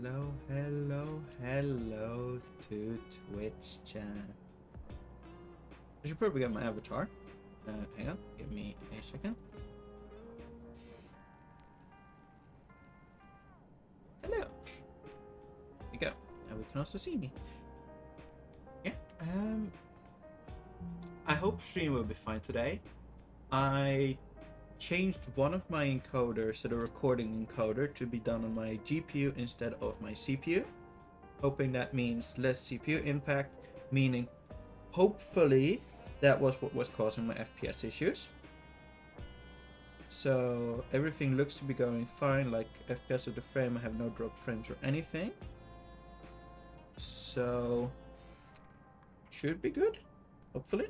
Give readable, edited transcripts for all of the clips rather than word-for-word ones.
Hello to Twitch chat. I should probably get my avatar. Hang on, give me a second. Hello. There we go. Now we can also see me. Yeah. I hope stream will be fine today. I changed one of my encoders to the recording encoder to be done on my GPU instead of my CPU. Hoping that means less CPU impact, meaning hopefully that was what was causing my FPS issues. So everything looks to be going fine, like FPS of the frame, I have no dropped frames or anything. So should be good, hopefully.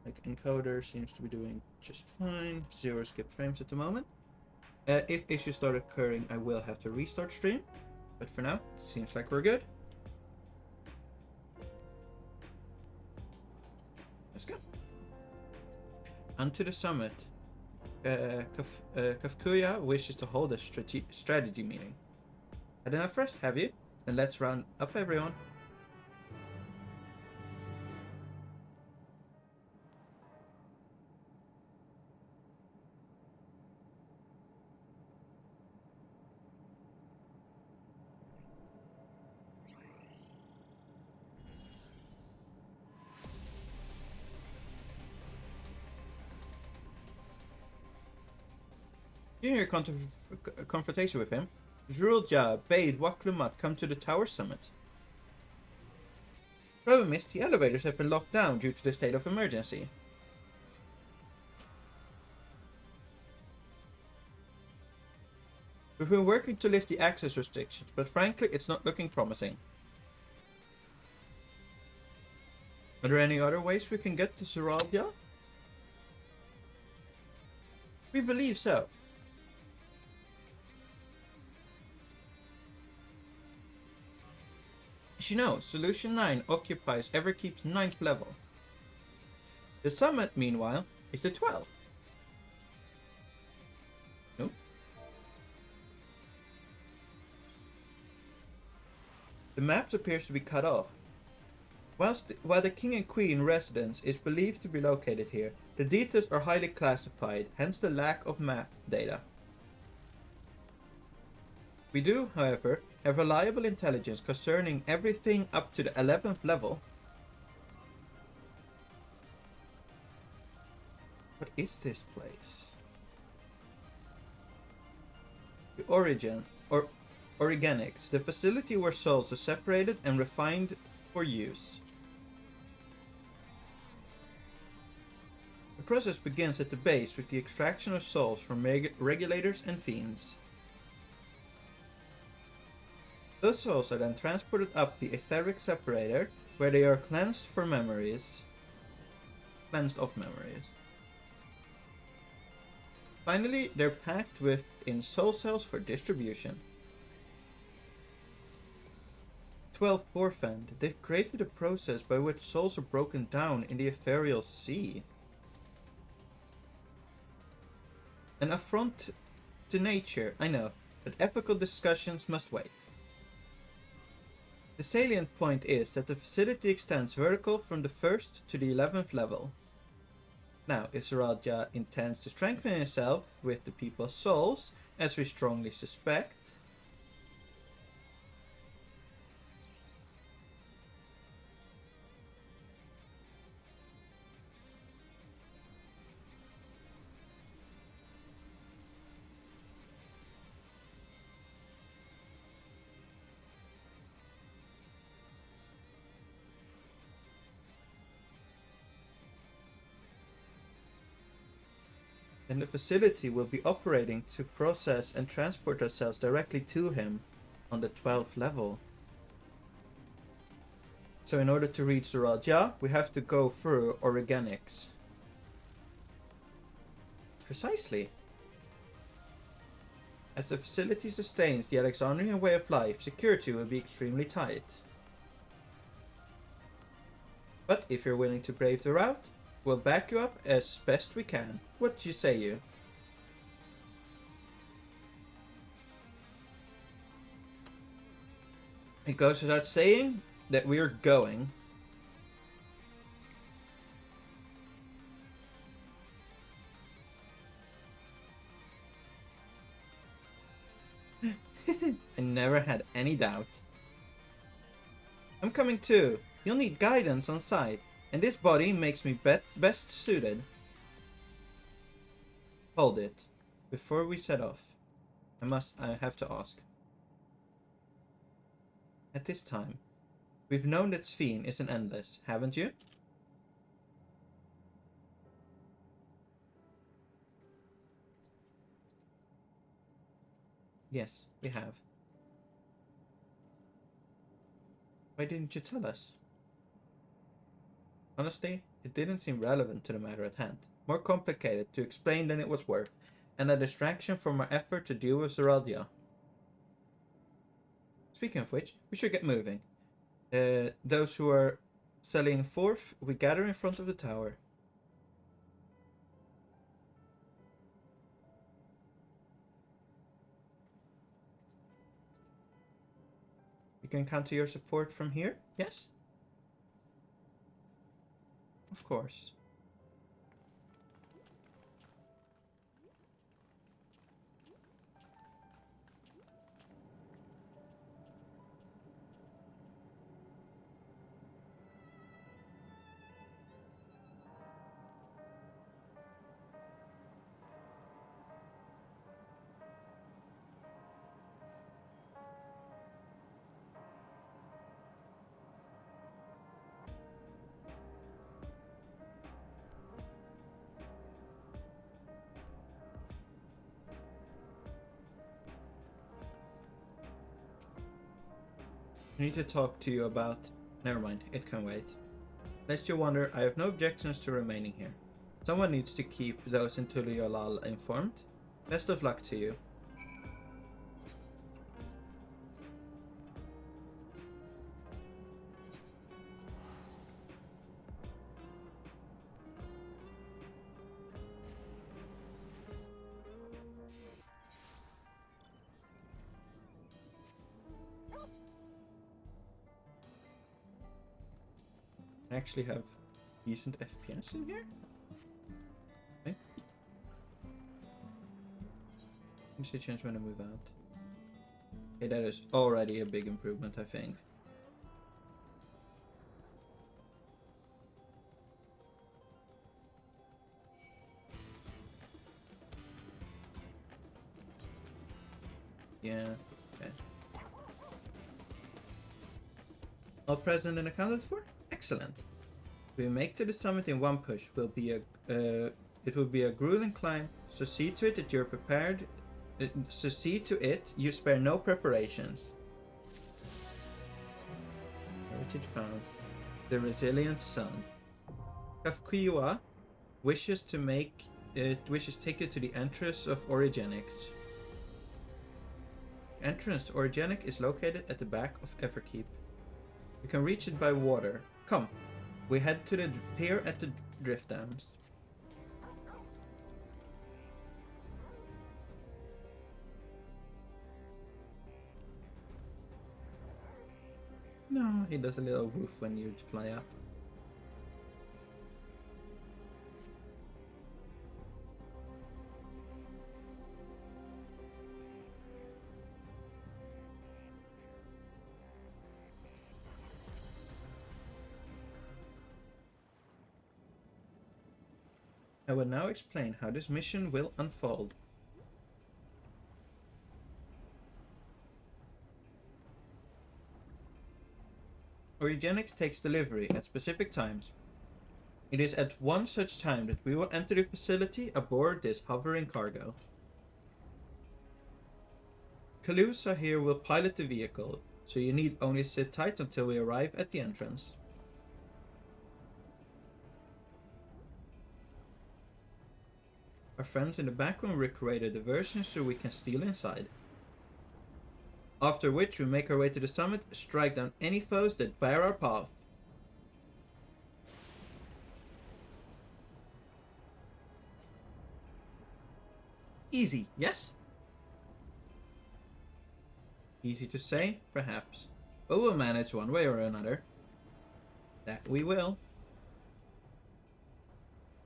Like encoder seems to be doing just fine. 0 skip frames at the moment. If issues start occurring, I will have to restart stream. But for now, it seems like we're good. Let's go. Onto the summit. Kafkuya wishes to hold a strategy meeting. Had enough rest, have you? Then let's round up everyone. During your confrontation with him, Zhurulja bade Waklumat come to the tower summit. Problem is, the elevators have been locked down due to the state of emergency. We've been working to lift the access restrictions, but frankly, it's not looking promising. Are there any other ways we can get to Zhurulja? We believe so. As you know, Solution 9 occupies Everkeep's 9th level. The summit, meanwhile, is the 12th. Nope. The map appears to be cut off. While the King and Queen residence is believed to be located here, the details are highly classified, hence the lack of map data. We do, however, have reliable intelligence concerning everything up to the 11th level. What is this place? The Origin, or Organics, the facility where souls are separated and refined for use. The process begins at the base with the extraction of souls from regulators and fiends. Those souls are then transported up the etheric separator, where they are cleansed of memories. Finally, they're packed in soul cells for distribution. 12 Forfend, they've created a process by which souls are broken down in the ethereal sea. An affront to nature, I know, but ethical discussions must wait. The salient point is that the facility extends vertical from the 1st to the 11th level. Now, if Zhurulja intends to strengthen himself with the people's souls, as we strongly suspect, then the facility will be operating to process and transport ourselves directly to him on the 12th level. So in order to reach Zhurulja, we have to go through Organics. Precisely. As the facility sustains the Alexandrian way of life, security will be extremely tight. But if you're willing to brave the route, we'll back you up as best we can. What you say, you? It goes without saying that we're going. I never had any doubt. I'm coming too. You'll need guidance on site, and this body makes me best suited. Hold it. Before we set off, I have to ask. At this time, we've known that Sphene isn't endless, haven't you? Yes, we have. Why didn't you tell us? Honestly, it didn't seem relevant to the matter at hand. More complicated to explain than it was worth, and a distraction from our effort to deal with Zeradia. Speaking of which, we should get moving. Those who are selling forth, we gather in front of the tower. We can count to your support from here, yes? Of course. I need to talk to you about... Never mind, it can wait. Lest you wonder, I have no objections to remaining here. Someone needs to keep those in Tuliolal informed. Best of luck to you. I actually have decent FPS in here. Okay. Let me change when I move out. Okay, that is already a big improvement, I think. Yeah, okay. All present and accounted for? Excellent. If we make to the summit in one push, it will be a grueling climb, so see to it that you're prepared. So see to it you spare no preparations. Heritage found. The resilient sun. Kafkuiwa wishes to take you to the entrance of Origenics. The entrance to Origenic is located at the back of Everkeep. You can reach it by water. Come, we head to the pier at the drift dams. No, he does a little woof when you fly up. I will now explain how this mission will unfold. Origenics takes delivery at specific times. It is at one such time that we will enter the facility aboard this hovering cargo. Kalusa here will pilot the vehicle, so you need only sit tight until we arrive at the entrance. Our friends in the back room recreated the version so we can steal inside. After which we make our way to the summit, strike down any foes that bar our path. Easy, yes? Easy to say, perhaps, But we'll manage one way or another. That we will.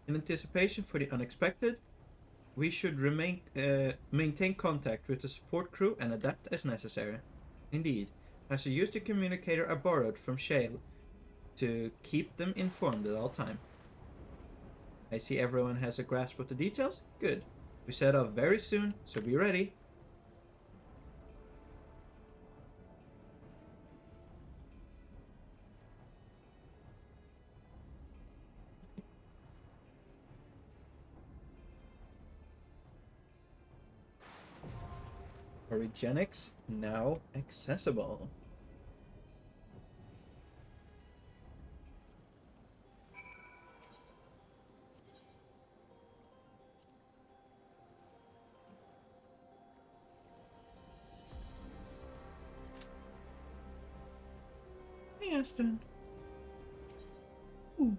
In anticipation for the unexpected, we should maintain contact with the support crew and adapt as necessary. Indeed, I shall use the communicator I borrowed from Shale to keep them informed at all time. I see everyone has a grasp of the details. Good. We set off very soon, so be ready. Origenics now accessible. Hey, Aston. Ooh.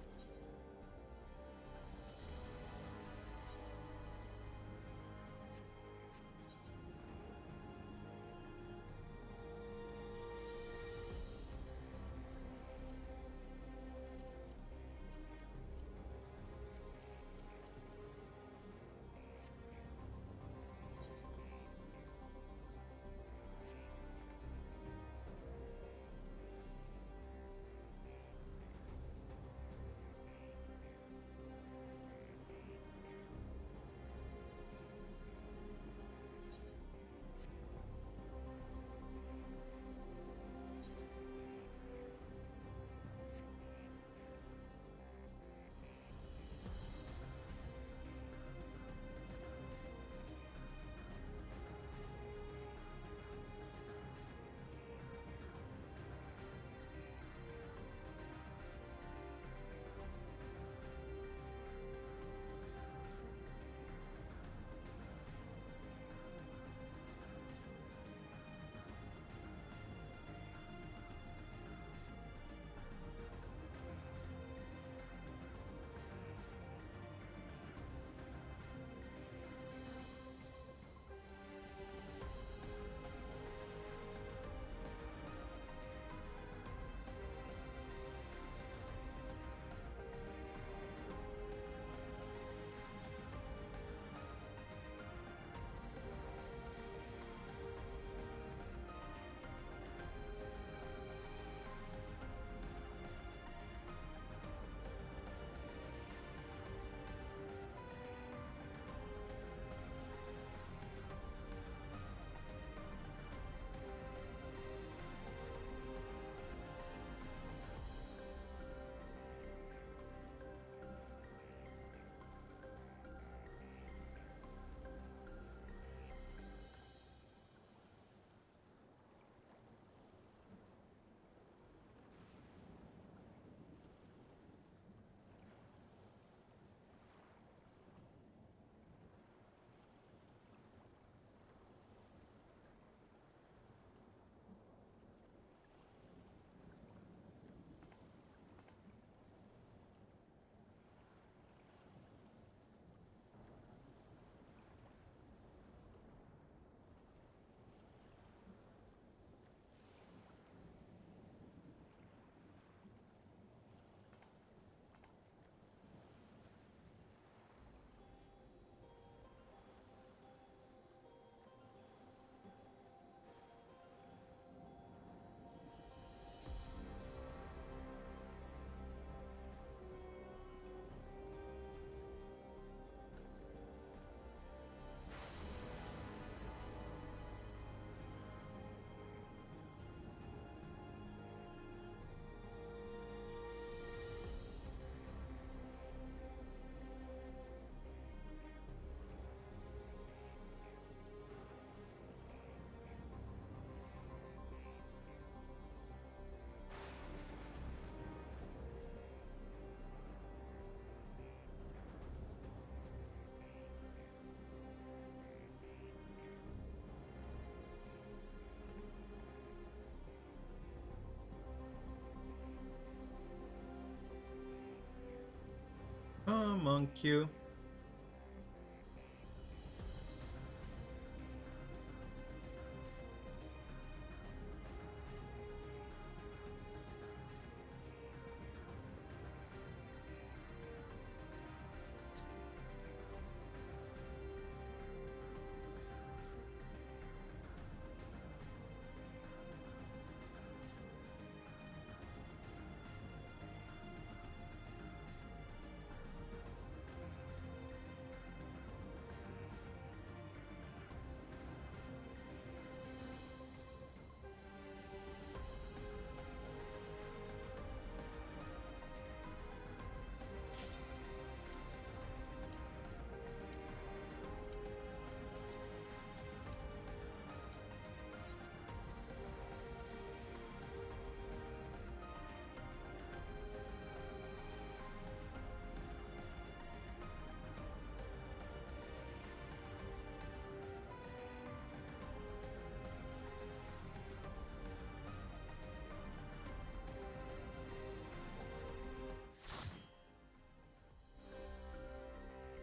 Come on, Q.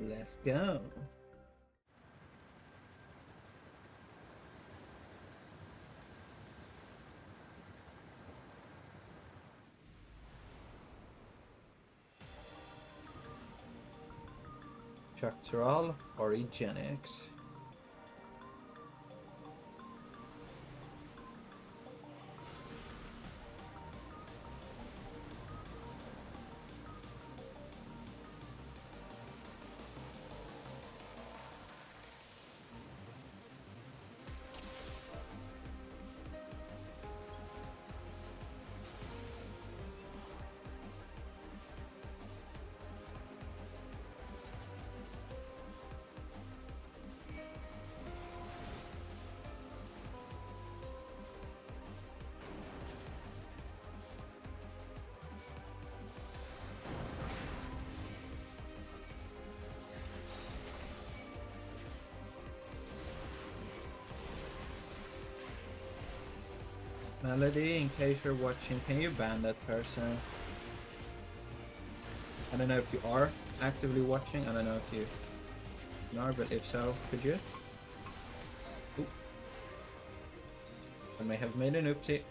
Let's go. Structural Origenics. Melody, in case you're watching, can you ban that person? I don't know if you are actively watching. I don't know if you are, but if so, could you? Ooh. I may have made an oopsie.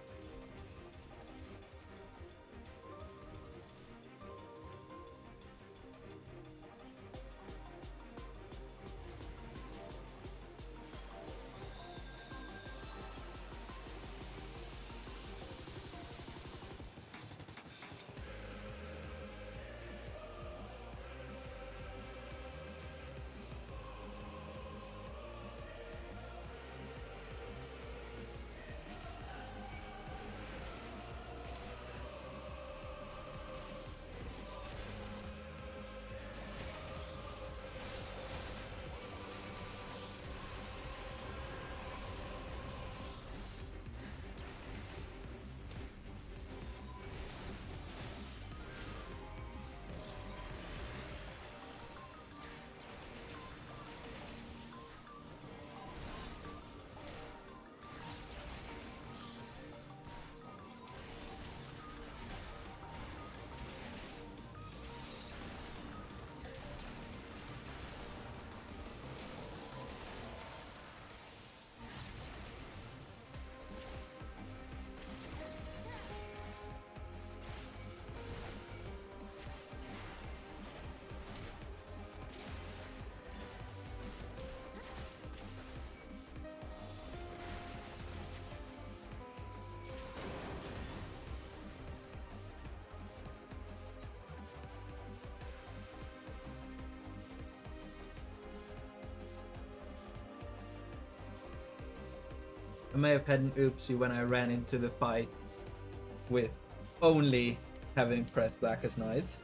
I may have had an oopsie when I ran into the fight with only having pressed Blackest Night.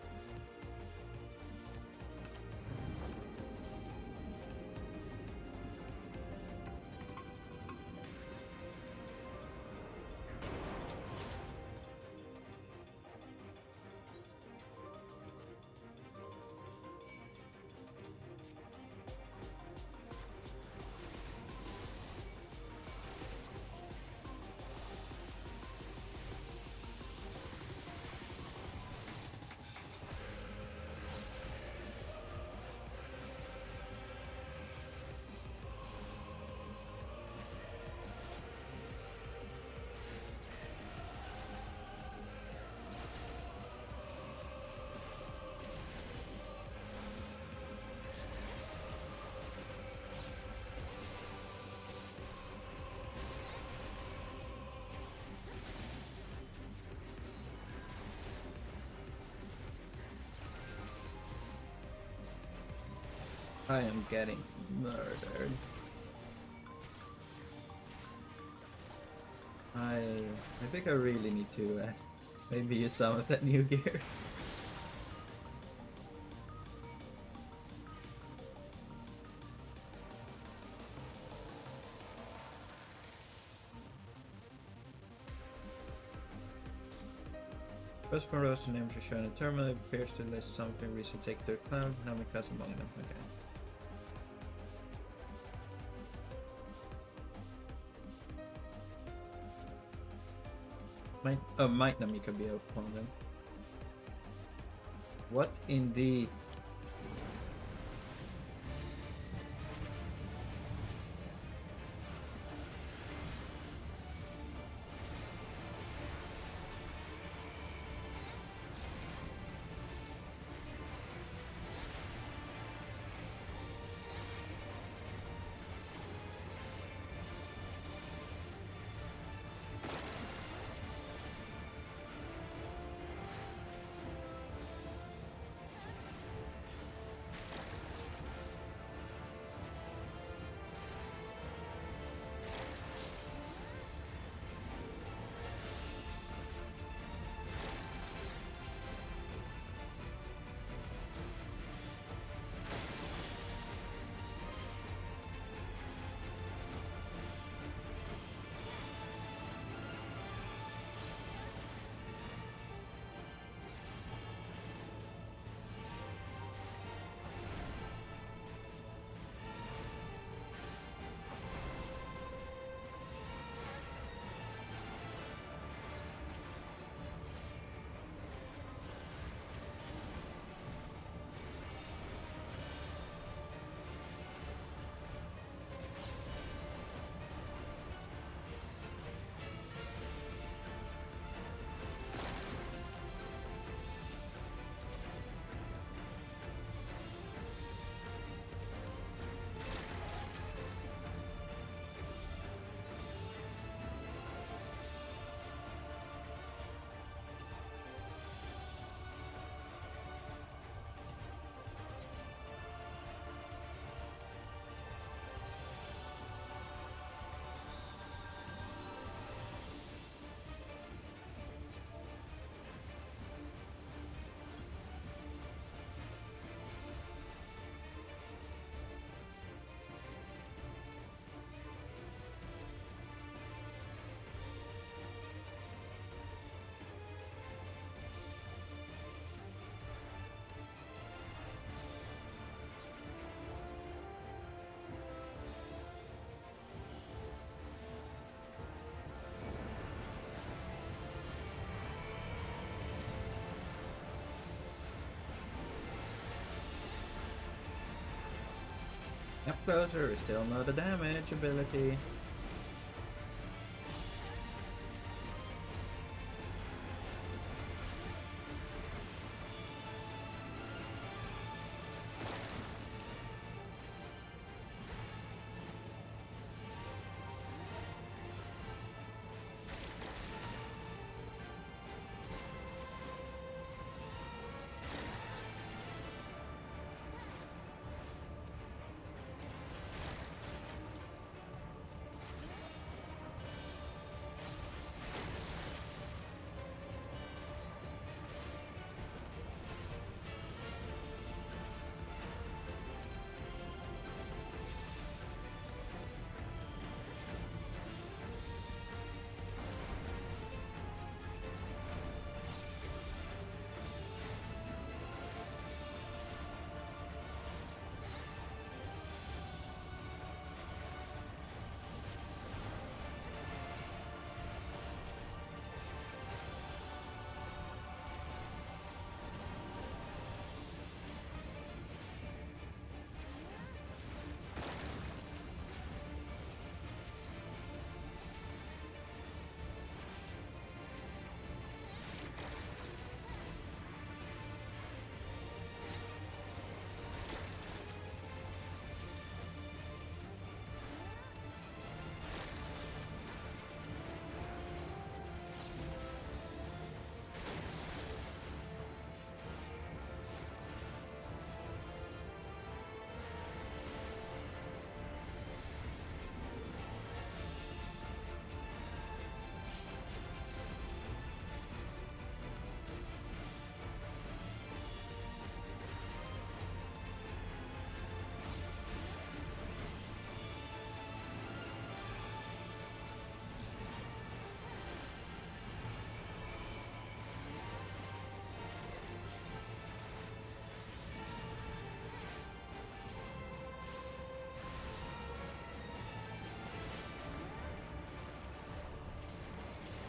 I am getting murdered. I think I really need to maybe use some of that new gear. First one rows the names are shown in the terminal. It appears to list something recent take their cloud, Namikas among them. Okay. Might Namika be upon them? What in the... Up closer is still not a damage ability.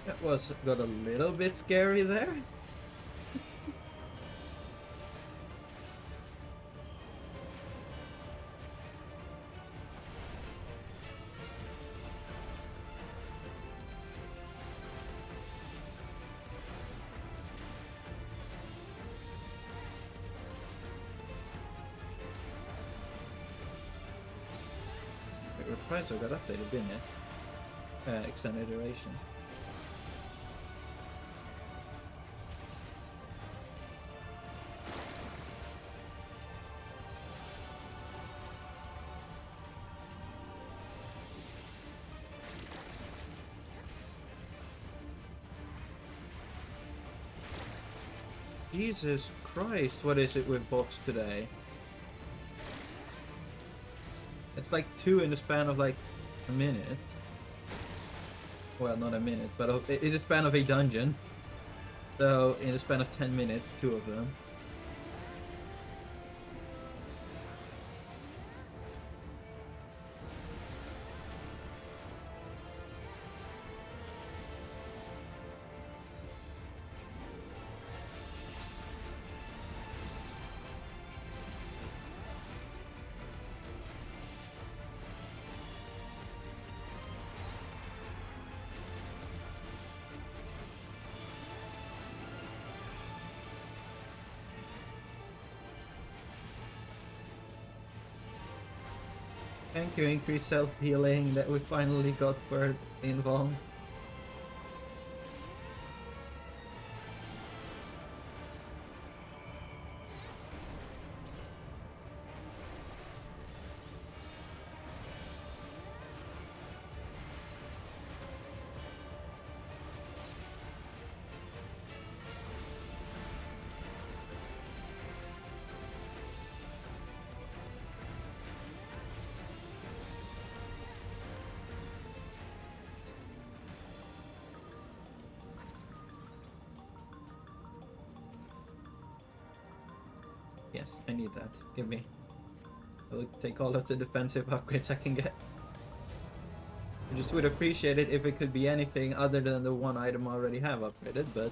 That got a little bit scary there. The reprisal got updated, didn't it? Extended duration. Jesus Christ, what is it with bots today? It's like 2 in the span of like a minute. Well, not a minute, but in the span of a dungeon. So, in the span of 10 minutes, 2 of them. Thank you, increased self-healing that we finally got for involved. Yes, I need that. Give me. I'll take all of the defensive upgrades I can get. I just would appreciate it if it could be anything other than the one item I already have upgraded, but...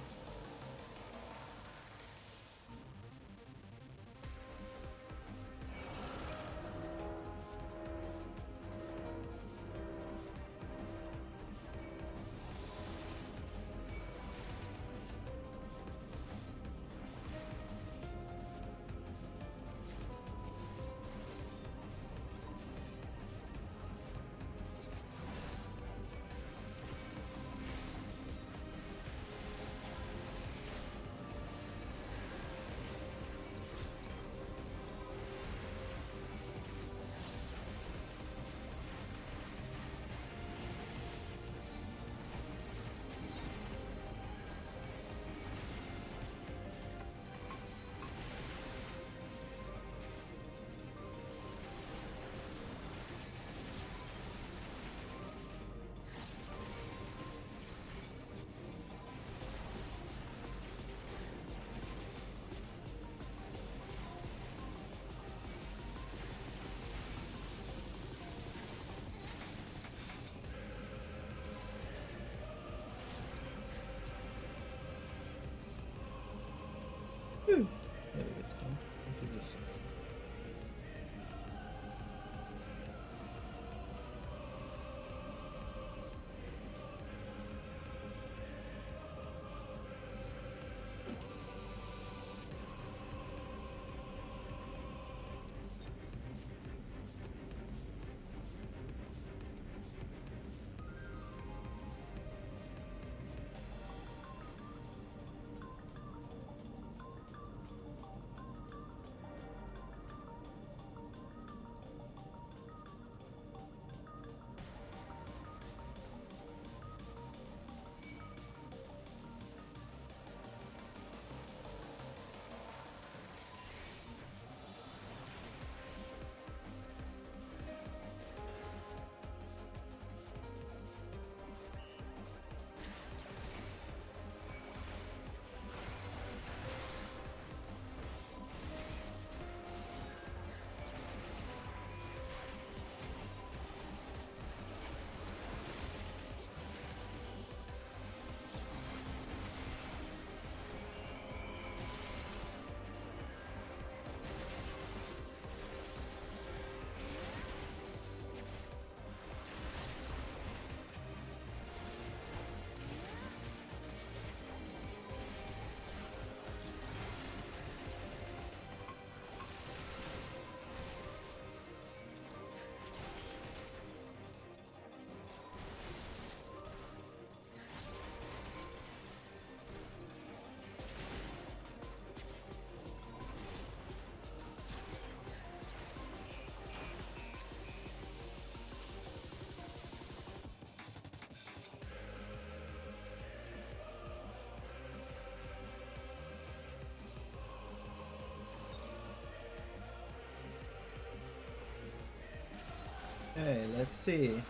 Okay, let's see.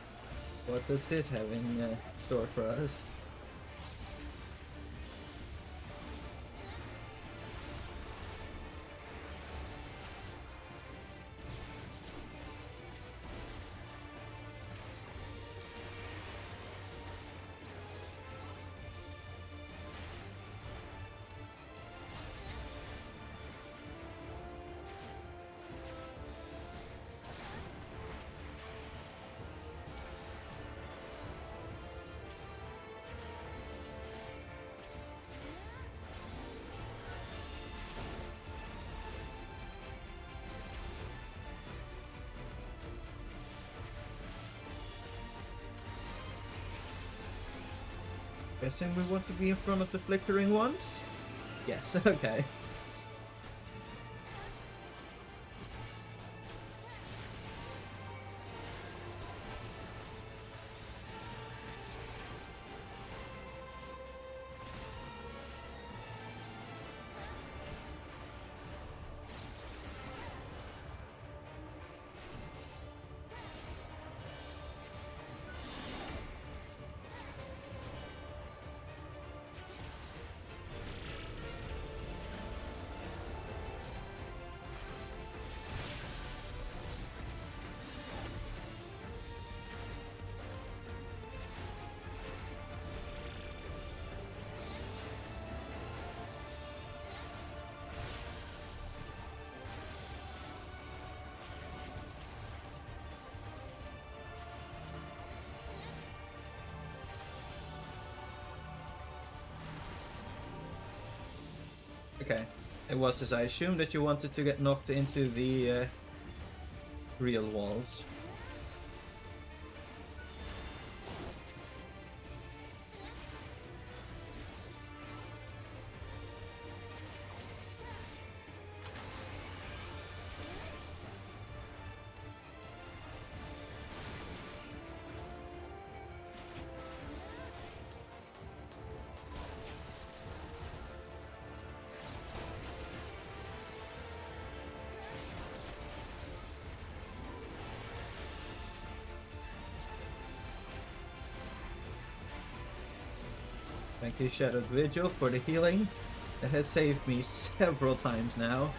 What does this have in store for us? Guessing we want to be in front of the flickering ones? Yes, okay. Okay. It was as I assumed, that you wanted to get knocked into the real walls. Thank you, Shadowed Vigil, for the healing. That has saved me several times now.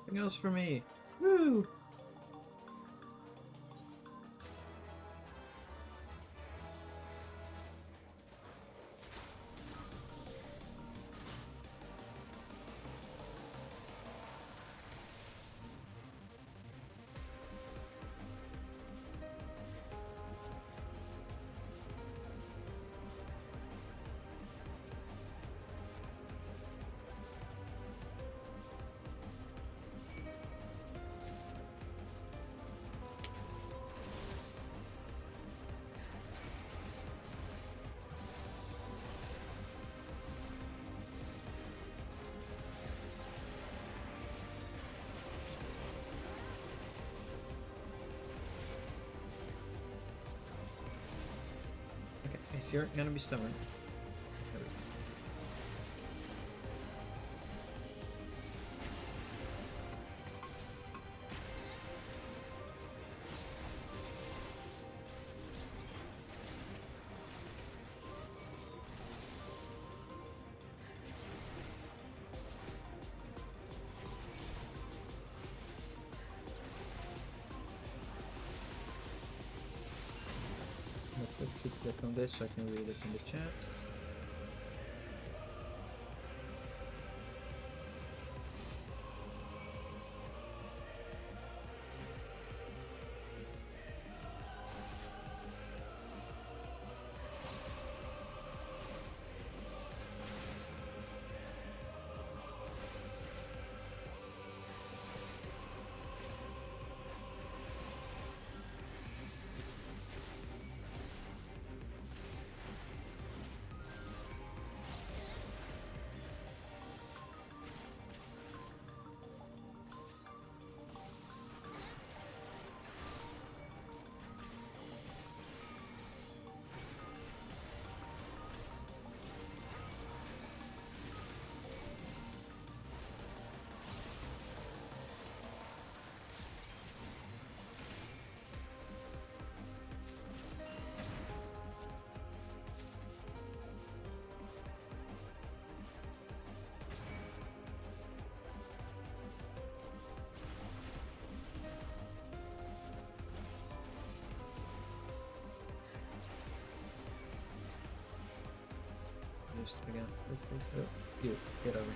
Anything else for me? Woo! you're gonna be stubborn. To click on this so I can read it in the chat. Just again, you get over here.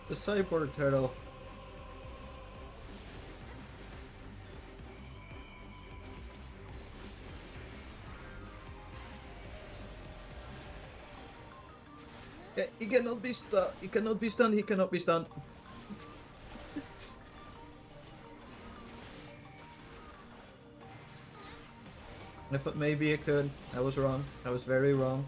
The cyborg turtle. Yeah, he cannot be stunned. He cannot be stunned. He cannot be stunned. I thought maybe I could. I was wrong. I was very wrong.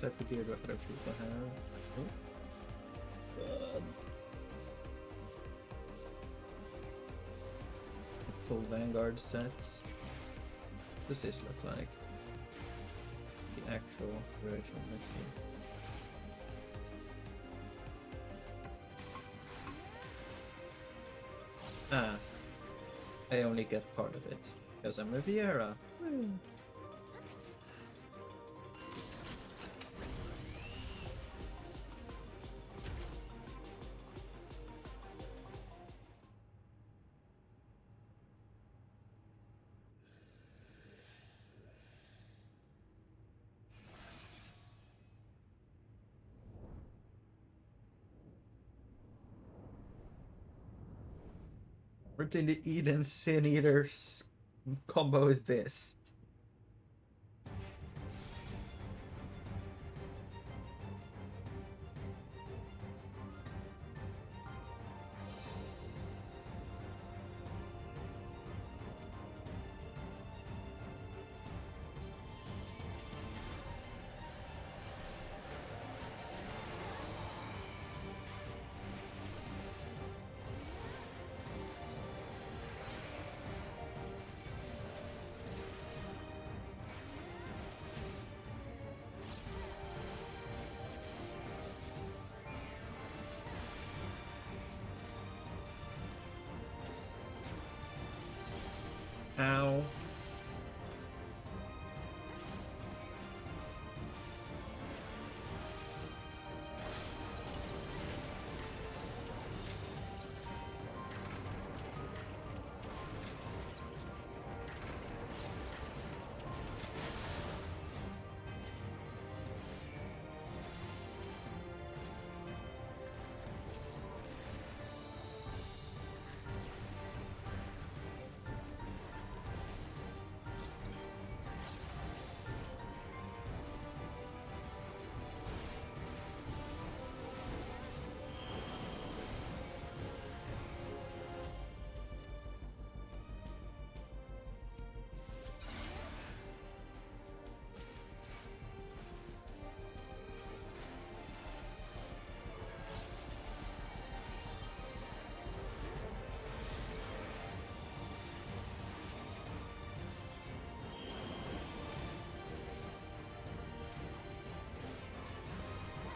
Type of gear do other people have? Oh. Full Vanguard sets. What does this look like? The actual version, let's see. Ah, I only get part of it because I'm a Viera. What in the Eden Sin Eaters combo is this? Ow.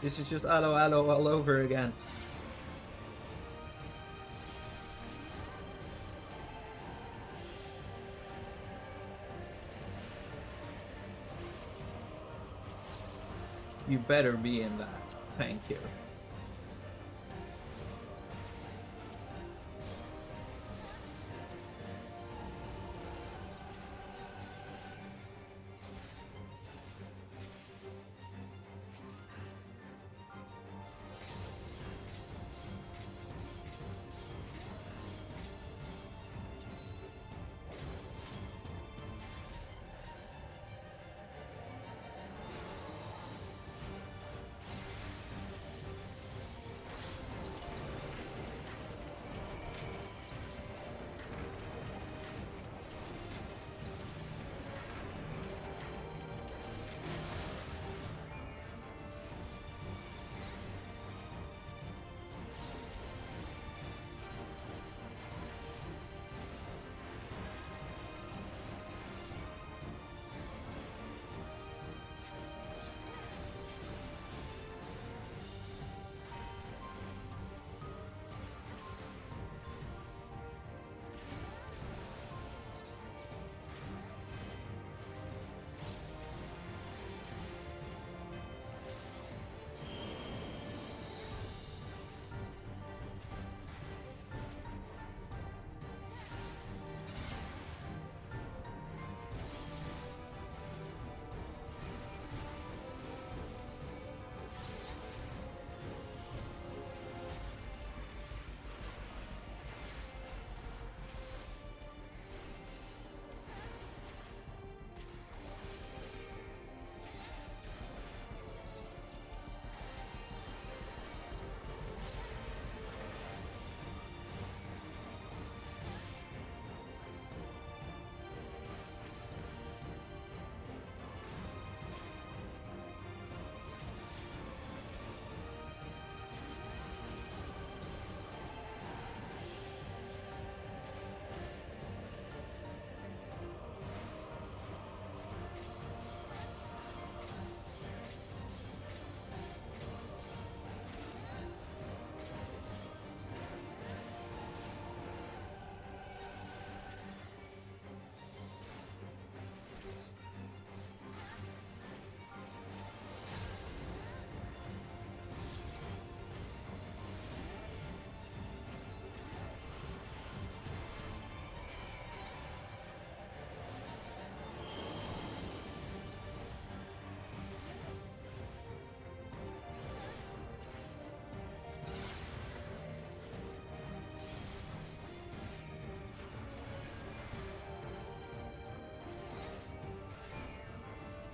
This is just allo allo all over again. You better be in that. Thank you.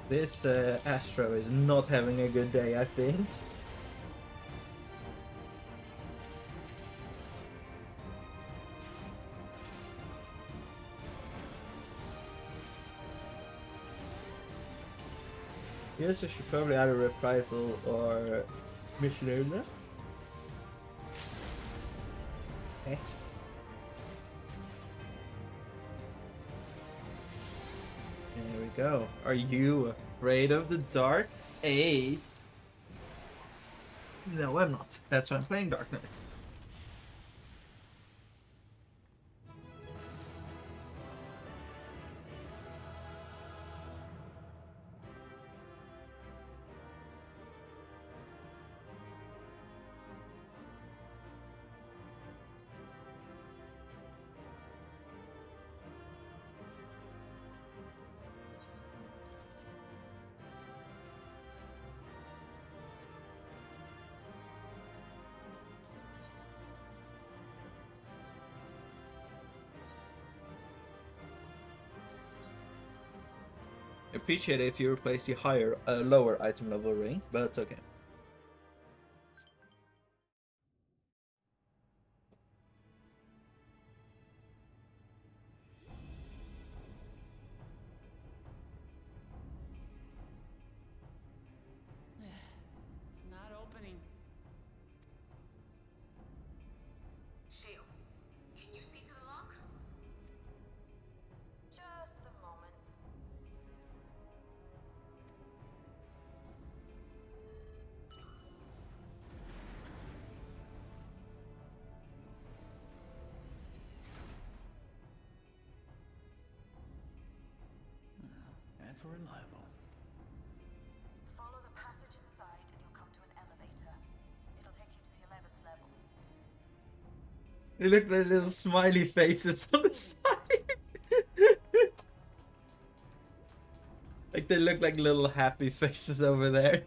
This Astro is not having a good day, I think. Yes, I should probably either reprisal or missionary now. Okay. There we go. Are you afraid of the dark? 8? No, I'm not. That's why I'm playing Dark Knight. Appreciate it if you replace the lower item level ring, but okay. It's not opening. Shale, can you see to the lock? Just a moment. Ever reliable. Follow the passage inside and you'll come to an elevator. It'll take you to the 11th level. They look like little smiley faces on the side. Like they look like little happy faces over there.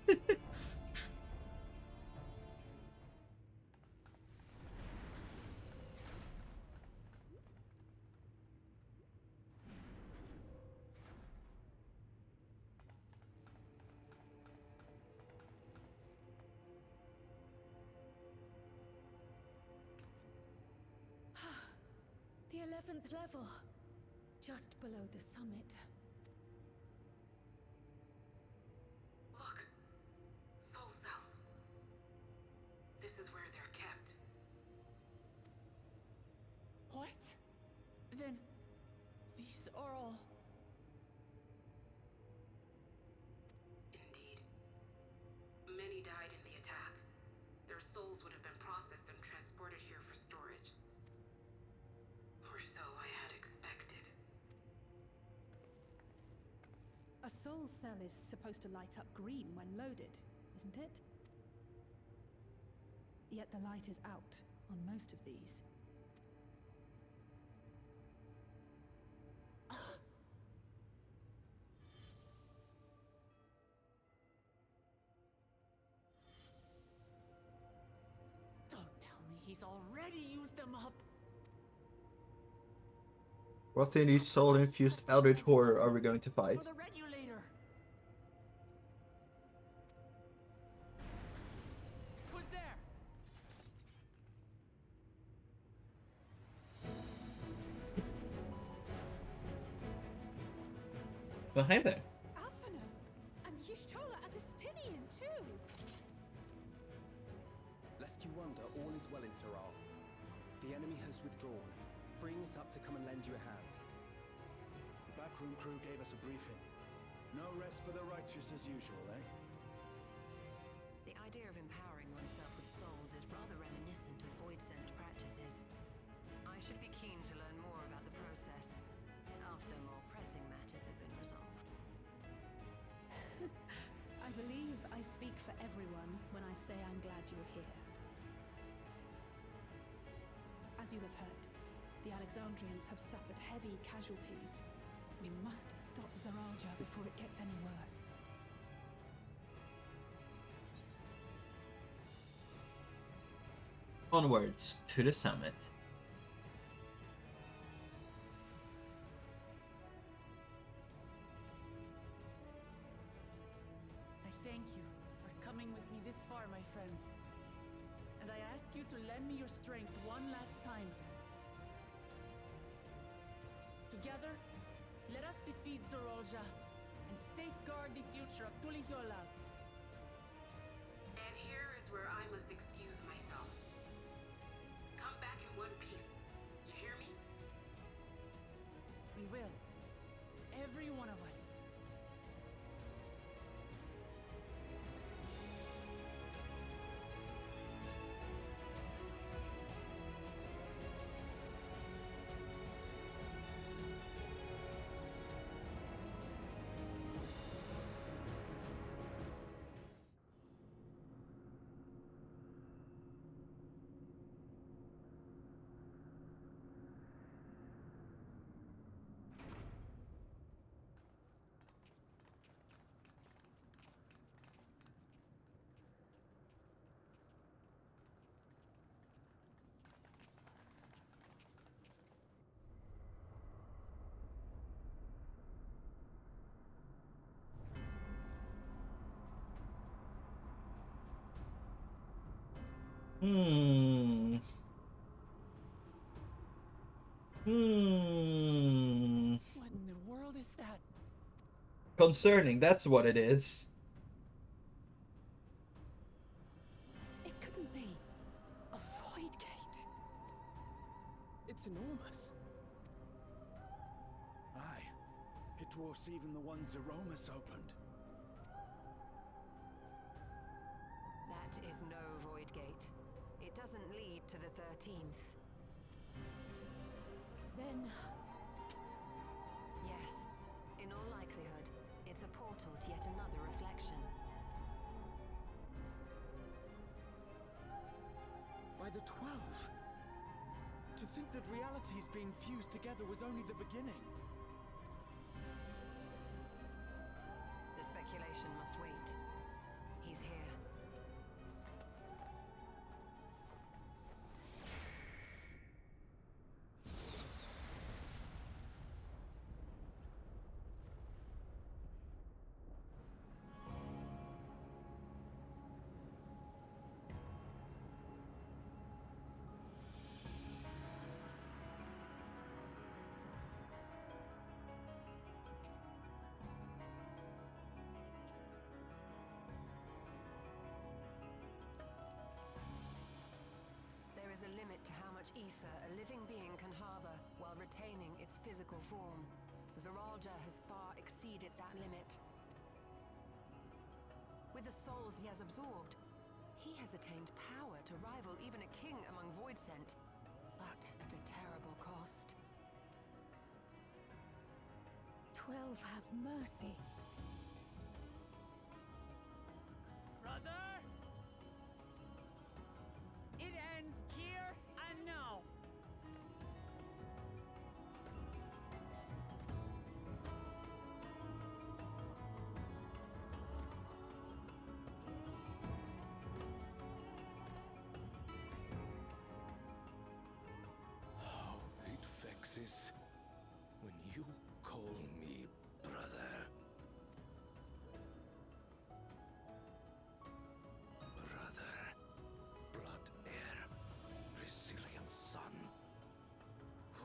The 11th level, just below the summit. Look! Soul cells. This is where they're kept. What? Then these are all... Indeed. Many died in the attack. Their souls would have been processed and transported here for storage. Or so I had expected. A soul cell is supposed to light up green when loaded, isn't it? Yet the light is out on most of these. Don't tell me he's already used them up. What in these soul-infused eldritch horror are we going to fight? For the regulator. Who's there? Well, hey there. Alphino! And Y'shtola Adestinian too! Lest you wonder, all is well in Taral. The enemy has withdrawn, freeing us up to come and lend you a hand. The backroom crew gave us a briefing. No rest for the righteous as usual, eh? The idea of empowering oneself with souls is rather reminiscent of void-sent practices. I should be keen to learn more about the process, after more pressing matters have been resolved. I believe I speak for everyone when I say I'm glad you're here. As you'll have heard, the Alexandrians have suffered heavy casualties. We must stop Zaralja before it gets any worse. Onwards to the summit. I thank you for coming with me this far, my friends. And I ask you to lend me your strength one last time. Together, let us defeat Zaralja and safeguard the future of Tuliyollal. And here is where I must excuse myself. Come back in one piece. You hear me? We will. Every one of us. Hmm. Hmm. What in the world is that? Concerning, that's what it is. It couldn't be. A void gate. It's enormous. Aye. It dwarfs even the ones Aromas opened. That is no void gate. It doesn't lead to the 13th. Then Yes, in all likelihood, it's a portal to yet another reflection. By the 12. To think that realities being fused together was only the beginning. The speculation must wait. He's here. There is a limit to how much ether a living being can harbor while retaining its physical form. Zaralja has far exceeded that limit. With the souls he has absorbed, he has attained power to rival even a king among Voidsent, but at a terrible cost. 12 have mercy. Brother! It ends here and now. How it vexes when you call me brother. Brother, blood heir, resilient son.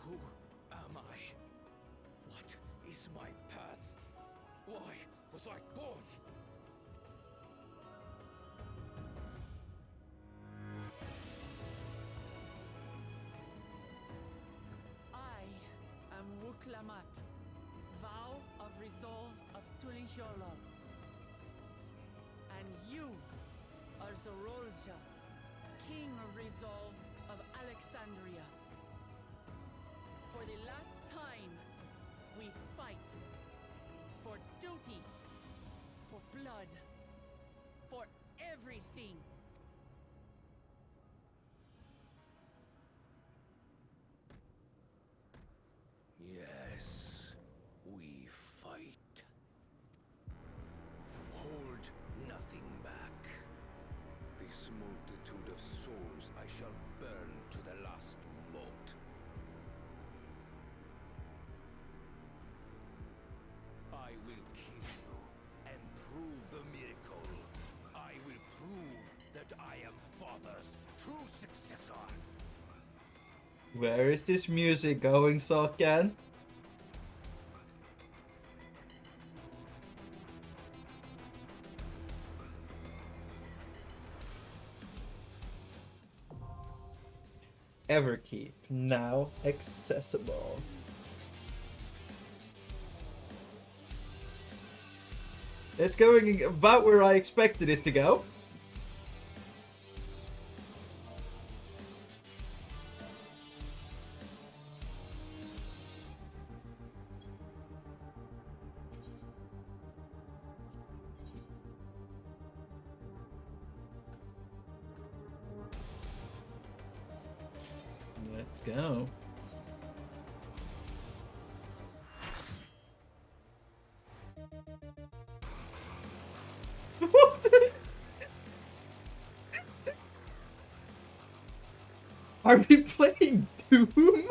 Who am I? What is my path? Why was I born? I am Wuklamat, vow of resolve of Tulihyolol. And you are Zorolja, king of resolve of Alexandria. For the last time, we fight. For duty. For blood. For everything. Yes, we fight. Hold nothing back. This multitude of souls I shall burn to the last mote. I will kill you and prove the miracle. I will prove that I am Father's true successor. Where is this music going, Sokan? Everkeep, now accessible. It's going about where I expected it to go. Let's go. Are we playing Doom?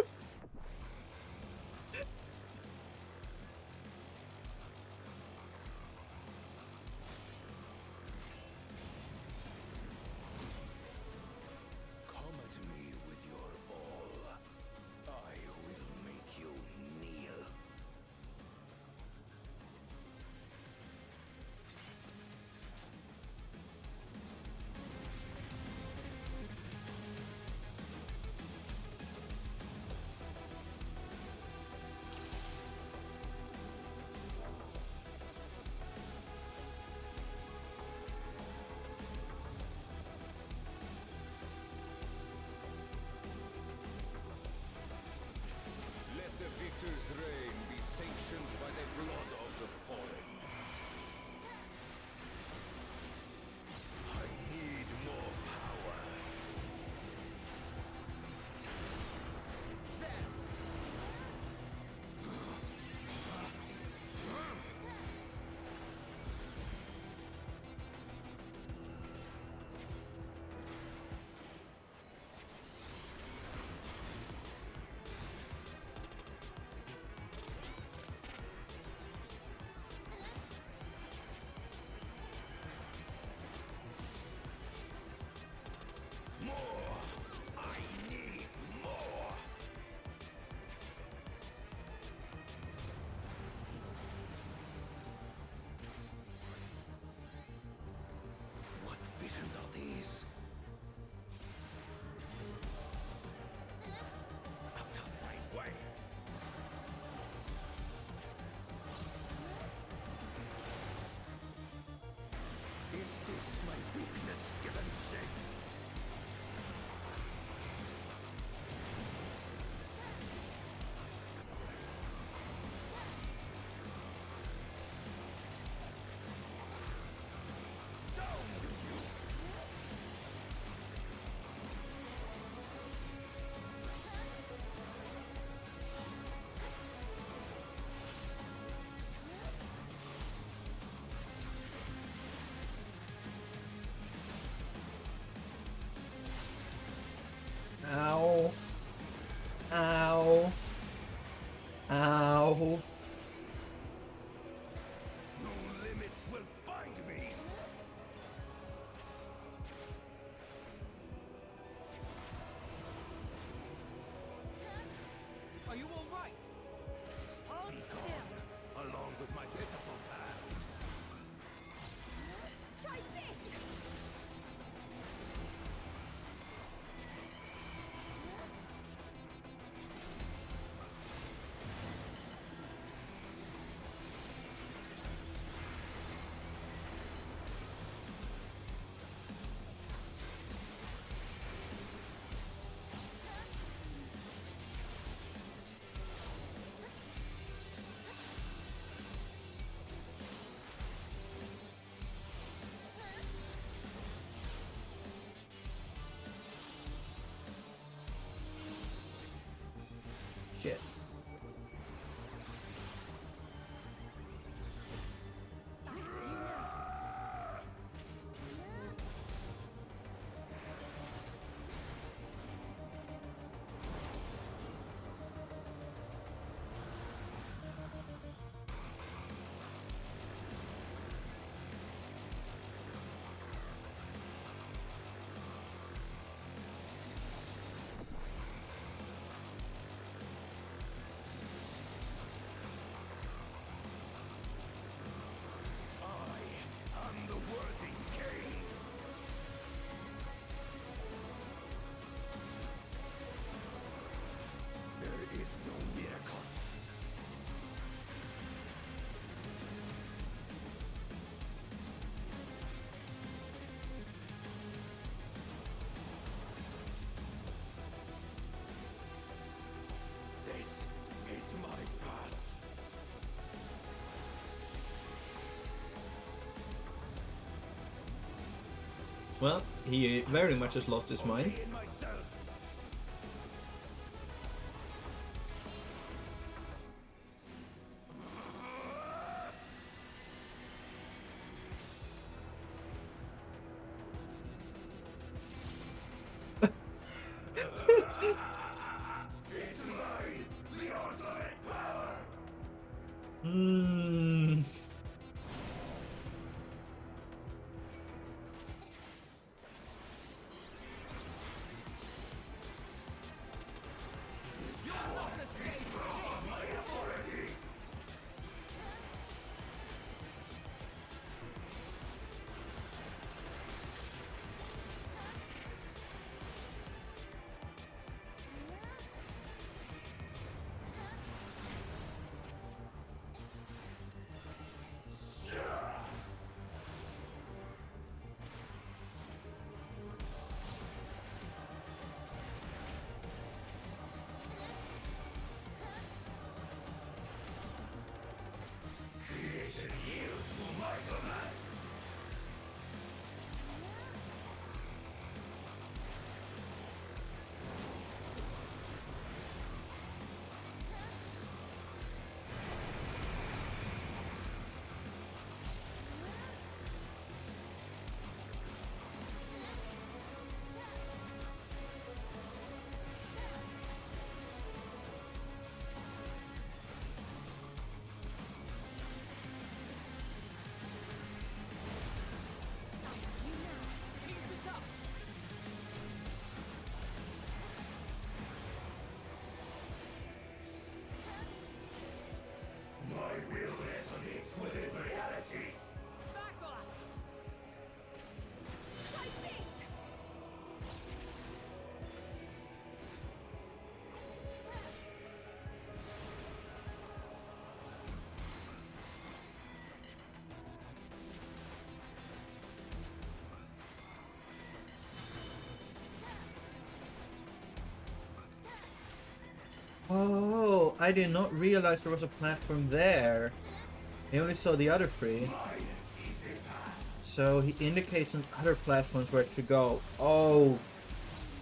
Shit. I'm the worthy king. There is no miracle. This is my path. Well, he very much has lost his mind. In myself. It's mine, the ultimate power. Hmm. Creation yields to my command. My will resonates within reality. Back off! Oh, I did not realize there was a platform there. I only saw the other three. So he indicates on other platforms where to go. Oh,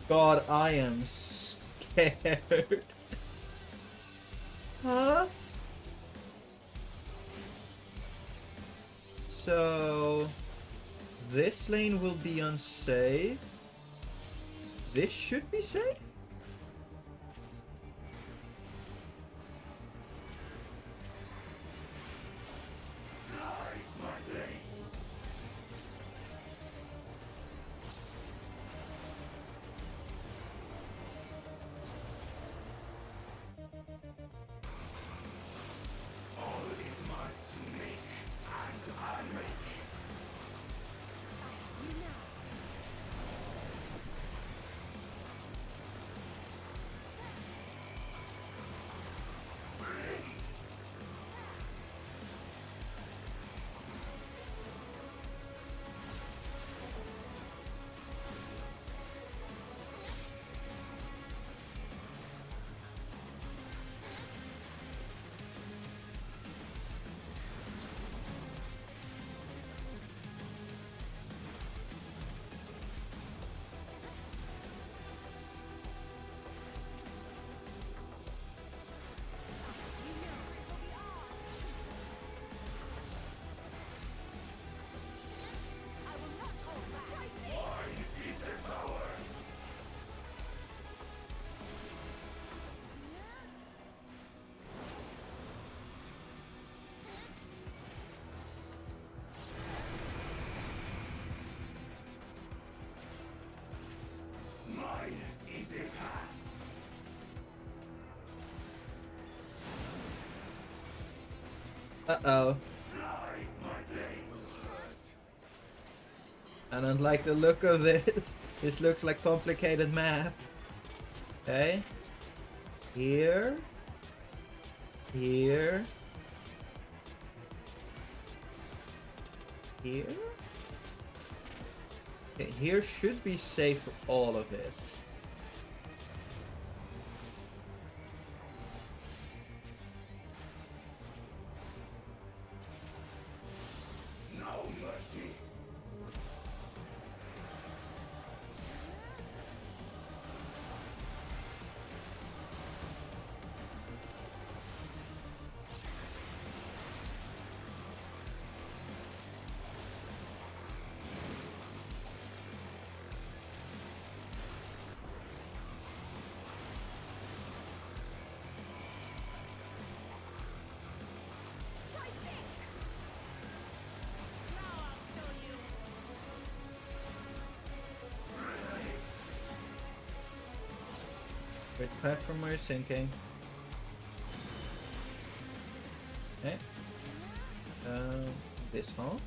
God, I am scared. Huh? So this lane will be unsafe. This should be safe. All is mine to make and unmake. Uh-oh. I don't like the look of this. This looks like complicated math. Okay. Here. Here. Here. Okay, here should be safe for all of it. Great platform where you're sinking. Okay. This hall.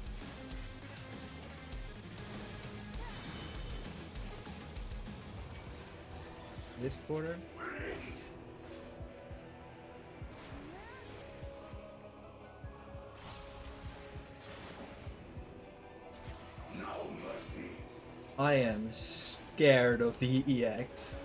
This quarter. I am scared of the EX.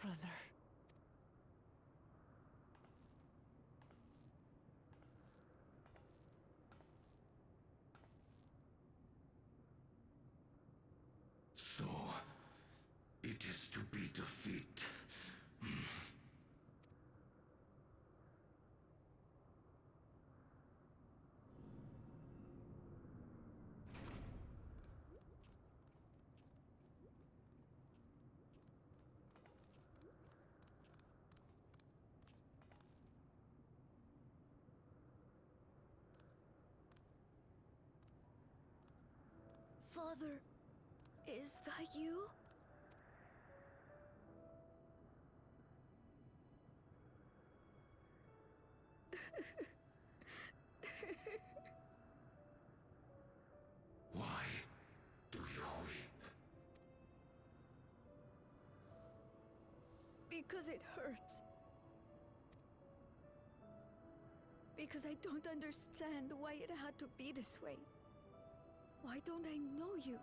Brother. So, it is to be defeat. Father, is that you? Why do you weep? Because it hurts. Because I don't understand why it had to be this way. Why don't I know you?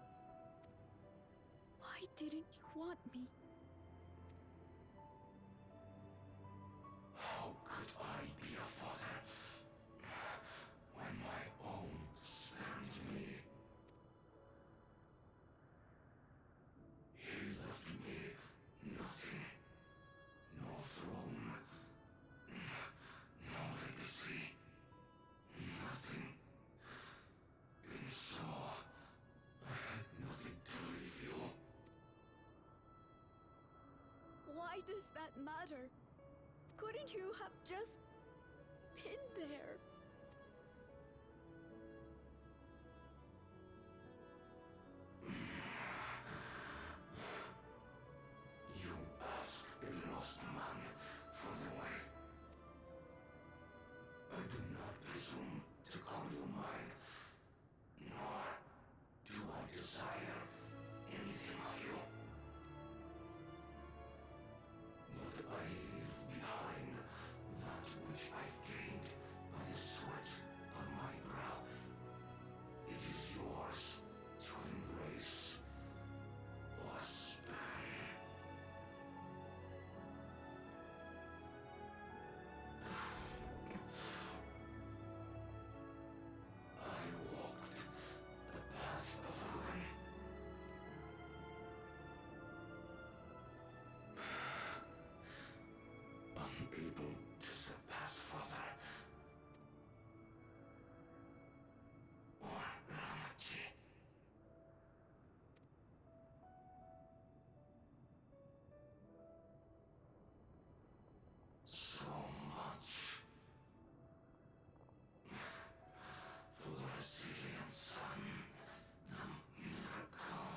Why didn't you want me? How could I be a father when my own spurned me? He left me nothing. No throne. No legacy. Nothing. And so, I had nothing to leave you. Why does that matter? couldn't you have just been there? You ask a lost man for the way. I do not presume to call you mine, nor do I desire anything of you. But I leave behind that which I've gained by the sweat on my brow. It is yours to embrace or spurn. I walked the path of ruin. Unable to surpass further. Or Ramachi. So much for the resilient sun, the miracle.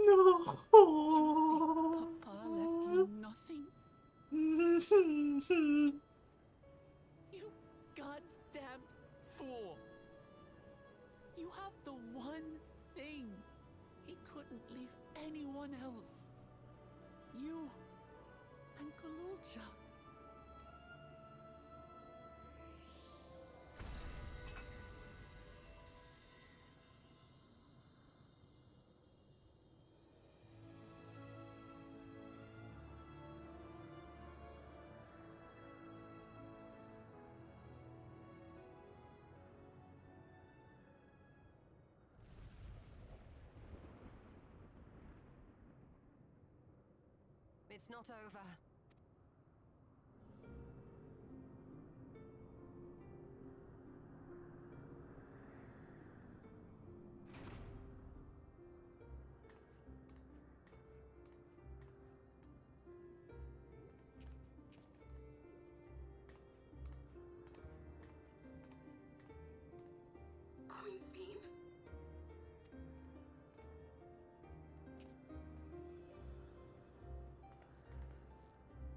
No. Papa left you nothing? You goddamn fool! You have the one thing he couldn't leave anyone else. You and Kalulcha. It's not over. Queen's Beam?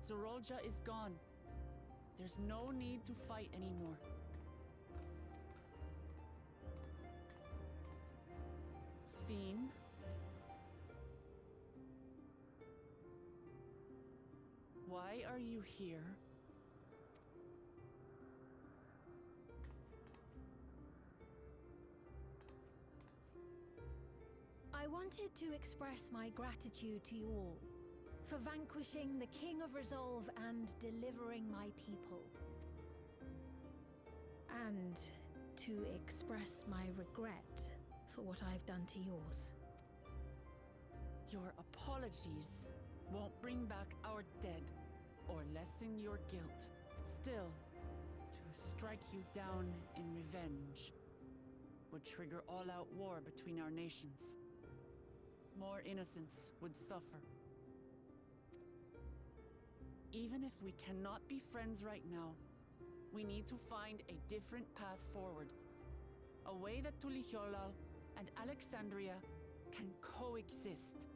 Zorolja is gone. There's no need to fight anymore. Sveen? Why are you here? I wanted to express my gratitude to you all for vanquishing the King of Resolve and delivering my people. And to express my regret for what I've done to yours. Your apologies won't bring back our dead or lessen your guilt. Still, to strike you down in revenge would trigger all-out war between our nations. More innocents would suffer. Even if we cannot be friends right now, we need to find a different path forward. A way that Tuliholal and Alexandria can coexist.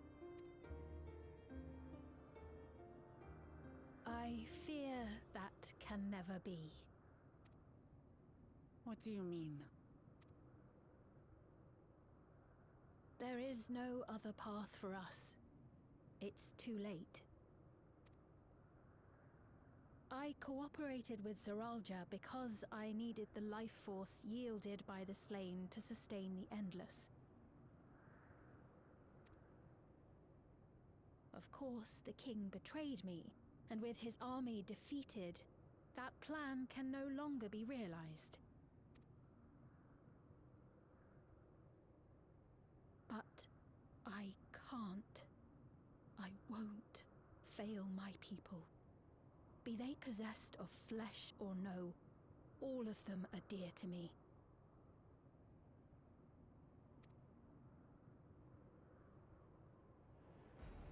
I fear that can never be. What do you mean? There is no other path for us. It's too late. I cooperated with Zeralja because I needed the life force yielded by the slain to sustain the Endless. Of course, the king betrayed me, and with his army defeated, that plan can no longer be realized. But I can't. I won't fail my people. Be they possessed of flesh or no, all of them are dear to me.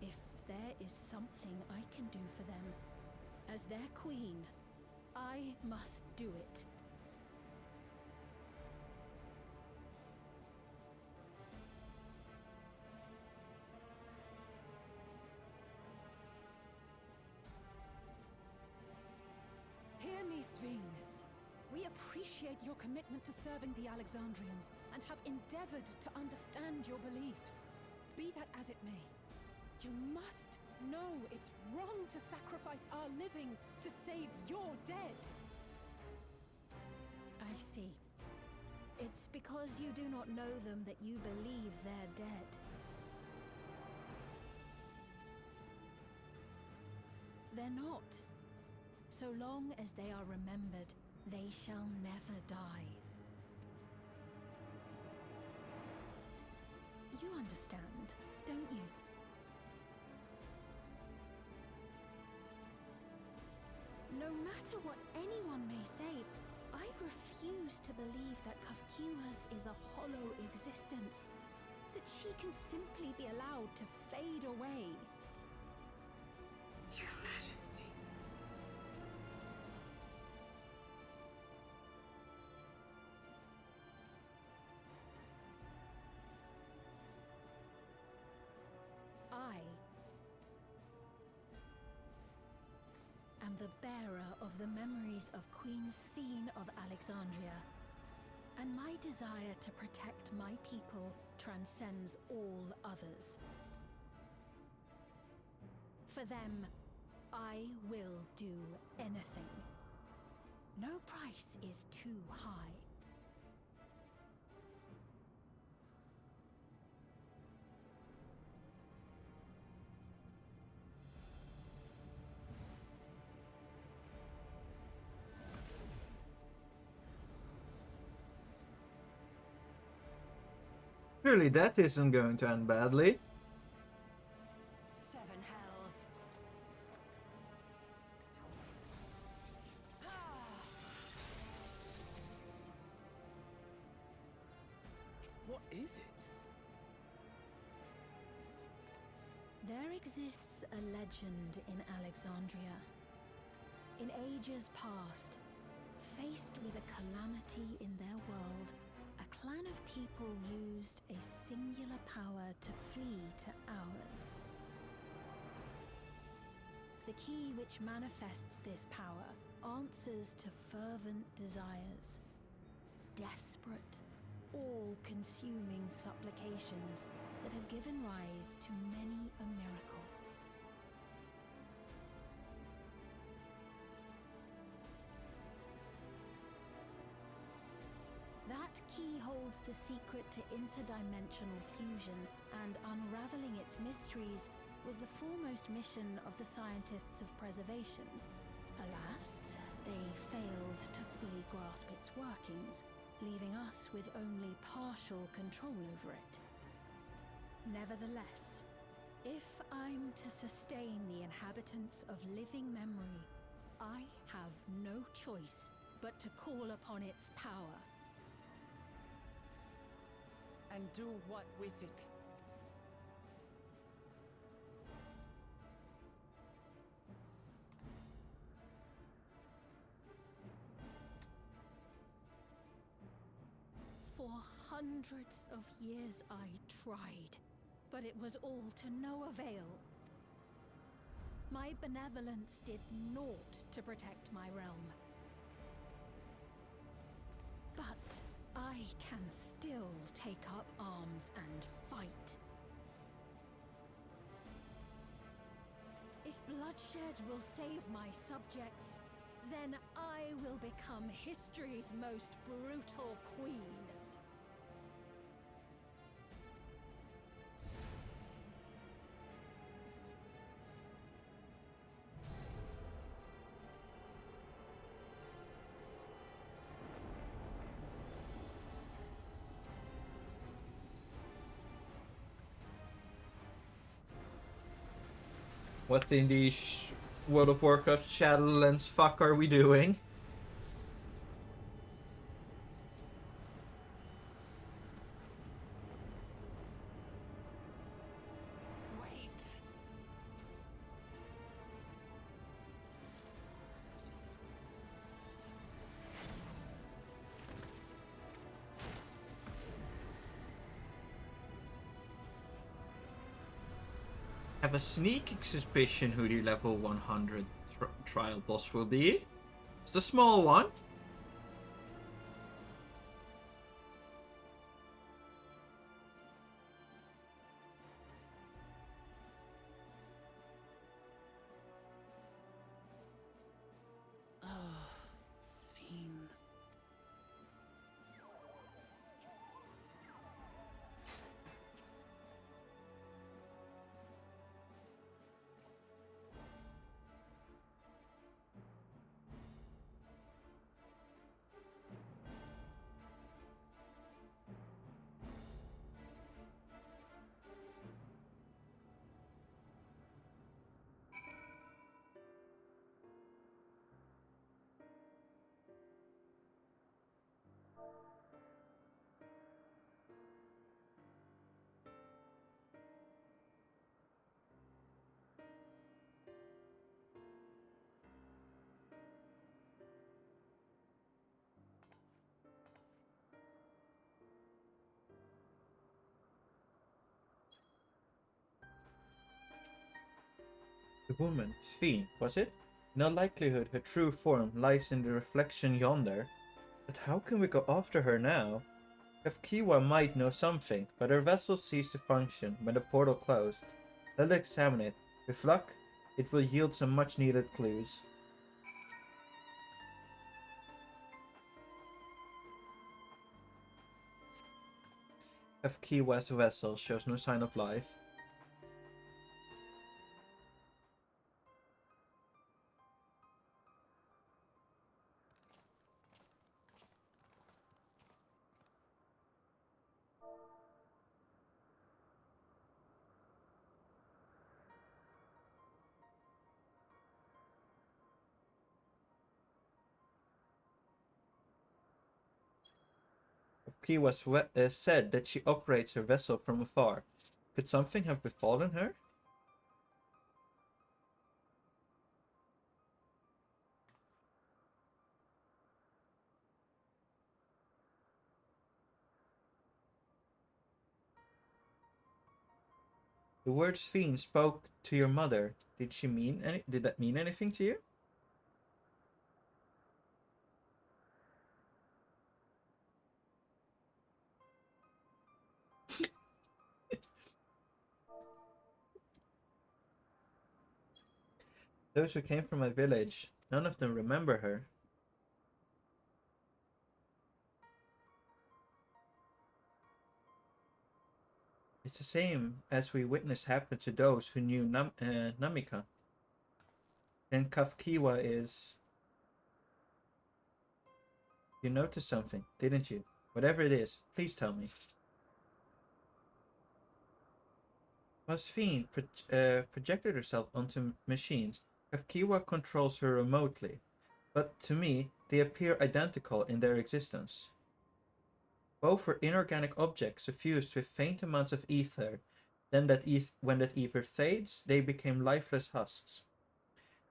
If there is something I can do for them, as their queen, I must do it. Hear me, Sveen. We appreciate your commitment to serving the Alexandrians and have endeavored to understand your beliefs. Be that as it may, you must know it's wrong to sacrifice our living to save your dead. I see. It's because you do not know them that you believe they're dead. They're not. So long as they are remembered, they shall never die. You understand, don't you? No matter what anyone may say, I refuse to believe that Kafkiwas is a hollow existence, that she can simply be allowed to fade away. Your Majesty. I am the bearer of the memories of Queen Sveen of Alexandria, and my desire to protect my people transcends all others. For them, I will do anything. No price is too high. Surely that isn't going to end badly. Seven hells. What is it? There exists a legend in Alexandria. In ages past, faced with a calamity in their world, a clan of people used a singular power to flee to ours. The key which manifests this power answers to fervent desires, desperate, all-consuming supplications that have given rise to many a miracle. That key holds the secret to interdimensional fusion, and unraveling its mysteries was the foremost mission of the scientists of preservation. Alas, they failed to fully grasp its workings, leaving us with only partial control over it. Nevertheless, if I'm to sustain the inhabitants of living memory, I have no choice but to call upon its power. And do what with it? For hundreds of years I tried, but it was all to no avail. My benevolence did naught to protect my realm. But I can still take up arms and fight. If bloodshed will save my subjects, then I will become history's most brutal queen. What in the World of Warcraft Shadowlands fuck are we doing? Wait. Have a sneaking suspicion who the level 100 trial boss will be. It's the small one. Oh, Sphene. The woman, Sphene, was it? In all likelihood, her true form lies in the reflection yonder. But how can we go after her now? Kafkiwa might know something, but her vessel ceased to function when the portal closed. Let's examine it. With luck, it will yield some much needed clues. Kafkiwa's vessel shows no sign of life. Kafkiwa said that she operates her vessel from afar. Could something have befallen her? The word Sphene spoke to your mother. Did that mean anything to you? Those who came from my village, none of them remember her. It's the same as we witnessed happen to those who knew Namika. Then Kafkiwa is... You noticed something, didn't you? Whatever it is, please tell me. Masfine projected herself onto machines. Kafkiwa controls her remotely, but to me, they appear identical in their existence. Both were inorganic objects suffused with faint amounts of ether. Then when that ether fades, they became lifeless husks.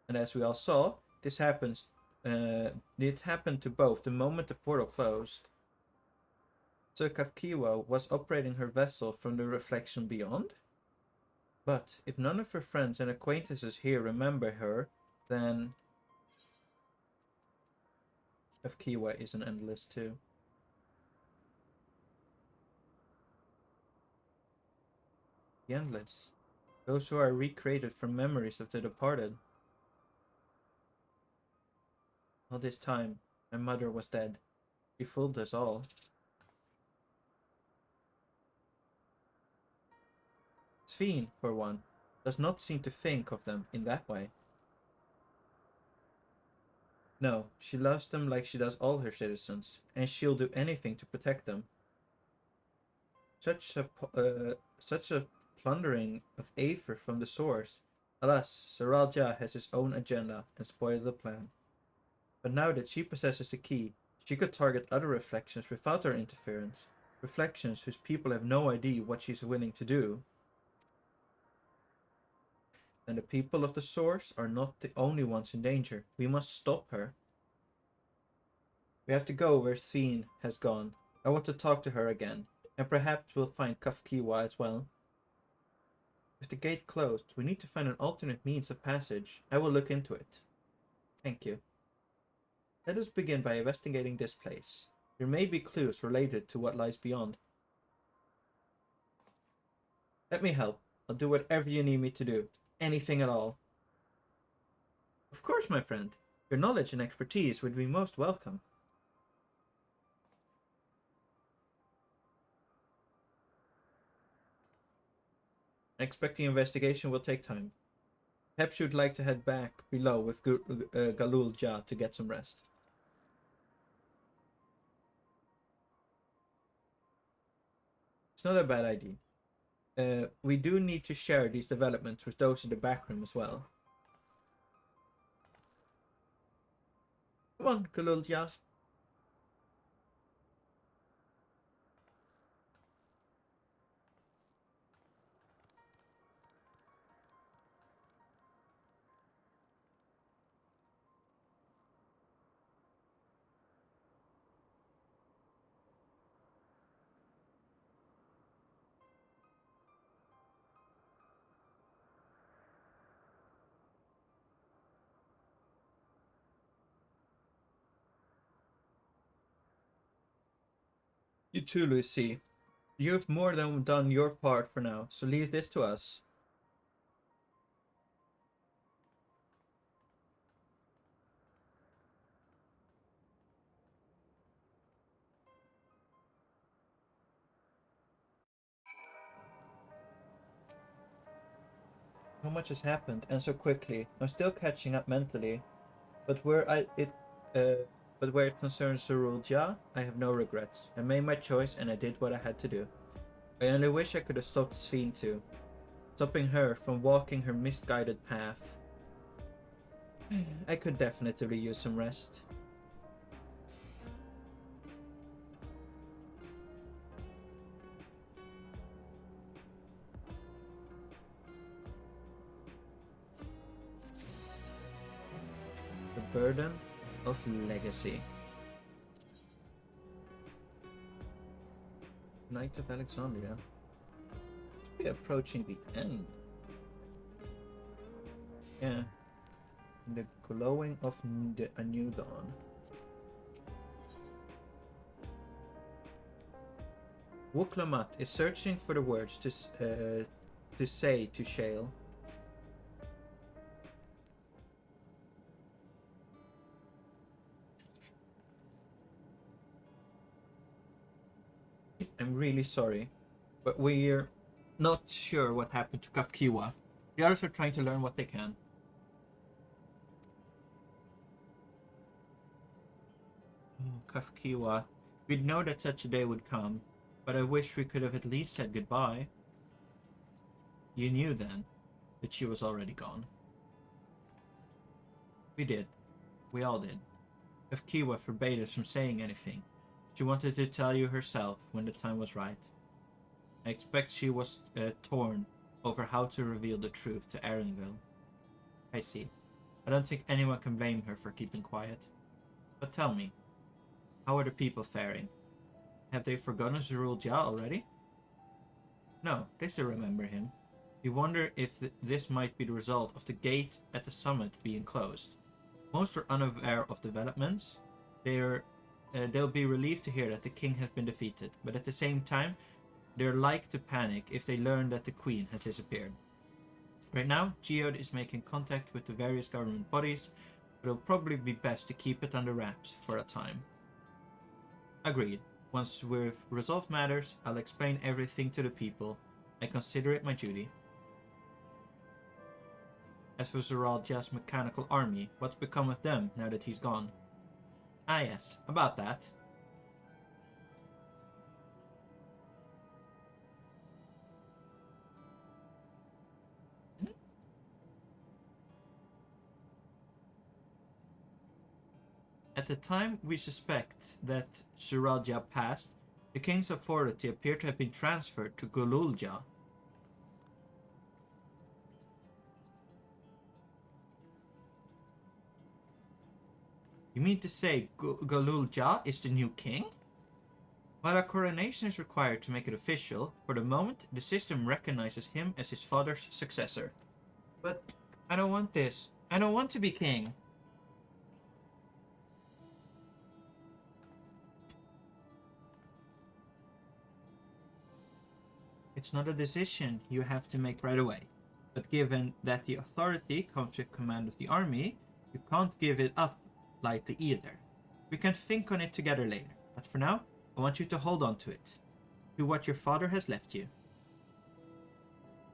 And as we all saw, it happened to both the moment the portal closed. So Kafkiwa was operating her vessel from the reflection beyond? But if none of her friends and acquaintances here remember her, then Kafkiwa is an endless too. The endless. Those who are recreated from memories of the departed. All this time, my mother was dead. She fooled us all. Sphene, for one, does not seem to think of them in that way. No, she loves them like she does all her citizens, and she'll do anything to protect them. Such a plundering of Aether from the source. Alas, Seralja has his own agenda and spoiled the plan. But now that she possesses the key, she could target other reflections without our interference. Reflections whose people have no idea what she's willing to do. And the people of the source are not the only ones in danger. We must stop her. We have to go where Sphene has gone. I want to talk to her again, and perhaps we'll find Kafkiwa as well. With the gate closed, we need to find an alternate means of passage. I will look into it. Thank you. Let us begin by investigating this place. There may be clues related to what lies beyond. Let me help. I'll do whatever you need me to do. Anything at all. Of course, my friend. Your knowledge and expertise would be most welcome. I expect the investigation will take time. Perhaps you'd like to head back below with Galul Jah to get some rest. It's not a bad idea. We do need to share these developments with those in the back room as well. Come on, Galul Jah. You too, Lucy. You have more than done your part for now, so leave this to us. So much has happened, and so quickly. I'm still catching up mentally, but where it concerns Zerul Jah, I have no regrets. I made my choice, and I did what I had to do. I only wish I could have stopped Sphene too, stopping her from walking her misguided path. I could definitely use some rest. The burden of legacy. Knight of Alexandria. Should be approaching the end. Yeah. The glowing of a new dawn. Wuklamat is searching for the words to say to Shale. I'm really sorry, but we're not sure what happened to Kafkiwa. The others are trying to learn what they can. Oh, Kafkiwa. We'd know that such a day would come, but I wish we could have at least said goodbye. You knew then that she was already gone. We did. We all did. Kafkiwa forbade us from saying anything. She wanted to tell you herself when the time was right. I expect she was torn over how to reveal the truth to Erenville. I see. I don't think anyone can blame her for keeping quiet. But tell me, how are the people faring? Have they forgotten Zerul Jah already? No, they still remember him. We wonder if this might be the result of the gate at the summit being closed. Most are unaware of developments. They'll be relieved to hear that the king has been defeated, but at the same time, they're like to panic if they learn that the queen has disappeared. Right now, Geode is making contact with the various government bodies It'll probably be best to keep it under wraps for a time. Agreed. Once we've resolved matters, I'll explain everything to the people. I consider it my duty. As for Zoralja's mechanical army, what's become of them now that he's gone? Ah yes, about that. At the time we suspect that Zoralja passed, the king's authority appeared to have been transferred to Gululja. You mean to say Gululja is the new king? While a coronation is required to make it official, for the moment the system recognizes him as his father's successor. But I don't want this. I don't want to be king. It's not a decision you have to make right away. But given that the authority comes with command of the army, you can't give it up lightly either. We can think on it together later, but for now, I want you to hold on to it. Do what your father has left you.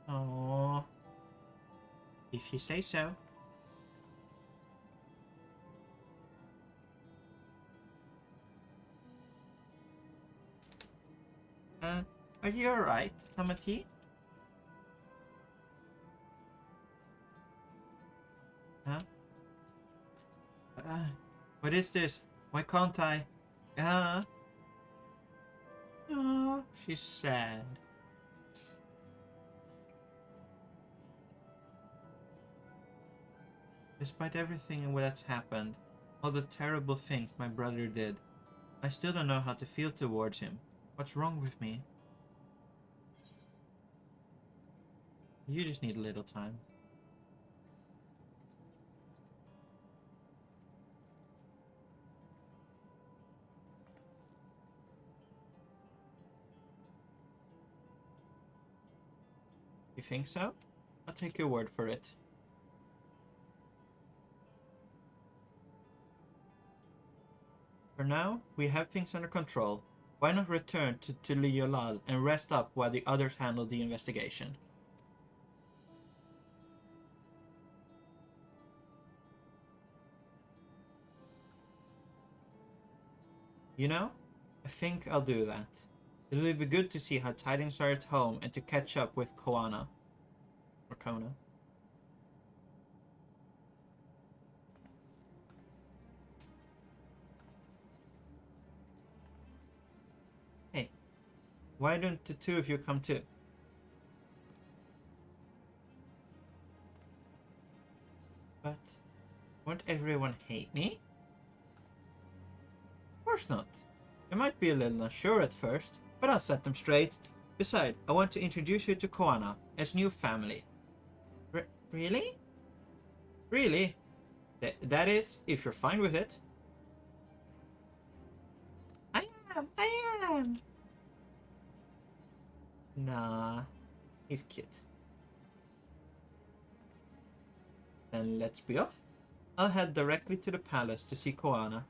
Aww. If you say so. Are you alright, Tamati? Huh? What is this? Why can't I? Oh, she's sad. Despite everything that's happened, all the terrible things my brother did, I still don't know how to feel towards him. What's wrong with me? You just need a little time. You think so? I'll take your word for it. For now, we have things under control. Why not return to Tuliolal and rest up while the others handle the investigation? You know, I think I'll do that. It'll be good to see how tidings are at home and to catch up with Koana. Or Kona. Hey, why don't the two of you come too? But won't everyone hate me? Of course not. They might be a little unsure at first, but I'll set them straight. Besides, I want to introduce you to Koana as new family. Really? Really? That is, if you're fine with it. I am. Nah, he's cute. Then let's be off. I'll head directly to the palace to see Koana.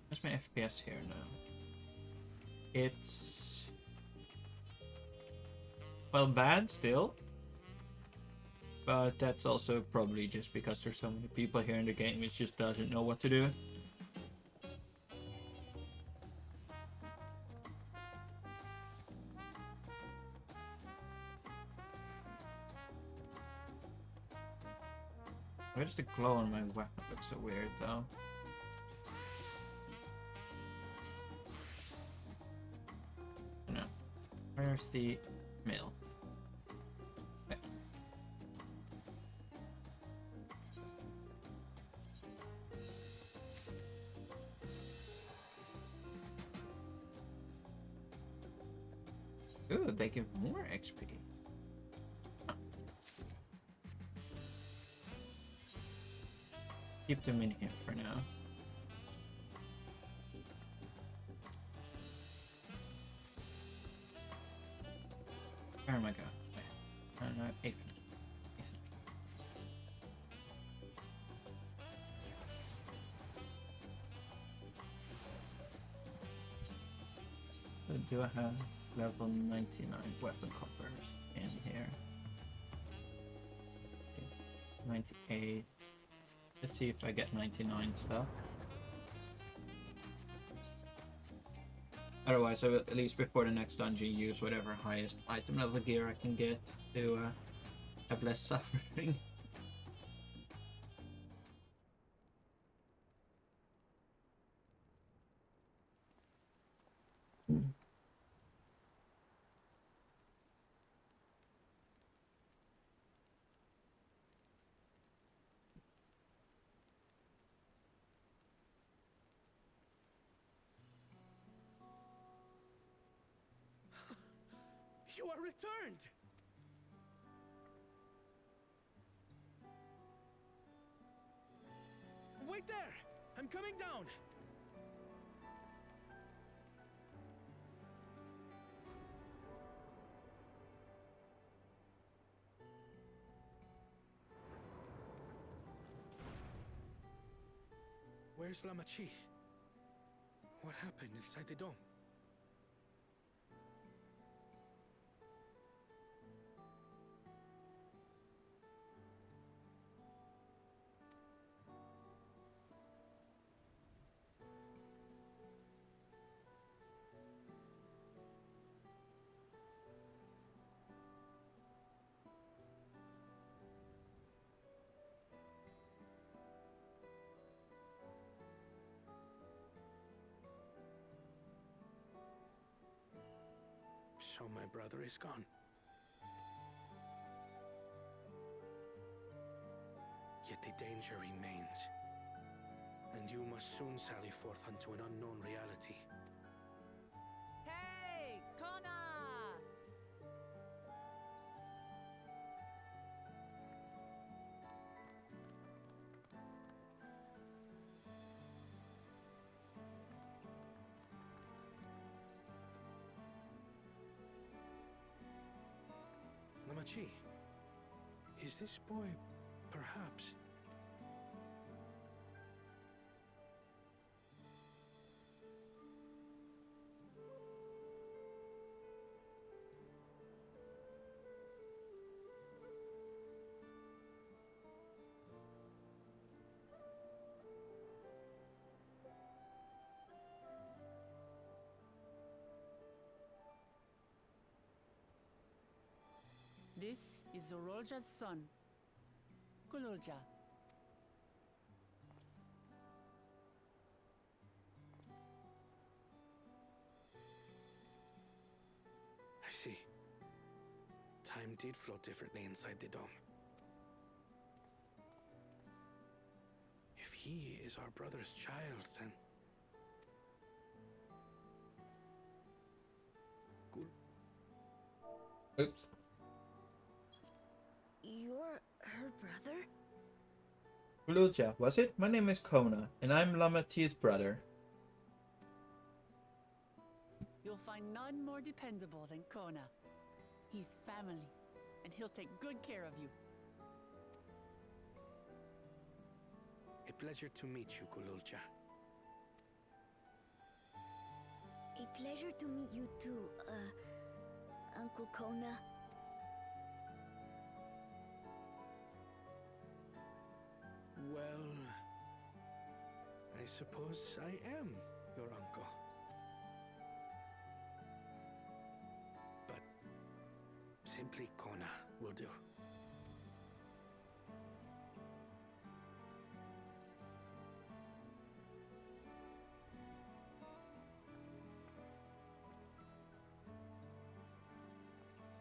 Where's my FPS here now? It's... well, bad still. But that's also probably just because there's so many people here in the game, it just doesn't know what to do. Why does the glow on my weapon look so weird though? No. Where's the mill? Okay. Ooh, they give more XP. Keep them in here for now. Where am I going? Ethan. So do I have level 99 weapon coppers in here? Okay. 98. Let's see if I get 99 stuff. Otherwise, I will, at least before the next dungeon, use whatever highest item level gear I can get to have less suffering. You are returned! Wait there! I'm coming down! Where's Lamachi? What happened inside the dome? So my brother is gone. Yet the danger remains. And you must soon sally forth unto an unknown reality. Hey, Kona! Lamachi, is this boy, perhaps? This is Zorolja's son, Kululja. I see. Time did flow differently inside the dome. If he is our brother's child, then... Oops. You're her brother? Lucha, was it? My name is Kona, and I'm Lamati's brother. You'll find none more dependable than Kona. He's family, and he'll take good care of you. A pleasure to meet you, Kululcha. A pleasure to meet you too, Uncle Kona. Well, I suppose I am your uncle. But simply Kona will do.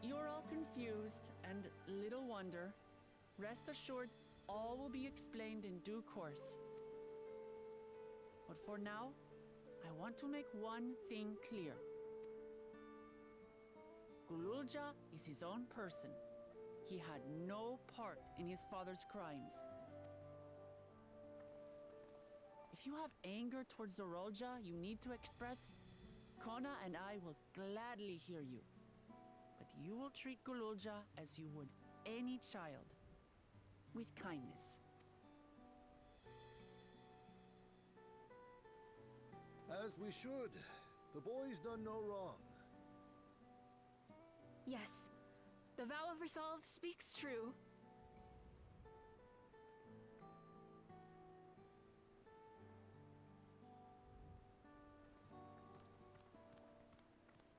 You're all confused, and little wonder. Rest assured, all will be explained in due course. But for now, I want to make one thing clear. Gululja is his own person. He had no part in his father's crimes. If you have anger towards Zorolja you need to express, Kona and I will gladly hear you. But you will treat Gululja as you would any child, with kindness. As we should. The boy's done no wrong. Yes, the vow of resolve speaks true.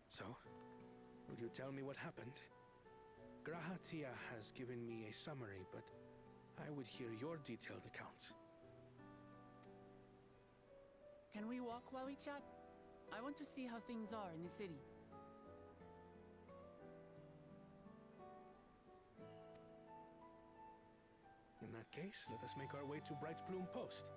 So, will you tell me what happened? Grahatia has given me a summary, but I would hear your detailed account. Can we walk while we chat? I want to see how things are in the city. In that case, let us make our way to Bright Plume Post.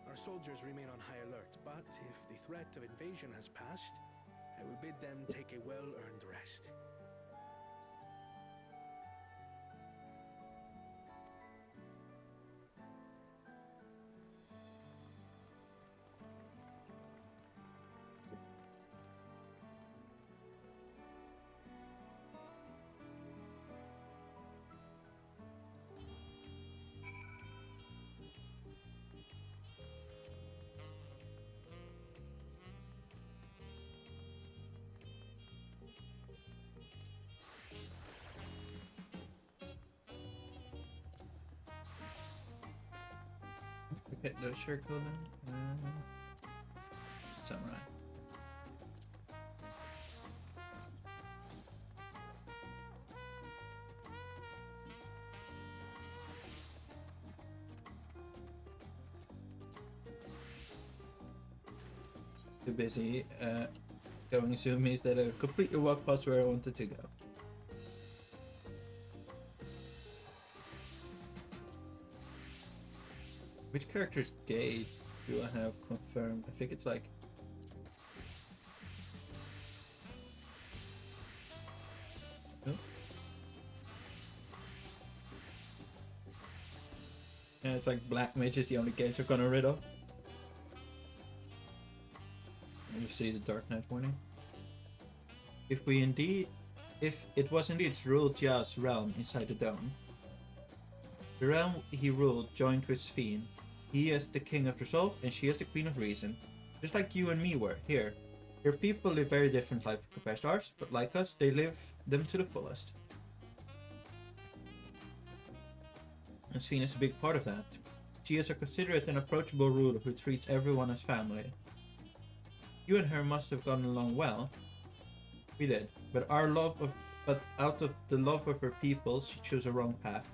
Our soldiers remain on high alert, but if the threat of invasion has passed, I will bid them take a well-earned rest. Hit the circle then. Samurai. Too busy going zoomies that I completely walked past where I wanted to go. Which character's gay do I have confirmed? I think it's like... No? Yeah, it's like Black Mage is the only gates I've gotten rid of. Let me see the Dark Knight warning. If it was indeed Zorolja's realm inside the dome, the realm he ruled joined with Sphene. He is the king of resolve and she is the queen of reason. Just like you and me were here. Your people live very different life compared to ours, but like us, they live them to the fullest. And Sphene is a big part of that. She is a considerate and approachable ruler who treats everyone as family. You and her must have gotten along well. We did, but out of the love of her people, she chose a wrong path.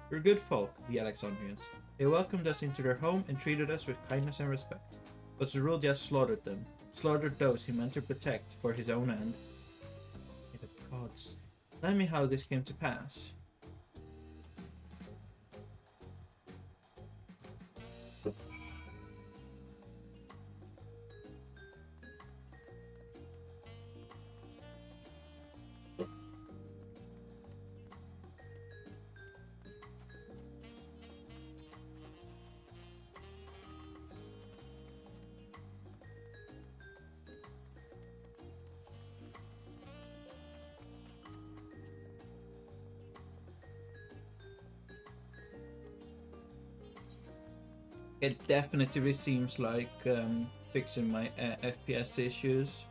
We're good folk, the Alexandrians. They welcomed us into their home and treated us with kindness and respect. But Zorolja slaughtered them, slaughtered those he meant to protect for his own end. May the gods tell me how this came to pass. It definitely seems like fixing my FPS issues.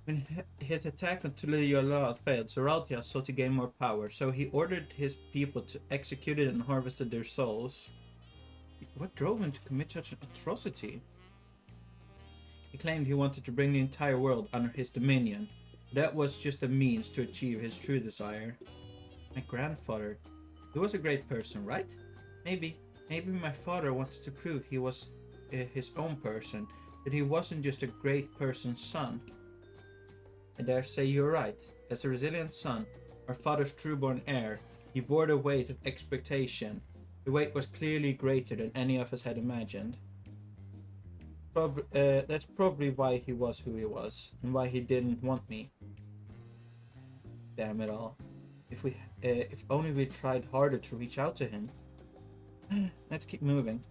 When his attack on Tuliyola failed, Zoraltia sought to gain more power, so he ordered his people to execute it and harvested their souls. What drove him to commit such an atrocity? He claimed he wanted to bring the entire world under his dominion. That was just a means to achieve his true desire. My grandfather, he was a great person, right? Maybe my father wanted to prove he was his own person, that he wasn't just a great person's son. I dare say you're right. As a resilient son, our father's trueborn heir, he bore the weight of expectation. The weight was clearly greater than any of us had imagined. That's probably why he was who he was, and why he didn't want me. Damn it all. If only we tried harder to reach out to him. Let's keep moving.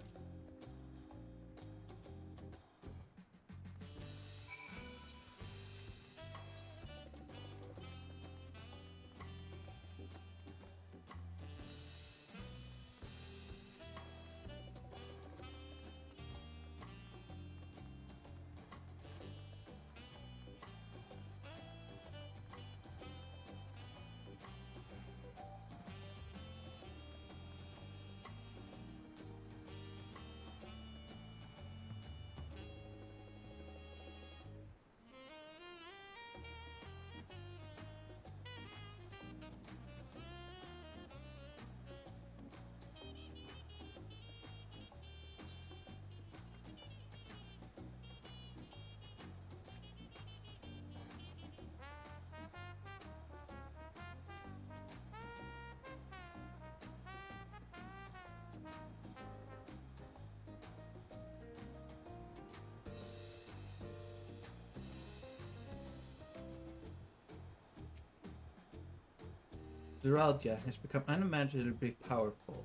Zeraldia has become unimaginably powerful.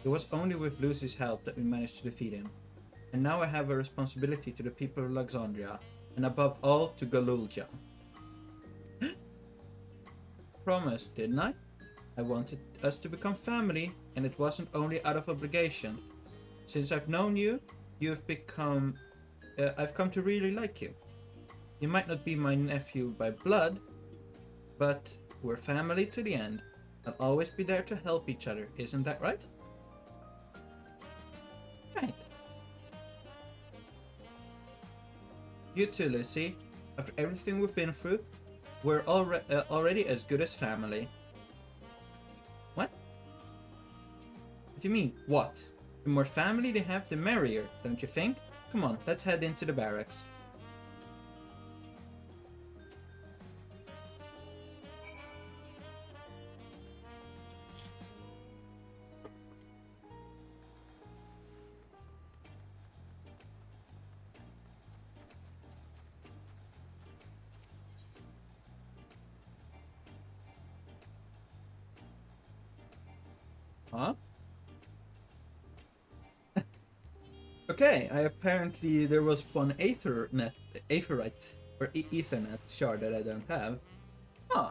It was only with Lucy's help that we managed to defeat him. And now I have a responsibility to the people of Alexandria, and above all to Galulja. Promised, didn't I? I wanted us to become family, and it wasn't only out of obligation. Since I've known you, I've come to really like you. You might not be my nephew by blood, but we're family to the end. I'll always be there to help each other, isn't that right? Right. You too, Lucy. After everything we've been through, we're already as good as family. What? What do you mean, what? The more family they have, the merrier, don't you think? Come on, let's head into the barracks. Huh? Okay, apparently there was one Aetherite or Ethernet shard that I don't have. Huh.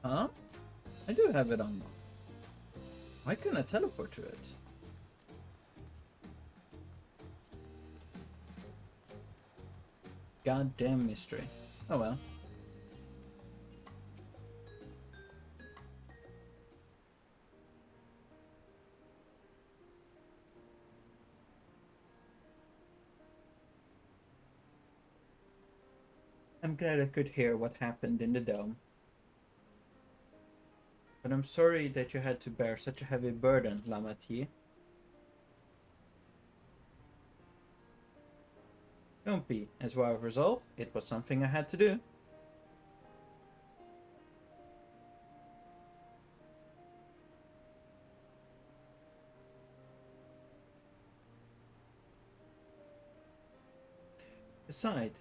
Huh? I do have it unlocked. Why couldn't I teleport to it? Goddamn mystery. Oh well. I'm glad I could hear what happened in the dome. But I'm sorry that you had to bear such a heavy burden, Lamatier. Don't be. As well as resolve, it was something I had to do. Besides,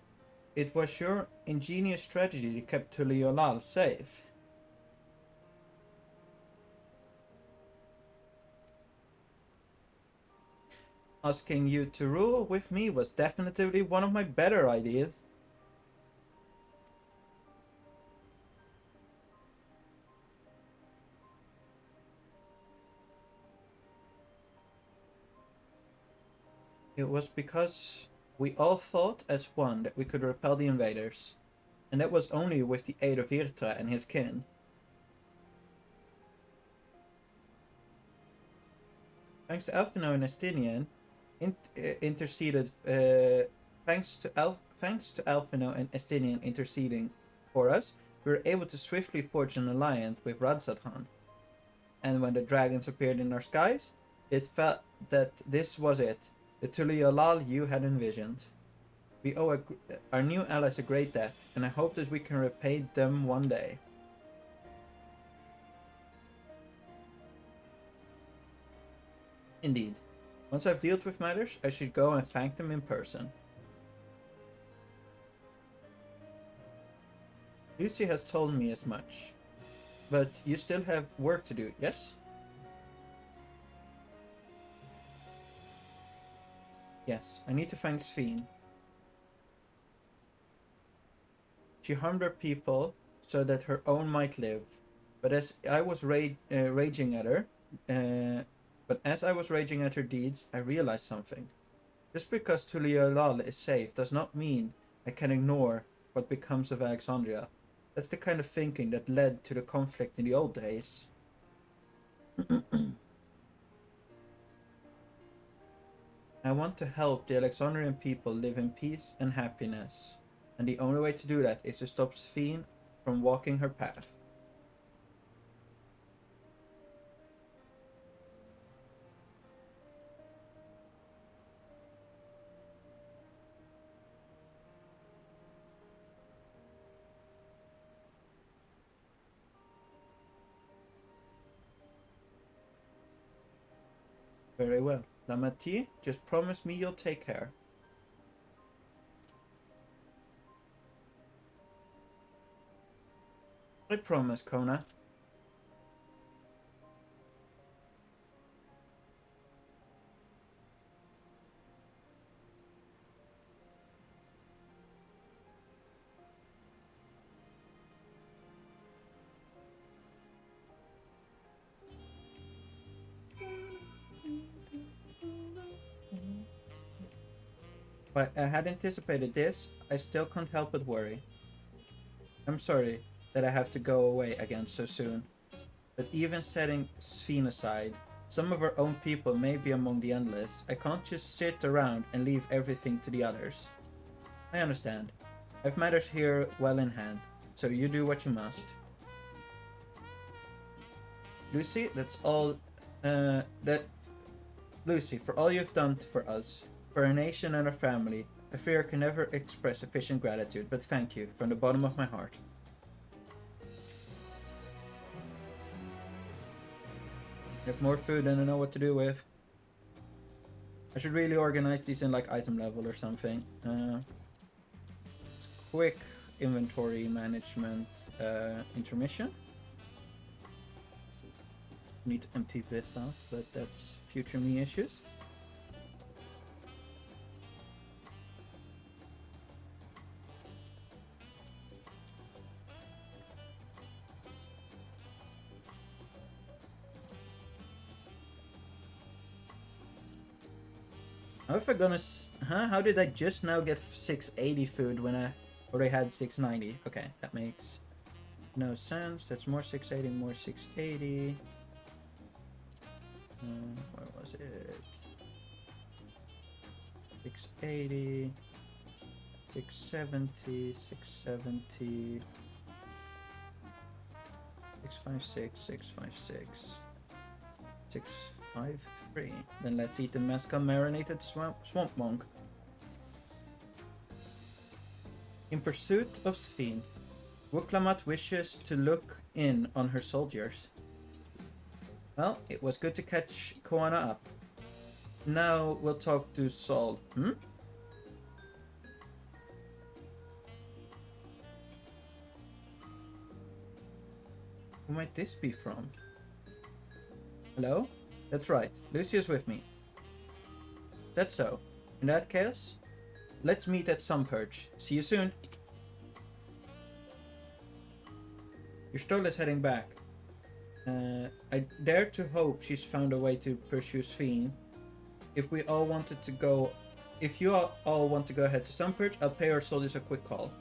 it was your ingenious strategy that kept Tuliolal safe. Asking you to rule with me was definitely one of my better ideas. It was because we all thought as one that we could repel the invaders, and that was only with the aid of Irta and his kin. Thanks to Alphino and Estinian, interceded. Thanks to Alphino and Estinian interceding for us, we were able to swiftly forge an alliance with Radsadhan. And when the dragons appeared in our skies, it felt that this was it, the Tuliolal you had envisioned. We owe our new allies a great debt, and I hope that we can repay them one day. Indeed. Once I've dealt with matters, I should go and thank them in person. Lucy has told me as much. But you still have work to do, yes? Yes, I need to find Sphene. She harmed her people so that her own might live. But as I was raging at her, deeds, I realized something. Just because Tuliolal is safe does not mean I can ignore what becomes of Alexandria. That's the kind of thinking that led to the conflict in the old days. I want to help the Alexandrian people live in peace and happiness, and the only way to do that is to stop Sphene from walking her path. Very well. Lamatier, just promise me you'll take care. I promise, Kona. But I had anticipated this, I still can't help but worry. I'm sorry that I have to go away again so soon. But even setting Sphene aside, some of our own people may be among the endless. I can't just sit around and leave everything to the others. I understand. I've matters here well in hand, so you do what you must. Lucy, Lucy, for all you've done for us, for our nation and our family, I fear I can never express sufficient gratitude, but thank you from the bottom of my heart. I have more food than I know what to do with. I should really organize these in like item level or something. Quick inventory management intermission. Need to empty this out, but that's future me issues. How if I gonna... Huh? How did I just now get 680 food when I already had 690? Okay, that makes no sense. That's more 680, more 680. Where was it? 680, 670, 670, 656, 656, 653. Then let's eat the mescal marinated swamp monk. In pursuit of Sphene, Wuklamat wishes to look in on her soldiers. Well, it was good to catch Koana up. Now we'll talk to Sol. Who might this be from? Hello? That's right, Lucia's with me. That's so. In that case, let's meet at Sunpurge. See you soon. Your stole is heading back. I dare to hope she's found a way to pursue Sphene. If you all want to go ahead to Sunpurge, I'll pay our soldiers a quick call.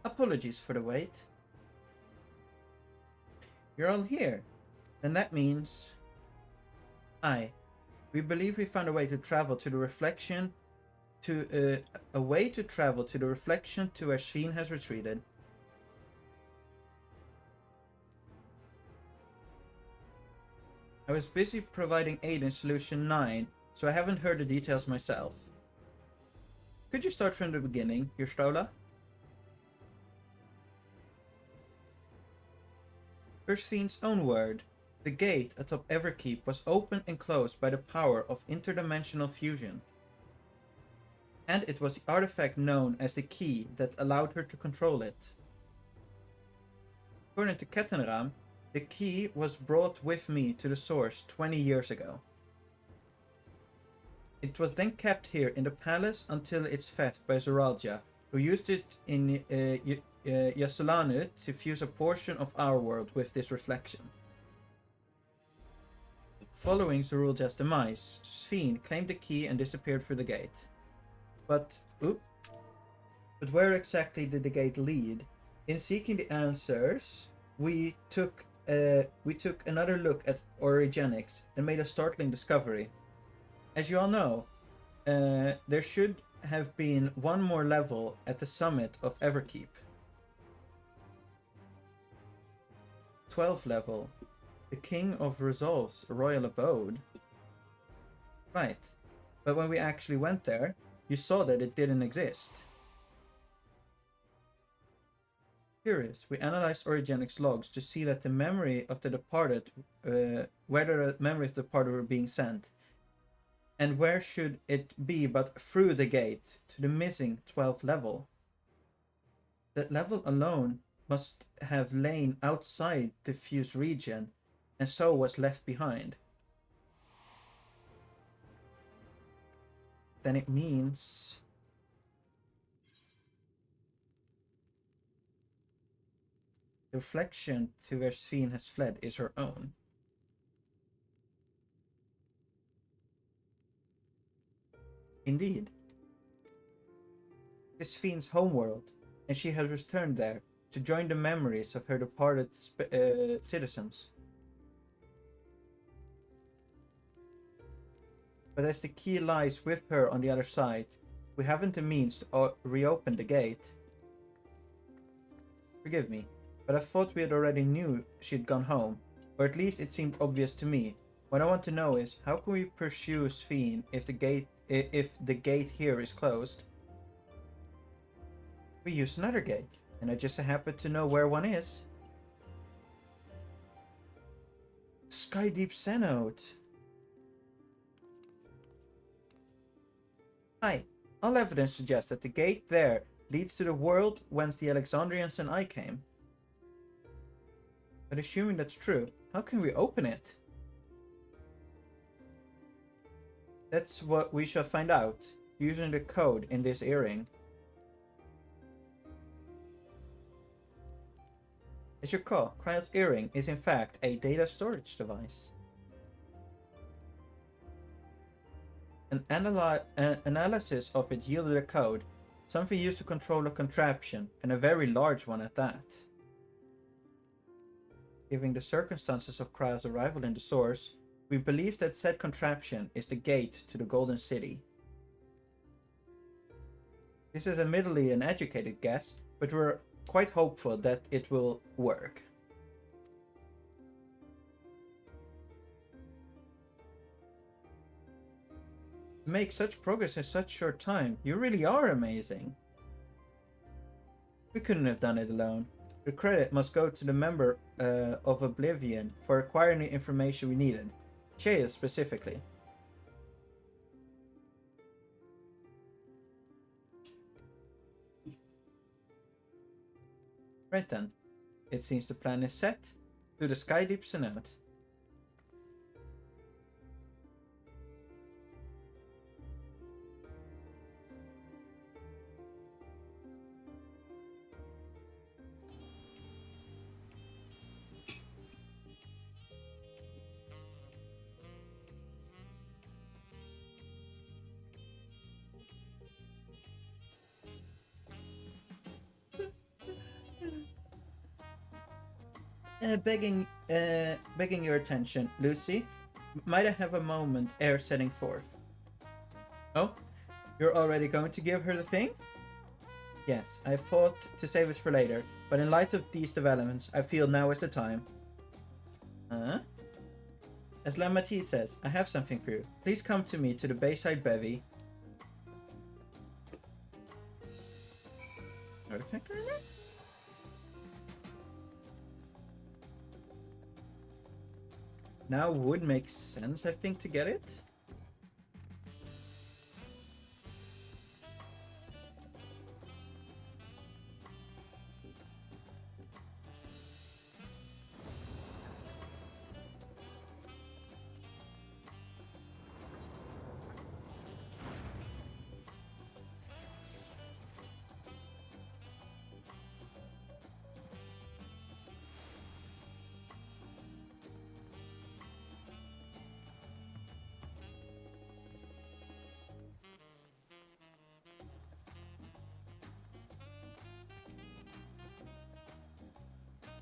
Apologies for the wait. You're all here. Then that means... We believe we found a way to travel to the reflection to a way to travel to the reflection to where Sphene has retreated. I was busy providing aid in Solution 9, so I haven't heard the details myself. Could you start from the beginning, your Stola? Per Sphene's own word, the gate atop Everkeep was opened and closed by the power of interdimensional fusion. And it was the artifact known as the key that allowed her to control it. According to Kettenram, the key was brought with me to the source 20 years ago. It was then kept here in the palace until its theft by Zoralja, who used it in Yasolanu to fuse a portion of our world with this reflection. Following Zoralja's demise, Sphene claimed the key and disappeared through the gate. But where exactly did the gate lead? In seeking the answers, we took another look at orogenics and made a startling discovery. As you all know, there should have been one more level at the summit of Everkeep. 12th level. The King of Resolve's royal abode. Right. But when we actually went there, you saw that it didn't exist. Curious, we analyzed Orogenics logs to see that the memory of the departed, whether the memory of the departed were being sent. And where should it be but through the gate to the missing 12th level? That level alone must have lain outside the fused region, and so was left behind. Then it means... the reflection to where Sphene has fled is her own. Indeed. It is Sphene's homeworld, and she has returned there to join the memories of her departed citizens. But as the key lies with her on the other side, we haven't the means to reopen the gate. Forgive me, but I thought we had already knew she'd gone home, or at least it seemed obvious to me. What I want to know is, how can we pursue Sphene if the gate here is closed? We use another gate, and I just happen to know where one is. Skydeep Cenote. Aye, all evidence suggests that the gate there leads to the world whence the Alexandrians and I came. But assuming that's true, how can we open it? That's what we shall find out, using the code in this earring. As you recall, Kryle's earring is in fact a data storage device. An analysis of it yielded a code, something used to control a contraption, and a very large one at that. Given the circumstances of Kryle's arrival in the source, we believe that said contraption is the gate to the Golden City. This is admittedly an educated guess, but we're quite hopeful that it will work. To make such progress in such short time, you really are amazing. We couldn't have done it alone. The credit must go to the member of Oblivion for acquiring the information we needed. Chea specifically. Right then. It seems the plan is set. To the Sky Deep Synod. Begging your attention, Lucy. Might I have a moment ere setting forth? Oh? You're already going to give her the thing? Yes, I thought to save it for later, but in light of these developments, I feel now is the time. Huh? As Lamati says, I have something for you. Please come to me to the Bayside Bevy. Artifact armor? Now would make sense, I think, to get it.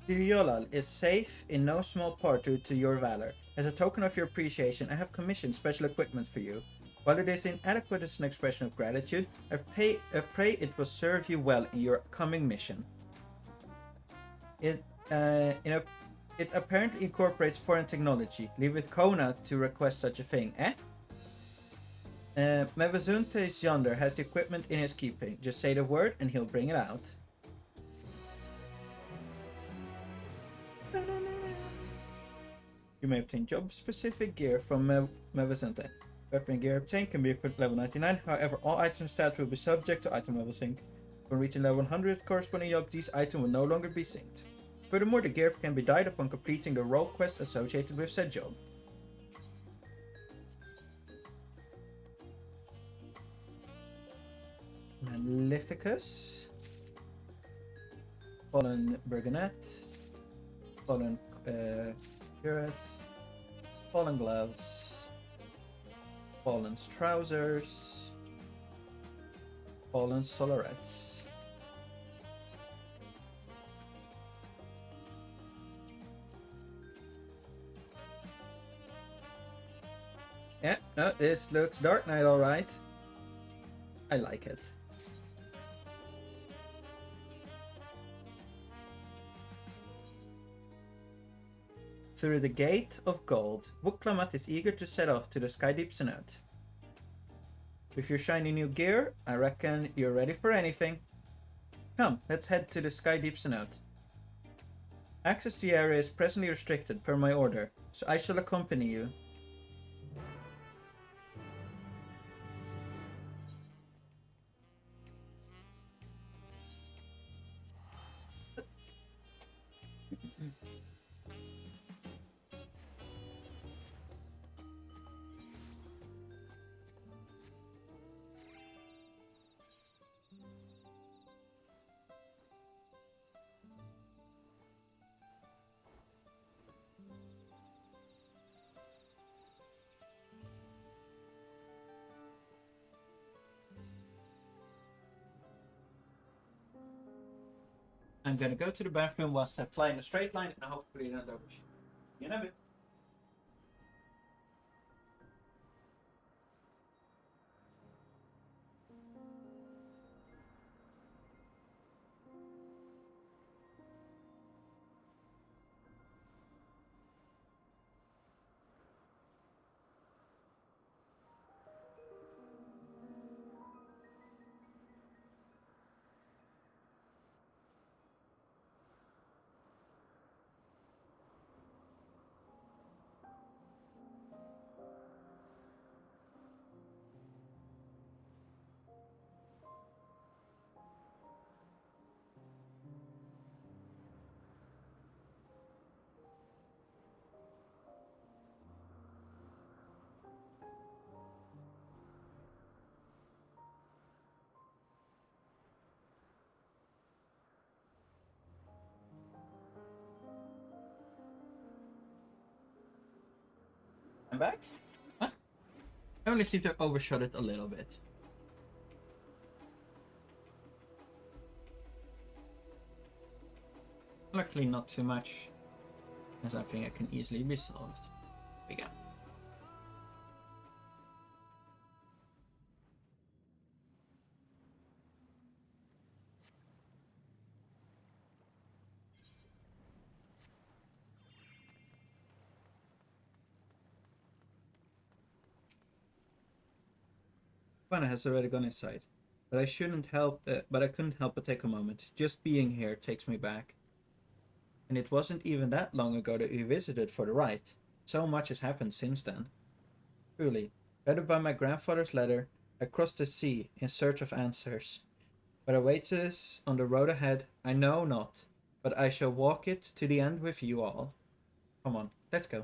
Yolal is safe in no small part due to your valor. As a token of your appreciation, I have commissioned special equipment for you. While it is inadequate as an expression of gratitude, I pray it will serve you well in your coming mission. It apparently incorporates foreign technology. Leave with Kona to request such a thing, eh? Mevazunte yonder has the equipment in his keeping. Just say the word and he'll bring it out. You may obtain job-specific gear from Mevazunte. Weapon gear obtained can be equipped level 99, however all item stats will be subject to item level sync. When reaching level 100 corresponding job, these items will no longer be synced. Furthermore, the gear can be dyed upon completing the role quest associated with said job. Maleficus. Fallen Burgonet. Fallen Cuirass. Fallen Gloves. Fallen's Trousers. Fallen Solarettes. Yeah, no, this looks Dark Knight alright. I like it. Through the Gate of Gold, Wuklamat is eager to set off to the Skydeep Synod. With your shiny new gear, I reckon you're ready for anything. Come, let's head to the Skydeep Synod. Access to the area is presently restricted per my order, so I shall accompany you. I'm gonna go to the bathroom whilst I fly in a straight line and hopefully not overshoot. You know it. I'm back? Huh? I only seem to overshot it a little bit. Luckily not too much, as I think I can easily be solved. We go. Fana has already gone inside, but I couldn't help but take a moment. Just being here takes me back. And it wasn't even that long ago that we visited for the rite. So much has happened since then. Truly, guided by my grandfather's letter, I crossed the sea in search of answers. What awaits us on the road ahead, I know not, but I shall walk it to the end with you all. Come on, let's go.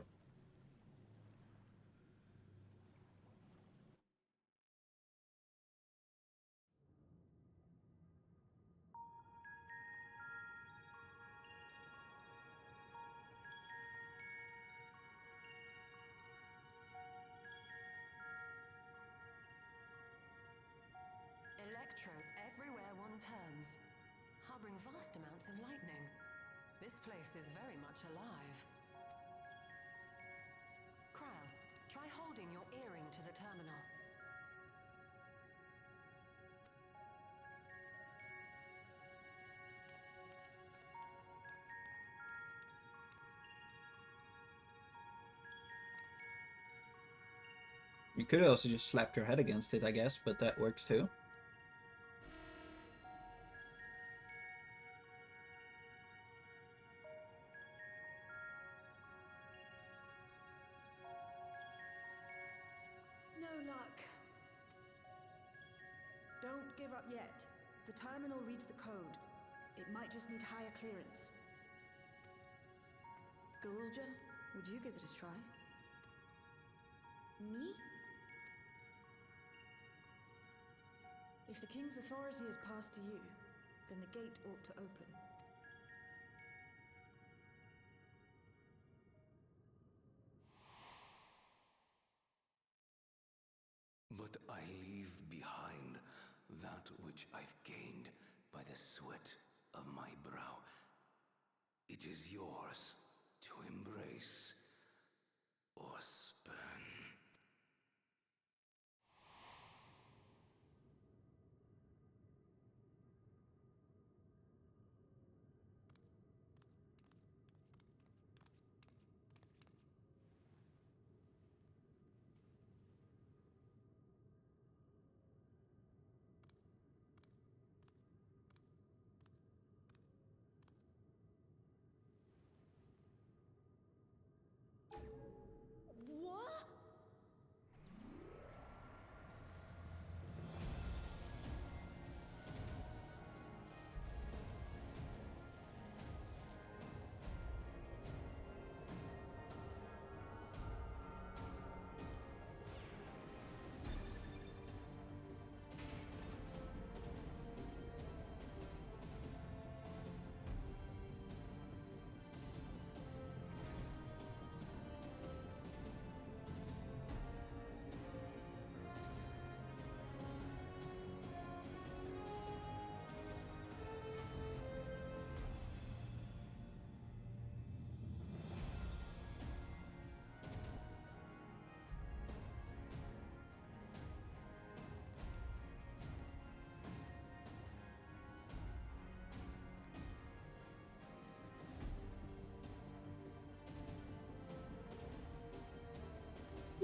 Electrope everywhere one turns, harboring vast amounts of lightning. This place is very much alive. Crow, try holding your earring to the terminal. You could also just slap your head against it, I guess, but that works too. No luck. Don't give up yet. The terminal reads the code. It might just need higher clearance. Gulja, would you give it a try? Me? If the king's authority is passed to you, then the gate ought to open. But I leave behind that which I've gained by the sweat of my brow. It is yours to embrace or spurn.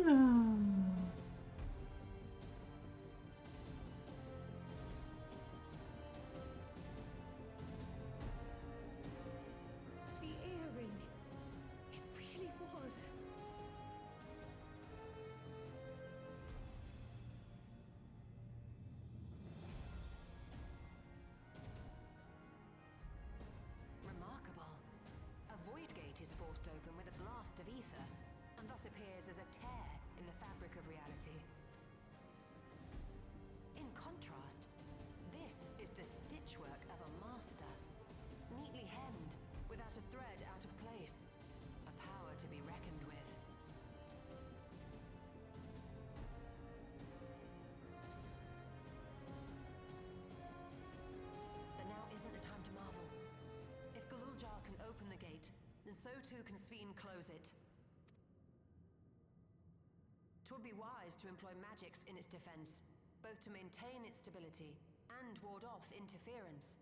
The earring. It really was. Remarkable. A void gate is forced open with a blast of ether, and thus appears as a tear in the fabric of reality. In contrast, this is the stitchwork of a master. Neatly hemmed, without a thread out of place. A power to be reckoned with. But now isn't the time to marvel. If Galuljar can open the gate, then so too can Sveen close it. 'Twould be wise to employ magics in its defense, both to maintain its stability and ward off interference.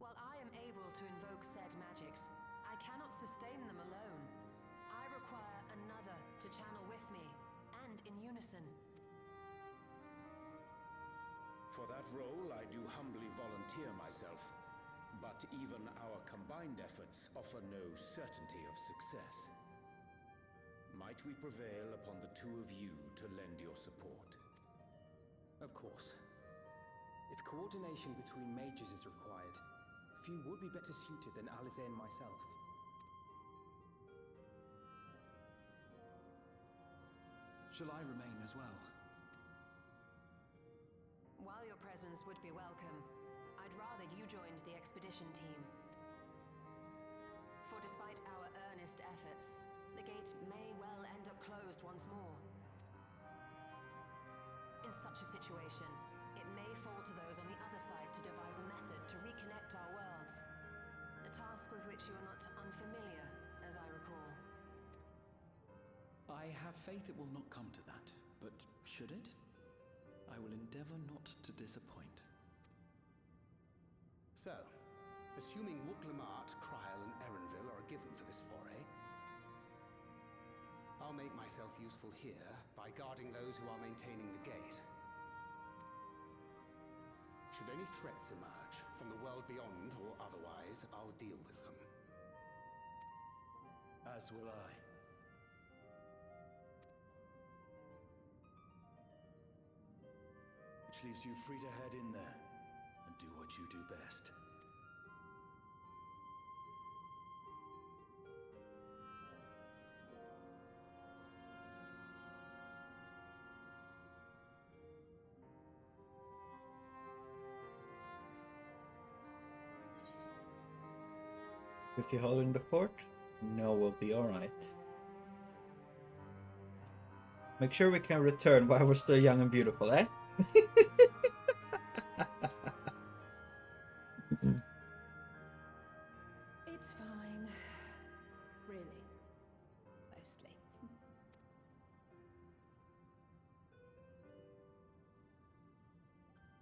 While I am able to invoke said magics, I cannot sustain them alone. I require another to channel with me, and in unison. For that role, I do humbly volunteer myself. But even our combined efforts offer no certainty of success. Might we prevail upon the two of you to lend your support? Of course. If coordination between mages is required, few would be better suited than Alize and myself. Shall I remain as well? While your presence would be welcome, I'd rather you joined the expedition team. For despite our earnest efforts, the gate may well end up closed once more. In such a situation, it may fall to those on the other side to devise a method to reconnect our worlds. A task with which you are not unfamiliar, as I recall. I have faith it will not come to that, but should it? I will endeavor not to disappoint. So, assuming Wooklamart, Kryl, and Erenville are given for this foray, I'll make myself useful here by guarding those who are maintaining the gate. Should any threats emerge, from the world beyond or otherwise, I'll deal with them. As will I. Which leaves you free to head in there and do what you do best. If you're holding the fort, no, we'll be alright. Make sure we can return while we're still young and beautiful, eh? It's fine. Really. Mostly.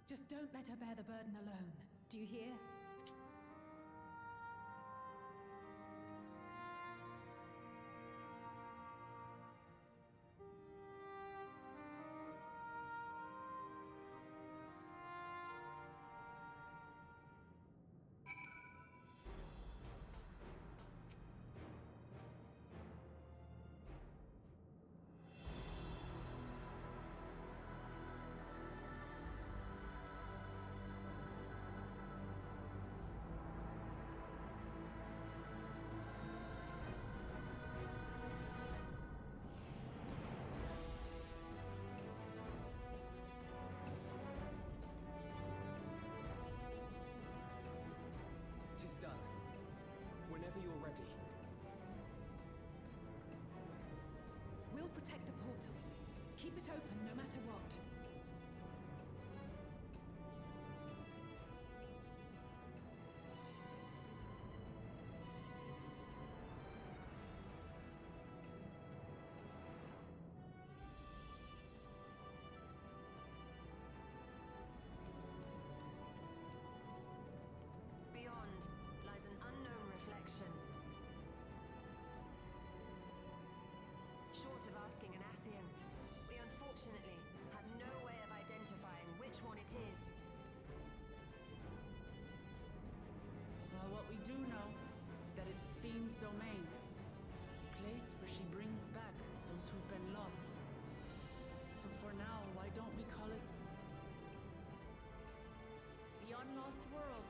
Just don't let her bear the burden alone. Do you hear? Tis done. Whenever you're ready. We'll protect the portal. Keep it open no matter what. Beyond lies an unknown reflection, domain. The place where she brings back those who've been lost. So for now, why don't we call it the Unlost World?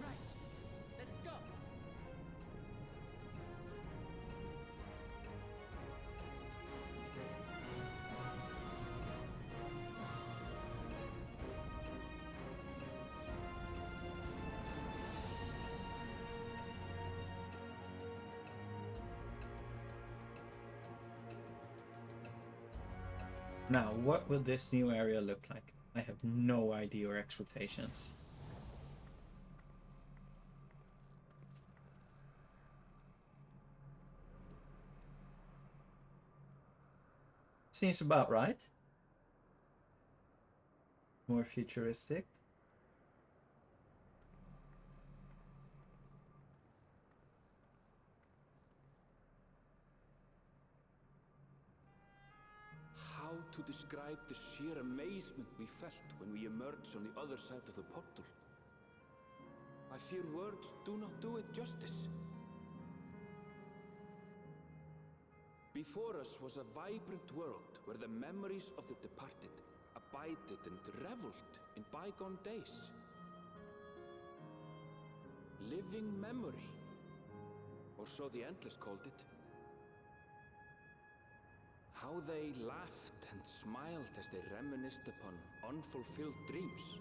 Right. Let's go. Now, what will this new area look like? I have no idea or expectations. Seems about right. More futuristic. How to describe the sheer amazement we felt when we emerged on the other side of the portal? I fear words do not do it justice. Before us was a vibrant world where the memories of the departed abided and reveled in bygone days. Living memory, or so the Endless called it. How they laughed and smiled as they reminisced upon unfulfilled dreams,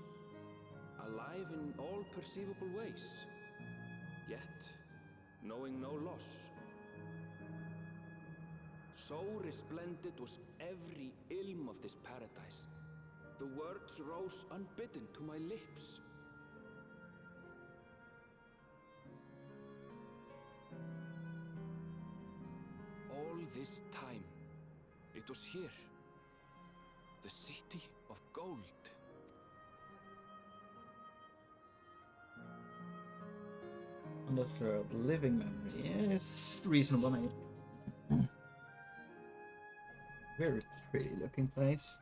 alive in all perceivable ways, yet knowing no loss. So resplendent was every ilm of this paradise. The words rose unbidden to my lips. All this time, it was here, the city of gold. Unless you're the living memory, is reasonable, mate. Very pretty looking place.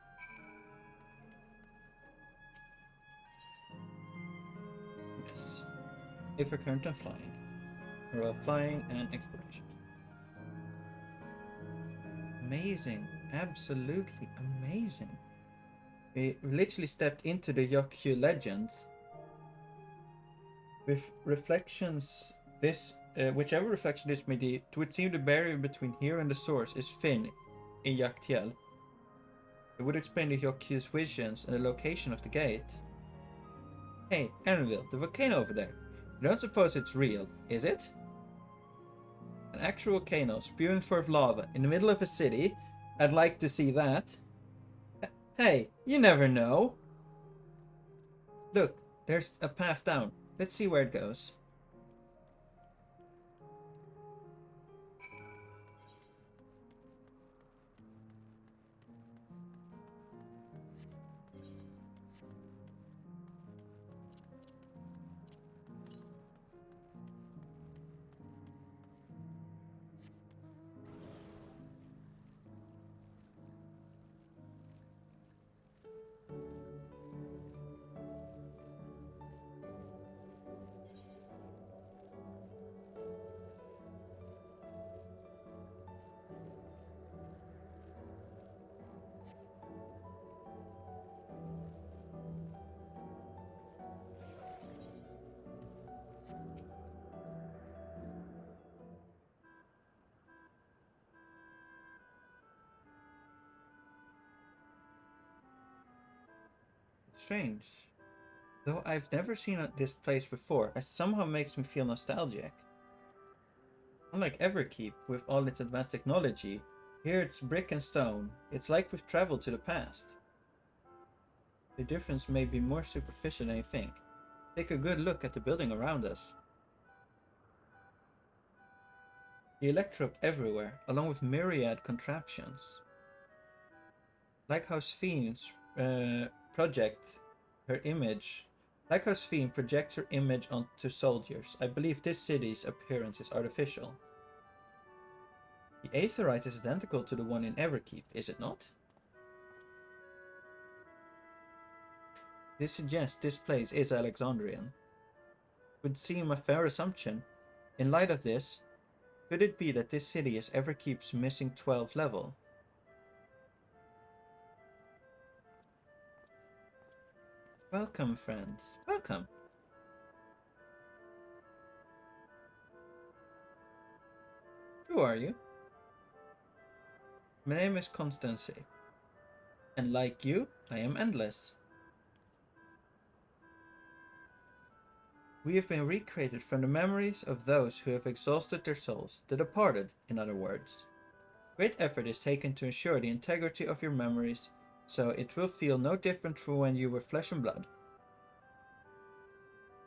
Yes. If we're currently flying. We're flying and exploration. Amazing. Absolutely amazing. We literally stepped into the Yokyu legend. With reflections, whichever reflection this may be, it would seem the barrier between here and the source is thin in Yaktiel. It would explain the Yokyu's visions and the location of the gate. Hey, Aaronville, the volcano over there. You don't suppose it's real, is it? An actual volcano spewing forth lava in the middle of a city? I'd like to see that. Hey, you never know. Look, there's a path down. Let's see where it goes. Strange. Though I've never seen this place before, it somehow makes me feel nostalgic. Unlike Everkeep, with all its advanced technology, here it's brick and stone. It's like we've traveled to the past. The difference may be more superficial than you think. Take a good look at the building around us. The electrode everywhere, along with myriad contraptions. Lighthouse Fiends projects her image onto soldiers. I believe this city's appearance is artificial. The Aetherite is identical to the one in Everkeep, is it not? This suggests this place is Alexandrian. Would seem a fair assumption. In light of this, could it be that this city is ever keeps missing 12th level? Welcome, friends. Welcome. Who are you? My name is Constancy. And like you, I am endless. We have been recreated from the memories of those who have exhausted their souls, the departed, in other words. Great effort is taken to ensure the integrity of your memories, so it will feel no different from when you were flesh and blood.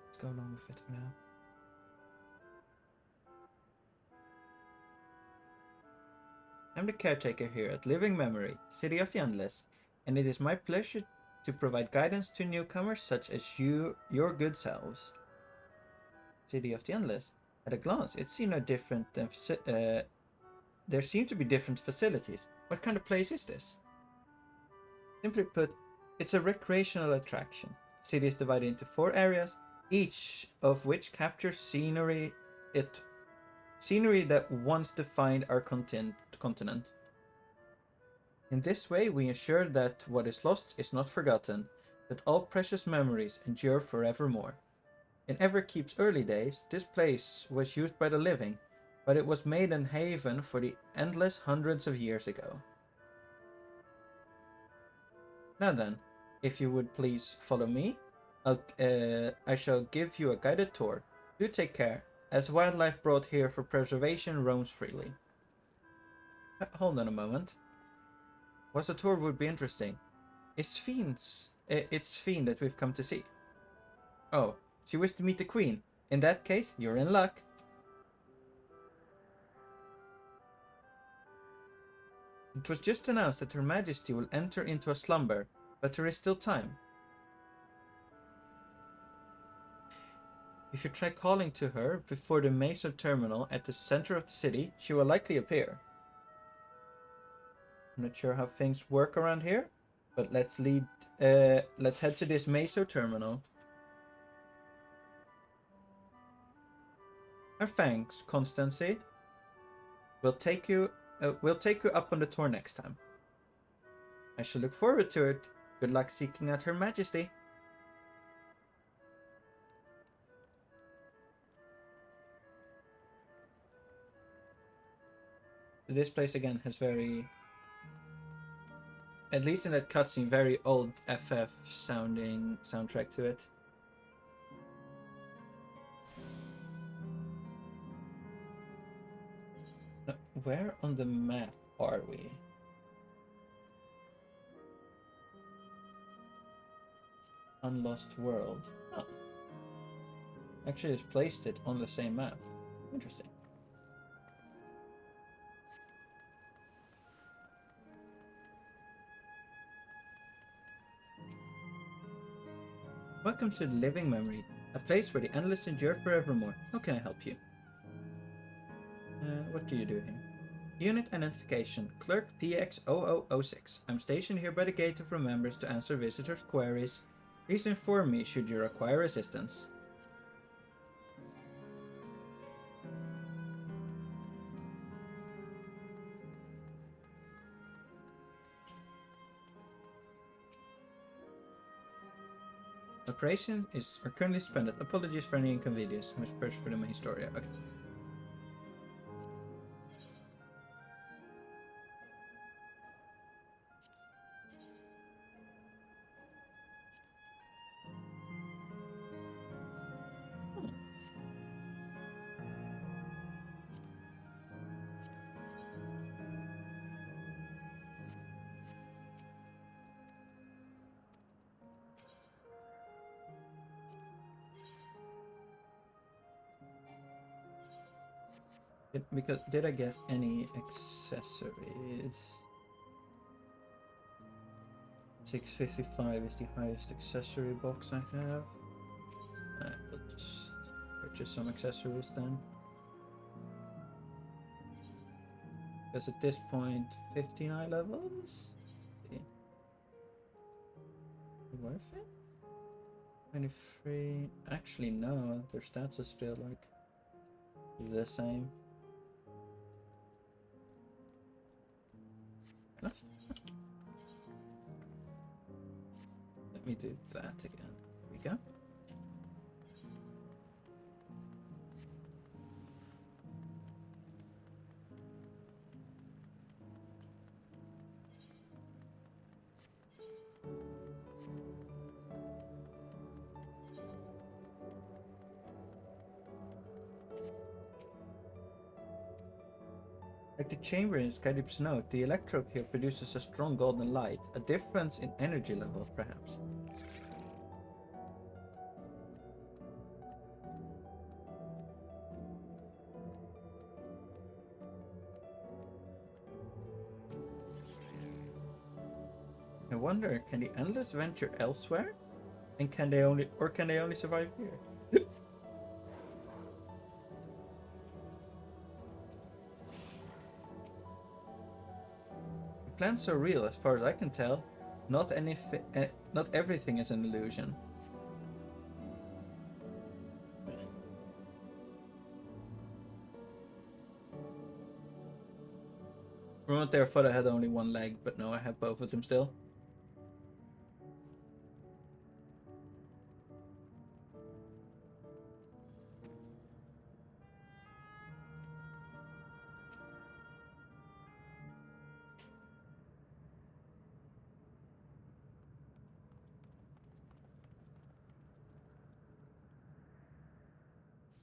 Let's go along with it for now. I'm the caretaker here at Living Memory, City of the Endless, and it is my pleasure to provide guidance to newcomers such as you, your good selves. City of the Endless. At a glance, it seemed no different than there seem to be different facilities. What kind of place is this? Simply put, it's a recreational attraction. The city is divided into 4 areas, each of which captures scenery that once defined our continent. In this way, we ensure that what is lost is not forgotten, that all precious memories endure forevermore. In Everkeep's early days, this place was used by the living, but it was made an haven for the endless hundreds of years ago. Now then, if you would please follow me, I shall give you a guided tour. Do take care, as wildlife brought here for preservation roams freely. Hold on a moment. Was the tour would be interesting. It's Fiend that we've come to see. Oh, she wished to meet the Queen. In that case, you're in luck. It was just announced that Her Majesty will enter into a slumber, but there is still time. If you try calling to her before the Mesa terminal at the center of the city, she will likely appear. I'm not sure how things work around here, but let's head to this Mesa terminal. Our thanks, Constancy. We'll take you up on the tour next time. I shall look forward to it. Good luck seeking out Her Majesty. This place again has very, at least in that cutscene, very old FF sounding soundtrack to it. Where on the map are we? Unlost World. Oh. Actually, it's placed it on the same map. Interesting. Welcome to Living Memory, a place where the endless endure forevermore. How can I help you? What do you do here? Unit identification, Clerk PX0006. I'm stationed here by the Gate of Remembrance to answer visitors' queries. Please inform me should you require assistance. Operations are currently suspended. Apologies for any inconvenience. I'm search for the main story. Okay. Did I get any accessories? 655 is the highest accessory box I have. Alright, we'll just purchase some accessories then. Because at this point, 59 levels? Okay. Worth it? 23. Actually, no, their stats are still like the same. Let me do that again. Here we go. Like the chamber in Skydeep's note, the electrode here produces a strong golden light, a difference in energy level, perhaps. I wonder, can the Endless venture elsewhere? And can they only survive here? The plans are real, as far as I can tell. Not everything is an illusion. For a moment there, I thought I had only one leg, but no, I have both of them still.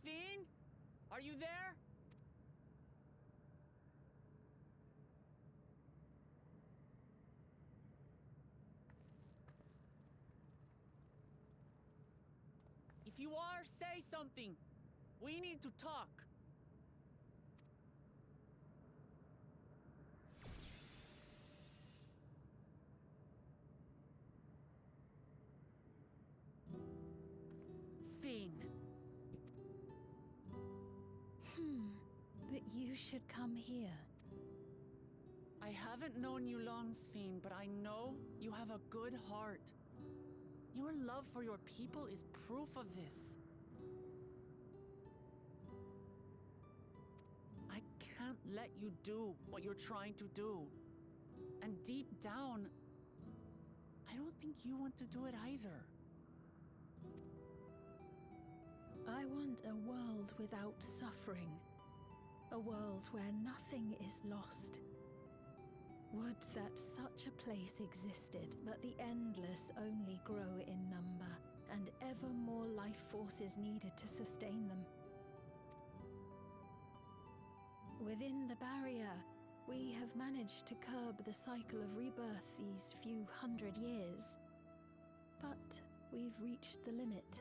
Sven? Are you there? If you are, say something. We need to talk. Sven. That you should come here. I haven't known you long, Sven, but I know you have a good heart. Your love for your people is proof of this. I can't let you do what you're trying to do. And deep down, I don't think you want to do it either. I want a world without suffering. A world where nothing is lost. Would that such a place existed, but the endless only grow in number, and ever more life forces needed to sustain them. Within the barrier, we have managed to curb the cycle of rebirth these few hundred years. But we've reached the limit.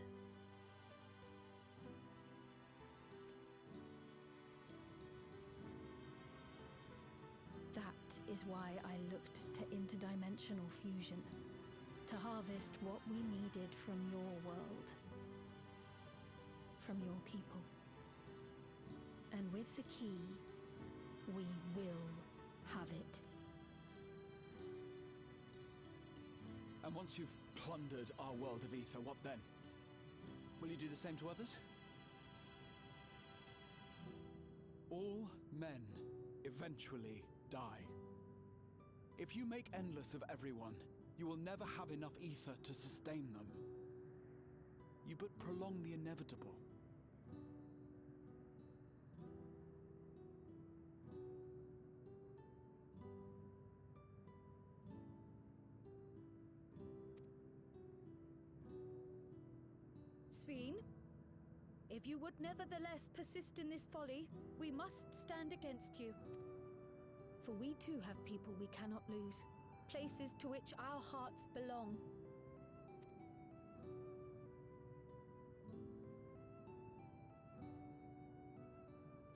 That is why I looked to interdimensional fusion, to harvest what we needed from your world, from your people. And with the key, we will have it. And once you've plundered our world of ether, what then? Will you do the same to others? All men eventually die. If you make endless of everyone, you will never have enough ether to sustain them. You but prolong the inevitable. Sven, if you would nevertheless persist in this folly, we must stand against you. For we too have people we cannot lose, places to which our hearts belong.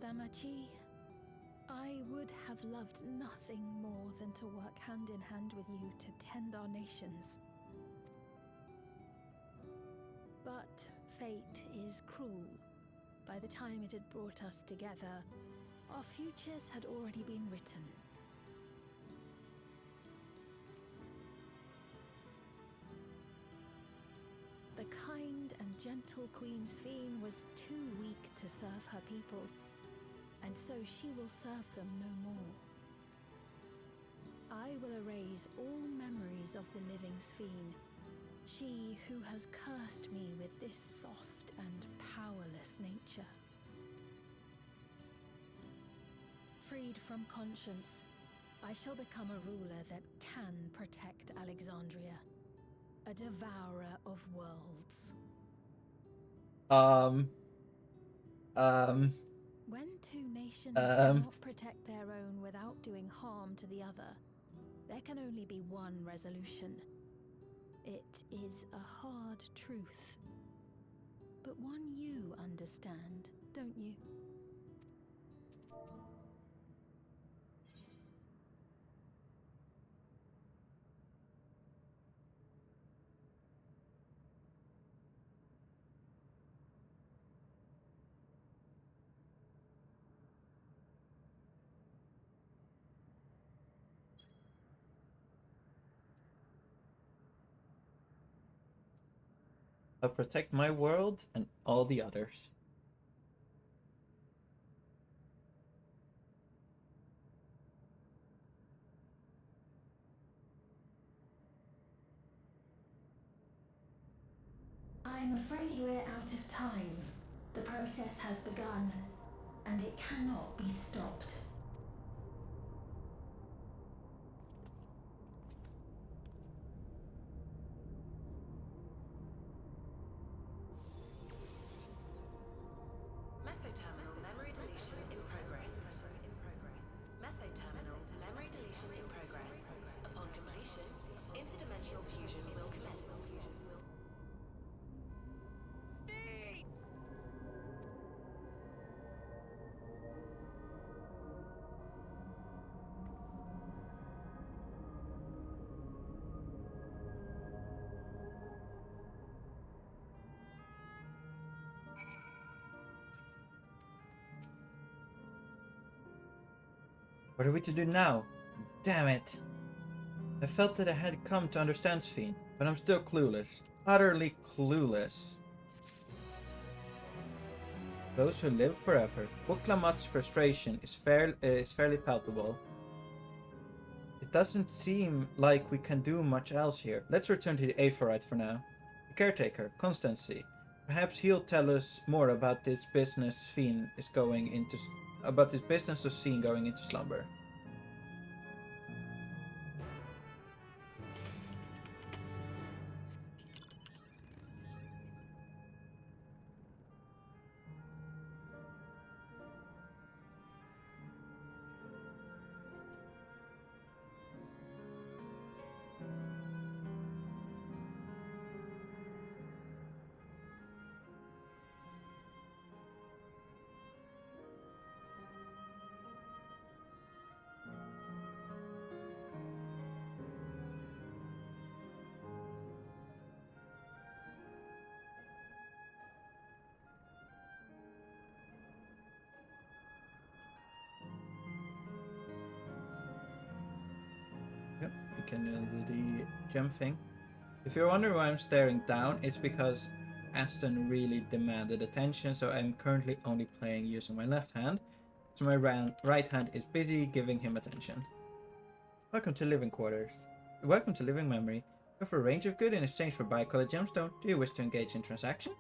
Lamachi, I would have loved nothing more than to work hand in hand with you to tend our nations. But fate is cruel. By the time it had brought us together, our futures had already been written. The kind gentle Queen Sphene was too weak to serve her people, and so she will serve them no more. I will erase all memories of the living Sphene, she who has cursed me with this soft and powerless nature. Freed from conscience, I shall become a ruler that can protect Alexandria. A devourer of worlds. When two nations cannot protect their own without doing harm to the other, there can only be one resolution. It is a hard truth, but one you understand, don't you? I'll protect my world and all the others. I'm afraid we're out of time. The process has begun, and it cannot be stopped. Mesoterminal memory deletion in progress. Mesoterminal memory deletion in progress. Upon completion, interdimensional fusion will commence. Speed! What are we to do now? Damn it! I felt that I had come to understand Sphene, but I'm still clueless. Utterly clueless. Those who live forever. Buklamat's frustration is fairly palpable. It doesn't seem like we can do much else here. Let's return to the Aphorite for now. The caretaker, Constancy. Perhaps he'll tell us more about this business Sphene is going into. About this business of Sphene going into slumber. Yep, we can do the jump thing. If you're wondering why I'm staring down, it's because Aston really demanded attention, so I'm currently only playing using my left hand, so my right hand is busy giving him attention. Welcome to Living Quarters. Welcome to Living Memory. Offer a range of good in exchange for bi-colored gemstone. Do you wish to engage in transaction?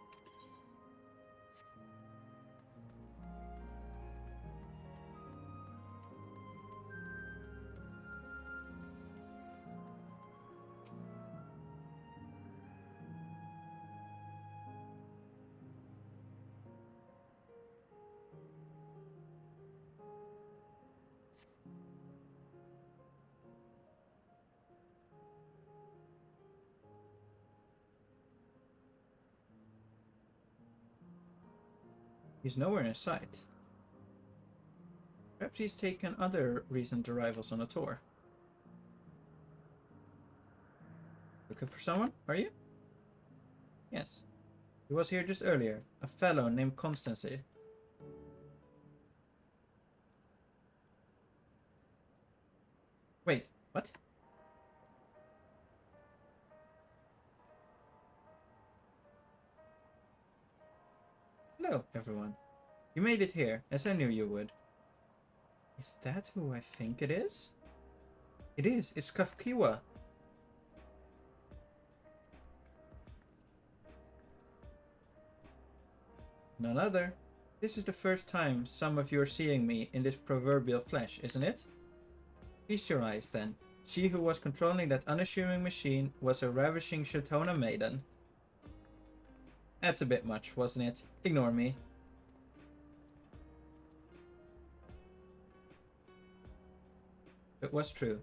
He's nowhere in sight. Perhaps he's taken other recent arrivals on a tour. Looking for someone, are you? Yes. He was here just earlier. A fellow named Constancy. Wait, what? Hello, everyone. You made it here, as I knew you would. Is that who I think it is? It is. It's Kafkiwa. None other. This is the first time some of you are seeing me in this proverbial flesh, isn't it? Feast your eyes, then. She who was controlling that unassuming machine was a ravishing Shotona maiden. That's a bit much, wasn't it? Ignore me. It was true.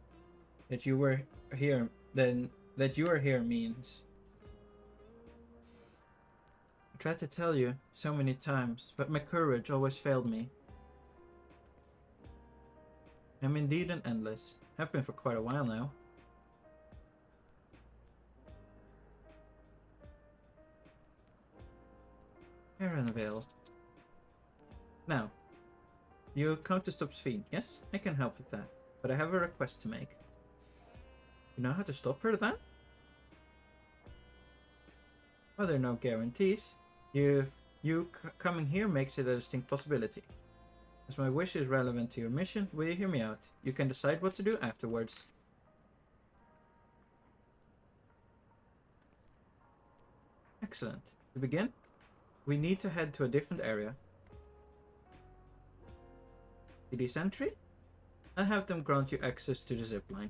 That you were here, then that you are here means. I tried to tell you so many times, but my courage always failed me. I'm indeed an endless. Have been for quite a while now. Aaronville. Now, you come to stop Sphene. Yes, I can help with that, but I have a request to make. You know how to stop her then? Well, there are no guarantees. Coming here makes it a distinct possibility. As my wish is relevant to your mission, will you hear me out? You can decide what to do afterwards. Excellent. To begin, we need to head to a different area. TD Sentry? I'll have them grant you access to the zipline.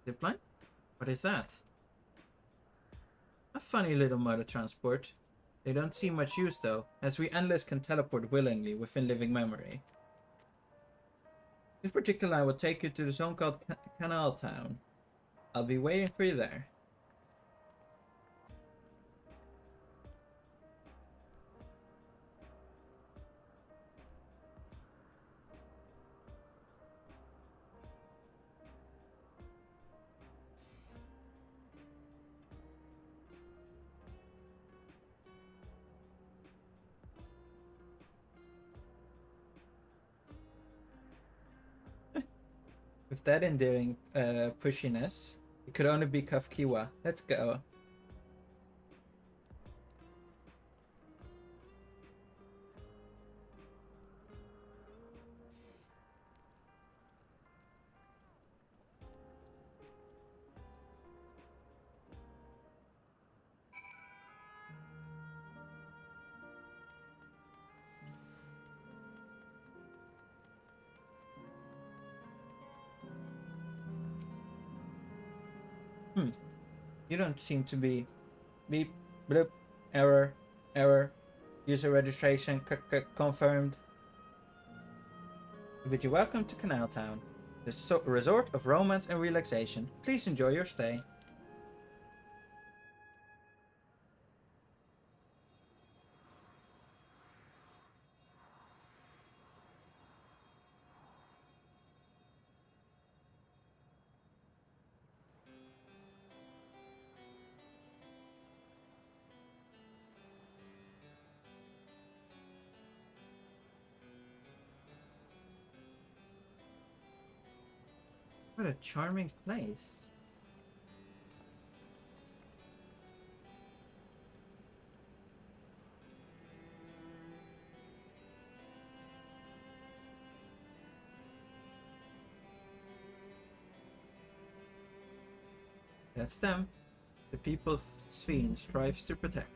Zipline? What is that? A funny little mode of transport. They don't see much use though, as we endless can teleport willingly within living memory. This particular line will take you to the zone called Canal Town. I'll be waiting for you there. With that endearing pushiness, it could only be Kafkiwa. Let's go. You don't seem to be... Beep, bloop, error, user registration confirmed. We bid you welcome to Canal Town, the resort of romance and relaxation. Please enjoy your stay. What a charming place. That's them. The people Sphene strives to protect.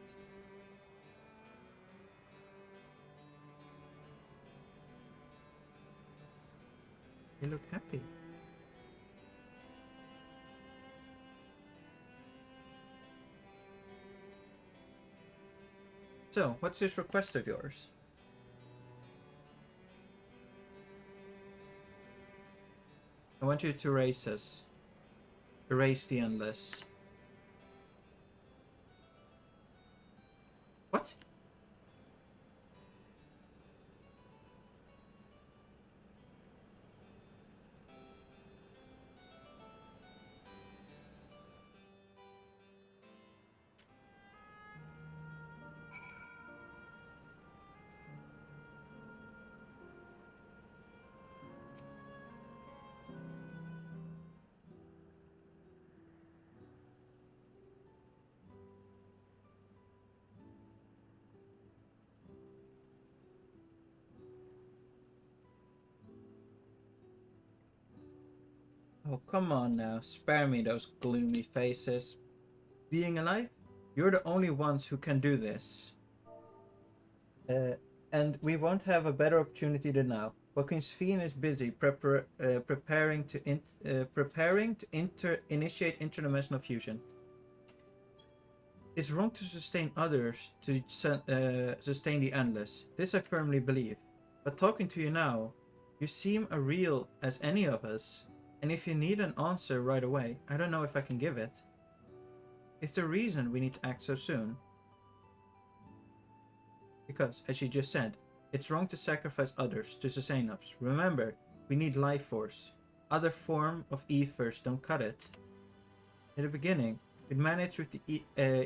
They look happy. So, what's this request of yours? I want you to erase us. Erase the endless. What? Oh, come on now. Spare me those gloomy faces. Being alive? You're the only ones who can do this. And we won't have a better opportunity than now. But Queen Sphene is busy preparing to initiate interdimensional fusion. It's wrong to sustain others to sustain the endless. This I firmly believe. But talking to you now, you seem as real as any of us. And if you need an answer right away, I don't know if I can give it. It's the reason we need to act so soon. Because, as you just said, it's wrong to sacrifice others to sustain us. Remember, we need life force. Other form of ethers don't cut it. In the beginning, we managed with the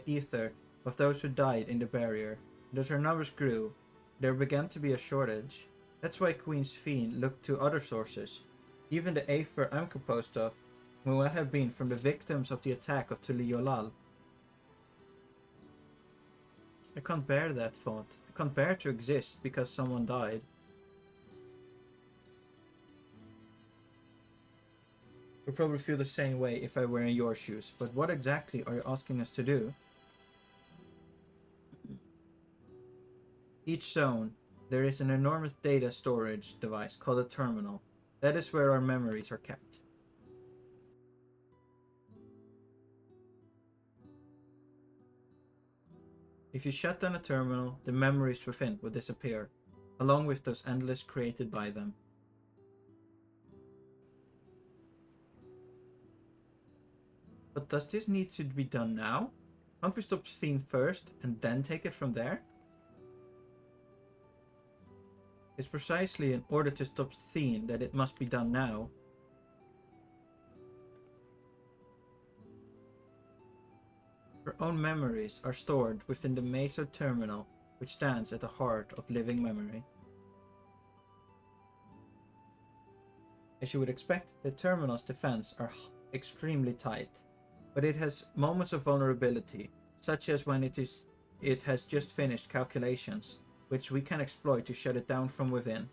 ether of those who died in the barrier. And as our numbers grew, there began to be a shortage. That's why Queen Sphene looked to other sources. Even the aether I'm composed of may well have been from the victims of the attack of Tuli-Yolal. I can't bear that thought. I can't bear to exist because someone died. I'd probably feel the same way if I were in your shoes, but what exactly are you asking us to do? Each zone, there is an enormous data storage device called a terminal. That is where our memories are kept. If you shut down a terminal, the memories within will disappear, along with those endless created by them. But does this need to be done now? Can't we stop Sphene first and then take it from there? It's precisely in order to stop Sphene that it must be done now. Her own memories are stored within the Meso Terminal, which stands at the heart of living memory. As you would expect, the terminal's defense are extremely tight, but it has moments of vulnerability, such as when it has just finished calculations, which we can exploit to shut it down from within.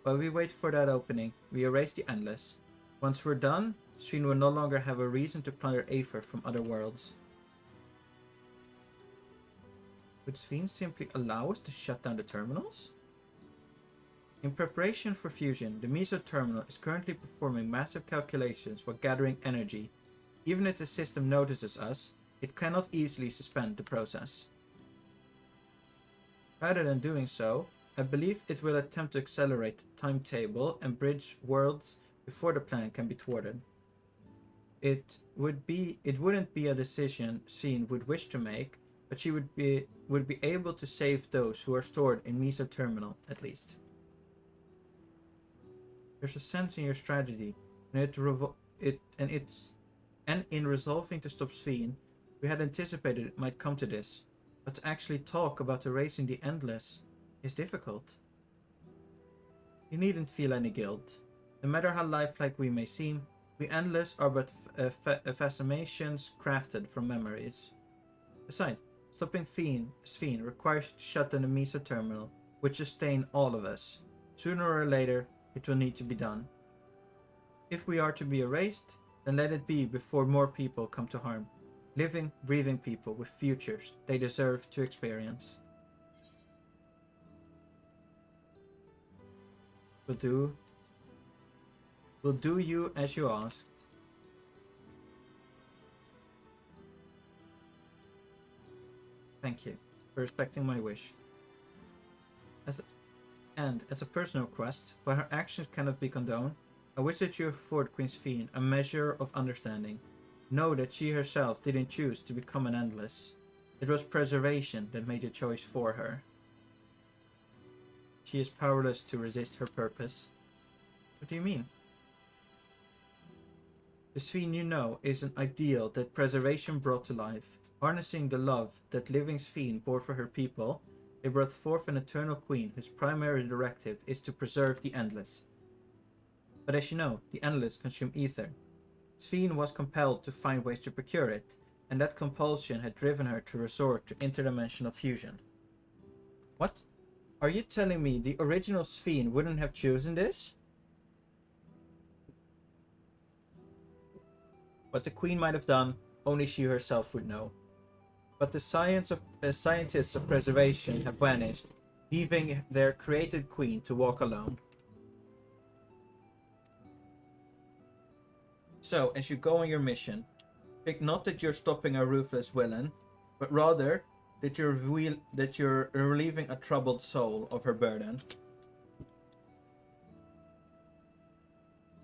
While we wait for that opening, we erase the endless. Once we're done, Sphene will no longer have a reason to plunder aether from other worlds. Would Sphene simply allow us to shut down the terminals? In preparation for fusion, the Meso Terminal is currently performing massive calculations while gathering energy. Even if the system notices us, it cannot easily suspend the process. Rather than doing so, I believe it will attempt to accelerate the timetable and bridge worlds before the plan can be thwarted. It wouldn't be a decision Sphene would wish to make, but she would be able to save those who are stored in Meso Terminal, at least. There's a sense in your strategy, and in resolving to stop Sphene, we had anticipated it might come to this, but to actually talk about erasing the endless is difficult. You needn't feel any guilt. No matter how lifelike we may seem, we endless are but fascinations crafted from memories. Besides, stopping Sphene requires to shut down the Meso Terminal, which sustain all of us. Sooner or later, it will need to be done. If we are to be erased, then let it be before more people come to harm. Living, breathing people with futures they deserve to experience. We'll do you as you asked. Thank you for respecting my wish. As a personal request, while her actions cannot be condoned, I wish that you afford Queen Sphene a measure of understanding. Know that she herself didn't choose to become an endless. It was preservation that made the choice for her. She is powerless to resist her purpose. What do you mean? The Sphene you know is an ideal that preservation brought to life. Harnessing the love that living Sphene bore for her people, they brought forth an eternal queen whose primary directive is to preserve the endless. But as you know, the endless consume ether. Sphene was compelled to find ways to procure it, and that compulsion had driven her to resort to interdimensional fusion. What? Are you telling me the original Sphene wouldn't have chosen this? What the Queen might have done, only she herself would know. But the scientists of preservation have vanished, leaving their created Queen to walk alone. So, as you go on your mission, think not that you're stopping a ruthless villain, but rather that you're relieving a troubled soul of her burden.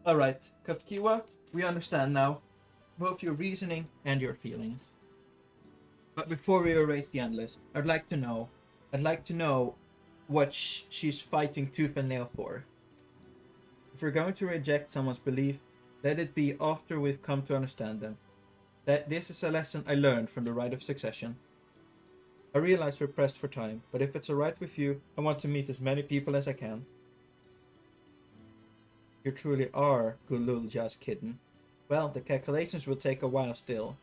Alright, Kapkiwa, we understand now, both your reasoning and your feelings. But before we erase the Endless, I'd like to know what she's fighting tooth and nail for. If you're going to reject someone's belief, let it be after we've come to understand them. That this is a lesson I learned from the Rite of Succession. I realize we're pressed for time, but if it's alright with you, I want to meet as many people as I can. You truly are Gulul Jazz Kitten. Well, the calculations will take a while still.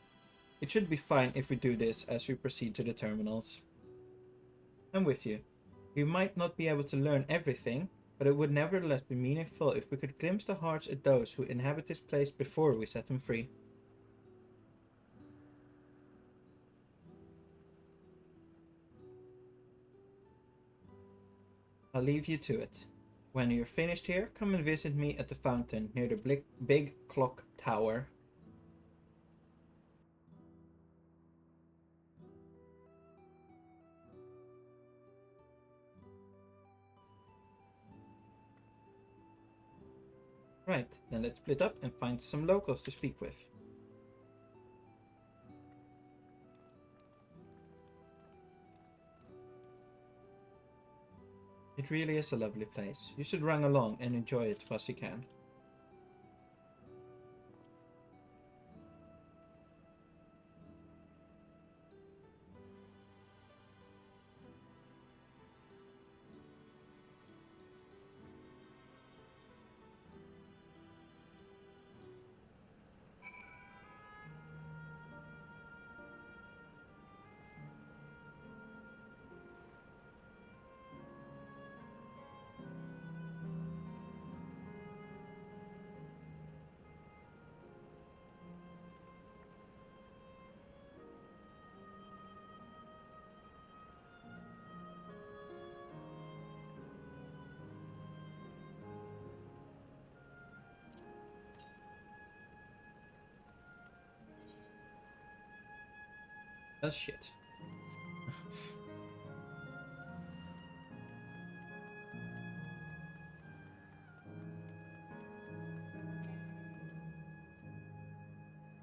It should be fine if we do this as we proceed to the terminals. I'm with you. We might not be able to learn everything, but it would nevertheless be meaningful if we could glimpse the hearts of those who inhabit this place before we set them free. I'll leave you to it. When you're finished here, come and visit me at the fountain near the big clock tower. Right, then let's split up and find some locals to speak with. It really is a lovely place. You should run along and enjoy it whilst you can. That's shit.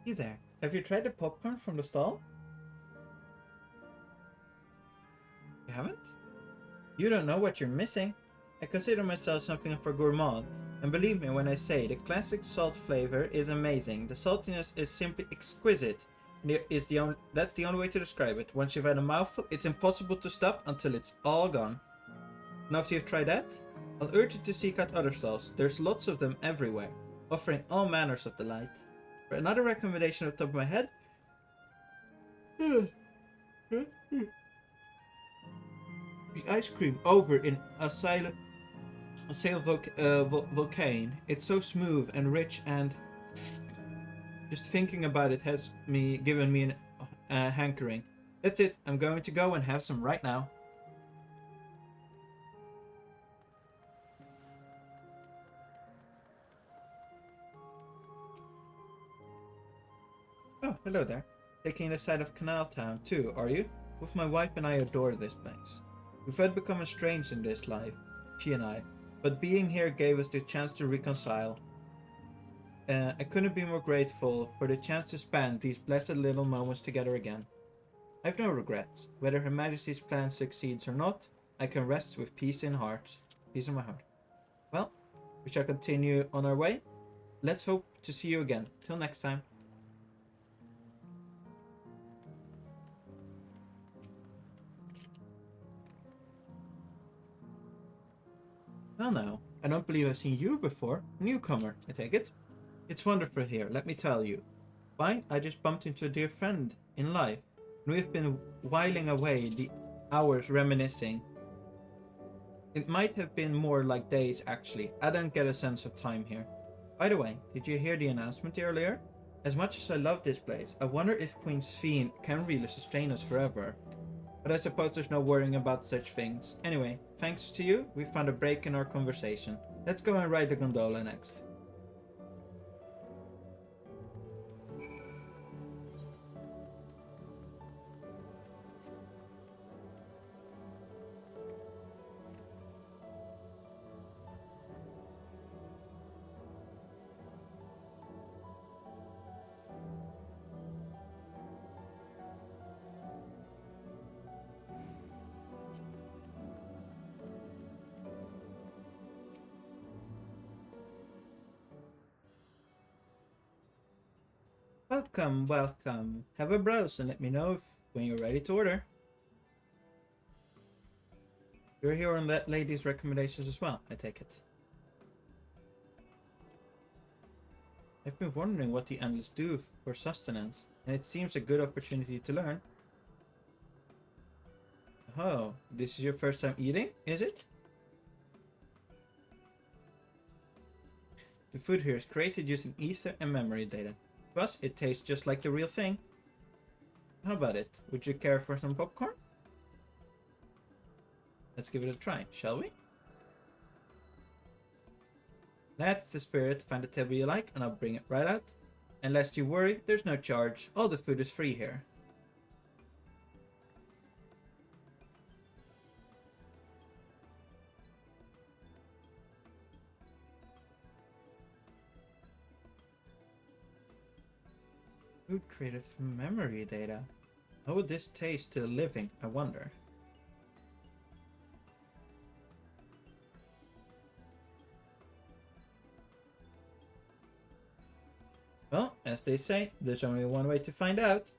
You there. Have you tried the popcorn from the stall? You haven't? You don't know what you're missing. I consider myself something of a gourmand, and believe me when I say the classic salt flavor is amazing. The saltiness is simply exquisite. That's the only way to describe it. Once you've had a mouthful, it's impossible to stop until it's all gone. Now after you've tried that, I'll urge you to seek out other stalls. There's lots of them everywhere, offering all manners of delight. For another recommendation off the top of my head, the ice cream over in Assail Volcane. It's so smooth and rich, and just thinking about it has given me a hankering. That's it. I'm going to go and have some right now. Oh, hello there. Taking the side of Canal Town too, are you? Both my wife and I adore this place. We've had become estranged in this life, she and I, but being here gave us the chance to reconcile. I couldn't be more grateful for the chance to spend these blessed little moments together again. I've no regrets. Whether Her Majesty's plan succeeds or not, I can rest with peace in my heart. Well, we shall continue on our way. Let's hope to see you again. Till next time. Well now, I don't believe I've seen you before. Newcomer, I take it. It's wonderful here, let me tell you. Why, I just bumped into a dear friend in life, and we've been whiling away the hours reminiscing. It might have been more like days, actually. I don't get a sense of time here. By the way, did you hear the announcement earlier? As much as I love this place, I wonder if Queen's Fiend can really sustain us forever. But I suppose there's no worrying about such things. Anyway, thanks to you, we found a break in our conversation. Let's go and ride the gondola next. Welcome, welcome. Have a browse and let me know when you're ready to order. You're here on that lady's recommendations as well, I take it. I've been wondering what the Endless do for sustenance, and it seems a good opportunity to learn. Oh, this is your first time eating, is it? The food here is created using ether and memory data. To us, it tastes just like the real thing. How about it? Would you care for some popcorn? Let's give it a try, shall we? That's the spirit. Find a table you like and I'll bring it right out. And lest you worry, there's no charge. All the food is free here. Food created from memory data. How would this taste to the living, I wonder? Well, as they say, there's only one way to find out.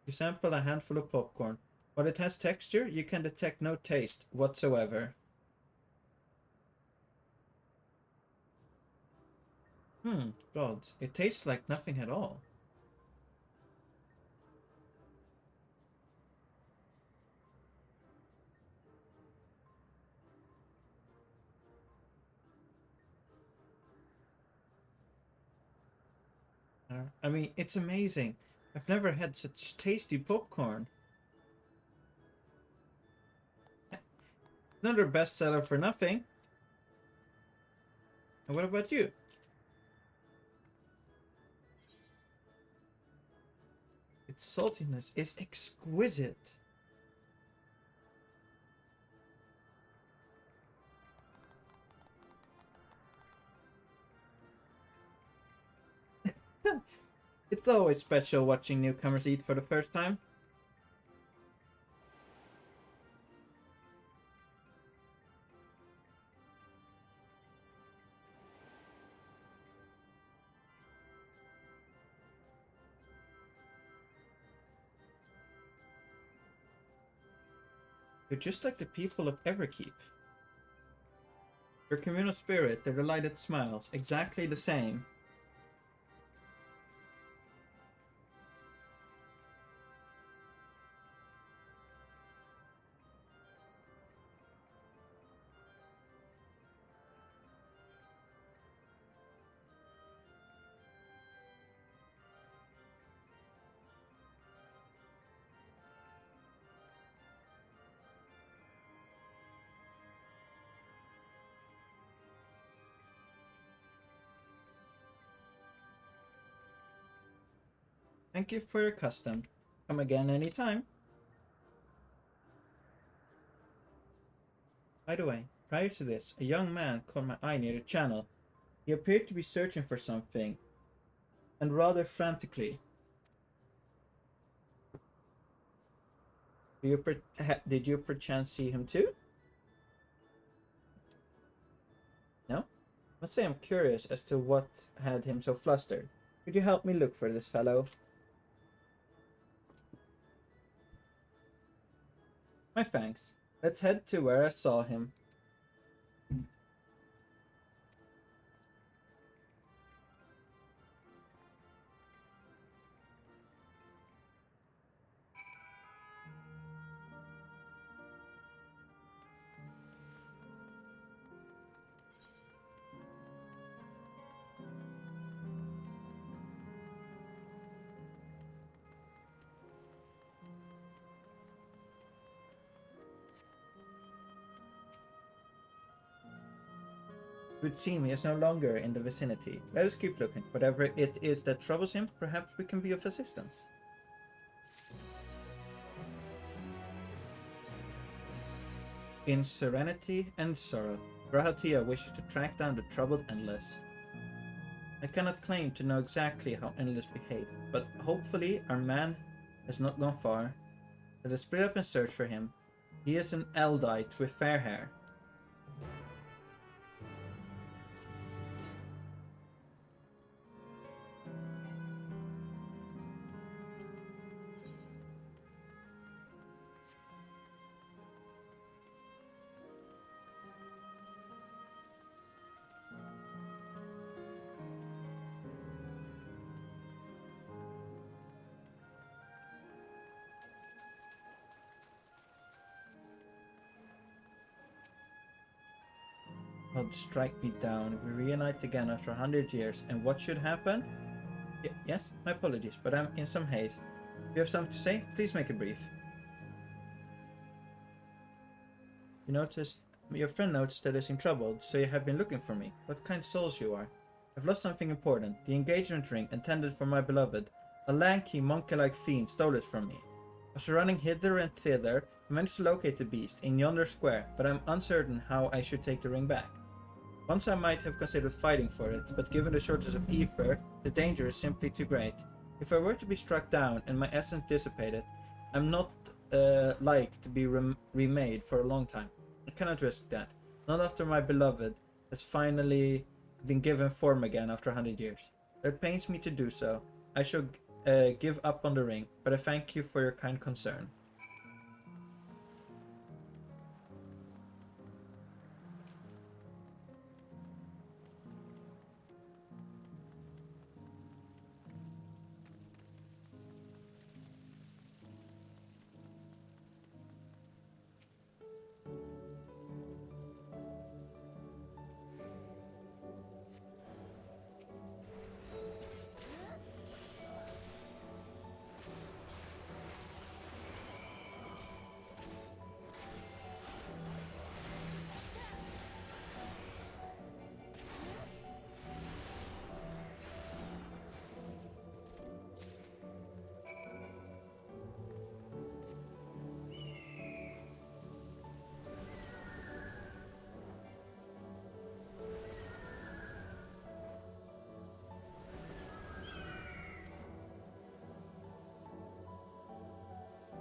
You sample a handful of popcorn. While it has texture, you can detect no taste whatsoever. God, it tastes like nothing at all. I mean, it's amazing. I've never had such tasty popcorn. Another bestseller for nothing. And what about you? Its saltiness is exquisite. It's always special watching newcomers eat for the first time. You're just like the people of Everkeep. Your communal spirit, their delighted smiles, exactly the same. Thank you for your custom. Come again anytime. By the way, prior to this, a young man caught my eye near the channel. He appeared to be searching for something, and rather frantically. Did you perchance see him too? No? Must say I'm curious as to what had him so flustered. Could you help me look for this fellow? My thanks. Let's head to where I saw him. It would seem he is no longer in the vicinity. Let us keep looking. Whatever it is that troubles him, perhaps we can be of assistance. In serenity and sorrow, Grahatia wishes to track down the troubled Endless. I cannot claim to know exactly how Endless behave, but hopefully our man has not gone far. Let us split up and search for him. He is an Eldite with fair hair. God strike me down if we reunite again after 100 years, and what should happen? Yes, my apologies, but I'm in some haste. If you have something to say, please make it brief. Your friend noticed that I seem troubled, so you have been looking for me. What kind souls you are. I've lost something important, the engagement ring intended for my beloved. A lanky, monkey-like fiend stole it from me. After running hither and thither, I managed to locate the beast in yonder square, but I'm uncertain how I should take the ring back. Once I might have considered fighting for it, but given the shortage of ether, the danger is simply too great. If I were to be struck down and my essence dissipated, I'm not like to be remade for a long time. I cannot risk that. Not after my beloved has finally been given form again after 100 years. It pains me to do so. I shall give up on the ring, but I thank you for your kind concern.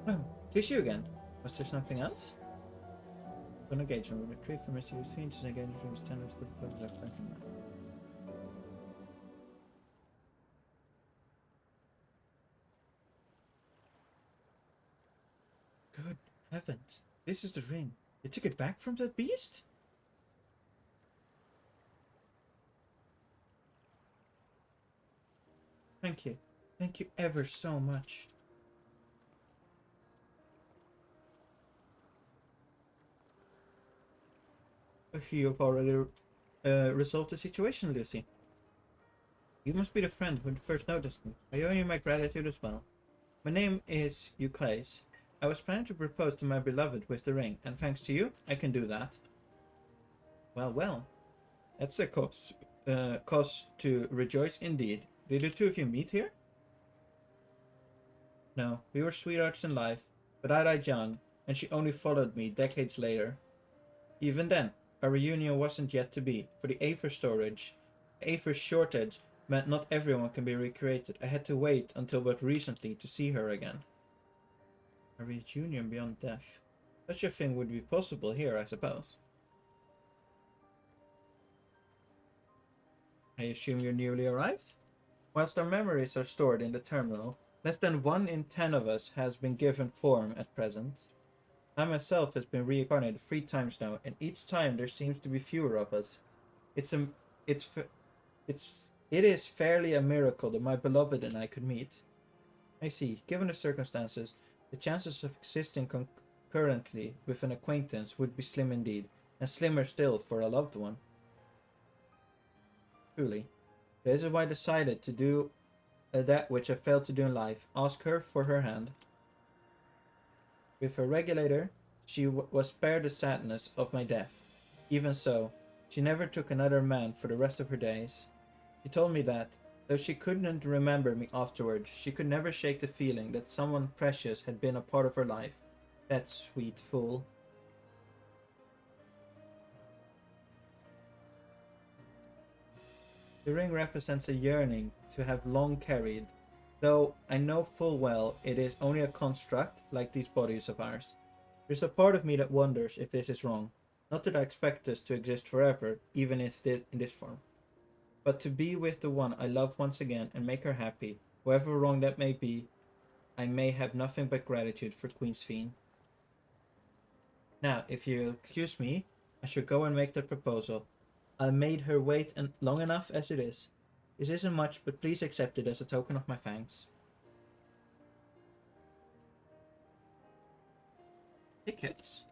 Oh, tis you again. Was there something else? An engagement will retrieve from mysterious fiends and engagement from standards for the purpose of fighting them. Good heavens. This is the ring. You took it back from that beast? Thank you. Thank you ever so much. You have already resolved the situation, Lucy. You must be the friend who first noticed me. I owe you my gratitude as well. My name is Euclase. I was planning to propose to my beloved with the ring, and thanks to you, I can do that. Well. That's a cause to rejoice indeed. Did the two of you meet here? No, we were sweethearts in life, but I died young, and she only followed me decades later. Even then, our reunion wasn't yet to be, for the Aether shortage meant not everyone can be recreated. I had to wait until but recently to see her again. A reunion beyond death. Such a thing would be possible here, I suppose. I assume you're newly arrived? Whilst our memories are stored in the terminal, less than 1 in 10 of us has been given form at present. I myself has been reincarnated 3 times now, and each time there seems to be fewer of us. It is fairly a miracle that my beloved and I could meet. I see. Given the circumstances, the chances of existing concurrently with an acquaintance would be slim indeed, and slimmer still for a loved one. Truly. This is why I decided to do that which I failed to do in life, ask her for her hand. With her regulator, she was spared the sadness of my death. Even so, She never took another man for the rest of her days. She told me that, though she couldn't remember me afterward, she could never shake the feeling that someone precious had been a part of her life. That sweet fool. The ring represents a yearning to have long carried, though I know full well it is only a construct like these bodies of ours. There's a part of me that wonders if this is wrong. Not that I expect this to exist forever, even if in this form. But to be with the one I love once again and make her happy, however wrong that may be, I may have nothing but gratitude for Queen Sphene. Now, if you'll excuse me, I should go and make the proposal. I made her wait long enough as it is. This isn't much, but please accept it as a token of my thanks. Tickets.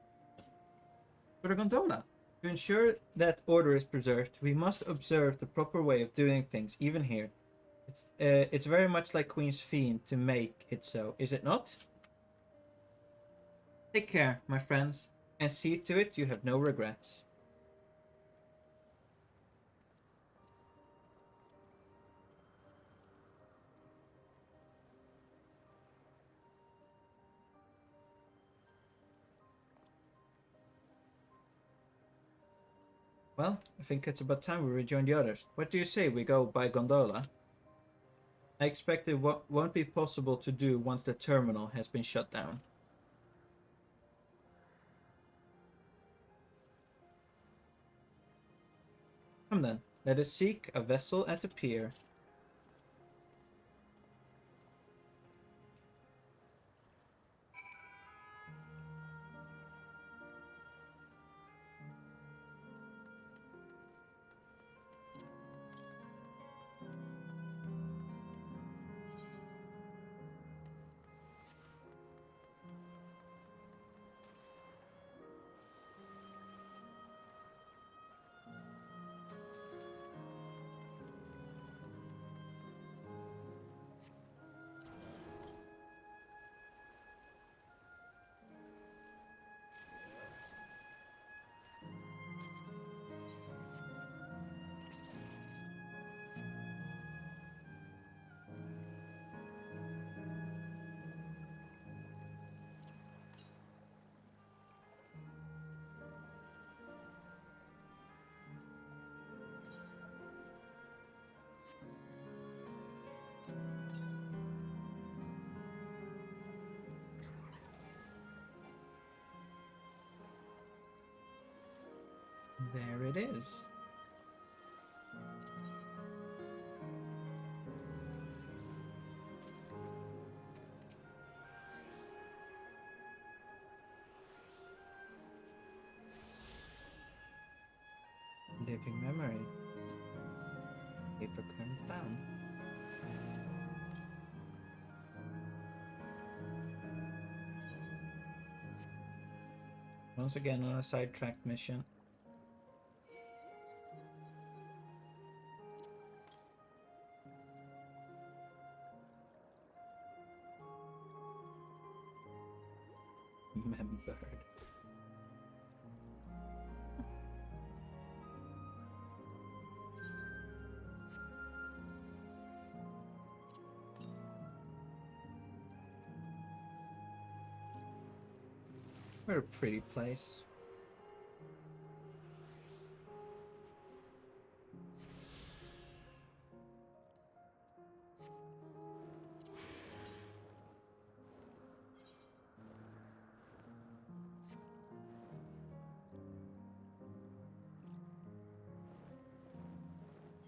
For the gondola. To ensure that order is preserved, we must observe the proper way of doing things, even here. It's very much like Queen Sphene to make it so, is it not? Take care, my friends, and see to it you have no regrets. Well, I think it's about time we rejoin the others. What do you say we go by gondola? I expect it won't be possible to do once the terminal has been shut down. Come then, let us seek a vessel at the pier. There it is. Living memory. Paper crumb found. Once again on a sidetracked mission. Remembered. What a pretty place.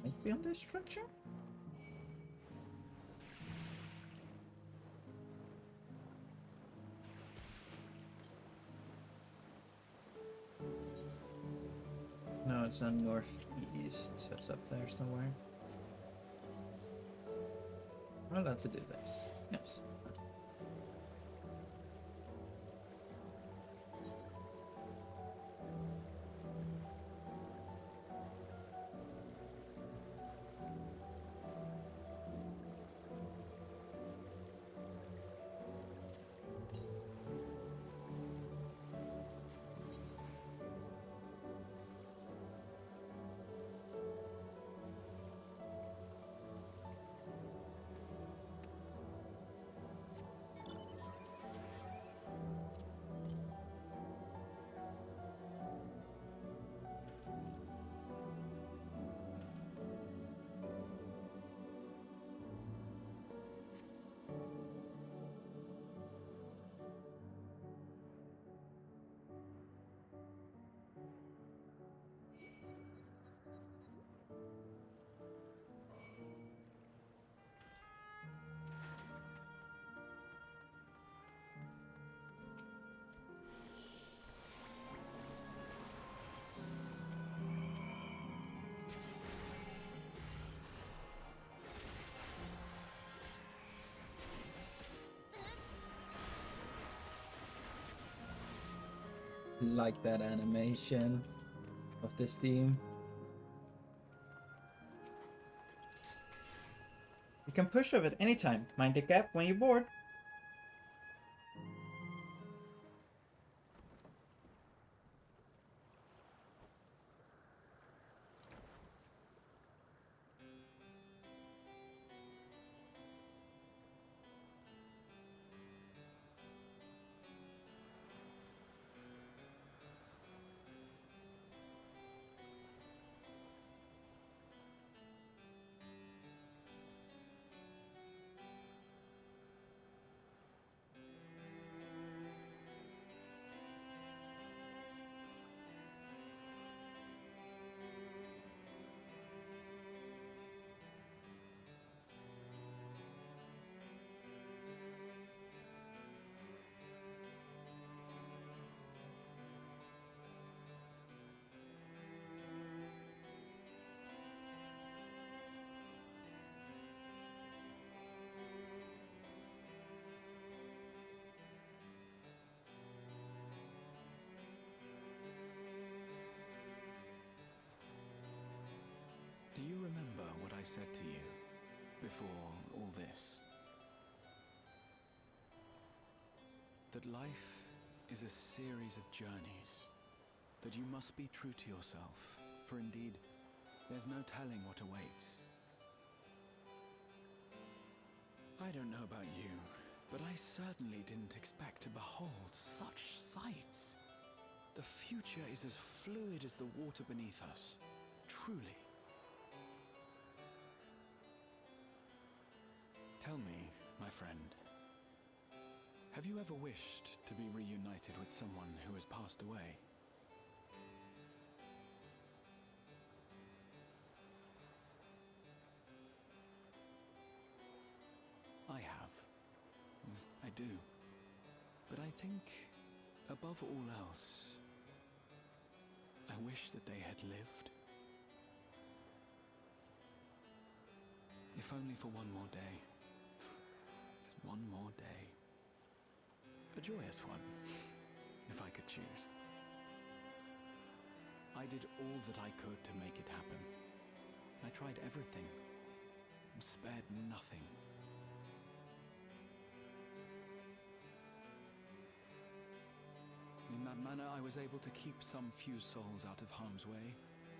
Might be on this structure? No, it's on northeast, so it's up there somewhere. I'm allowed to do this. Yes. like that animation of this team. You can push of it anytime. Mind the gap when you're bored. Do you remember what I said to you before all this? That life is a series of journeys, that you must be true to yourself, for indeed, there's no telling what awaits. I don't know about you, but I certainly didn't expect to behold such sights. The future is as fluid as the water beneath us, truly. Tell me, my friend, have you ever wished to be reunited with someone who has passed away? I have. I do. But I think, above all else, I wish that they had lived. If only for one more day. Just one more day. A joyous one, if I could choose. I did all that I could to make it happen. I tried everything, and spared nothing. In that manner, I was able to keep some few souls out of harm's way,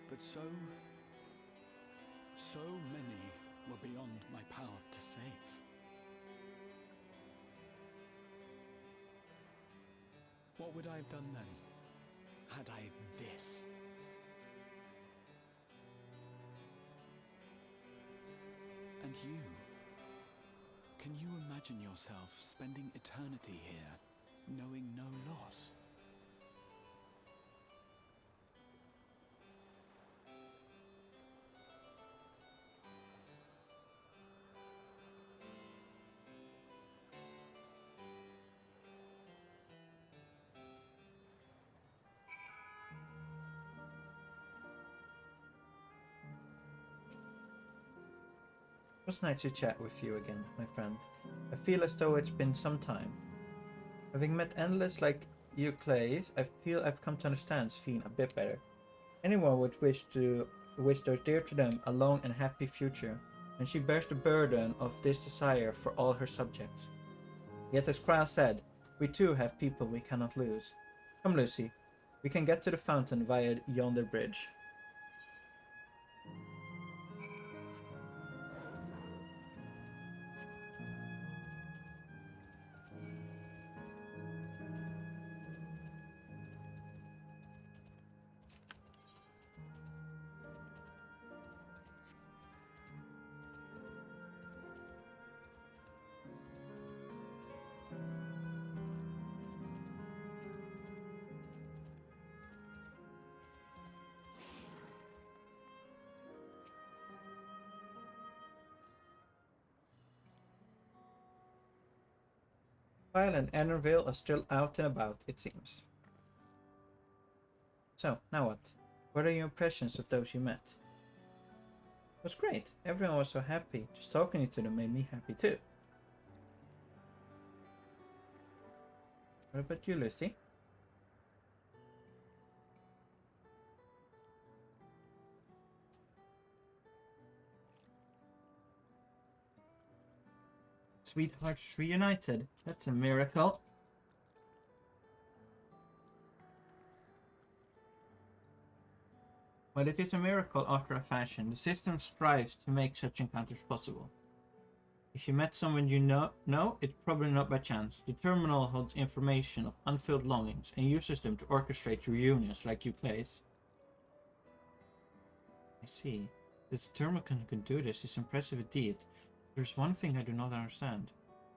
but so many were beyond my power to save. What would I have done then, had I this? And you? Can you imagine yourself spending eternity here, knowing no loss? It was nice to chat with you again, my friend. I feel as though it's been some time. Having met endless like you Clays, I feel I've come to understand Sphene a bit better. Anyone would wish those dear to them a long and happy future, and she bears the burden of this desire for all her subjects. Yet as Kral said, we too have people we cannot lose. Come Lucy, we can get to the fountain via yonder bridge. Kyle and Enervale are still out and about, it seems. So, now what? What are your impressions of those you met? It was great. Everyone was so happy. Just talking to them made me happy too. What about you, Lucy? Sweethearts reunited. That's a miracle. Well, it is a miracle after a fashion. The system strives to make such encounters possible. If you met someone you know, it's probably not by chance. The terminal holds information of unfilled longings and uses them to orchestrate reunions like you plays. I see. That the terminal can do this is impressive indeed. There's one thing I do not understand.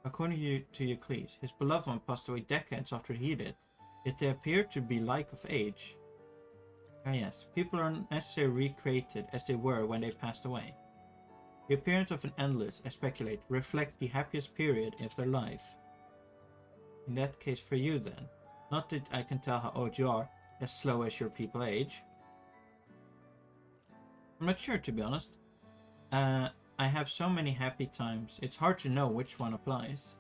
According to Euclides, his beloved one passed away decades after he did, yet they appear to be like of age. Ah yes, people are not necessarily recreated as they were when they passed away. The appearance of an endless, I speculate, reflects the happiest period of their life. In that case for you then, not that I can tell how old you are, as slow as your people age. I'm not sure, to be honest. I have so many happy times, it's hard to know which one applies.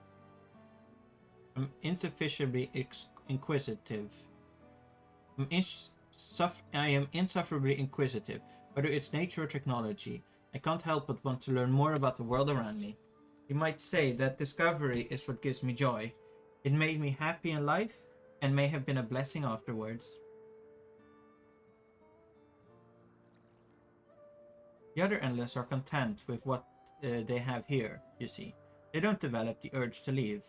I'm insufficiently inquisitive. I am insufferably inquisitive, whether it's nature or technology. I can't help but want to learn more about the world around me. You might say that discovery is what gives me joy. It made me happy in life, and may have been a blessing afterwards. The other endless are content with what they have here, you see. They don't develop the urge to leave.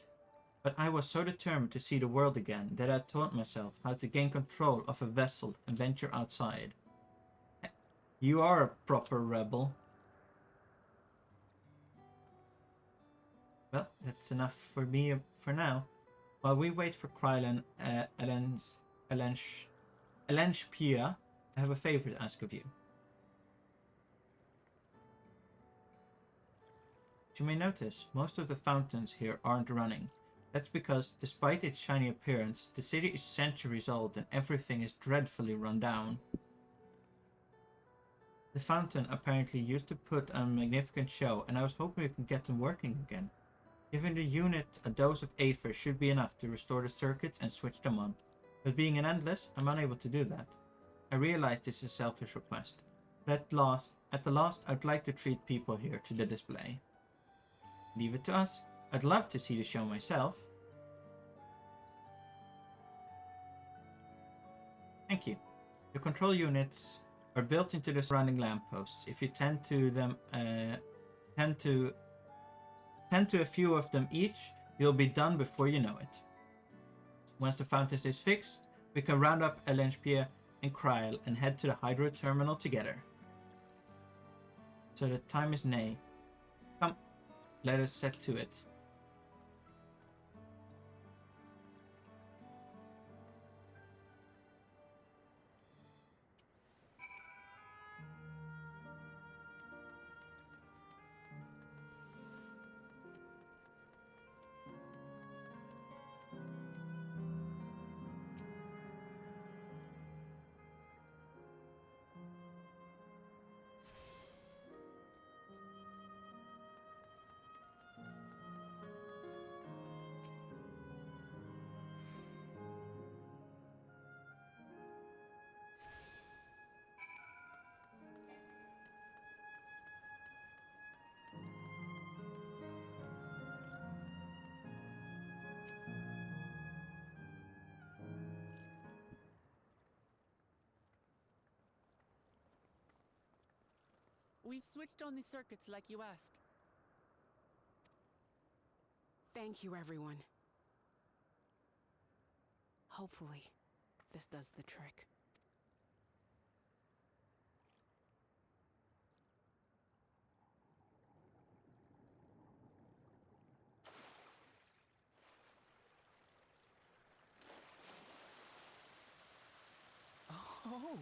But I was so determined to see the world again that I taught myself how to gain control of a vessel and venture outside. You are a proper rebel. Well, that's enough for me for now. While we wait for Krylan Elenshpia, I have a favor to ask of you. As you may notice, most of the fountains here aren't running. That's because, despite its shiny appearance, the city is centuries old and everything is dreadfully run down. The fountain apparently used to put on a magnificent show, and I was hoping we could get them working again. Giving the unit a dose of Aether should be enough to restore the circuits and switch them on. But being an endless, I'm unable to do that. I realize this is a selfish request, but at the last, I'd like to treat people here to the display. Leave it to us. I'd love to see the show myself. Thank you. The control units are built into the surrounding lampposts. If you tend to a few of them each, you'll be done before you know it. Once the fountain is fixed, we can round up Elenshpia and Kryl and head to the hydro terminal together. So the time is nigh. Come, let us set to it. We've switched on the circuits like you asked. Thank you, everyone. Hopefully, this does the trick. Oh!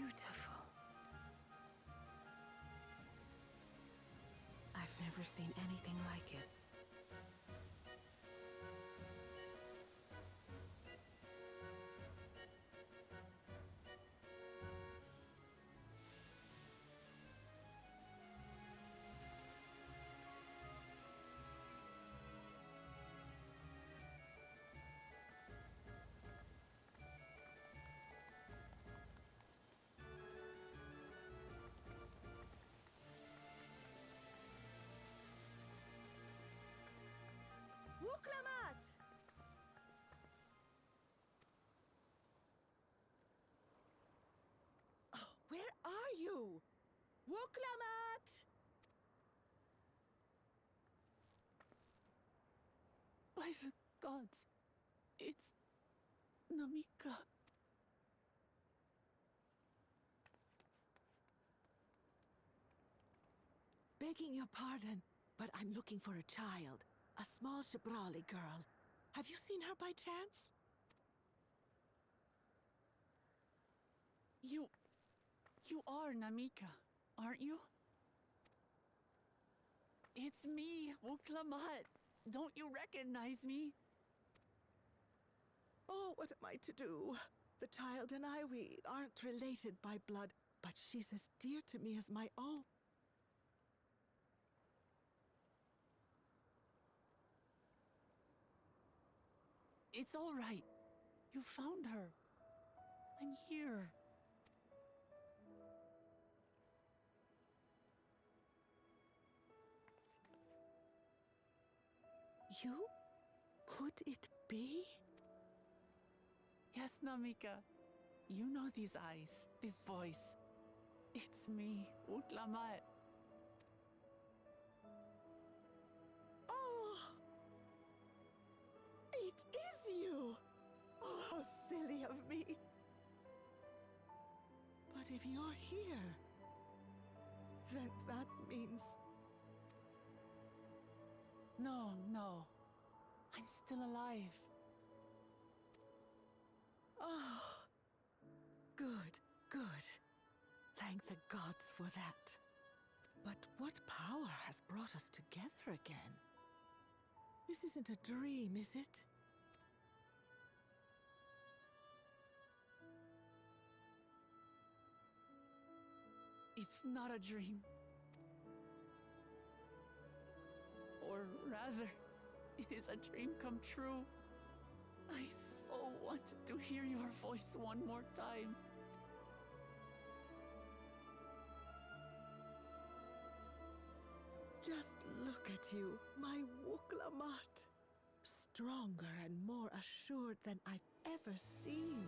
beautiful. I've never seen anything like it. Wuklamat! Oh, where are you? Wuklamat! By the gods, it's Namika. Begging your pardon, but I'm looking for a child. A small Shibrali girl. Have you seen her by chance? You are Namika, aren't you? It's me, Wuklamat. Don't you recognize me? Oh, what am I to do? The child and I, we aren't related by blood, but she's as dear to me as my own. It's all right. You found her. I'm here. You? Could it be? Yes, Namika. You know these eyes, this voice. It's me, Wuklamat. Oh! It is you! Oh, how silly of me. But if you're here, then that means... No. I'm still alive. Oh, good. Thank the gods for that. But what power has brought us together again? This isn't a dream, is it? It's not a dream. Or rather, it is a dream come true. I so wanted to hear your voice one more time. Just look at you, my Wuklamat. Stronger and more assured than I've ever seen.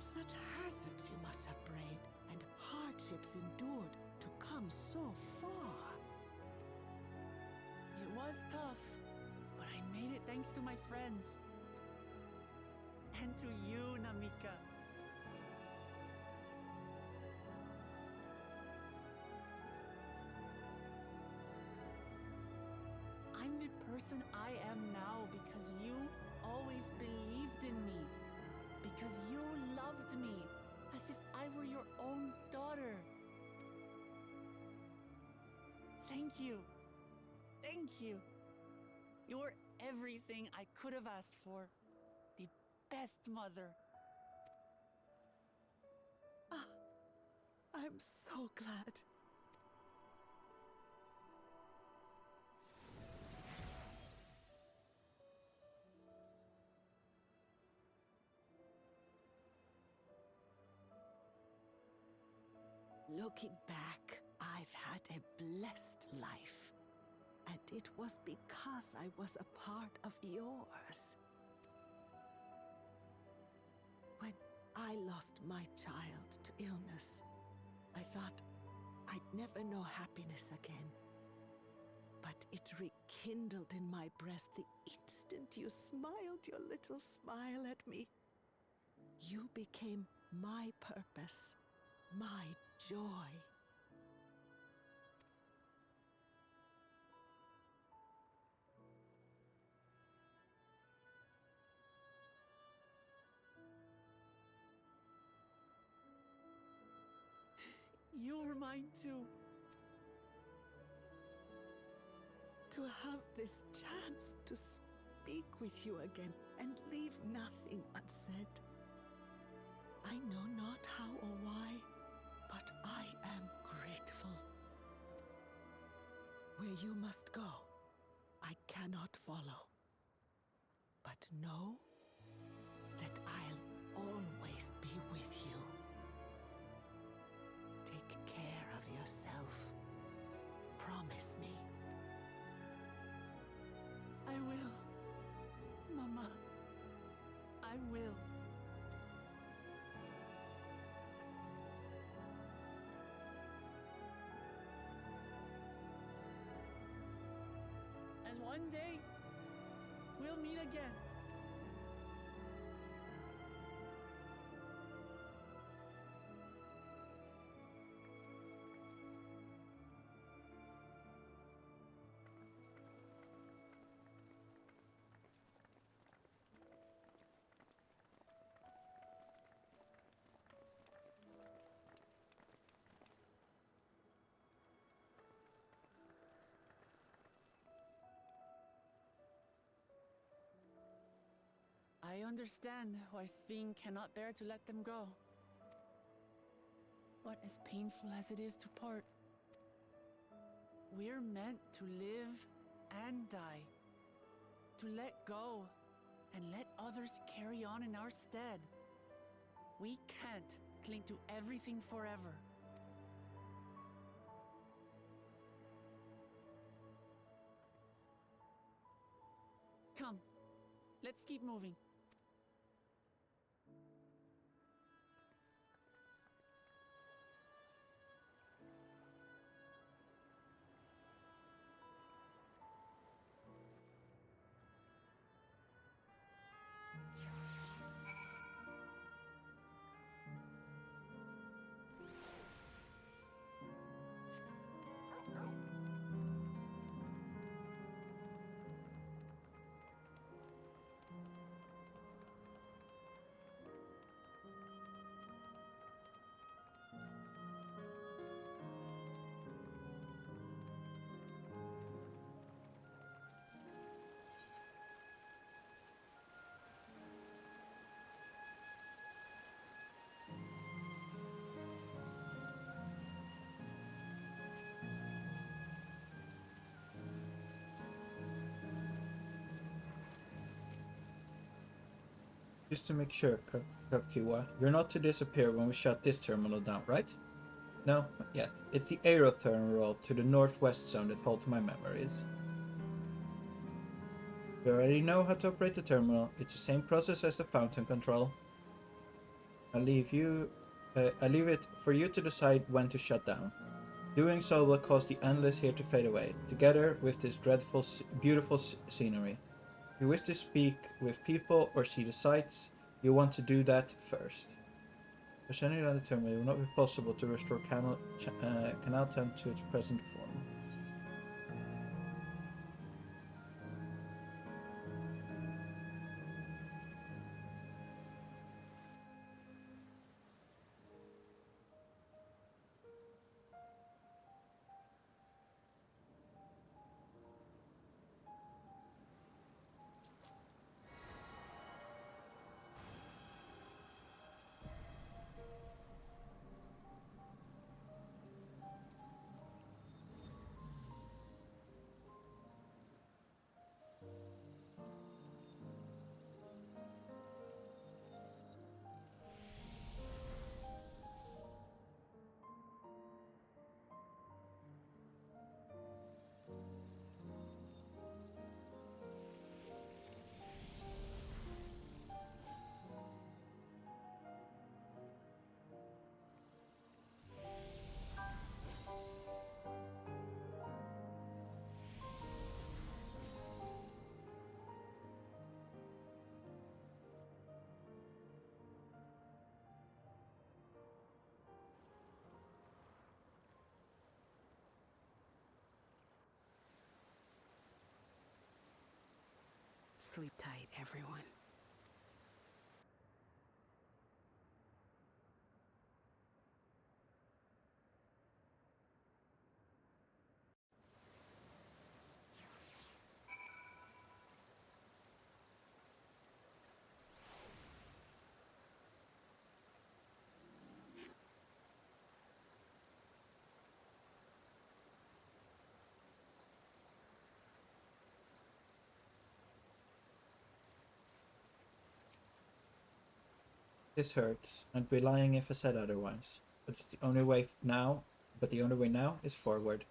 Such hazards you must have braved and hardships endured to come so far. It was tough, but I made it thanks to my friends. And to you, Namika. I'm the person I am now because you always believed in me. Because you loved me as if I were your own daughter. Thank you. Thank you. You're everything I could have asked for. The best mother. Ah, I'm so glad. Looking back, I've had a blessed life. And it was because I was a part of yours. When I lost my child to illness, I thought I'd never know happiness again. But it rekindled in my breast the instant you smiled your little smile at me. You became my purpose, my joy. You're mine too. To have this chance to speak with you again and leave nothing unsaid. I know not how or why, but I am grateful. Where you must go, I cannot follow. But know that I'll always be with you. Take care of yourself. Promise me. I will. Mama. I will. And one day, we'll meet again. I understand why Sving cannot bear to let them go. But as painful as it is to part, we're meant to live and die. To let go and let others carry on in our stead. We can't cling to everything forever. Come, let's keep moving. Just to make sure, Kafkiwa, you're not to disappear when we shut this terminal down, right? No, not yet. It's the aerothermal to the northwest zone that holds my memories. You already know how to operate the terminal. It's the same process as the fountain control. I leave it for you to decide when to shut down. Doing so will cause the endless here to fade away, together with this beautiful scenery. If you wish to speak with people or see the sights, you want to do that first. For sending down the terminal, it will not be possible to restore Canal 10 to its present form. Sleep tight, everyone. This hurts. I'd be lying if I said otherwise. But it's the only way now. But the only way now is forward.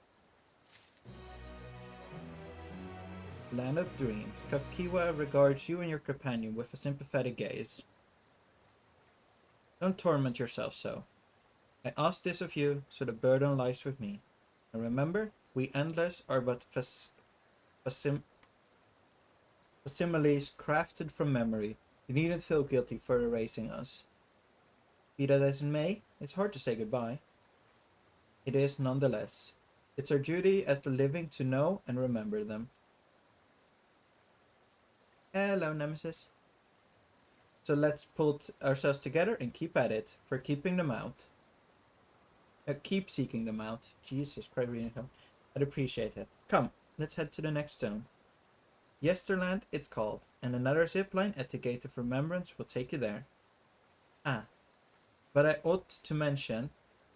Land of Dreams. Kafkiwa regards you and your companion with a sympathetic gaze. Don't torment yourself so. I ask this of you, so the burden lies with me. And remember, we Endless are but facsimiles crafted from memory. You needn't feel guilty for erasing us. Be that as it may, it's hard to say goodbye. It is nonetheless. It's our duty as the living to know and remember them. Hello, Nemesis. So let's pull ourselves together and keep at it for keeping them out. Keep seeking them out. Jesus Christ, I'd appreciate it. Come, let's head to the next zone. Yesterland, it's called, and another zipline at the Gate of Remembrance will take you there. Ah, but I ought to mention,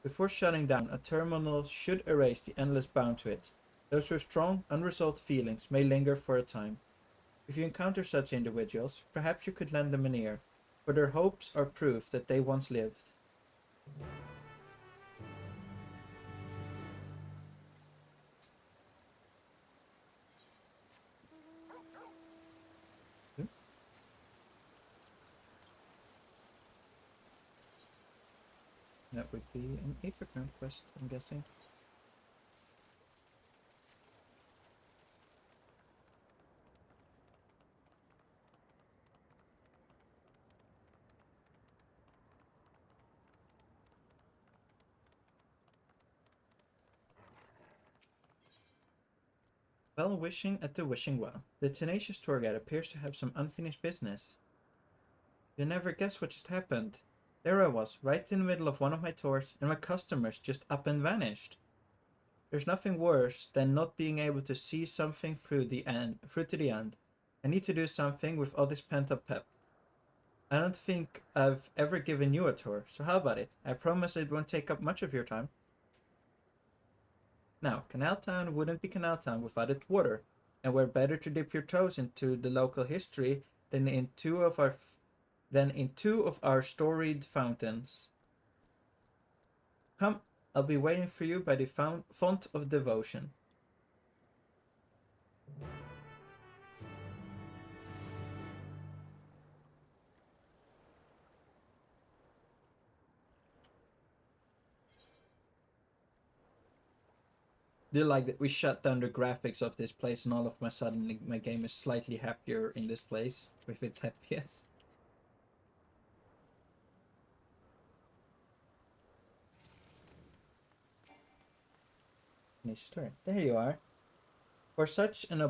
before shutting down, a terminal should erase the endless bound to it. Those with strong, unresolved feelings may linger for a time. If you encounter such individuals, perhaps you could lend them an ear, for their hopes are proof that they once lived. That would be an Aetherground quest, I'm guessing. Well, wishing at the wishing well. The tenacious tour guide appears to have some unfinished business. You'll never guess what just happened. There I was, right in the middle of one of my tours, and my customers just up and vanished. There's nothing worse than not being able to see something through to the end. I need to do something with all this pent-up pep. I don't think I've ever given you a tour, so how about it? I promise it won't take up much of your time. Now, Canal Town wouldn't be Canal Town without its water, and where better to dip your toes into the local history than in two of our storied fountains. Come, I'll be waiting for you by the font of devotion. Do you like that we shut down the graphics of this place and all of my sudden my game is slightly happier in this place with its FPS? There you are. For such an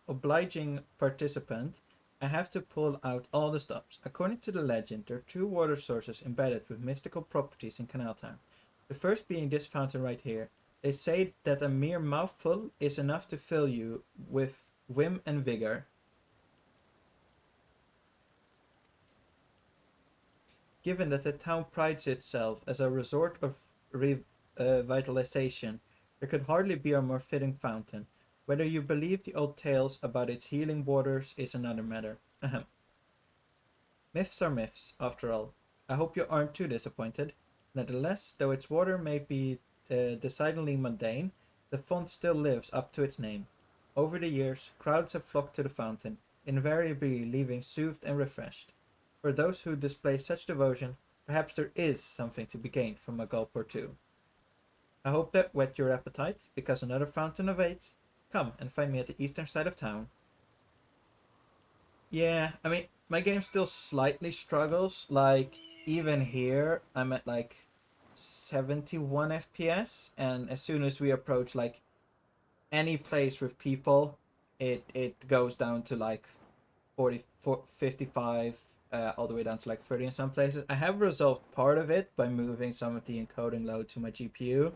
obliging participant, I have to pull out all the stops. According to the legend, there are two water sources embedded with mystical properties in Canal Town. The first being this fountain right here. They say that a mere mouthful is enough to fill you with whim and vigor. Given that the town prides itself as a resort of revitalization, there could hardly be a more fitting fountain. Whether you believe the old tales about its healing waters is another matter. Ahem. Myths are myths, after all. I hope you aren't too disappointed. Nevertheless, though its water may be decidedly mundane, the font still lives up to its name. Over the years, crowds have flocked to the fountain, invariably leaving soothed and refreshed. For those who display such devotion, perhaps there is something to be gained from a gulp or two. I hope that whet your appetite, because another fountain awaits. Come and find me at the eastern side of town. Yeah, I mean, my game still slightly struggles. Like, even here, I'm at like 71 FPS, and as soon as we approach like any place with people, it goes down to like 55, all the way down to like 30 in some places. I have resolved part of it by moving some of the encoding load to my GPU,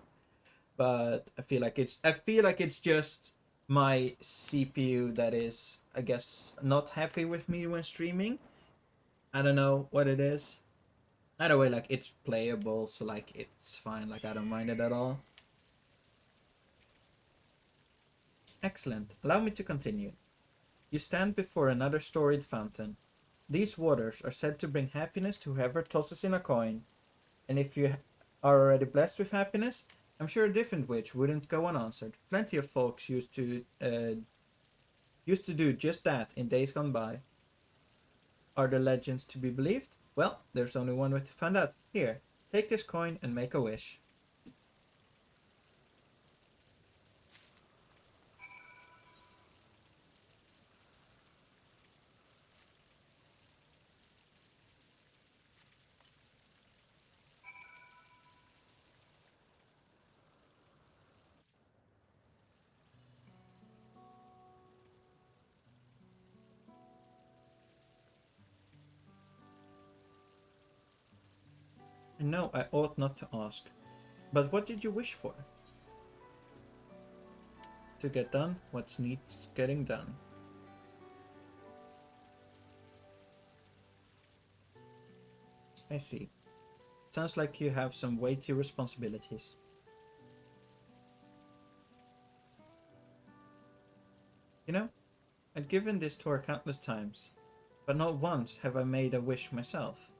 but I feel like it's just my CPU that is, I guess, not happy with me when streaming. I don't know what it is. Either way, like, it's playable, so like it's fine, like I don't mind it at all. Excellent. Allow me to continue. You stand before another storied fountain. these waters are said to bring happiness to whoever tosses in a coin. And if you are already blessed with happiness, I'm sure a different wish wouldn't go unanswered. Plenty of folks used to do just that in days gone by. Are the legends to be believed? Well, there's only one way to find out. Here, take this coin and make a wish. And no, I ought not to ask. But what did you wish for? To get done what needs getting done. I see. Sounds like you have some weighty responsibilities. You know, I've given this tour countless times, but not once have I made a wish myself.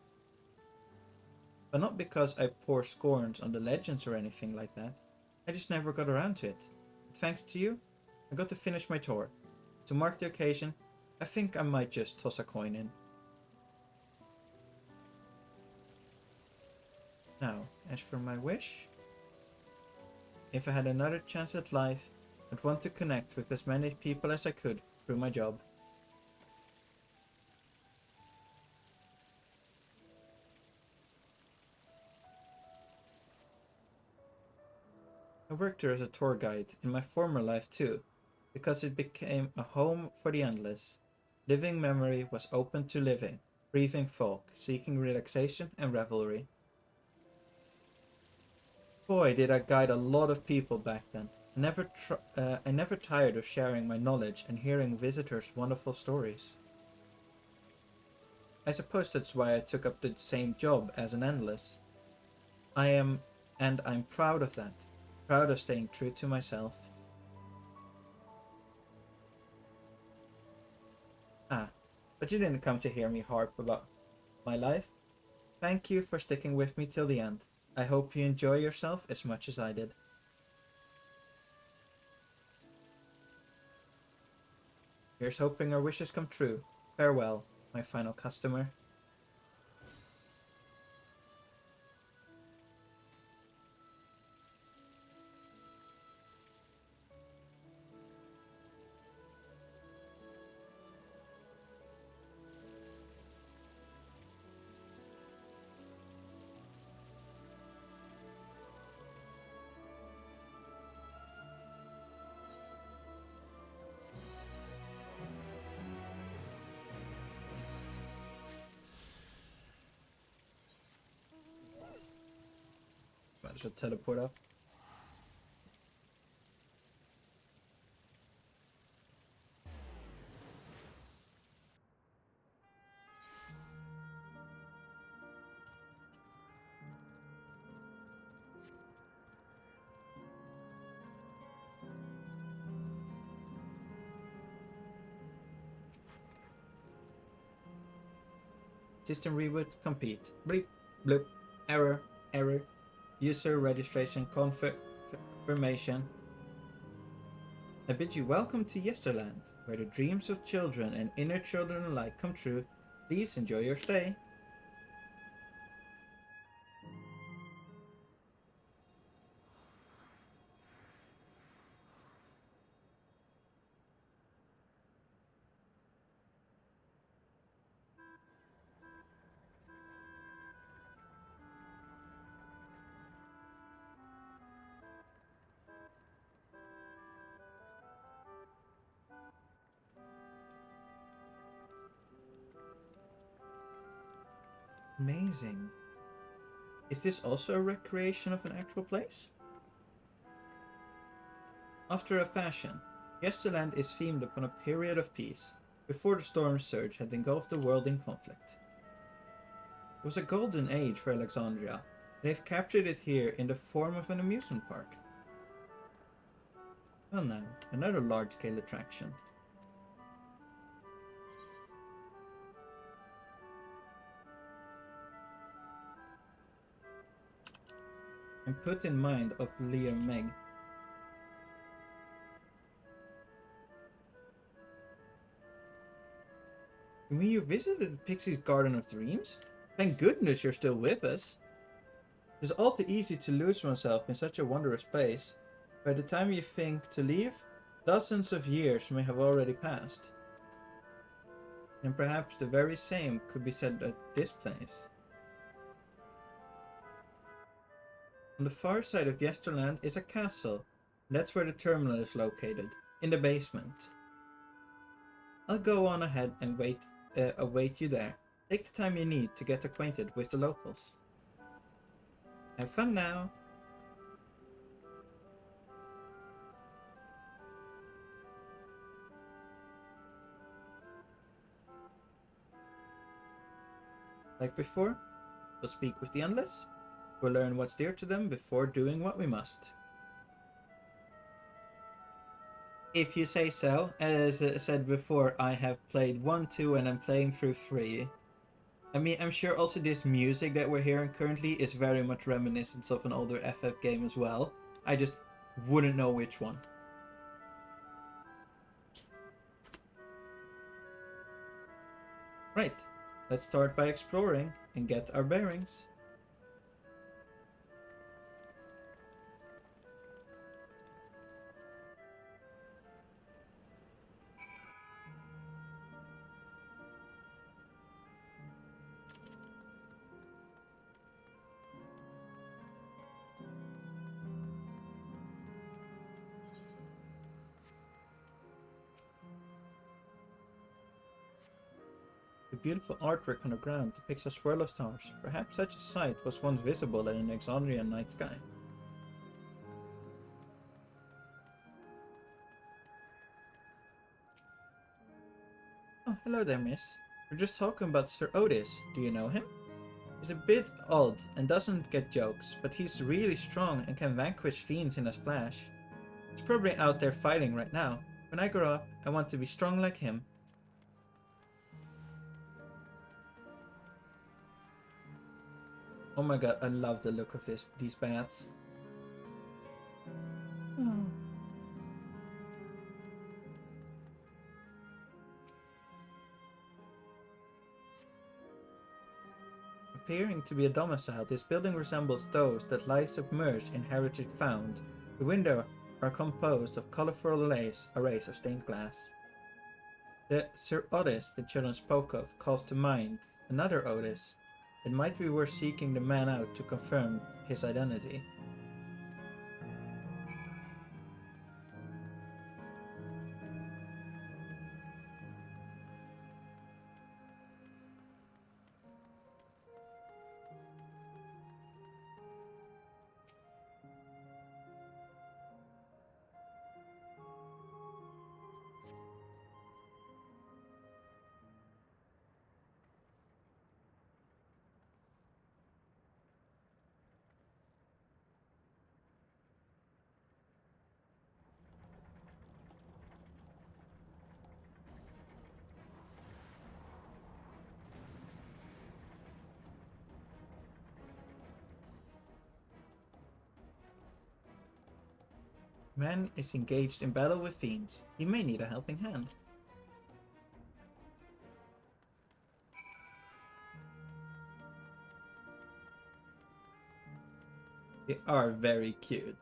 But not because I pour scorns on the legends or anything like that. I just never got around to it. But thanks to you, I got to finish my tour. To mark the occasion, I think I might just toss a coin in. Now, as for my wish, if I had another chance at life, I'd want to connect with as many people as I could through my job. I worked here as a tour guide in my former life too, because it became a home for the endless. Living memory was open to living, breathing folk, seeking relaxation and revelry. Boy, did I guide a lot of people back then. I never tired of sharing my knowledge and hearing visitors' wonderful stories. I suppose that's why I took up the same job as an endless. And I'm proud of that. Proud of staying true to myself. Ah, but you didn't come to hear me harp about my life. Thank you for sticking with me till the end. I hope you enjoy yourself as much as I did. Here's hoping our wishes come true. Farewell, my final customer. Might as well teleport up. System reboot complete. Bleep, bloop, error, error. User registration confirmation. I bid you welcome to Yesterland, where the dreams of children and inner children alike come true. Please enjoy your stay. Amazing. Is this also a recreation of an actual place? After a fashion, Yesterland is themed upon a period of peace, before the storm surge had engulfed the world in conflict. It was a golden age for Alexandria, and they've captured it here in the form of an amusement park. Well now, another large-scale attraction. and put in mind of Lear Meg. You mean you visited the Pixie's Garden of Dreams? Thank goodness you're still with us. It's all too easy to lose oneself in such a wondrous place. By the time you think to leave, dozens of years may have already passed. And perhaps the very same could be said at this place. On the far side of Yesterland is a castle. That's where the terminal is located, in the basement. I'll go on ahead and await you there. Take the time you need to get acquainted with the locals. Have fun now! Like before, we'll speak with the Endless. We'll learn what's dear to them before doing what we must. If you say so. As I said before, I have played 1, 2, and I'm playing through 3. I mean, I'm sure also this music that we're hearing currently is very much reminiscent of an older FF game as well. I just wouldn't know which one. Right, let's start by exploring and get our bearings. The beautiful artwork on the ground depicts a swirl of stars. Perhaps such a sight was once visible in an Exandrian night sky. Oh, hello there, miss. We're just talking about Sir Otis. Do you know him? He's a bit odd and doesn't get jokes, but he's really strong and can vanquish fiends in a flash. He's probably out there fighting right now. When I grow up, I want to be strong like him. Oh my god, I love the look of these bats. Oh. Appearing to be a domicile, this building resembles those that lie submerged in heritage found. The windows are composed of colorful arrays of stained glass. The Sir Otis the children spoke of calls to mind another Otis. It might be worth seeking the man out to confirm his identity. Man is engaged in battle with fiends. He may need a helping hand. They are very cute.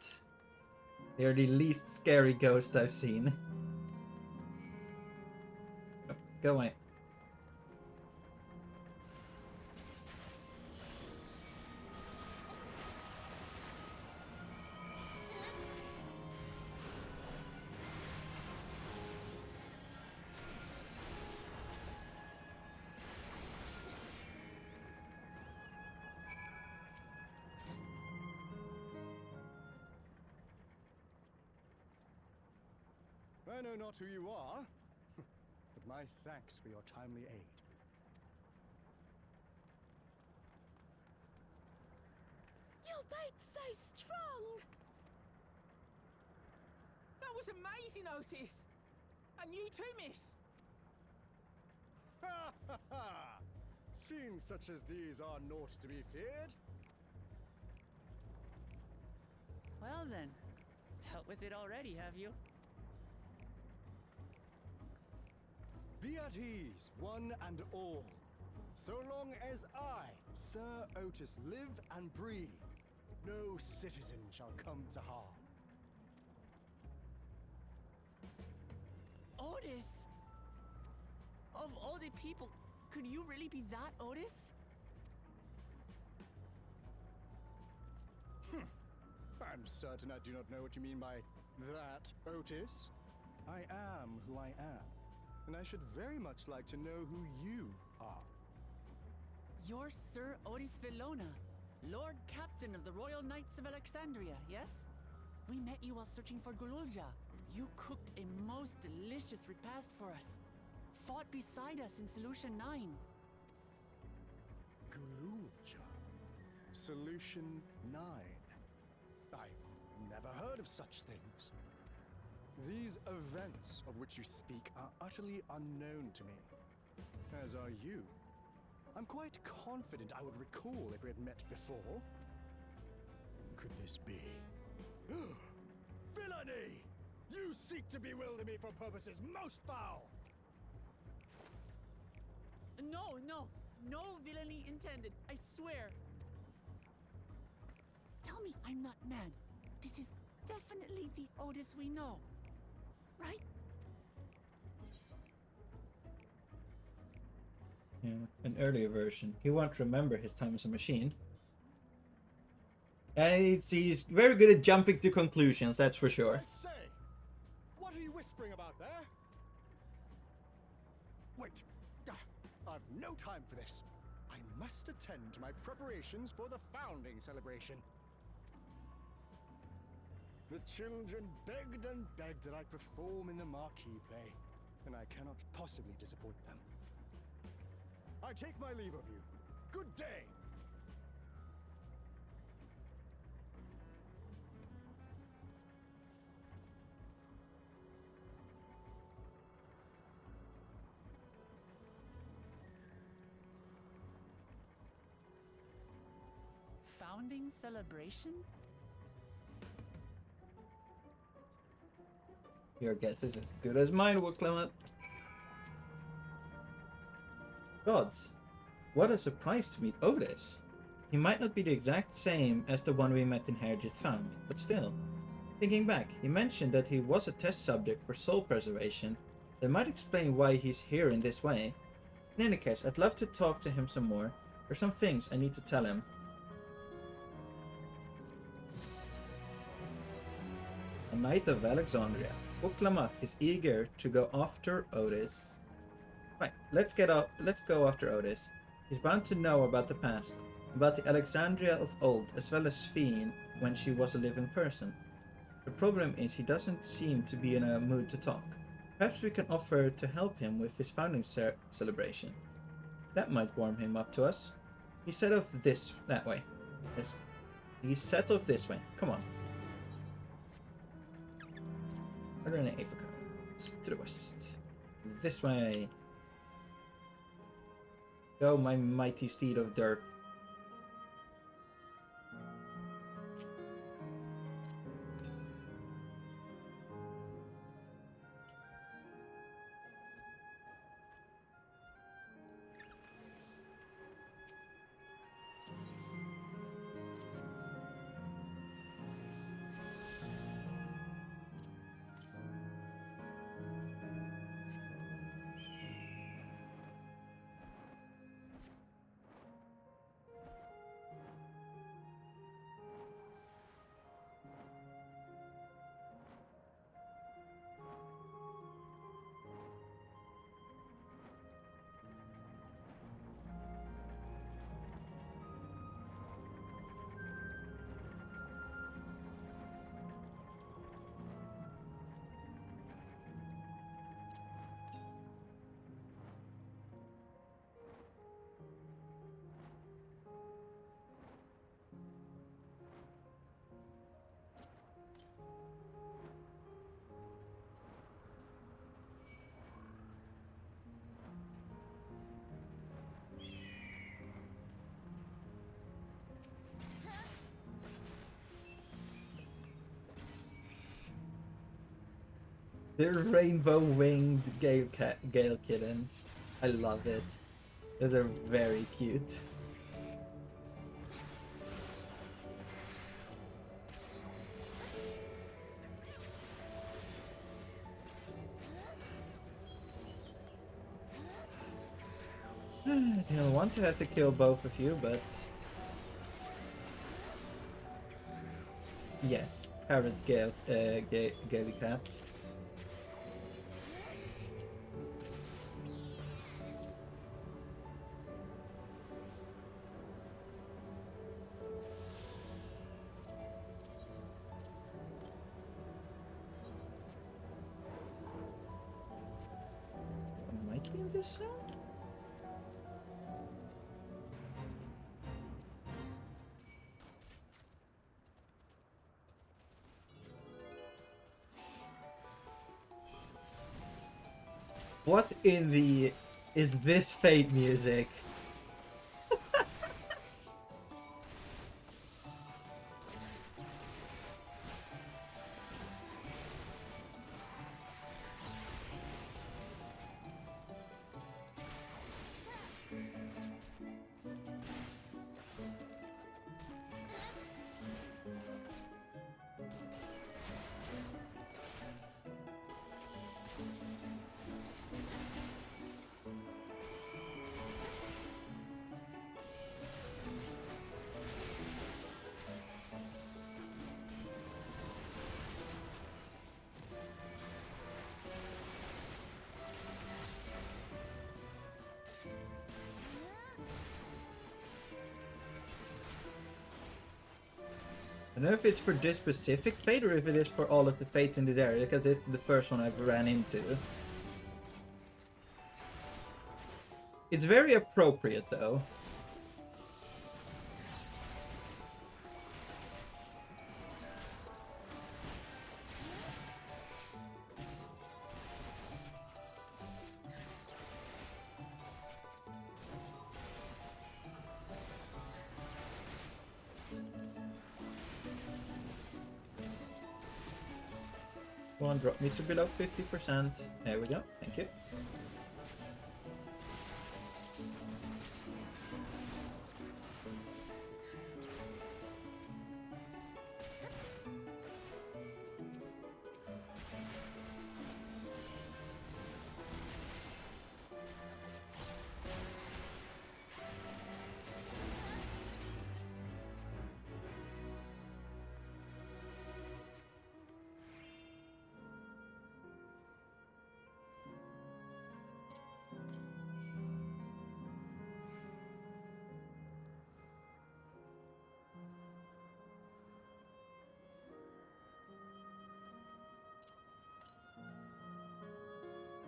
They are the least scary ghosts I've seen. Oh, go away. I know not who you are, but my thanks for your timely aid. Your bait's so strong! That was amazing, Otis! And you too, miss! Ha ha ha! Fiends such as these are naught to be feared. then. Dealt with it already, have you? Be at ease, one and all. So long as I, Sir Otis, live and breathe, no citizen shall come to harm. Otis! Of all the people, could you really be that Otis? I'm certain I do not know what you mean by that, Otis. I am who I am, and I should very much like to know who you are. You're Sir Otis Villona, Lord Captain of the Royal Knights of Alexandria, yes? We met you while searching for Gululja. You cooked a most delicious repast for us. Fought beside us in Solution 9. Gululja. Solution 9. I've never heard of such things. These events of which you speak are utterly unknown to me, as are you. I'm quite confident I would recall if we had met before. Could this be? Villainy! You seek to bewilder me for purposes most foul! No villainy intended, I swear. Tell me I'm not mad. This is definitely the Otis we know, right? Yeah, an earlier version. He won't remember his time as a machine. And he's very good at jumping to conclusions, that's for sure. I say, what are you whispering about there? Wait, I've no time for this. I must attend to my preparations for the founding celebration. The children begged and begged that I perform in the marquee play, and I cannot possibly disappoint them. I take my leave of you. Good day! Founding celebration? Your guess is as good as mine, Clement. Gods, what a surprise to meet Otis. He might not be the exact same as the one we met in Heritage Found, but still. Thinking back, he mentioned that he was a test subject for soul preservation. That might explain why he's here in this way. In any case, I'd love to talk to him some more. There's some things I need to tell him. A Knight of Alexandria. Uklamat is eager to go after Otis. Right, let's go after Otis. He's bound to know about the past, about the Alexandria of old, as well as Fiend when she was a living person. The problem is he doesn't seem to be in a mood to talk. Perhaps we can offer to help him with his founding celebration. That might warm him up to us. He set off that way. He set off this way. Come on. 108 to the west. This way. Go, my mighty steed of dirt. They're rainbow winged gale kittens. I love it. Those are very cute. I don't want to have to kill both of you, but yes, parrot gaily cats. Am I killing this sound? What in the is this Fate music? I don't know if it's for this specific fate or if it is for all of the fates in this area, because it's the first one I've ran into. It's very appropriate though. One drop me to below 50%. There we go. Thank you.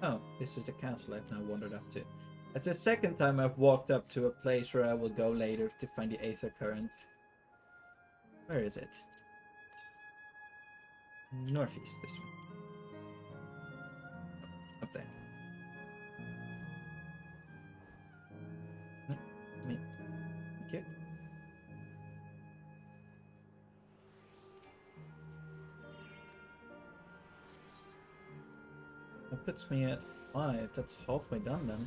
Oh, this is the castle I've now wandered up to. It's the second time I've walked up to a place where I will go later to find the Aether Current. Where is it? Northeast, this one. Up there. Me. Thank you. That puts me at 5. That's halfway done then.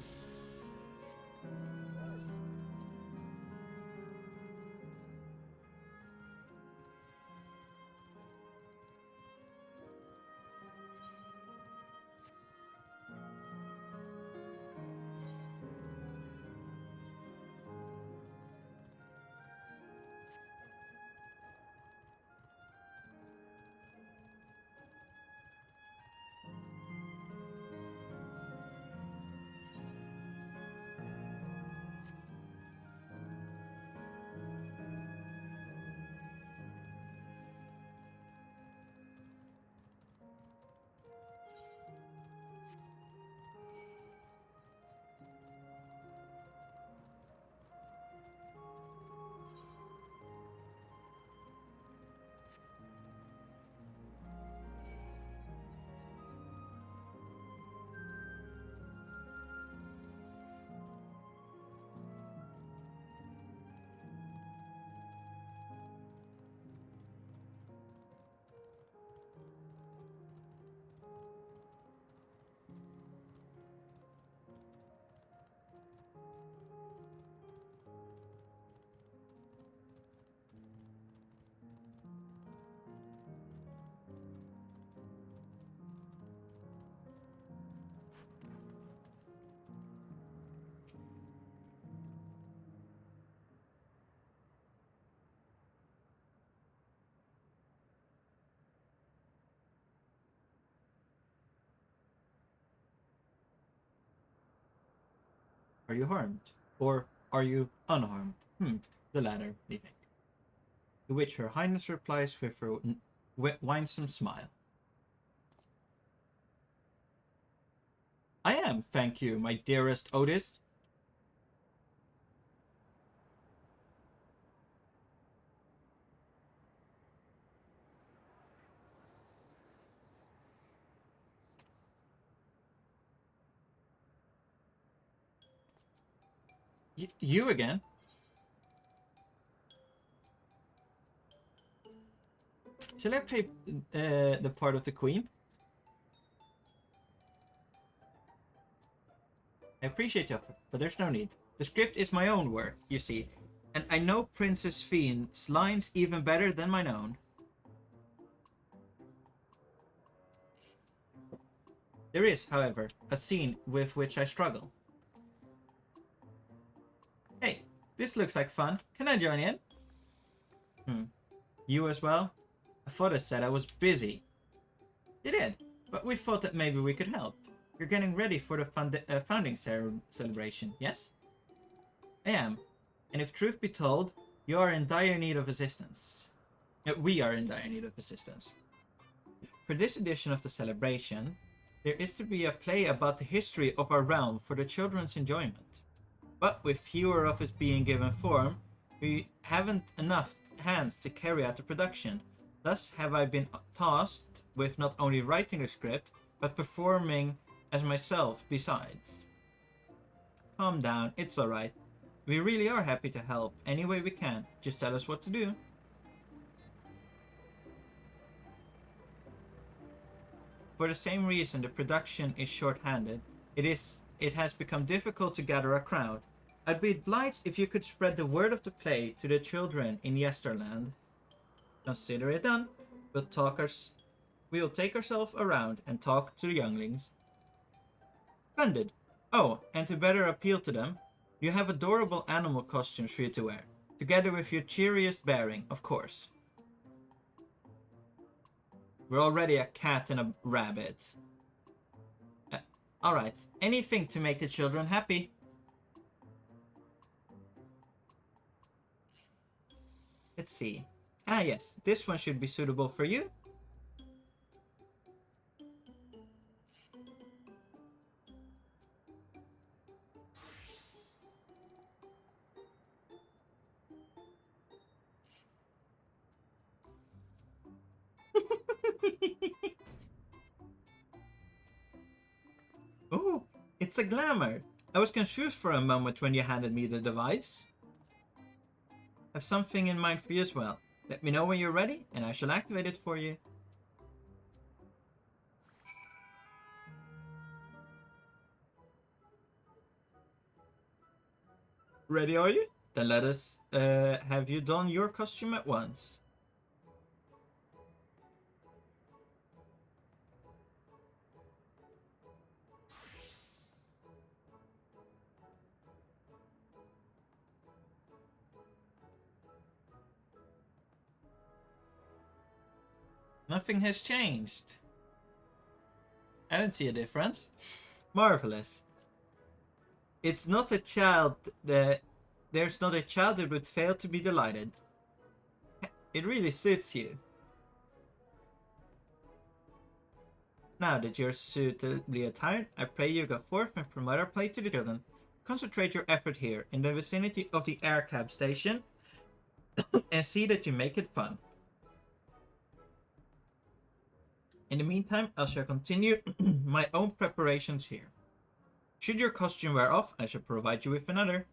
Are you harmed? Or are you unharmed? The latter, we think. To which Her Highness replies with her winsome smile. I am, thank you, my dearest Otis. You again? Shall I play the part of the Queen? I appreciate your effort, but there's no need. The script is my own work, you see, and I know Princess Fiend's lines even better than mine own. There is, however, a scene with which I struggle. Hey, this looks like fun. Can I join in? You as well? I thought I said I was busy. You did, but we thought that maybe we could help. You're getting ready for the founding celebration, yes? I am. And if truth be told, you are in dire need of assistance. We are in dire need of assistance. For this edition of the celebration, there is to be a play about the history of our realm for the children's enjoyment. But with fewer of us being given form, we haven't enough hands to carry out the production. Thus have I been tasked with not only writing the script, but performing as myself besides. Calm down, it's alright. We really are happy to help any way we can. Just tell us what to do. For the same reason the production is short-handed, it has become difficult to gather a crowd. I'd be obliged if you could spread the word of the play to the children in Yesterland. Consider it done. We'll take ourselves around and talk to the younglings. Splendid. Oh, and to better appeal to them, you have adorable animal costumes for you to wear, together with your cheeriest bearing, of course. We're already a cat and a rabbit. Alright, anything to make the children happy. Let's see. Ah yes, this one should be suitable for you. Oh, it's a glamour. I was confused for a moment when you handed me the device. Have something in mind for you as well. Let me know when you're ready, and I shall activate it for you. Ready, are you? Then let us have you don your costume at once. Nothing has changed. I don't see a difference. Marvelous. It's not a child that... There's not a child that would fail to be delighted. It really suits you. Now that you're suitably attired, I pray you go forth and promote our play to the children. Concentrate your effort here, in the vicinity of the air cab station, and see that you make it fun. In the meantime, I shall continue my own preparations here. Should your costume wear off, I shall provide you with another.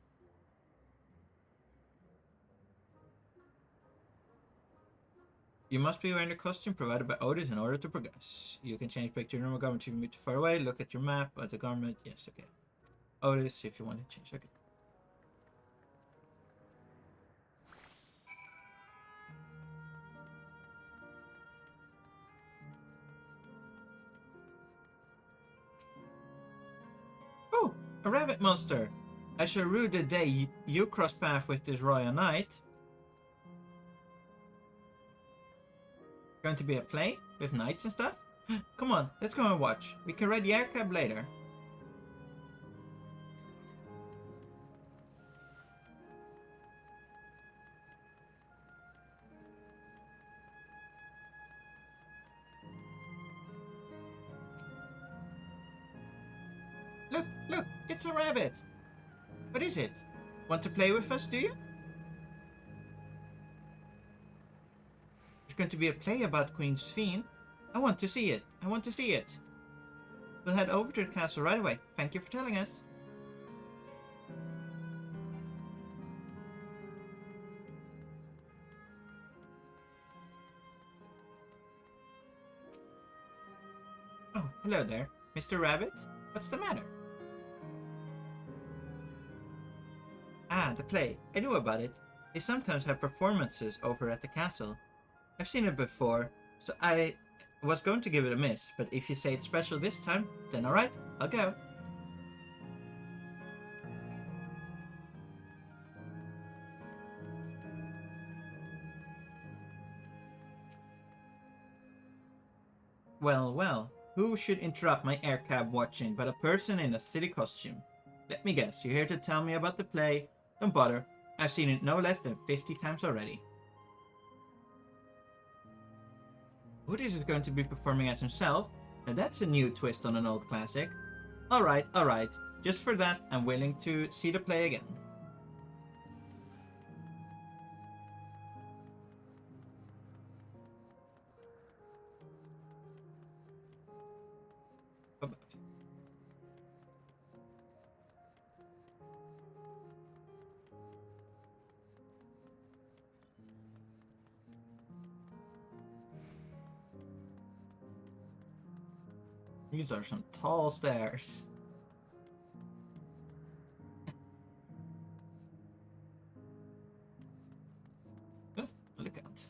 You must be wearing the costume provided by Otis in order to progress. You can change back to your normal garment if you move too far away. Look at your map, at the garment. Yes, okay. Otis, if you want to change. Okay. Oh, a rabbit monster! I shall rue the day you cross paths with this royal knight. Going to be a play with knights and stuff? Come on, let's go and watch. We can ride the air cab later. It's a rabbit! What is it? Want to play with us, do you? There's going to be a play about Queen Sphene. I want to see it. I want to see it. We'll head over to the castle right away. Thank you for telling us. Oh, hello there. Mr. Rabbit? What's the matter? Ah, the play. I knew about it. They sometimes have performances over at the castle. I've seen it before, so I was going to give it a miss, but if you say it's special this time, then alright, I'll go. Well, well, who should interrupt my air cab watching but a person in a city costume? Let me guess, you're here to tell me about the play? Don't bother, I've seen it no less than 50 times already. Woody is going to be performing as himself? Now that's a new twist on an old classic. Alright, alright, just for that I'm willing to see the play again. These are some tall stairs. Oh, look out.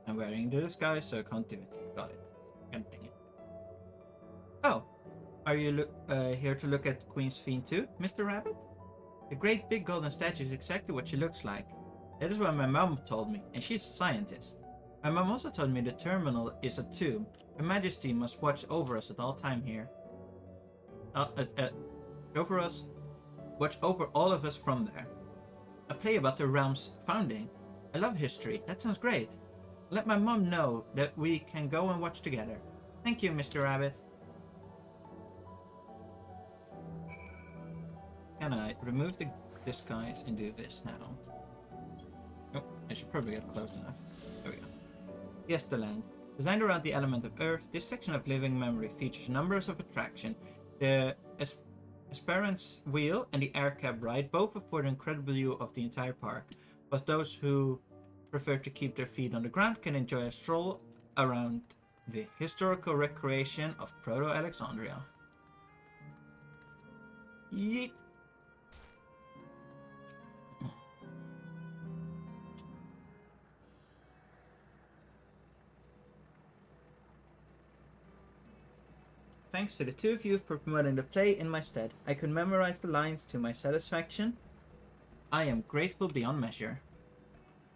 I'm wearing the disguise, so I can't do it. Got it. Can't bring it. Oh, are you here to look at Queen Sphene too, Mr. Rabbit? The great big golden statue is exactly what she looks like. That is what my mom told me, and she's a scientist. My mom also told me the terminal is a tomb. Her Majesty must watch over us at all time here. Watch over all of us from there. A play about the realm's founding. I love history. That sounds great. Let my mom know that we can go and watch together. Thank you, Mr. Rabbit. Can I remove the disguise and do this now? Oh, I should probably get close enough. There we go. Yes, the land. Designed around the element of Earth, this section of living memory features numbers of attractions. The Esperance Wheel and the Air Cab Ride both afford an incredible view of the entire park, but those who prefer to keep their feet on the ground can enjoy a stroll around the historical recreation of Proto-Alexandria. Yeet! Thanks to the two of you for promoting the play in my stead. I could memorize the lines to my satisfaction. I am grateful beyond measure.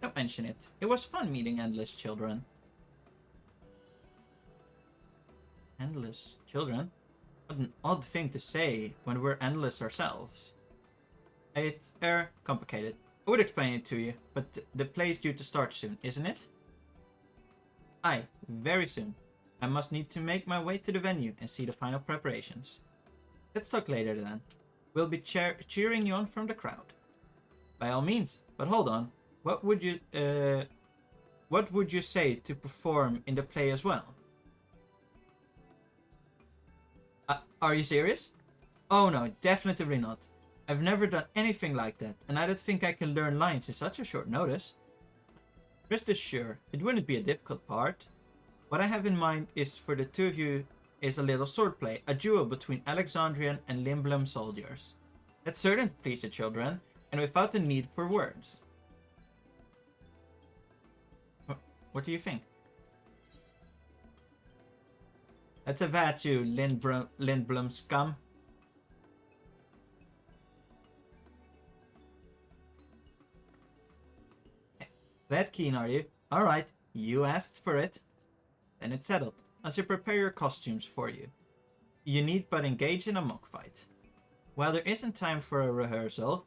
Don't mention it. It was fun meeting Endless Children. Endless Children? What an odd thing to say when we're endless ourselves. It's complicated. I would explain it to you, but the play's due to start soon, isn't it? Aye, very soon. I must need to make my way to the venue and see the final preparations. Let's talk later then. We'll be cheering you on from the crowd. By all means, but hold on. What would you say to perform in the play as well? Are you serious? Oh no, definitely not. I've never done anything like that, and I don't think I can learn lines in such a short notice. Rest assured, it wouldn't be a difficult part. What I have in mind is for the two of you is a little swordplay, a duel between Alexandrian and Limblum soldiers. That's certain to please the children, and without the need for words. What do you think? That's about you, Lindblom scum. That keen, are you? Alright, you asked for it. Then it's settled, as you prepare your costumes for you. You need but engage in a mock fight. While there isn't time for a rehearsal,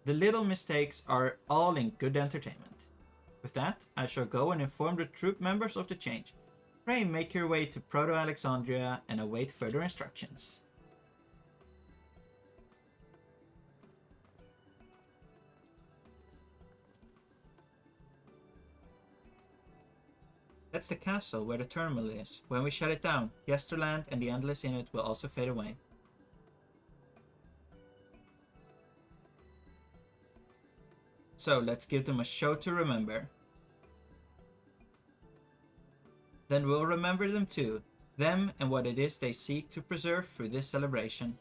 the little mistakes are all in good entertainment. With that, I shall go and inform the troop members of the change. Pray make your way to Proto-Alexandria and await further instructions. That's the castle where the terminal is. When we shut it down, Yesterland and the Endless in it will also fade away. So let's give them a show to remember. Then we'll remember them too. Them and what it is they seek to preserve through this celebration.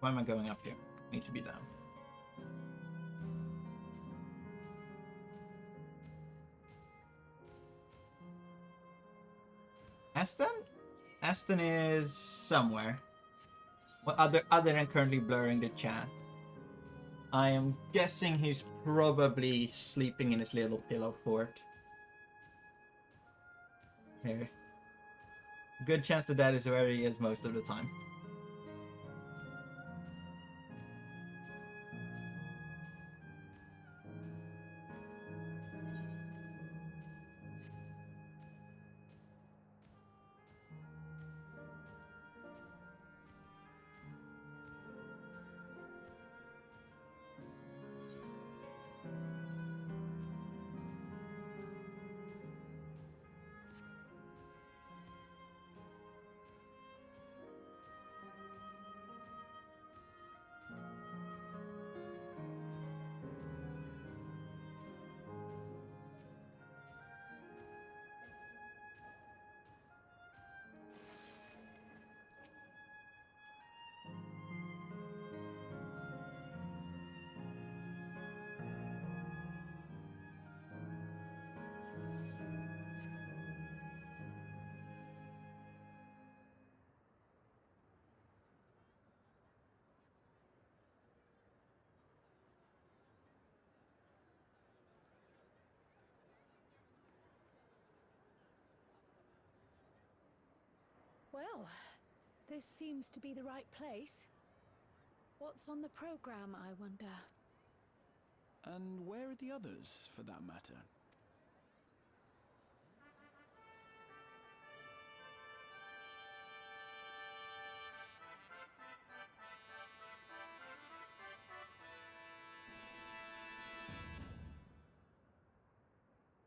Why am I going up here? Need to be down. Aston? Aston is somewhere. Well, other than currently blurring the chat. I am guessing he's probably sleeping in his little pillow fort. Here. Good chance that is where he is most of the time. Well, this seems to be the right place. What's on the program, I wonder? And where are the others, for that matter?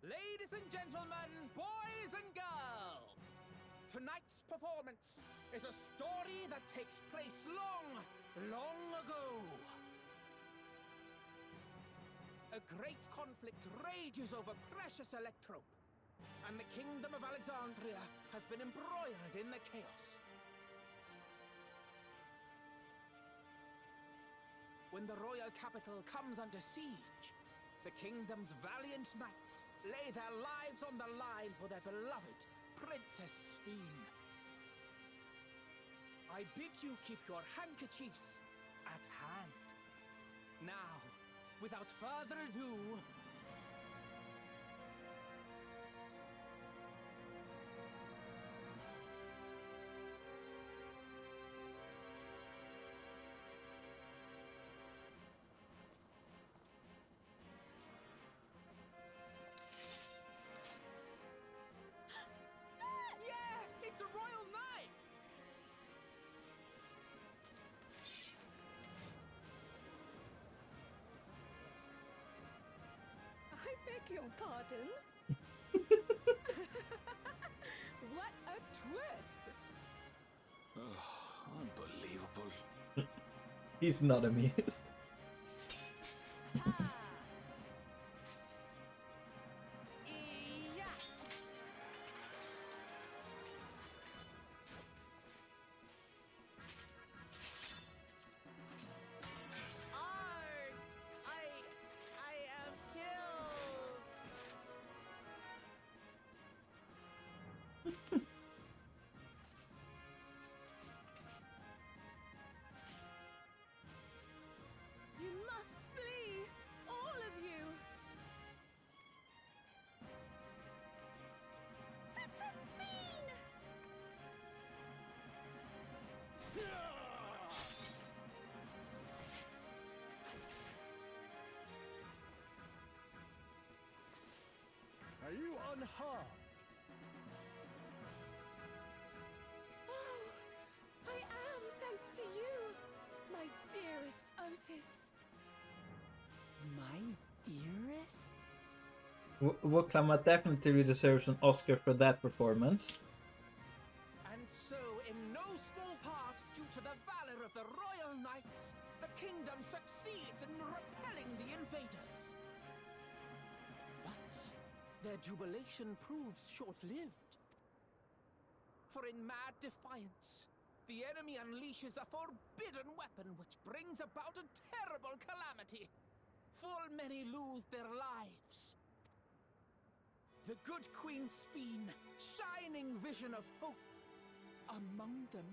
Ladies and gentlemen, boys and girls, tonight's performance is a story that takes place long, long ago. A great conflict rages over precious electrope, and the kingdom of Alexandria has been embroiled in the chaos. When the royal capital comes under siege, the kingdom's valiant knights lay their lives on the line for their beloved Princess Sphene. I bid you keep your handkerchiefs at hand. Now, without further ado, yeah, it's a royal knight! I beg your pardon? What a twist! Oh, unbelievable. He's not amused. I am killed! Are you unharmed? Oh, I am, thanks to you, my dearest Otis. My dearest? Woklamat definitely deserves an Oscar for that performance. And so, in no small part due to the valor of the royal knights, the kingdom succeeds in repelling the invaders. But their jubilation proves short-lived. For in mad defiance, the enemy unleashes a forbidden weapon which brings about a terrible calamity. Full many lose their lives. The good Queen Sphene, shining vision of hope, among them.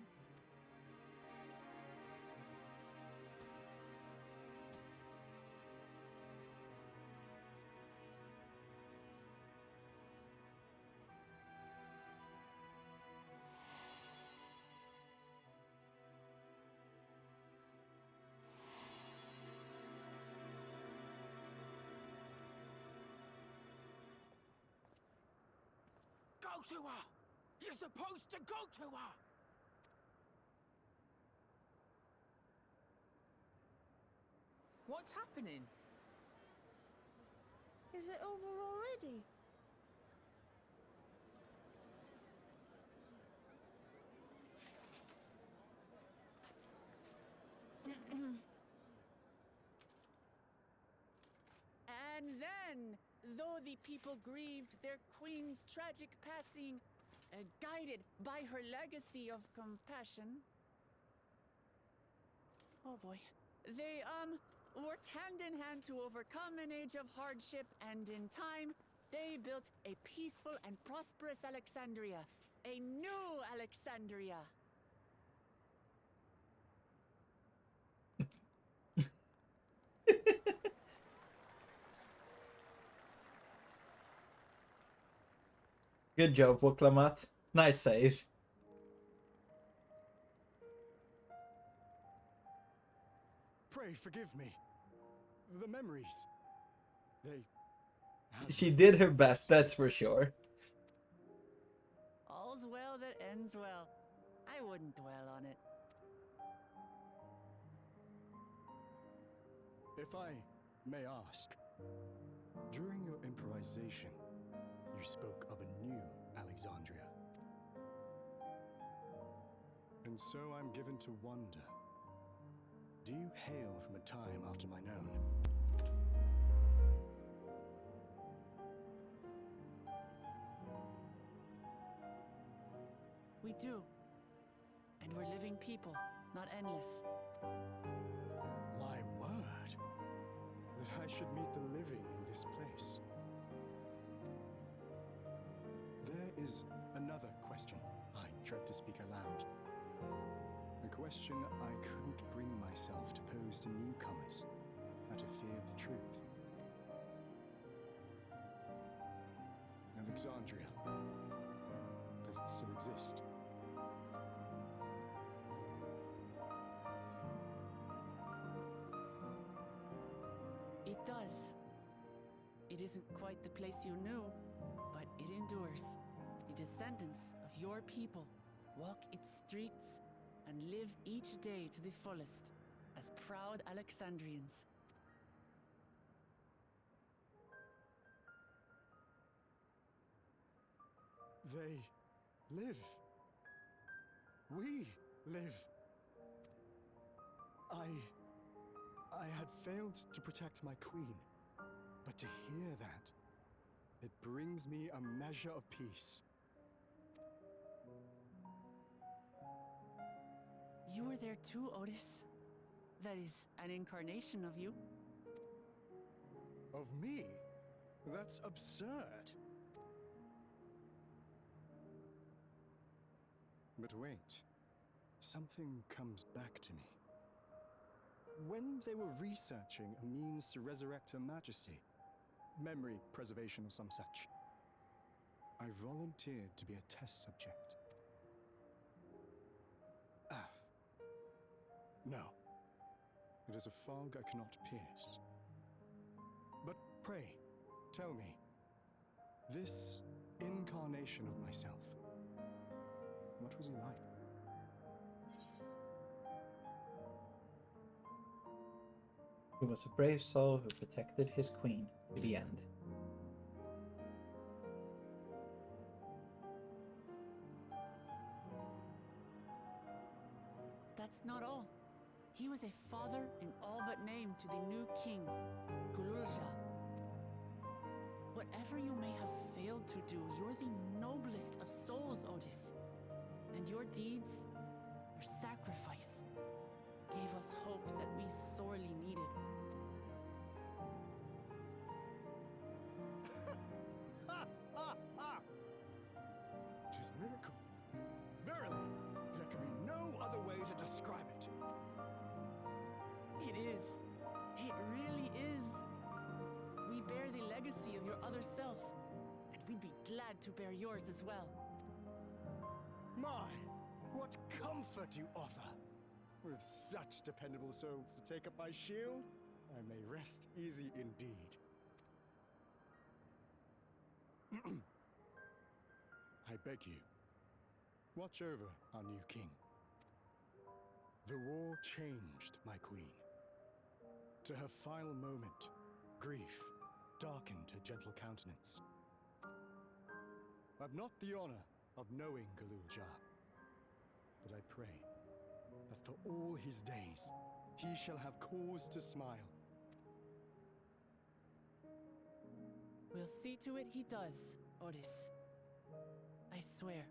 Go to her! You're supposed to go to her! What's happening? Is it over already? And then, though the people grieved their queen's tragic passing, guided by her legacy of compassion, oh boy, they worked hand in hand to overcome an age of hardship, and in time, they built a peaceful and prosperous Alexandria, a new Alexandria. Good job, Woklamat. Nice save. Pray forgive me. The memories. They... She did her best, that's for sure. All's well that ends well. I wouldn't dwell on it. If I may ask, during your improvisation, you spoke of a new Alexandria. And so I'm given to wonder, do you hail from a time after mine own? We do. And we're living people, not endless. My word, that I should meet the living in this place. There is another question I dread to speak aloud. A question I couldn't bring myself to pose to newcomers out of fear of the truth. Alexandria, does it still exist? It does. It isn't quite the place you knew, but it endures. The descendants of your people walk its streets and live each day to the fullest as proud Alexandrians. They live. We live. I had failed to protect my queen, but to hear that, it brings me a measure of peace. You were there too, Otis. That is an incarnation of you. Of me? That's absurd. But wait, something comes back to me. When they were researching a means to resurrect Her Majesty, memory preservation or some such, I volunteered to be a test subject. No. It is a fog I cannot pierce. But pray, tell me, this incarnation of myself. What was he like? He was a brave soul who protected his queen to the end. That's not all. He was a father in all but name to the new king, Gululja. Whatever you may have failed to do, you're the noblest of souls, Otis. And your deeds, your sacrifice, gave us hope that we sorely needed. Tis a miracle. Verily, there can be no other way to describe it. It is. It really is. We bear the legacy of your other self, and we'd be glad to bear yours as well. My, what comfort you offer! With such dependable souls to take up my shield, I may rest easy indeed. I beg you, watch over our new king. The war changed my queen. To her final moment, grief darkened her gentle countenance. I've not the honor of knowing Gululja, but I pray that for all his days, he shall have cause to smile. We'll see to it he does, Otis. I swear.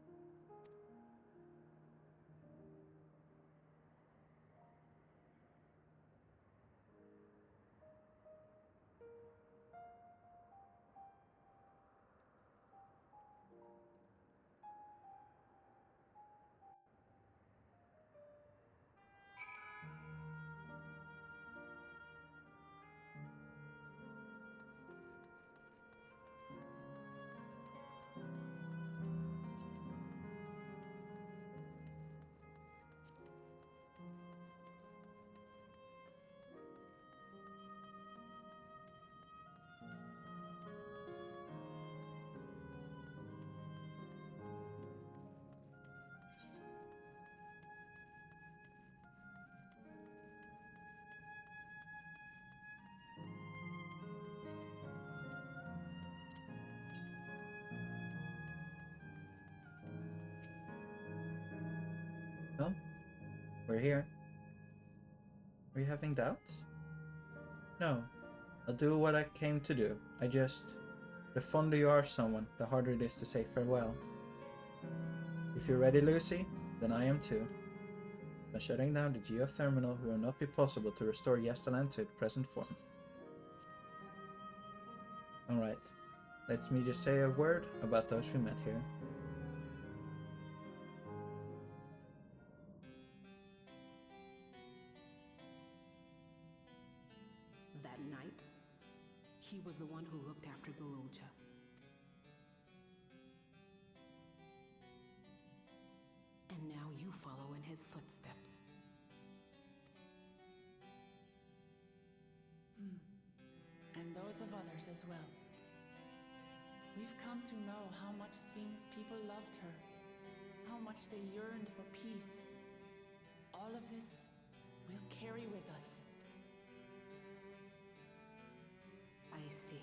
Well, we're here. Are you having doubts? No. I'll do what I came to do. The fonder you are of someone, the harder it is to say farewell. If you're ready, Lucy, then I am too. By shutting down the geotherminal, it will not be possible to restore Yastaland to its present form. Alright, let me just say a word about those we met here. That night, he was the one who looked after Gululja. And now you follow in his footsteps. And those of others as well. We've come to know how much Svin's people loved her, how much they yearned for peace. All of this we'll carry with us. I see.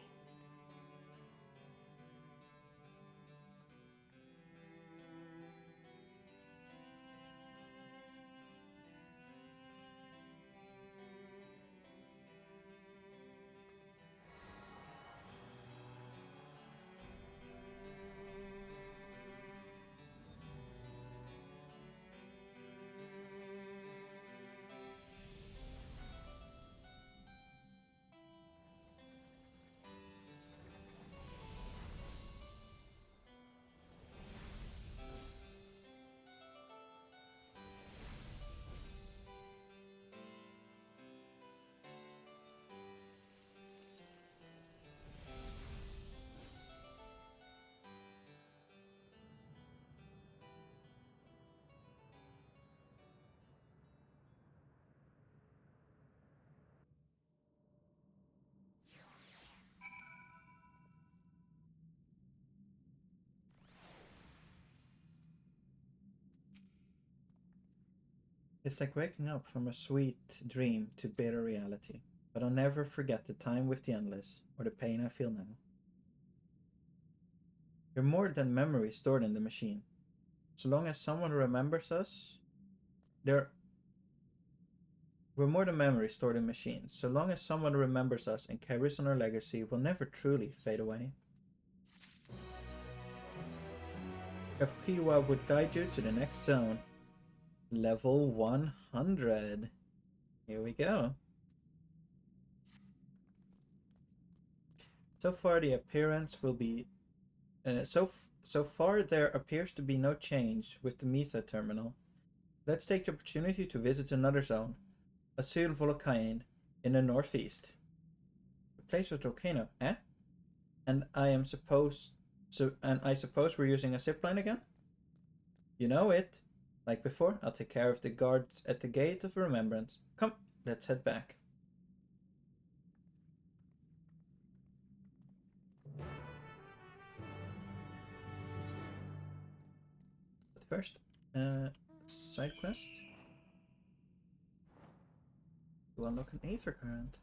It's like waking up from a sweet dream to bitter reality. But I'll never forget the time with the Endless, or the pain I feel now. You're more than memories stored in the machine. So long as someone remembers us, we're more than memories stored in machines. So long as someone remembers us and carries on our legacy, we'll never truly fade away. Kafkiwa would guide you to the next zone. Level 100. Here we go. So far the appearance will be... So far there appears to be no change with the Mesa terminal. Let's take the opportunity to visit another zone. Asyl Volcain in the northeast. The place with volcano, eh? And I suppose we're using a zipline again? You know it. Like before, I'll take care of the guards at the Gate of Remembrance. Come, let's head back. But first, side quest. To unlock an Aether Current.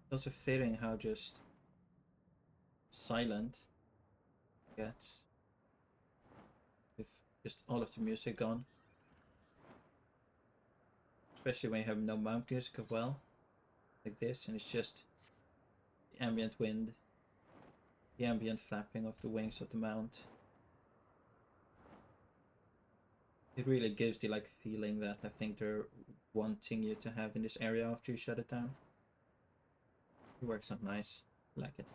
It's also fitting how just silent it gets with just all of the music gone. Especially when you have no mount music as well, like this, and it's just the ambient wind, the ambient flapping of the wings of the mount. It really gives the like feeling that I think they're wanting you to have in this area after you shut it down. It works out nice. I like it.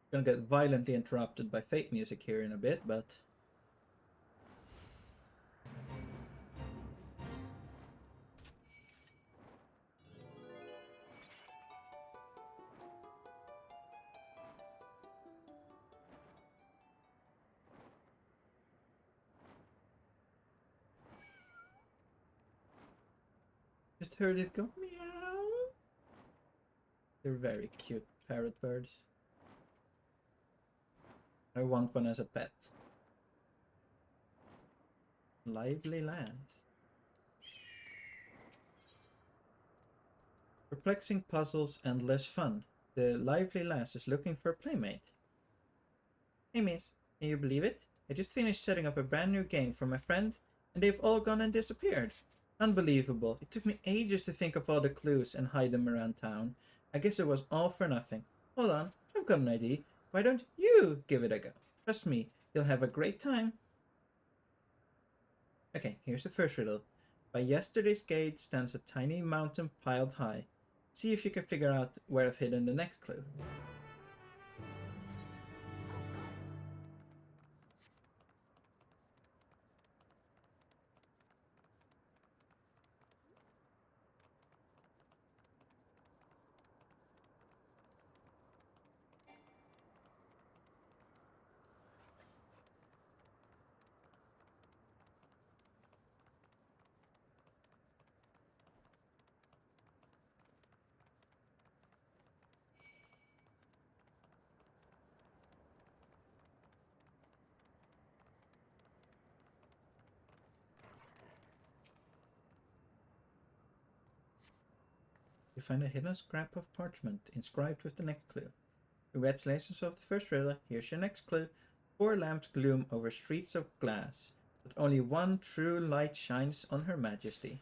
Gonna get violently interrupted by fake music here in a bit, but just heard it go meow. They're very cute parrot birds. I want one as a pet. Lively lass. Perplexing puzzles and less fun. The lively lass is looking for a playmate. Hey miss, can you believe it? I just finished setting up a brand new game for my friend and they've all gone and disappeared. Unbelievable. It took me ages to think of all the clues and hide them around town. I guess it was all for nothing. Hold on, I've got an idea. Why don't you give it a go? Trust me, you'll have a great time. Okay, here's the first riddle. By yesterday's gate stands a tiny mountain piled high. See if you can figure out where I've hidden the next clue. You find a hidden scrap of parchment inscribed with the next clue. Congratulations of the first riddle. Here's your next clue. 4 lamps gloom over streets of glass, but only one true light shines on Her Majesty.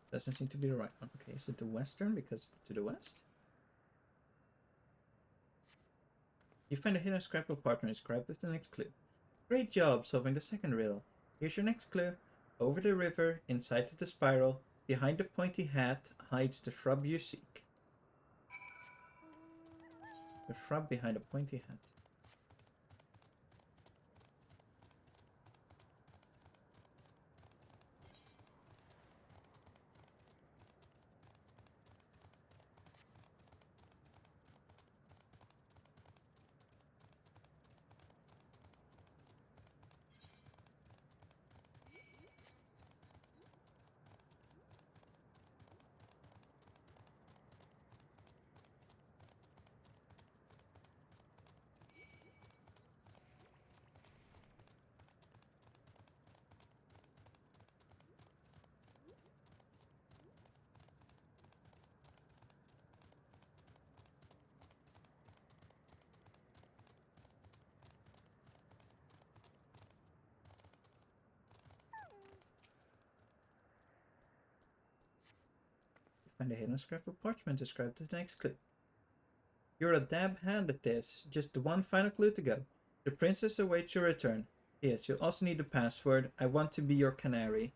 Doesn't seem to be the right one. Okay, is it the western? Because to the west? You find a hidden scrap of parchment inscribed with the next clue. Great job solving the second riddle. Here's your next clue. Over the river, inside of the spiral, behind the pointy hat, hides the shrub you seek. The shrub behind a pointy hat. Find a hidden scrap of parchment described as the next clue. You're a dab hand at this. Just the one final clue to go. The princess awaits your return. Yes, you'll also need the password. I want to be your canary.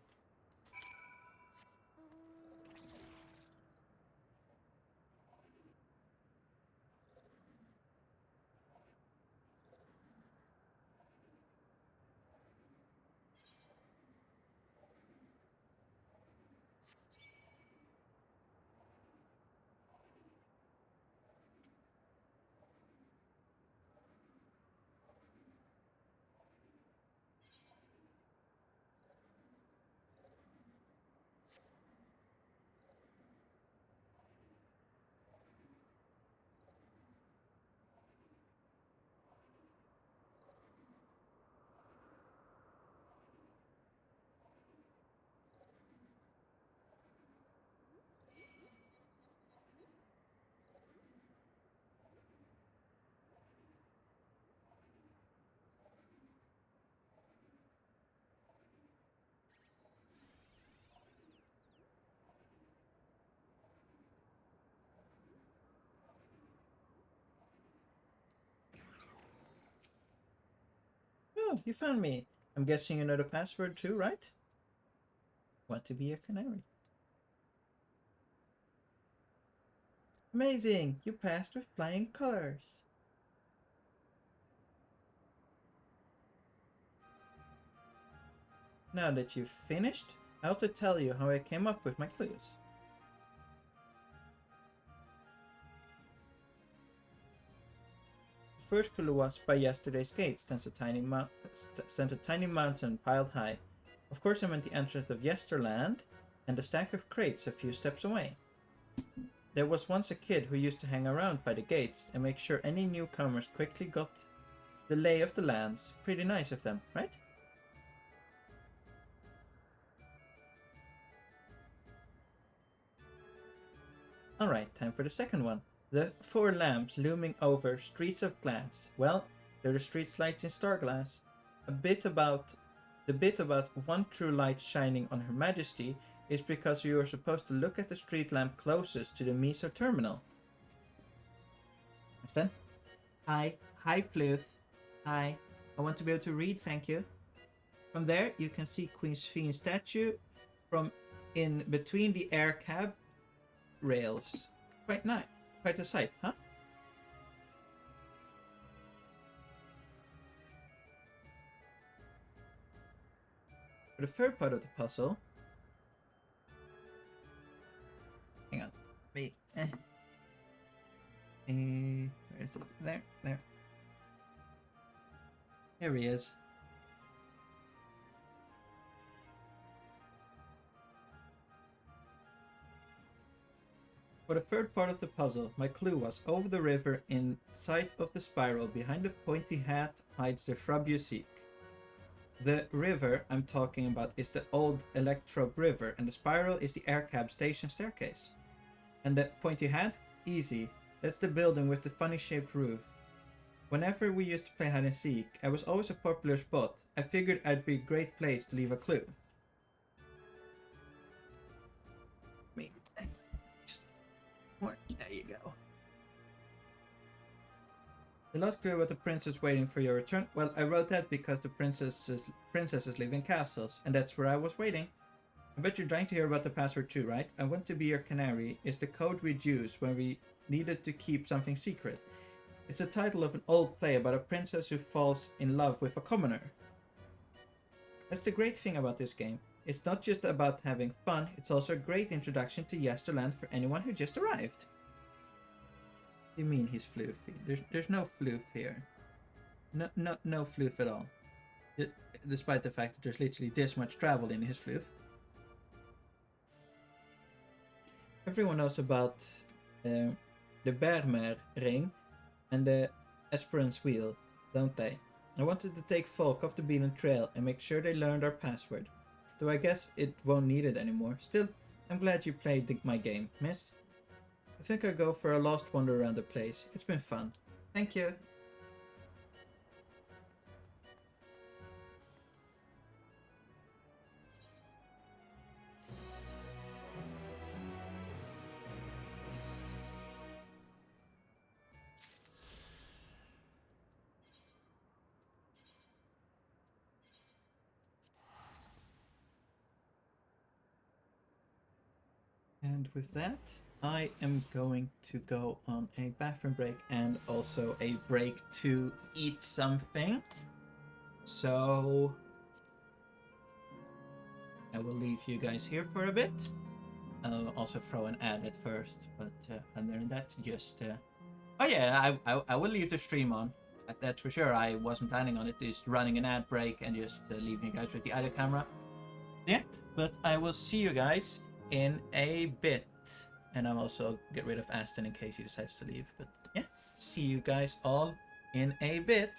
Oh, you found me. I'm guessing you know the password too, right? Want to be a canary. Amazing! You passed with flying colors. Now that you've finished, I ought to tell you how I came up with my clues. The first clue was by yesterday's gate stands a tiny mountain piled high. Of course I meant the entrance of Yesterland and a stack of crates a few steps away. There was once a kid who used to hang around by the gates and make sure any newcomers quickly got the lay of the lands. Pretty nice of them, right? Alright, time for the second one. The 4 lamps looming over streets of glass. Well, they're the street lights in Starglass. The bit about one true light shining on Her Majesty is because you are supposed to look at the street lamp closest to the Meso terminal. That's done. Hi, Fluth. Hi, I want to be able to read, thank you. From there, you can see Queen Sphene statue from in between the air cab rails. Quite nice. Quite a sight, huh? For the third part of the puzzle... Hang on. Wait. Where is it? There. Here he is. For the third part of the puzzle, my clue was over the river in sight of the spiral. Behind the pointy hat hides the shrub you seek. The river I'm talking about is the old Electrobe River, and the spiral is the air cab station staircase. And the pointy hat? Easy. That's the building with the funny shaped roof. Whenever we used to play hide and seek, I was always a popular spot. I figured I'd be a great place to leave a clue. There you go. The last clue about the princess waiting for your return. Well, I wrote that because the princesses live in castles, and that's where I was waiting. I bet you're dying to hear about the password too, right? I want to be your canary is the code we'd use when we needed to keep something secret. It's the title of an old play about a princess who falls in love with a commoner. That's the great thing about this game. It's not just about having fun, it's also a great introduction to Yesterland for anyone who just arrived. What do you mean he's floofy? There's no floof here. No floof at all. Despite the fact that there's literally this much travel in his floof. Everyone knows about the Bermer ring and the Esperance wheel, don't they? I wanted to take folk off the beaten trail and make sure they learned our password. Though I guess it won't need it anymore. Still, I'm glad you played my game, miss. I think I'll go for a lost wander around the place. It's been fun. Thank you. And with that, I am going to go on a bathroom break and also a break to eat something. So I will leave you guys here for a bit. I'll also throw an ad at first, but other than that, just... Oh yeah, I will leave the stream on. That's for sure. I wasn't planning on it, just running an ad break and just leaving you guys with the other camera. Yeah, but I will see you guys in a bit. And I'll also get rid of Aston in case he decides to leave. But yeah, see you guys all in a bit.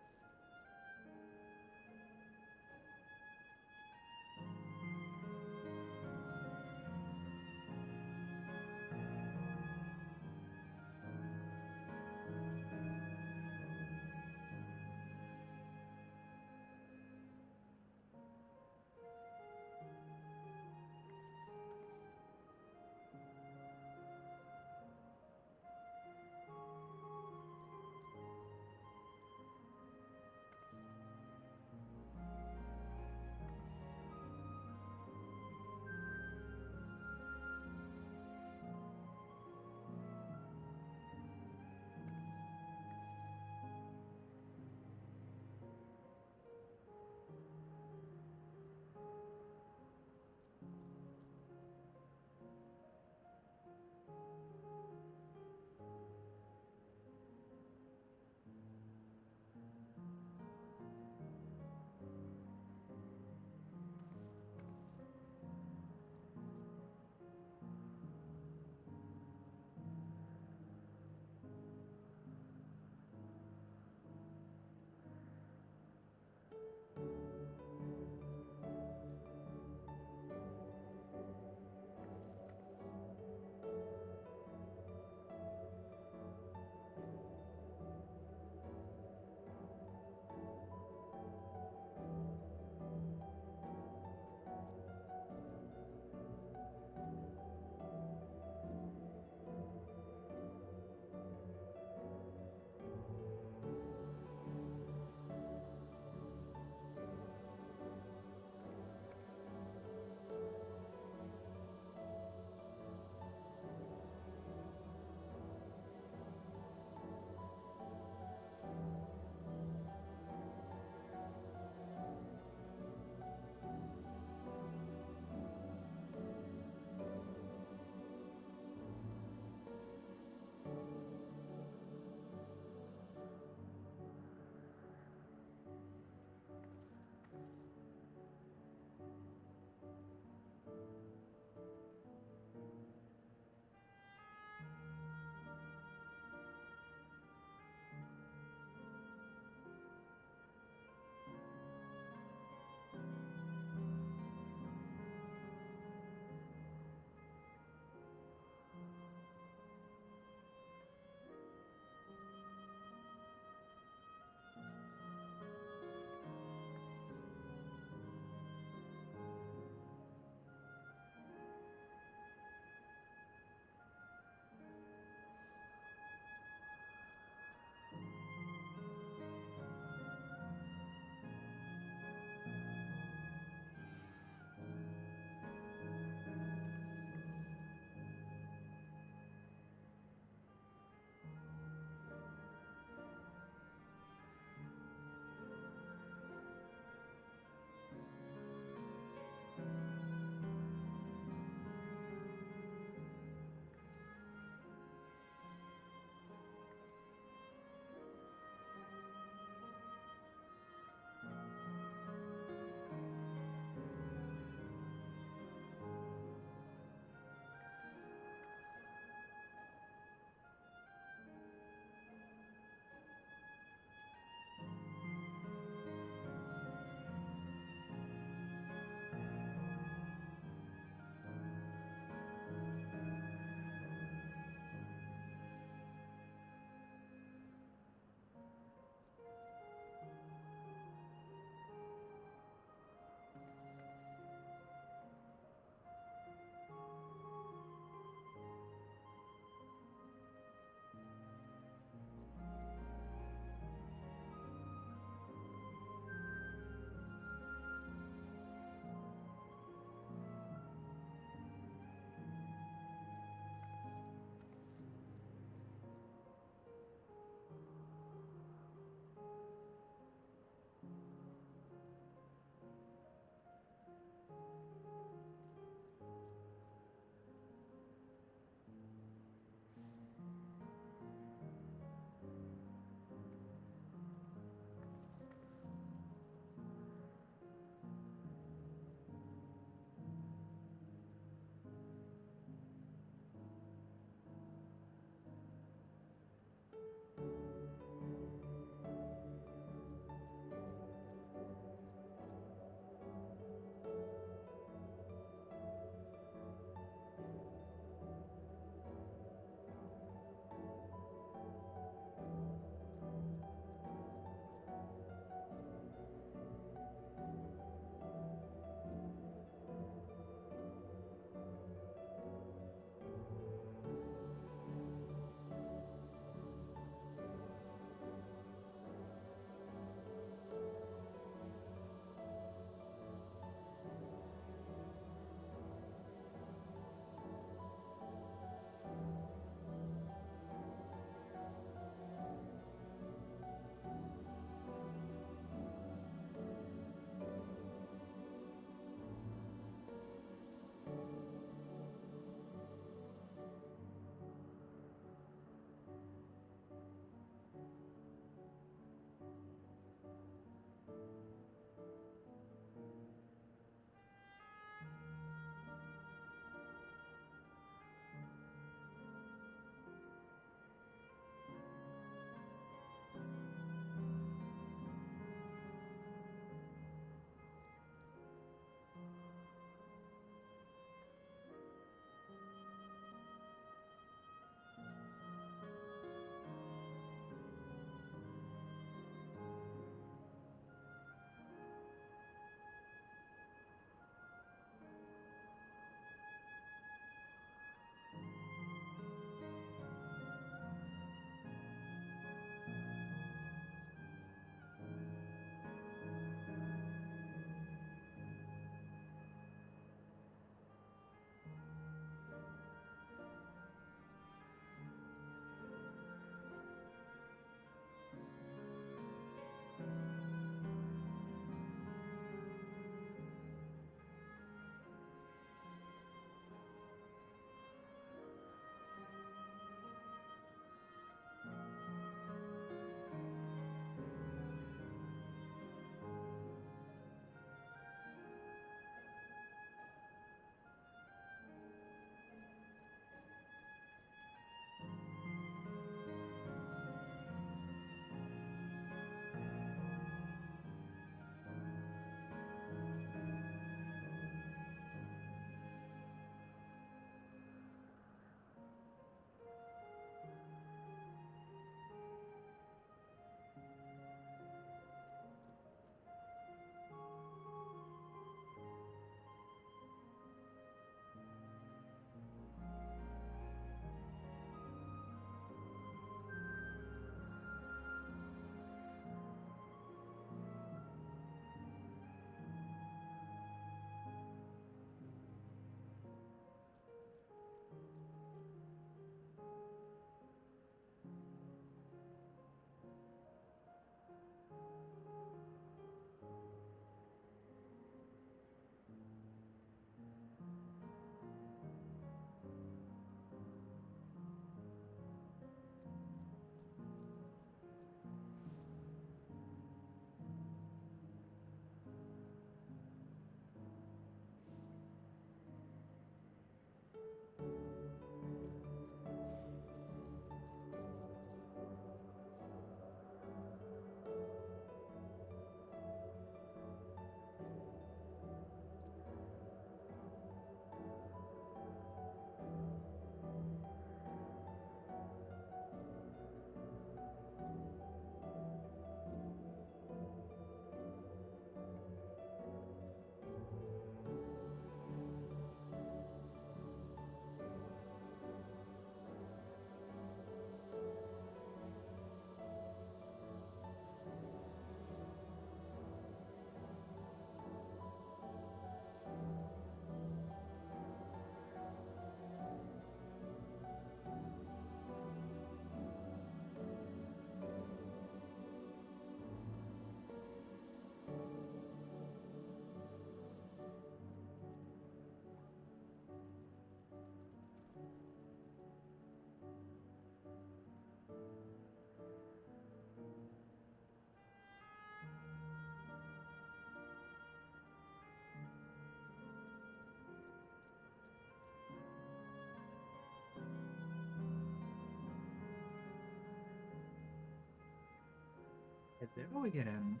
There we go again.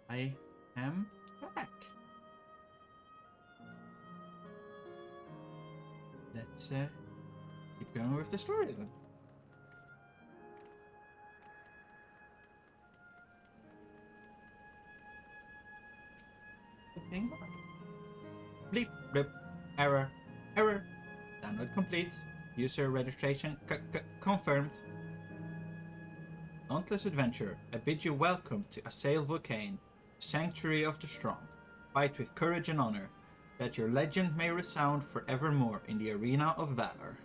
I am back. Let's keep going with the story then. Okay. Bleep, blip, error, error. Download complete. User registration confirmed. Dauntless adventurer, I bid you welcome to Assail Volcane, sanctuary of the strong. Fight with courage and honor, that your legend may resound forevermore in the arena of valor.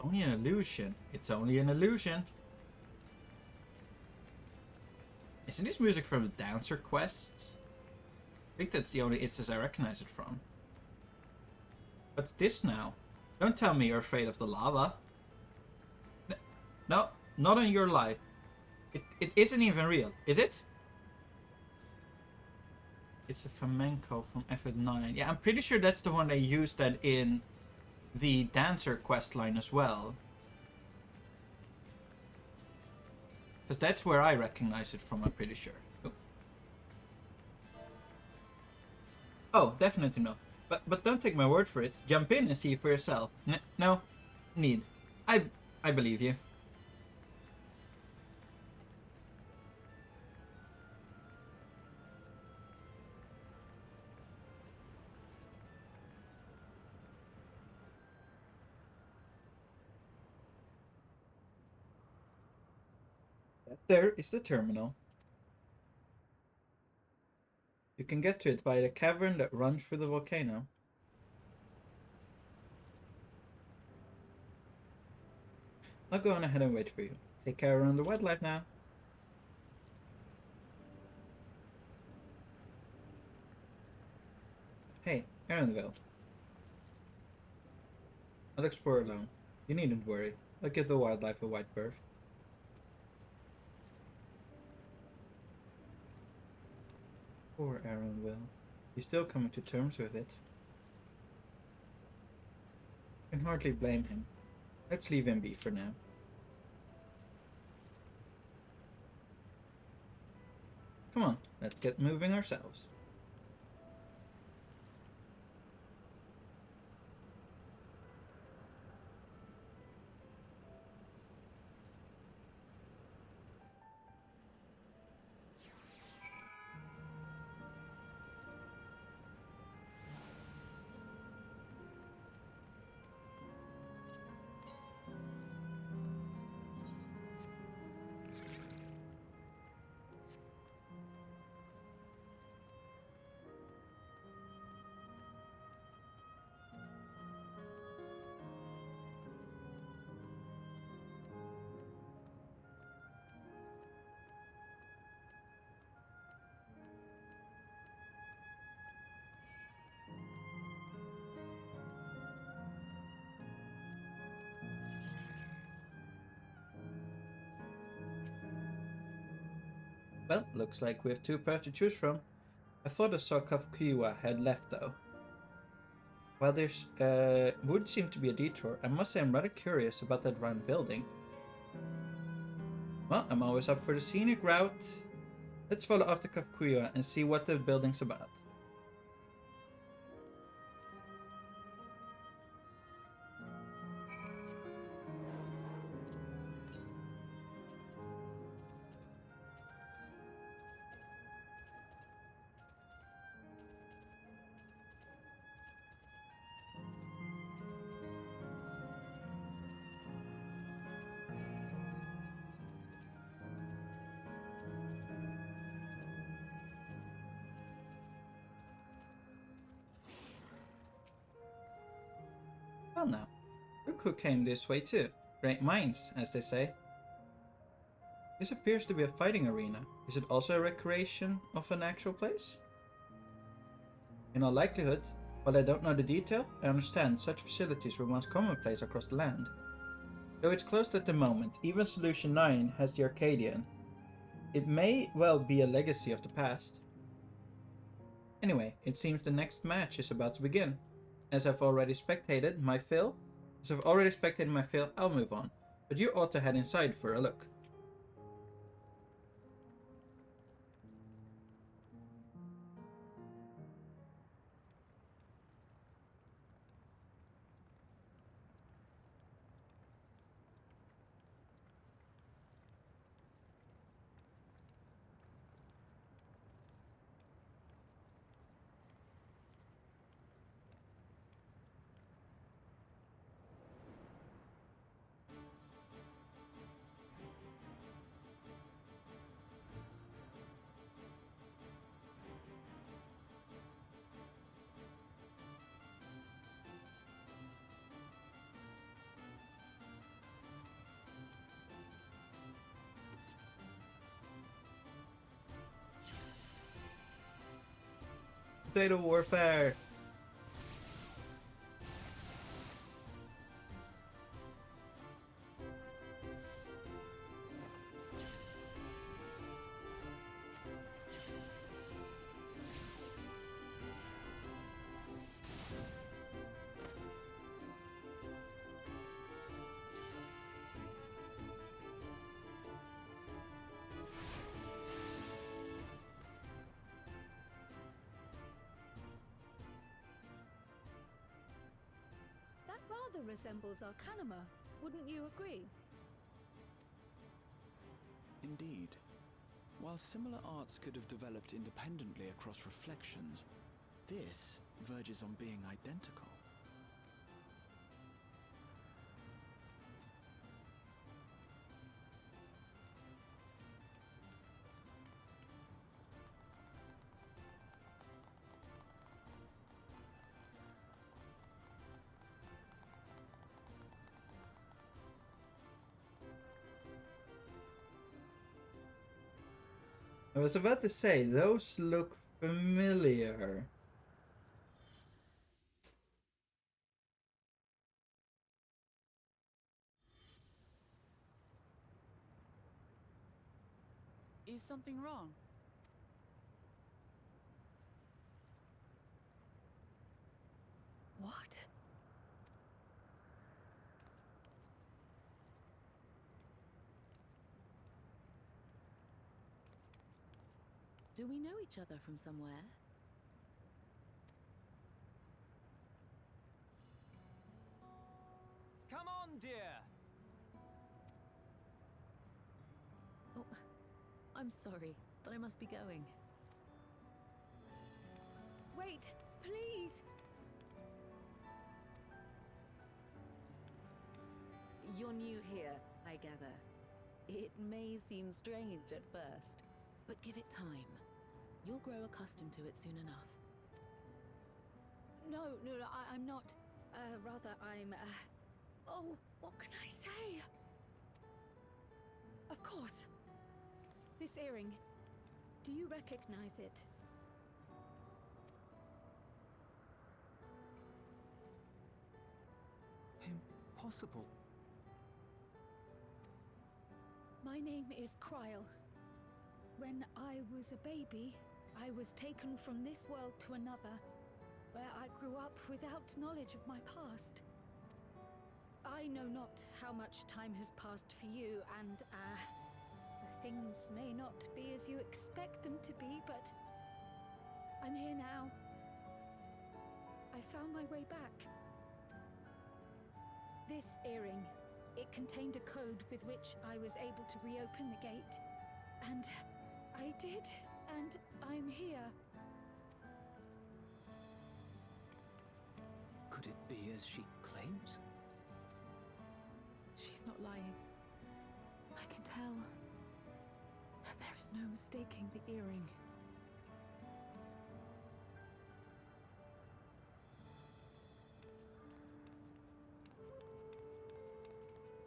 Only an illusion. It's only an illusion. Isn't this music from the Dancer quests? I think that's the only instance I recognize it from. What's this now? Don't tell me you're afraid of the lava. No, not on your life. It isn't even real, is it? It's a flamenco from FF9. Yeah, I'm pretty sure that's the one they used that in the Dancer quest line as well. Because that's where I recognize it from, I'm pretty sure. Oh, definitely not. But don't take my word for it. Jump in and see for yourself. No, need. I believe you. There is the terminal. You can get to it via the cavern that runs through the volcano. I'll go on ahead and wait for you. Take care around the wildlife now. Hey, Aaronville. I'll explore alone. You needn't worry. I'll give the wildlife a wide berth. Poor Aaronville. He's still coming to terms with it. I can hardly blame him. Let's leave him be for now. Come on, let's get moving ourselves. Well, looks like we have two pairs to choose from. I thought I saw Kafkiwa had left though. While there's would seem to be a detour, I must say I'm rather curious about that round building. Well, I'm always up for the scenic route. Let's follow after Kafkiwa and see what the building's about. Well now, look who came this way too. Great minds, as they say. This appears to be a fighting arena. Is it also a recreation of an actual place? In all likelihood, while I don't know the detail, I understand such facilities were once commonplace across the land. Though it's closed at the moment, even Solution 9 has the Arcadian. It may well be a legacy of the past. Anyway, it seems the next match is about to begin. As I've already spectated my fill, I'll move on. But you ought to head inside for a look. Potato warfare! That rather resembles Arcanima, wouldn't you agree? Indeed. While similar arts could have developed independently across reflections, this verges on being identical. I was about to say, those look familiar. Is something wrong? What? Do we know each other from somewhere? Come on, dear! Oh, I'm sorry, but I must be going. Wait, please! You're new here, I gather. It may seem strange at first, but give it time. You'll grow accustomed to it soon enough. No, I'm not. Rather, I'm, Oh, what can I say? Of course. This earring. Do you recognize it? Impossible. My name is Kryl. When I was a baby, I was taken from this world to another, where I grew up without knowledge of my past. I know not how much time has passed for you, and, things may not be as you expect them to be, but I'm here now. I found my way back. This earring, it contained a code with which I was able to reopen the gate, and I did, and I'm here. Could it be as she claims? She's not lying. I can tell. There is no mistaking the earring.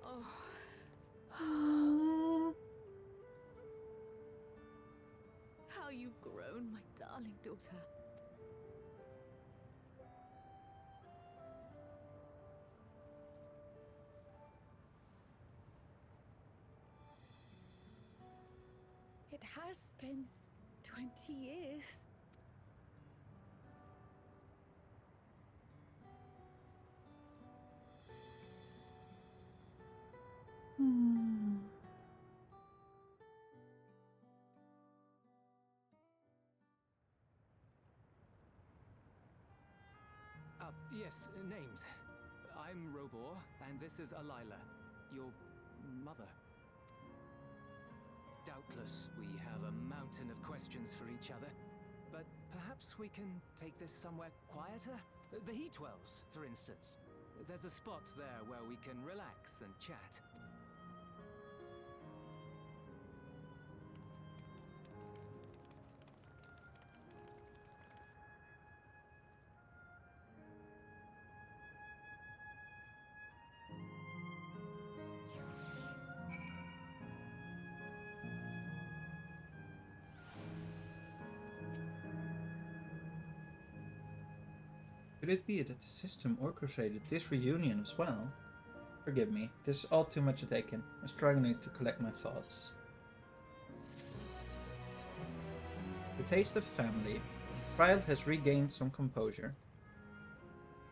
Oh. how you've grown, my darling daughter. It has been 20 years. Yes, names. I'm Robor, and this is Alila, your mother. Doubtless, we have a mountain of questions for each other, but perhaps we can take this somewhere quieter? The heat wells, for instance. There's a spot there where we can relax and chat. Could it be that the system orchestrated this reunion as well? Forgive me, this is all too much to take in. I'm struggling to collect my thoughts. The taste of family. Trial has regained some composure.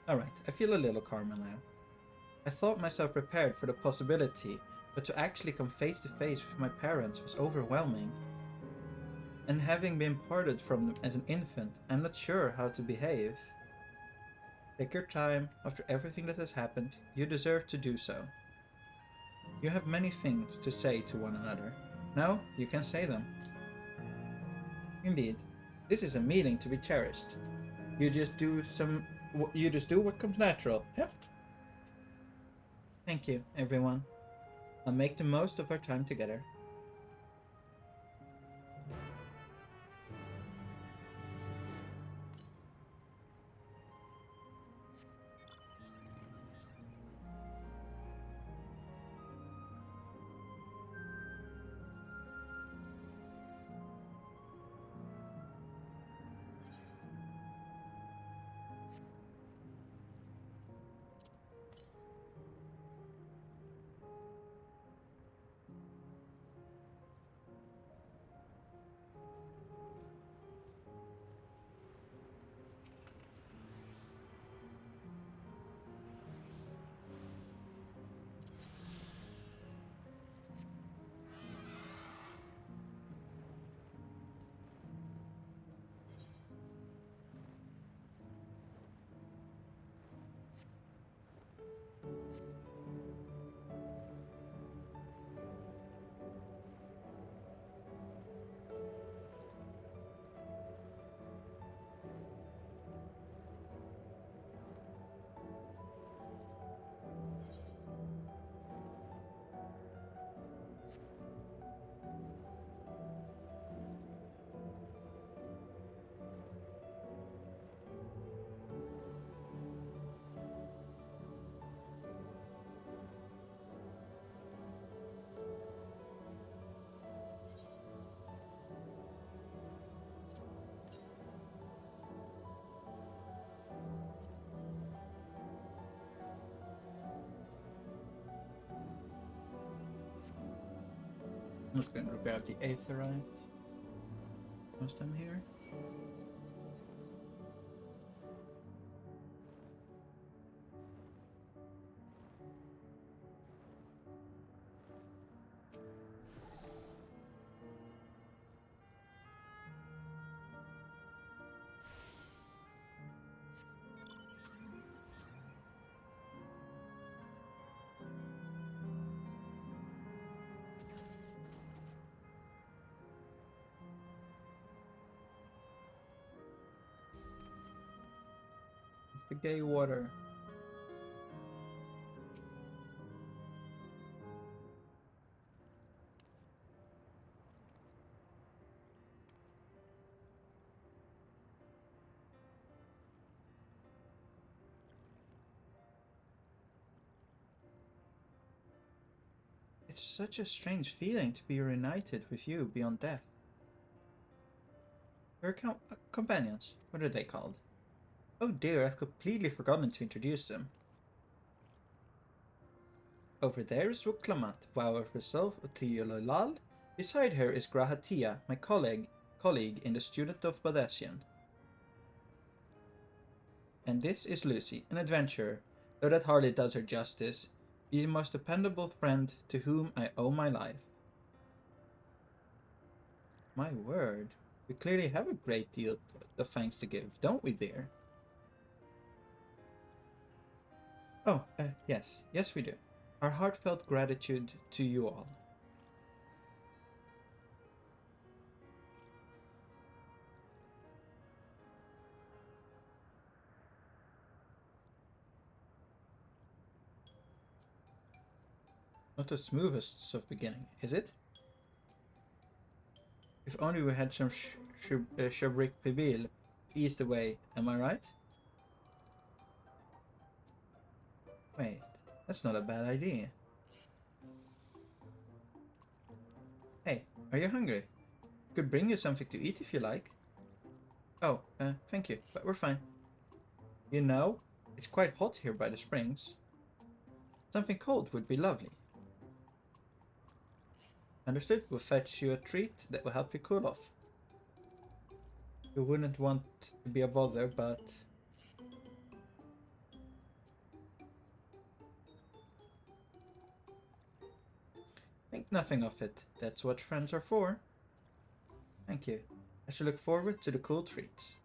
Alright, I feel a little calmer now. I thought myself prepared for the possibility, but to actually come face to face with my parents was overwhelming. And having been parted from them as an infant, I'm not sure how to behave. Take your time. After everything that has happened, you deserve to do so. You have many things to say to one another. Now you can say them. Indeed, this is a meeting to be cherished. You just do what comes natural. Yep. Thank you, everyone. I'll make the most of our time together. I'm just going to grab the Aetherite whilst I'm here. The gay water. It's such a strange feeling to be reunited with you beyond death. Her companions. What are they called? Oh dear, I've completely forgotten to introduce them. Over there is Wuklamat, Vower Resolve Utiololal. Beside her is Grahatia, my colleague in the Student of Badasian. And this is Lucy, an adventurer, though that hardly does her justice. She's the most dependable friend to whom I owe my life. My word, we clearly have a great deal of thanks to give, don't we, dear? Oh, yes, we do. Our heartfelt gratitude to you all. Not the smoothest of beginning, is it? If only we had some Shabrik Pibil ease the way, am I right? Wait, that's not a bad idea. Hey, are you hungry? I could bring you something to eat if you like. Oh, thank you, but we're fine. You know, it's quite hot here by the springs. Something cold would be lovely. Understood, we'll fetch you a treat that will help you cool off. You wouldn't want to be a bother, but... Think nothing of it. That's what friends are for. Thank you. I shall look forward to the cool treats.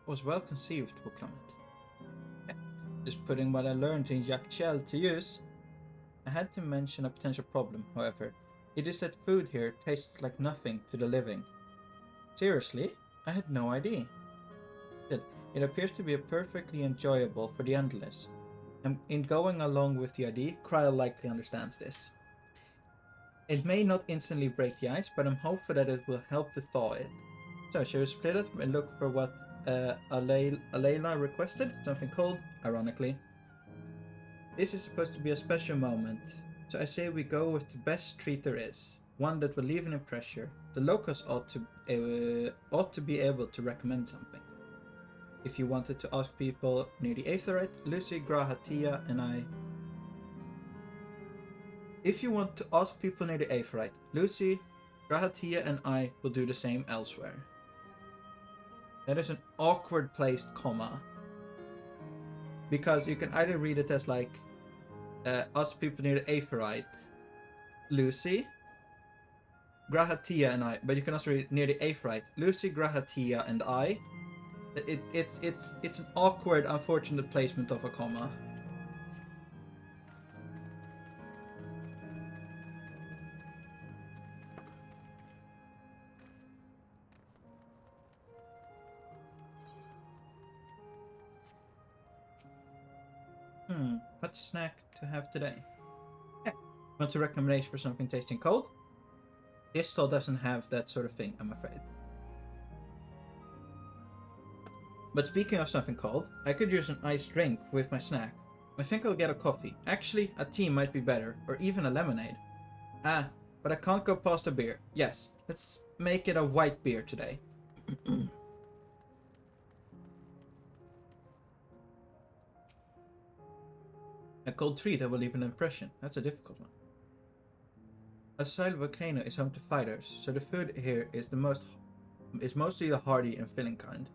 Was well conceived, Wuklamat. Just putting what I learned in Yakchel to use. I had to mention a potential problem, however. It is that food here tastes like nothing to the living. Seriously? I had no idea. Still, it appears to be perfectly enjoyable for the endless. And in going along with the idea, Kryl likely understands this. It may not instantly break the ice, but I'm hopeful that it will help to thaw it. So, shall we split up and look for what Alayla requested? Something cold, ironically. This is supposed to be a special moment, so I say we go with the best treat there is. One that will leave an impression. The locals ought to be able to recommend something. If you wanted to ask people near the Aetherite, Lucy, Grahatia, and I... If you want to ask people near the Aetherite, Lucy, Grahatia, and I will do the same elsewhere. That is an awkward placed comma. Because you can either read it as like, ask people near the Aetherite, Lucy, Grahatia, and I. But you can also read near the Aetherite, Lucy, Grahatia, and I. It's an awkward, unfortunate placement of a comma. What snack to have today? Yeah. Want a recommendation for something tasting cold? This stall doesn't have that sort of thing, I'm afraid. But speaking of something cold, I could use an iced drink with my snack. I think I'll get a coffee. Actually, a tea might be better, or even a lemonade. Ah, but I can't go past a beer. Yes, let's make it a white beer today. A cold tree that will leave an impression. That's a difficult one. Asile Volcano is home to fighters, so the food here is mostly the hearty and filling kind.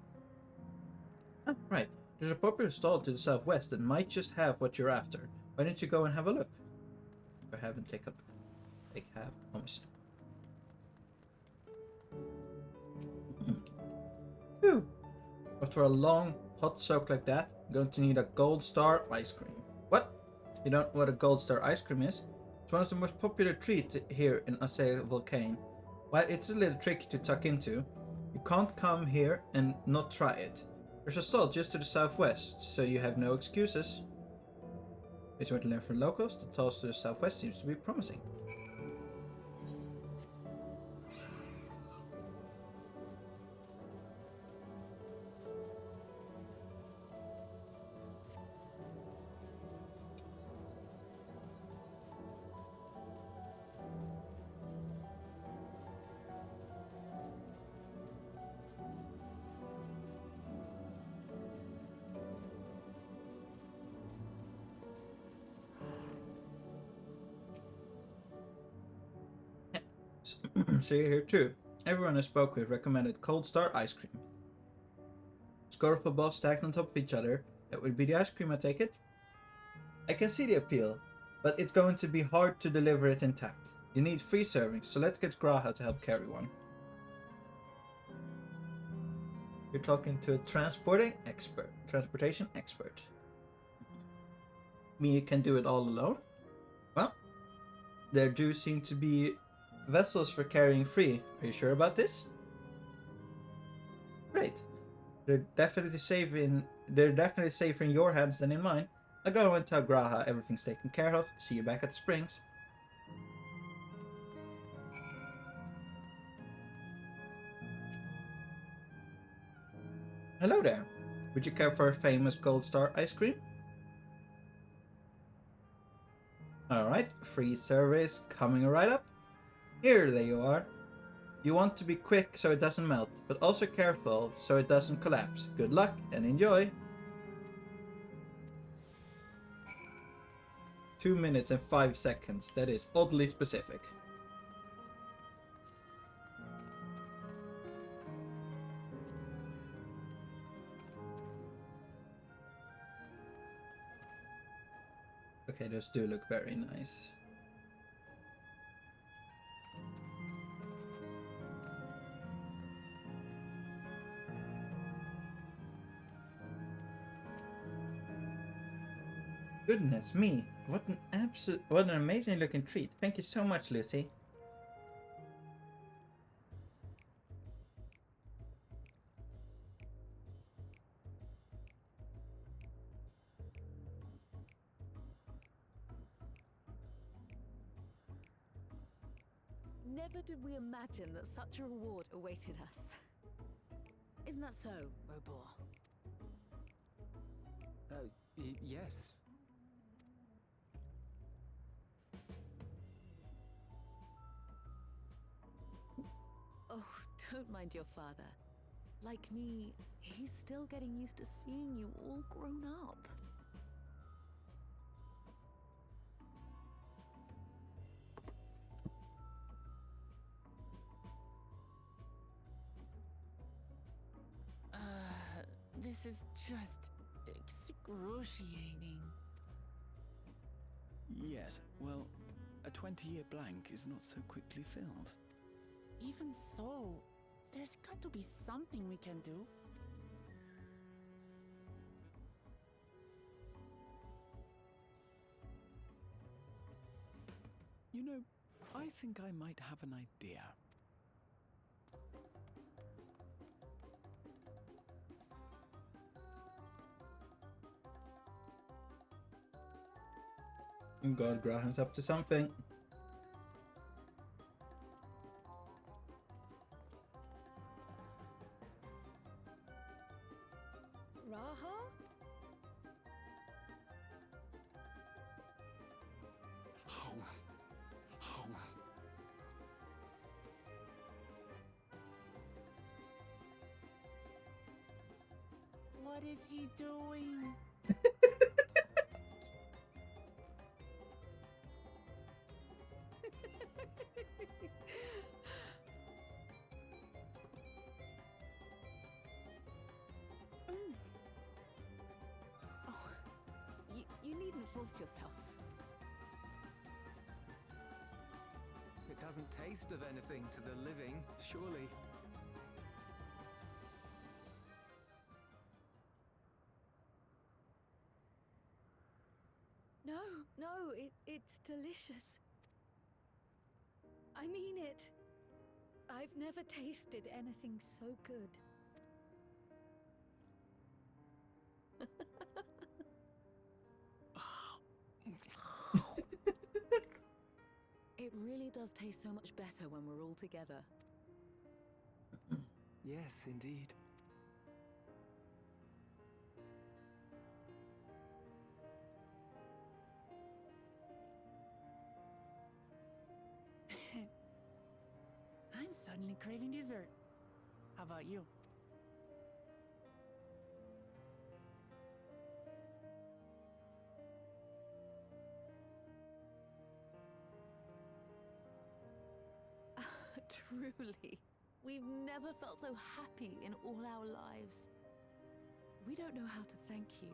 Ah, right. There's a popular stall to the southwest that might just have what you're after. Why don't you go and have a look? Go have and take a look. Almost. Phew. After a long, hot soak like that, I'm going to need a Gold Star ice cream. What? You don't know what a Gold Star ice cream is? It's one of the most popular treats here in Asile Volcane. While it's a little tricky to tuck into, you can't come here and not try it. There's a stall just to the southwest, so you have no excuses. If you want to learn from locals, the stalls to the southwest seems to be promising. So you're here too. Everyone I spoke with recommended Cold Star ice cream. Score of a boss stacked on top of each other. That would be the ice cream, I take it? I can see the appeal, but it's going to be hard to deliver it intact. You need 3 servings, so let's get Graha to help carry one. You're talking to a transportation expert. Me can do it all alone? Well, there do seem to be vessels for carrying 3. Are you sure about this? Great. They're definitely safer in your hands than in mine. I'll go and tell Graha everything's taken care of. See you back at the springs. Hello there. Would you care for a famous Gold Star ice cream? Alright, free service coming right up. Here you are. You want to be quick so it doesn't melt, but also careful so it doesn't collapse. Good luck and enjoy! 2 minutes and 5 seconds. That is oddly specific. Okay, those do look very nice. Goodness me, what an amazing looking treat. Thank you so much, Lucy. Never did we imagine that such a reward awaited us. Isn't that so, Robor? Yes. Oh, don't mind your father. Like me, he's still getting used to seeing you all grown up. This is just excruciating. Yes, well, a 20-year blank is not so quickly filled. Even so, there's got to be something we can do. You know, I think I might have an idea. God, Graham's up to something. Raha? What is he doing? You needn't force yourself. It doesn't taste of anything to the living, surely. No, it's delicious. I mean it. I've never tasted anything so good. It really does taste so much better when we're all together. Yes, indeed. I'm suddenly craving dessert. How about you? Truly, we've never felt so happy in all our lives. We don't know how to thank you.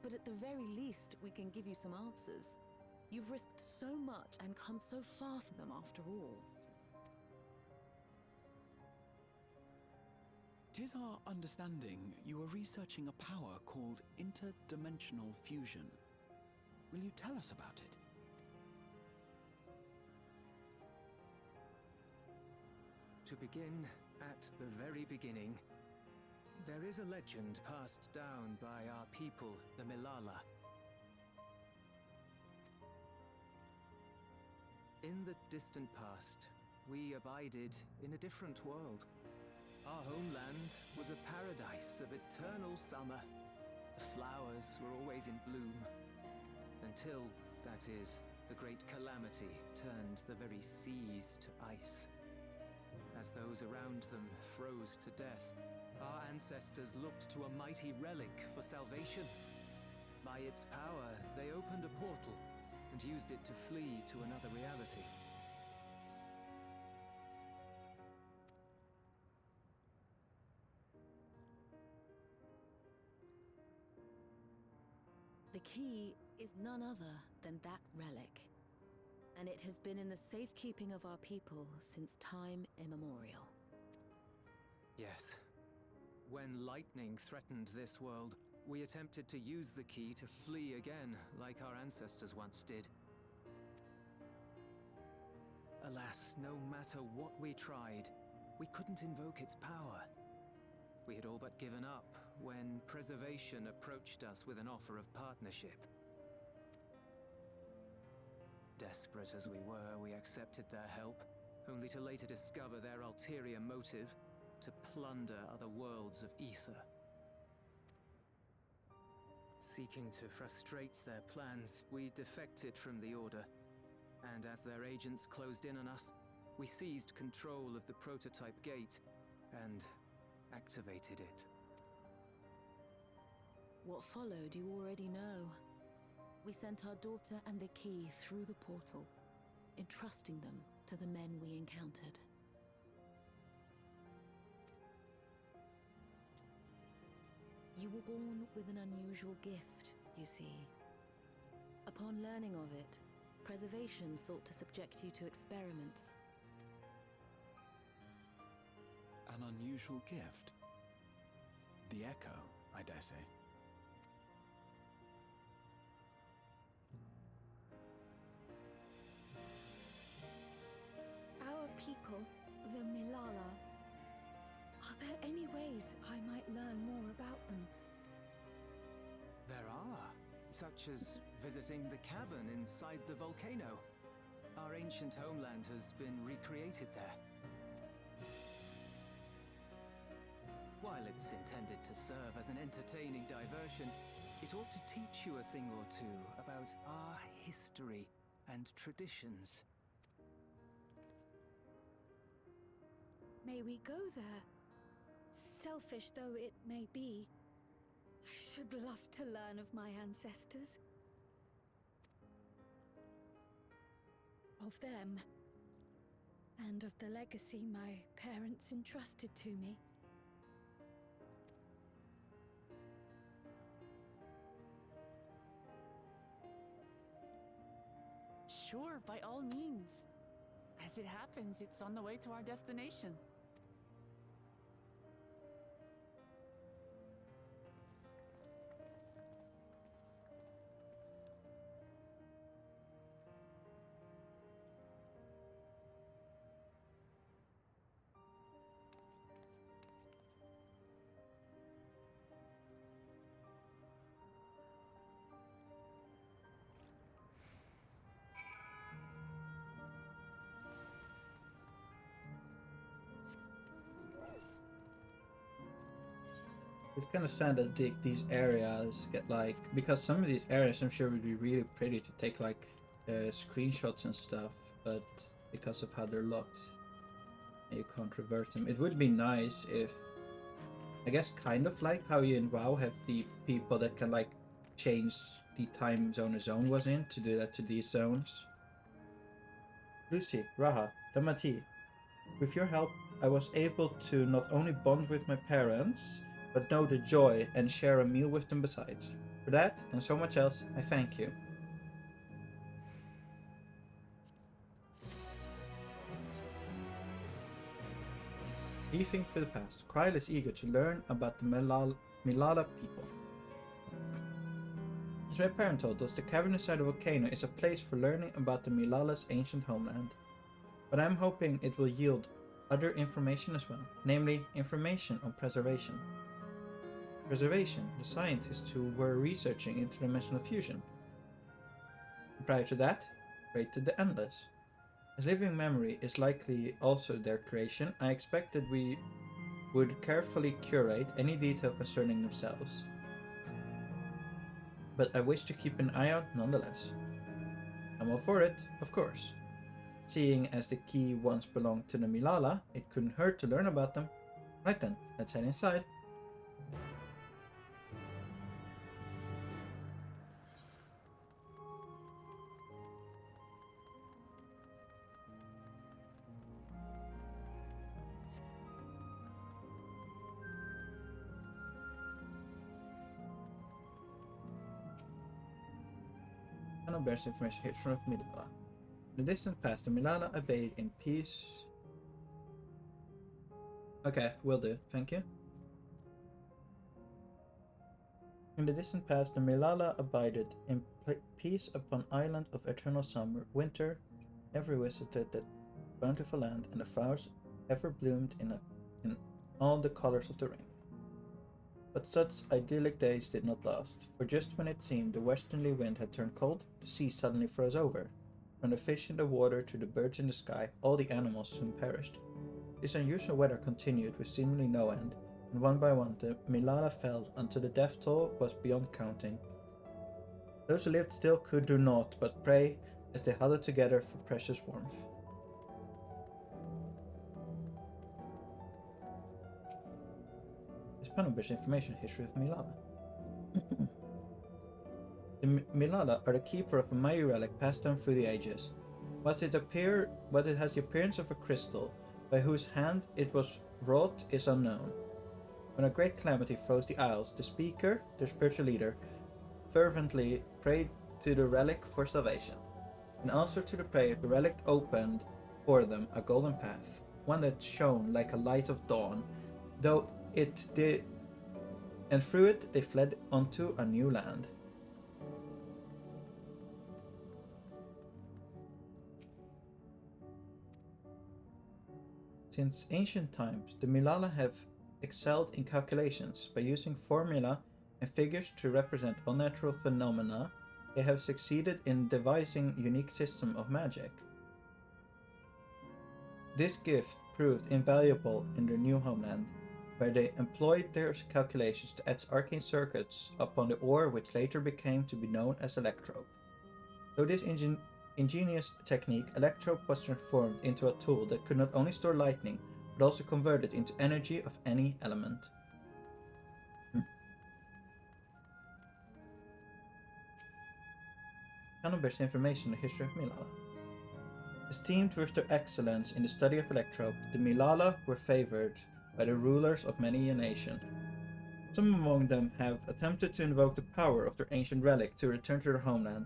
But at the very least, we can give you some answers. You've risked so much and come so far from them after all. 'Tis our understanding you are researching a power called interdimensional fusion. Will you tell us about it? To begin at the very beginning, there is a legend passed down by our people, the Milala. In the distant past, we abided in a different world. Our homeland was a paradise of eternal summer. The flowers were always in bloom. Until, that is, the great calamity turned the very seas to ice. As those around them froze to death, our ancestors looked to a mighty relic for salvation. By its power, they opened a portal and used it to flee to another reality. The key is none other than that relic, and it has been in the safekeeping of our people since time immemorial. Yes. When lightning threatened this world, we attempted to use the key to flee again, like our ancestors once did. Alas, no matter what we tried, we couldn't invoke its power. We had all but given up when Preservation approached us with an offer of partnership. Desperate as we were, we accepted their help, only to later discover their ulterior motive: to plunder other worlds of ether. Seeking to frustrate their plans, we defected from the Order, and as their agents closed in on us, we seized control of the prototype gate and activated it. What followed you already know. We sent our daughter and the key through the portal, entrusting them to the men we encountered. You were born with an unusual gift, you see. Upon learning of it, Preservation sought to subject you to experiments. An unusual gift? The Echo, I dare say. Our people, the Milala. Are there any ways I might learn more about them? There are, such as visiting the cavern inside the volcano. Our ancient homeland has been recreated there. While it's intended to serve as an entertaining diversion, it ought to teach you a thing or two about our history and traditions. May we go there? Selfish though it may be, I should love to learn of my ancestors. Of them. And of the legacy my parents entrusted to me. Sure, by all means. As it happens, it's on the way to our destination. It's kind of sad that these areas get like, because some of these areas I'm sure would be really pretty to take like screenshots and stuff, but because of how they're locked, you can't revert them. It would be nice if, I guess kind of like how you in WoW have the people that can like change the time zone a zone was in to do that to these zones. Lucy, Raha, Damati, with your help, I was able to not only bond with my parents, but know the joy and share a meal with them besides. For that, and so much else, I thank you. Leaving for the past, Kryle is eager to learn about the Milala people. As my parent told us, the cavern inside the volcano is a place for learning about the Milala's ancient homeland. But I'm hoping it will yield other information as well, namely information on preservation. Preservation, the scientists who were researching interdimensional fusion. Prior to that, created the Endless. As living memory is likely also their creation, I expected we would carefully curate any detail concerning themselves. But I wish to keep an eye out nonetheless. I'm all for it, of course. Seeing as the key once belonged to the Milala, it couldn't hurt to learn about them. Right then, let's head inside. Bears information here from Milala. In the distant past, the Milala obeyed in peace. Okay, will do. Thank you. In the distant past, the Milala abided in peace upon island of eternal summer, winter, ever visited that bountiful land, and the flowers ever bloomed in all the colors of the rainbow. But such idyllic days did not last, for just when it seemed the westerly wind had turned cold, the sea suddenly froze over. From the fish in the water to the birds in the sky, all the animals soon perished. This unusual weather continued with seemingly no end, and one by one the Milala fell until the death toll was beyond counting. Those who lived still could do naught but pray as they huddled together for precious warmth. Panobir's information history of Milala. The Milala are the keeper of a mighty relic passed down through the ages. What it has the appearance of a crystal, by whose hand it was wrought is unknown. When a great calamity froze the isles, the speaker, their spiritual leader, fervently prayed to the relic for salvation. In answer to the prayer, the relic opened for them a golden path, one that shone like a light of dawn, though it did, and through it they fled onto a new land. Since ancient times, the Milala have excelled in calculations. By using formula and figures to represent unnatural phenomena, they have succeeded in devising a unique system of magic. This gift proved invaluable in their new homeland, where they employed their calculations to etch arcane circuits upon the ore which later became to be known as electrope. Through this ingenious technique, electrope was transformed into a tool that could not only store lightning, but also convert it into energy of any element. Panobir's information on the history of Milala. Esteemed with their excellence in the study of electrope, the Milala were favored by the rulers of many a nation. Some among them have attempted to invoke the power of their ancient relic to return to their homeland,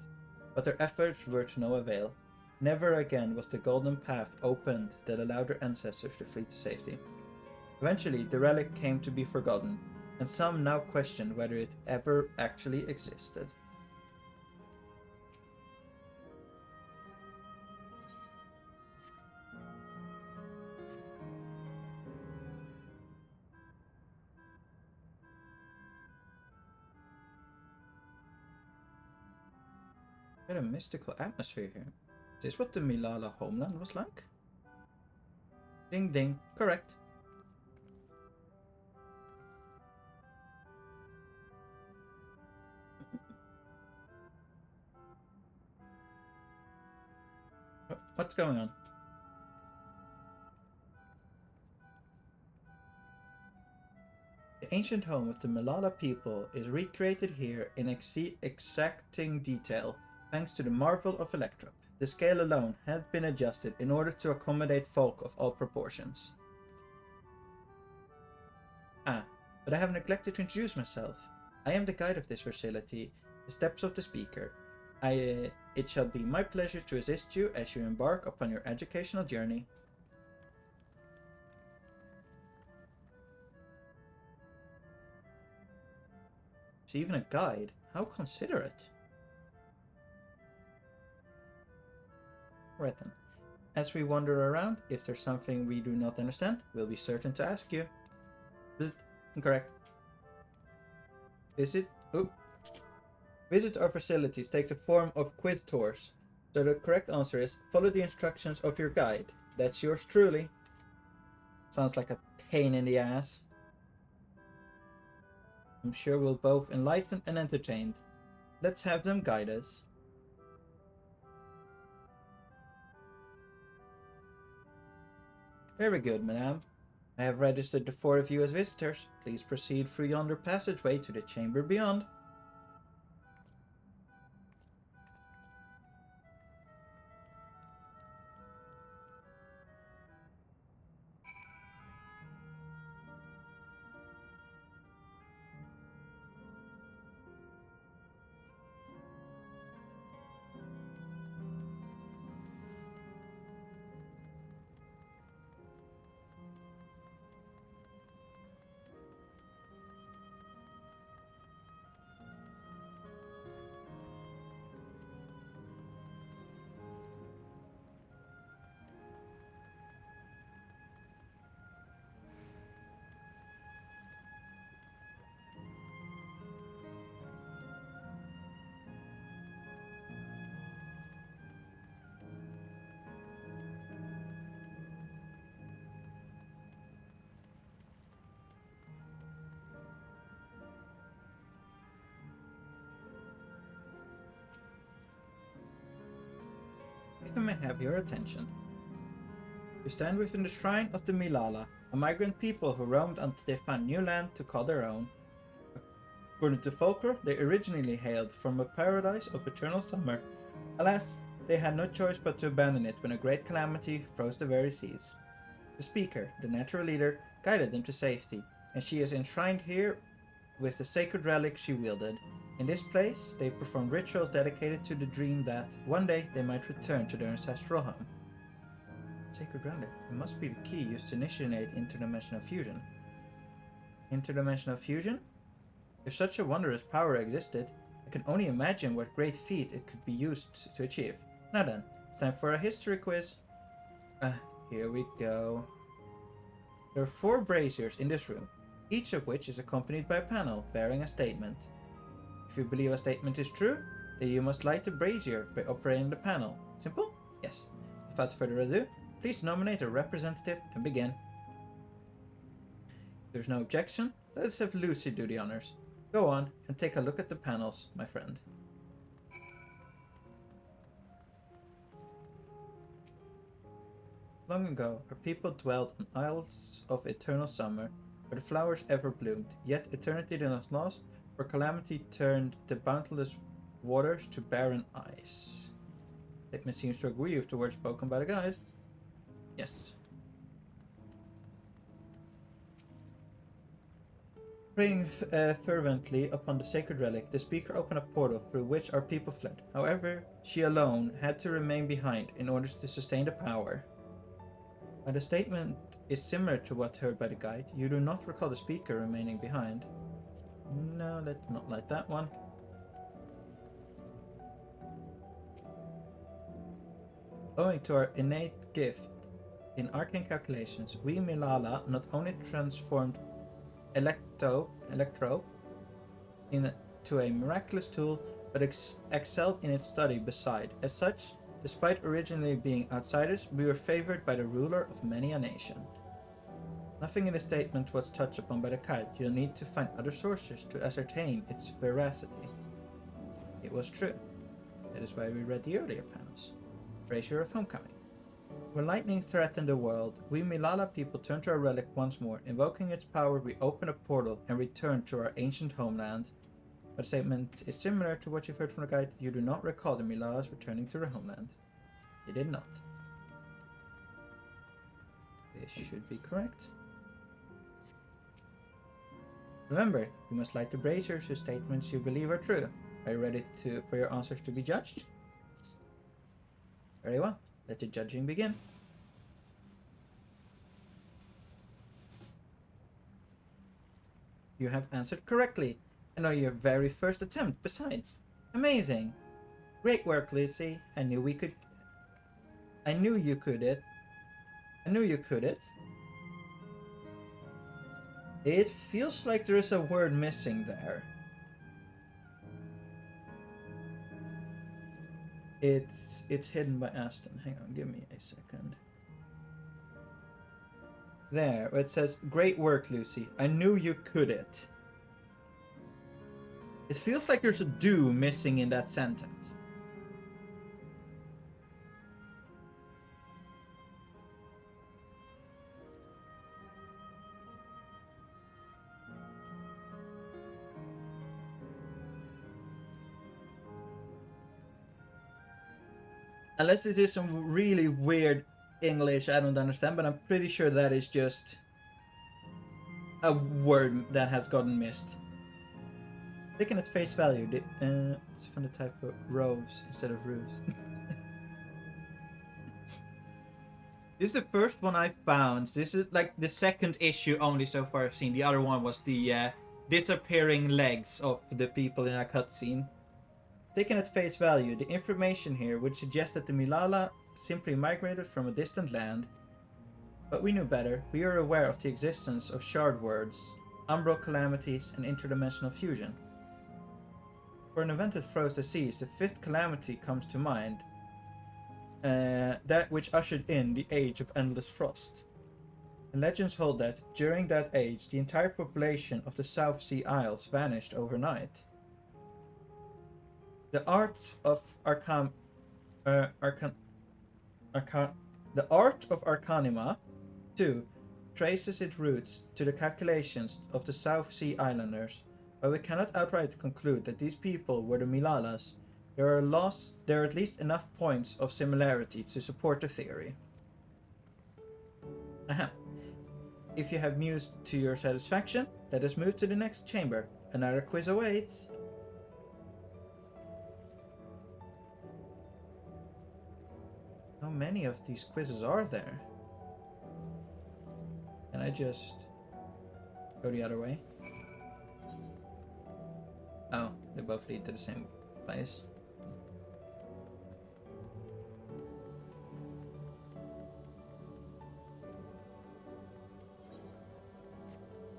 but their efforts were to no avail. Never again was the golden path opened that allowed their ancestors to flee to safety. Eventually, the relic came to be forgotten, and some now question whether it ever actually existed. Got a mystical atmosphere here. Is this what the Milala homeland was like? Ding ding, correct. What's going on? The ancient home of the Malala people is recreated here in exacting detail, thanks to the marvel of Electro. The scale alone had been adjusted in order to accommodate folk of all proportions. But I have neglected to introduce myself. I am the guide of this facility, the steps of the speaker. It shall be my pleasure to assist you as you embark upon your educational journey. It's even a guide. How considerate. Right then. As we wander around, if there's something we do not understand, we'll be certain to ask you. Incorrect. Visit our facilities take the form of quiz tours. So the correct answer is follow the instructions of your guide. That's yours truly. Sounds like a pain in the ass. I'm sure we'll both enlightened and entertained. Let's have them guide us. Very good, madame. I have registered the 4 of you as visitors. Please proceed through yonder passageway to the chamber beyond. If I may have your attention. You stand within the shrine of the Milala, a migrant people who roamed until they found new land to call their own. According to folklore, they originally hailed from a paradise of eternal summer. Alas, they had no choice but to abandon it when a great calamity froze the very seas. The speaker, the natural leader, guided them to safety, and she is enshrined here with the sacred relic she wielded. In this place, they performed rituals dedicated to the dream that, one day, they might return to their ancestral home. Sacred relic. It must be the key used to initiate interdimensional fusion. Interdimensional fusion? If such a wondrous power existed, I can only imagine what great feat it could be used to achieve. Now then, it's time for a history quiz. Here we go. There are 4 braziers in this room, each of which is accompanied by a panel bearing a statement. If you believe a statement is true, then you must light the brazier by operating the panel. Simple? Yes. Without further ado, please nominate a representative and begin. If there's no objection, let us have Lucy do the honors. Go on and take a look at the panels, my friend. Long ago, our people dwelt on isles of eternal summer, where the flowers ever bloomed, yet eternity did not last, for calamity turned the boundless waters to barren ice. Statement seems to agree with the words spoken by the guide. Yes. Praying fervently upon the sacred relic, the speaker opened a portal through which our people fled. However, she alone had to remain behind in order to sustain the power. While the statement is similar to what heard by the guide, you do not recall the speaker remaining behind. No, let's not like that one. Owing to our innate gift in arcane calculations, we Milala not only transformed Electro into a miraculous tool, but excelled in its study beside. As such, despite originally being outsiders, we were favored by the ruler of many a nation. Nothing in the statement was touched upon by the guide. You'll need to find other sources to ascertain its veracity. It was true. That is why we read the earlier panels. Brazier of Homecoming. When lightning threatened the world, we Milala people turned to our relic once more. Invoking its power, we opened a portal and returned to our ancient homeland. But the statement is similar to what you've heard from the guide. You do not recall the Milalas returning to their homeland. They did not. This should be correct. Remember, you must light the braziers whose statements you believe are true. Are you ready for your answers to be judged? Very well. Let the judging begin. You have answered correctly, and are your very first attempt, besides. Amazing! Great work, Lucy. I knew you could it. It feels like there is a word missing there. It's hidden by Aston. Hang on, give me a second. There, where it says, great work, Lucy. I knew you could it. It feels like there's a do missing in that sentence. Unless this is some really weird English I don't understand, but I'm pretty sure that is just a word that has gotten missed. Taken at face value, it's from the type of rows instead of roofs. This is the first one I found. This is like the second issue only so far I've seen. The other one was the disappearing legs of the people in a cutscene. Taken at face value, the information here would suggest that the Milala simply migrated from a distant land. But we knew better. We are aware of the existence of shard words, umbral calamities, and interdimensional fusion. For an event that froze the seas, the fifth calamity comes to mind. That which ushered in the Age of Endless Frost. And legends hold that, during that age, the entire population of the South Sea Isles vanished overnight. The art of Arcanima, too, traces its roots to the calculations of the South Sea Islanders, but we cannot outright conclude that these people were the Milalas. There are at least enough points of similarity to support the theory. Aha. If you have mused to your satisfaction, let us move to the next chamber. Another quiz awaits. How many of these quizzes are there? Can I just go the other way? Oh, they both lead to the same place.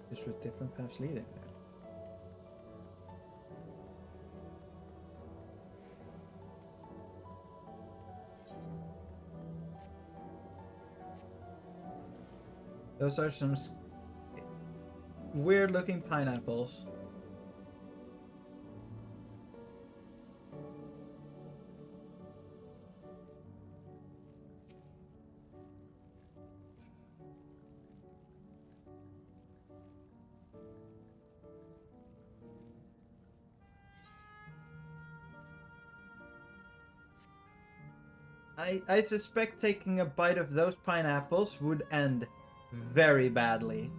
Just with different paths leading there. Those are some weird looking pineapples. I suspect taking a bite of those pineapples would end very badly.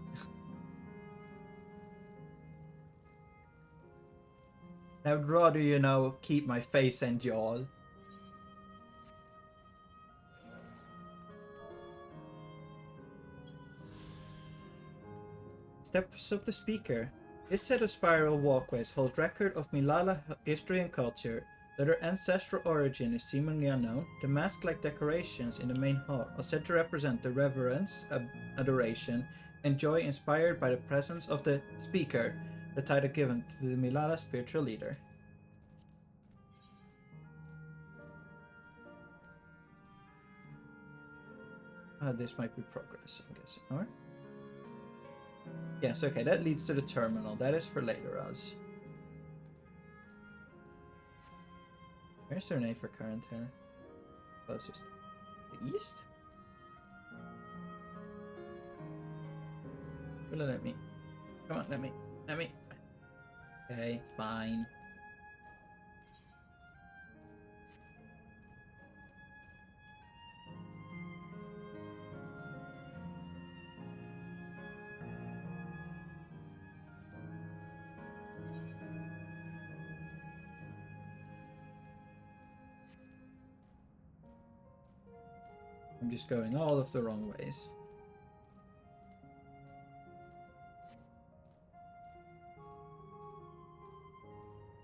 I would rather, you know, keep my face and jaws. Steps of the Speaker. This set of spiral walkways holds record of Milala history and culture. Though their ancestral origin is seemingly unknown, the mask-like decorations in the main hall are said to represent the reverence, adoration, and joy inspired by the presence of the Speaker, the title given to the Milala spiritual leader. This might be progress, I'm guessing. Alright. Yes, okay, that leads to the terminal. That is for later, Oz. Where's their name for current here? Closest. The east? Will it let me? Come on, let me. Okay, fine. I'm just going all of the wrong ways.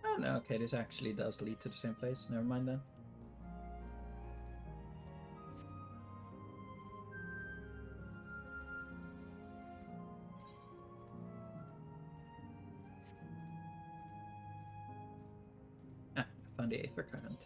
Oh no, okay, this actually does lead to the same place. Never mind then. Ah, I found the Aether Current.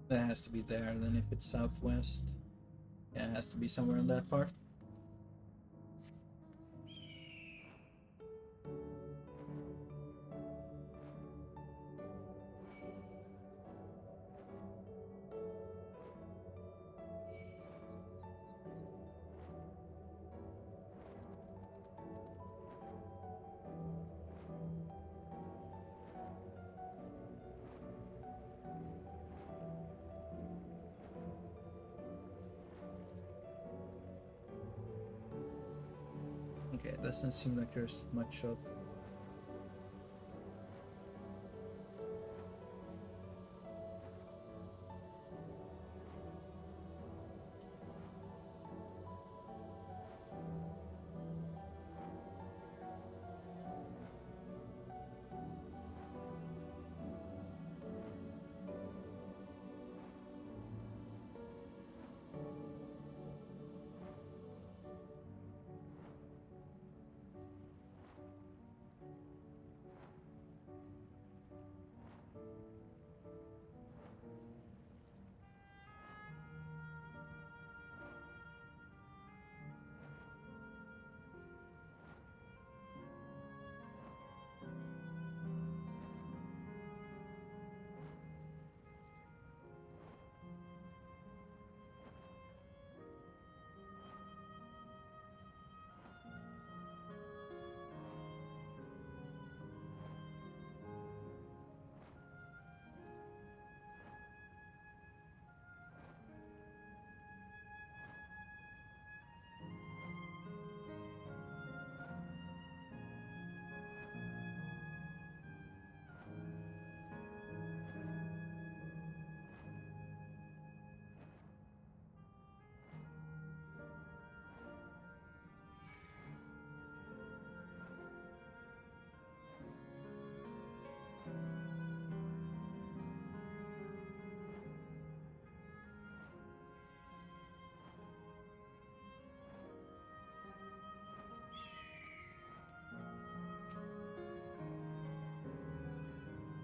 That has to be there, then if it's southwest. Yeah, it has to be somewhere in that part. Okay, it doesn't seem like there's much of...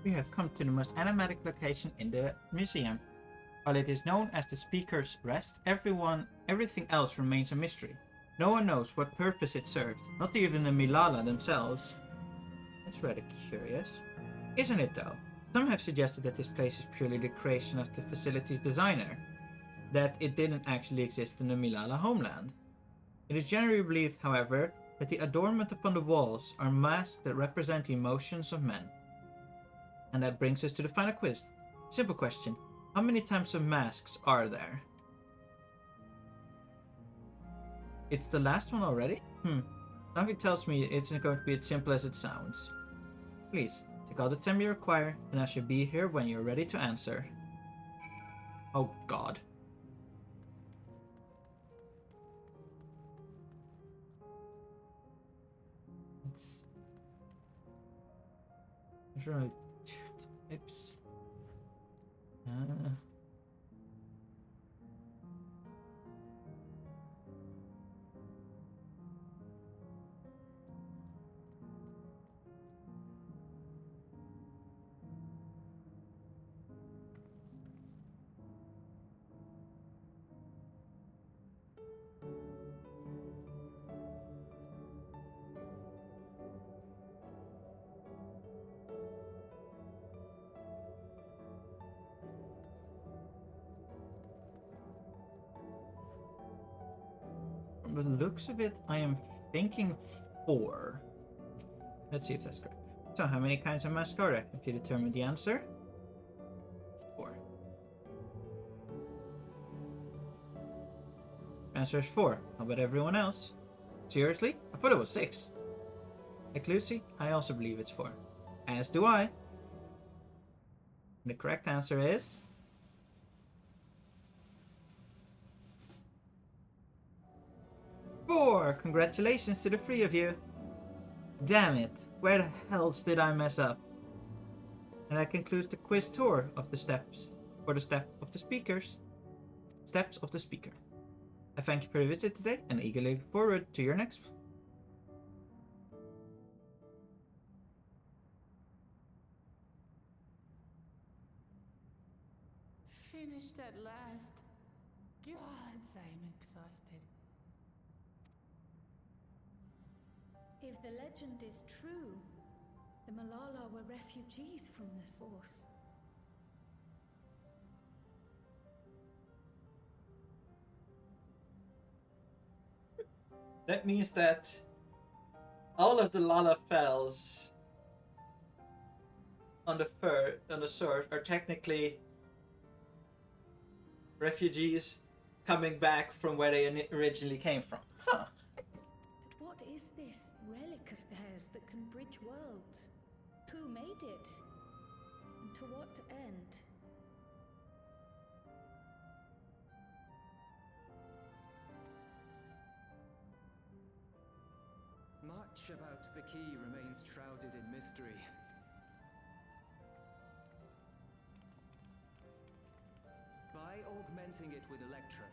We have come to the most enigmatic location in the museum. While it is known as the Speaker's Rest, everything else remains a mystery. No one knows what purpose it served, not even the Milala themselves. That's rather curious. Isn't it though? Some have suggested that this place is purely the creation of the facility's designer, that it didn't actually exist in the Milala homeland. It is generally believed, however, that the adornment upon the walls are masks that represent the emotions of men. And that brings us to the final quiz. Simple question. How many types of masks are there? It's the last one already? Something tells me it's not going to be as simple as it sounds. Please, take all the time you require, and I should be here when you're ready to answer. Oh god. There's only 2 types. the looks of it, I am thinking 4. Let's see if that's correct. So, how many kinds of mask are there? If you determine the answer, 4. Answer is 4. How about everyone else? Seriously? I thought it was 6. Like Lucy, I also believe it's 4. As do I. The correct answer is... 4! Congratulations to the 3 of you. Damn it, where the hells did I mess up? And that concludes the quiz tour of the steps for the Steps of the Speaker. I thank you for the visit today and eagerly look forward to your next. Finished at last. Gods, I'm exhausted. If the legend is true, the Malala were refugees from the source. That means that all of the Lalafells on the source are technically refugees coming back from where they originally came from. Huh. But what is this relic of theirs that can bridge worlds? Who made it? And to what end? Much about the key remains shrouded in mystery. By augmenting it with Electrum,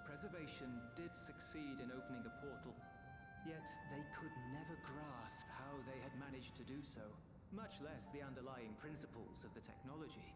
Preservation did succeed in opening a portal. Yet they could never grasp how they had managed to do so, much less the underlying principles of the technology.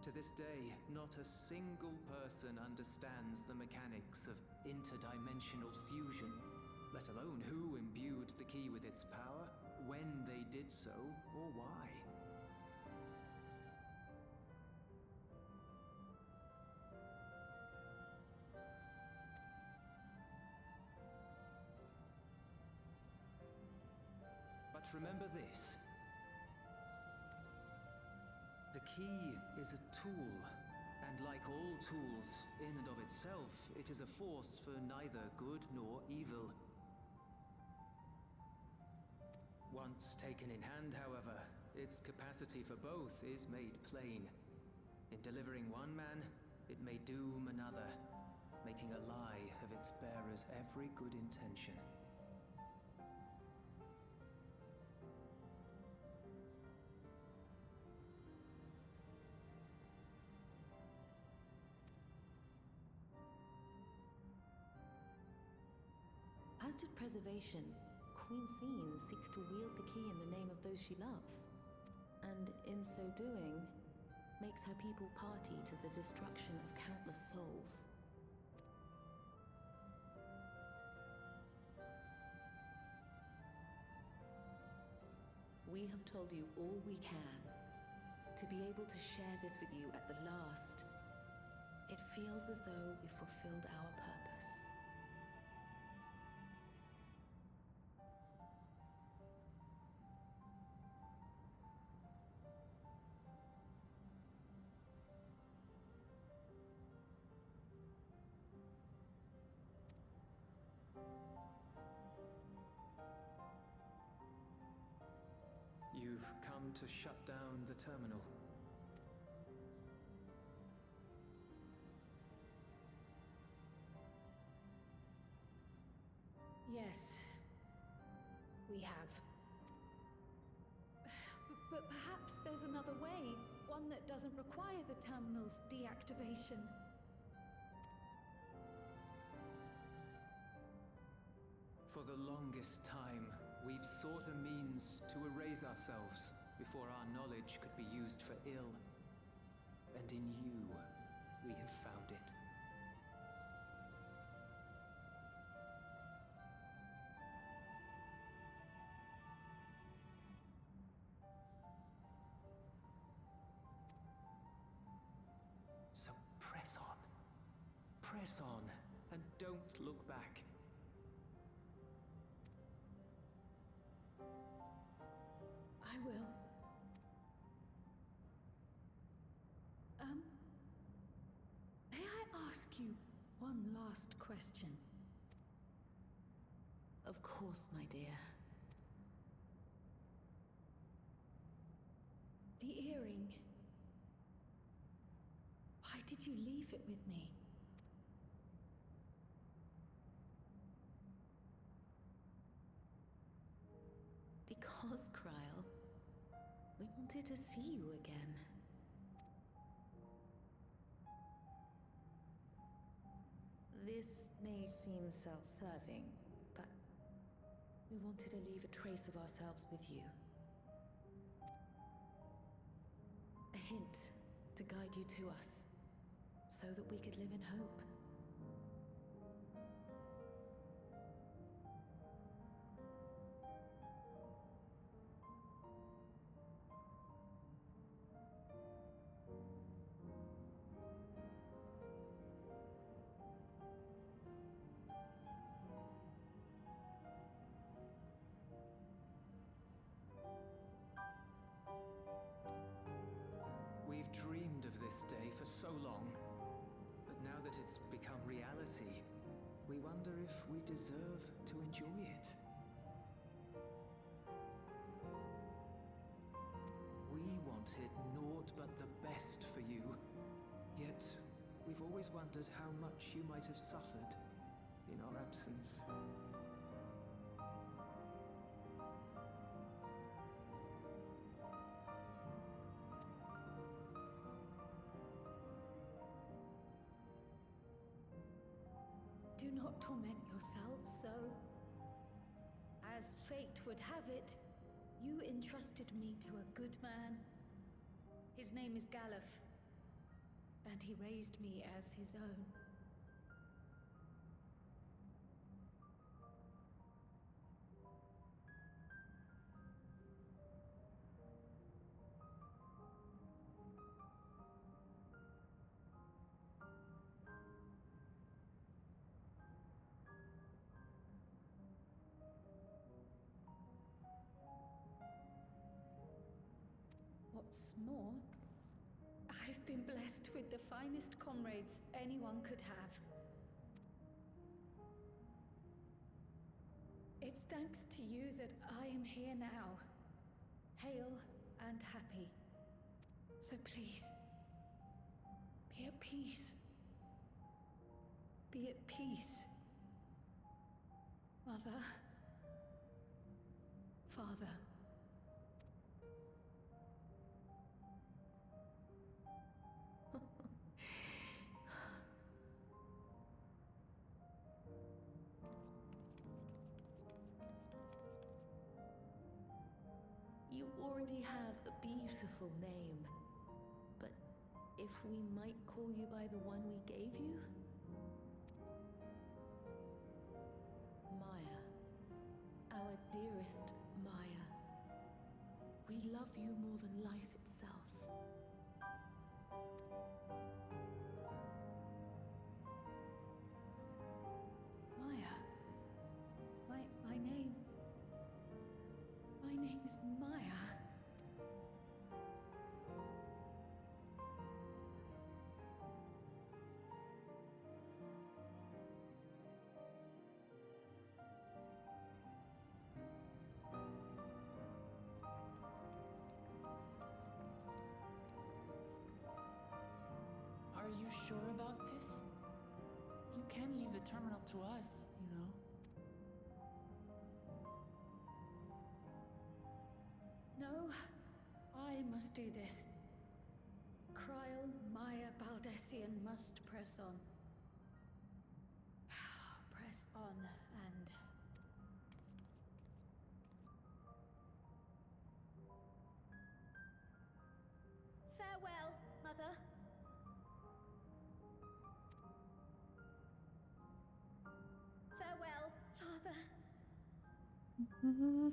To this day, not a single person understands the mechanics of interdimensional fusion, let alone who imbued the key with its power, when they did so, or why. But remember this. The key is a tool, and like all tools, in and of itself, it is a force for neither good nor evil. Once taken in hand, however, its capacity for both is made plain. In delivering one man, it may doom another, making a lie of its bearer's every good intention. As did Preservation, Queen Sveen seeks to wield the key in the name of those she loves, and in so doing, makes her people party to the destruction of countless souls. We have told you all we can. To be able to share this with you at the last, it feels as though we fulfilled our purpose. You've come to shut down the terminal. Yes, we have. But perhaps there's another way, one that doesn't require the terminal's deactivation. For the longest time, We've sought a means to erase ourselves before our knowledge could be used for ill. And in you, we have found it. So press on. Press on, and don't look back. I will. May I ask you one last question? Of course, my dear. The earring. Why did you leave it with me? Because, Kryl, we wanted to see you again. This may seem self-serving, but we wanted to leave a trace of ourselves with you. A hint to guide you to us, so that we could live in hope. We've dreamed of this day for so long, but now that it's become reality, we wonder if we deserve to enjoy it. We wanted naught but the best for you, yet we've always wondered how much you might have suffered in our absence. Do not torment yourselves so. As fate would have it, you entrusted me to a good man. His name is Galuf, and he raised me as his own. What's more, I've been blessed with the finest comrades anyone could have. It's thanks to you that I am here now, hale and happy. So please, be at peace. Be at peace. Mother. Father. You already have a beautiful name, but if we might call you by the one we gave you? Maya. Our dearest Maya. We love you more than life itself. Maya. My name. My name is Maya. Are you sure about this? You can leave the terminal to us, you know. No, I must do this. Kryl, Maya, Baldessian must press on. Press on and Farewell.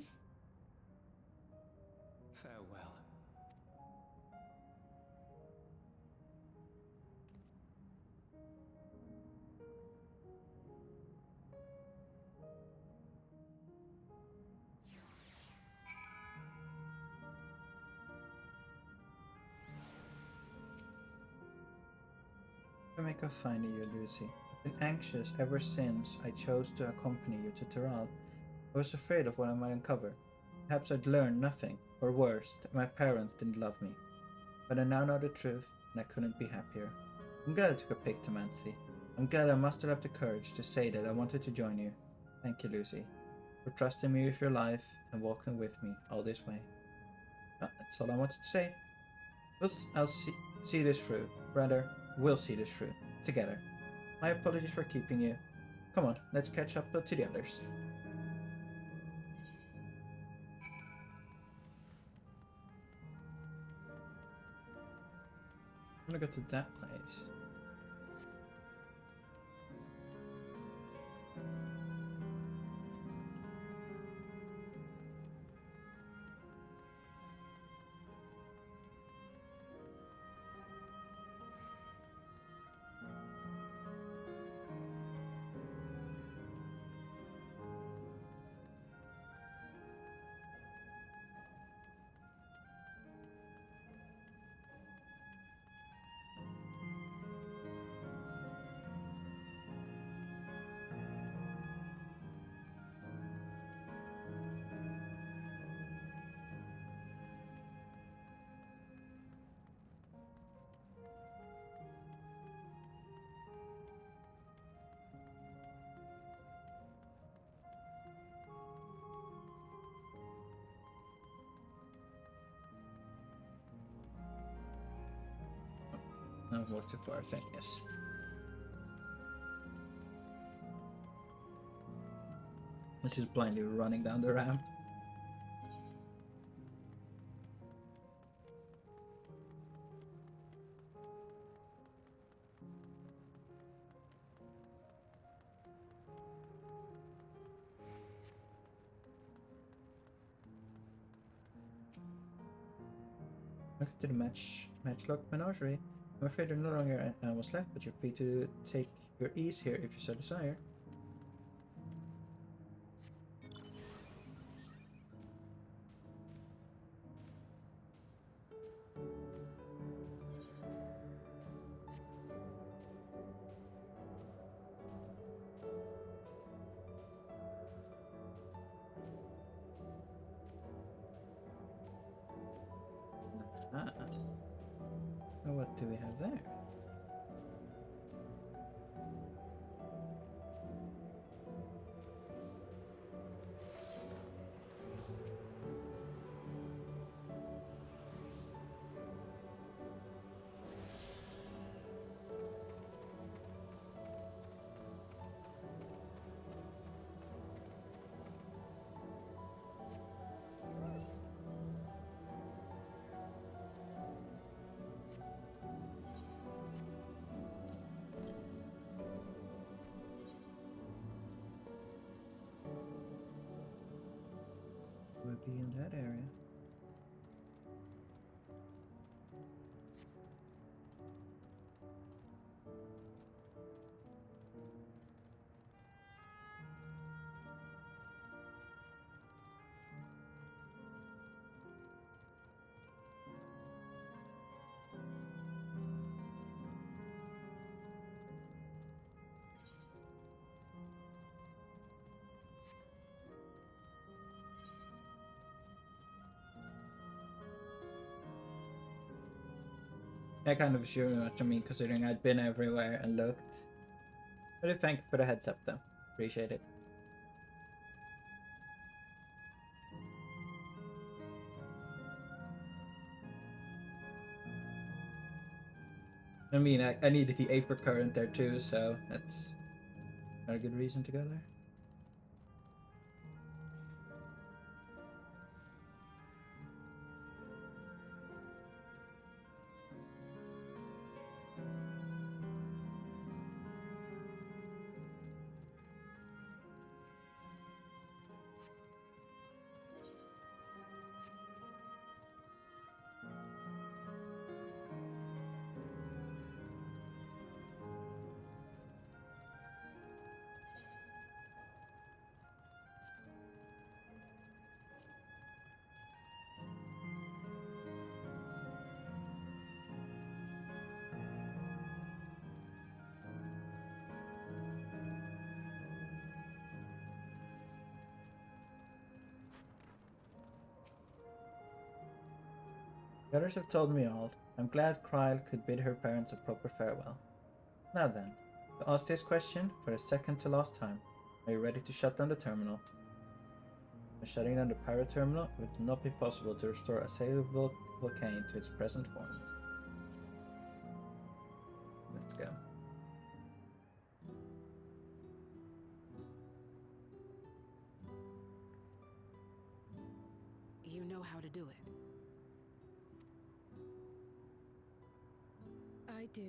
To make of finding you, Lucy. I've been anxious ever since I chose to accompany you to Tiral. I was afraid of what I might uncover. Perhaps I'd learn nothing, or worse, that my parents didn't love me. But I now know the truth, and I couldn't be happier. I'm glad I took a pig to Mancy. I'm glad I mustered up the courage to say that I wanted to join you. Thank you, Lucy, for trusting me with your life and walking with me all this way. That's all I wanted to say. I'll see this through. Rather, we'll see this through. Together. My apologies for keeping you. Come on, let's catch up to the others. I'm gonna go to that place. I've walked too far, I think, yes. This is blindly running down the ramp. Welcome to the Matchlock Menagerie. I'm afraid there are no longer animals left, but you're free to take your ease here if you so desire. Now what do we have there? Would be in that area. I kind of assumed what I mean, considering I'd been everywhere and looked. But I thank you for the heads up, though. Appreciate it. I mean, I needed the Aether current there too, so that's not a good reason to go there. The others have told me all. I'm glad Kryle could bid her parents a proper farewell. Now then, to ask this question for the second to last time. Are you ready to shut down the terminal? By shutting down the pirate terminal, it would not be possible to restore a sailable volcano to its present form. Let's go. You know how to do it. I do.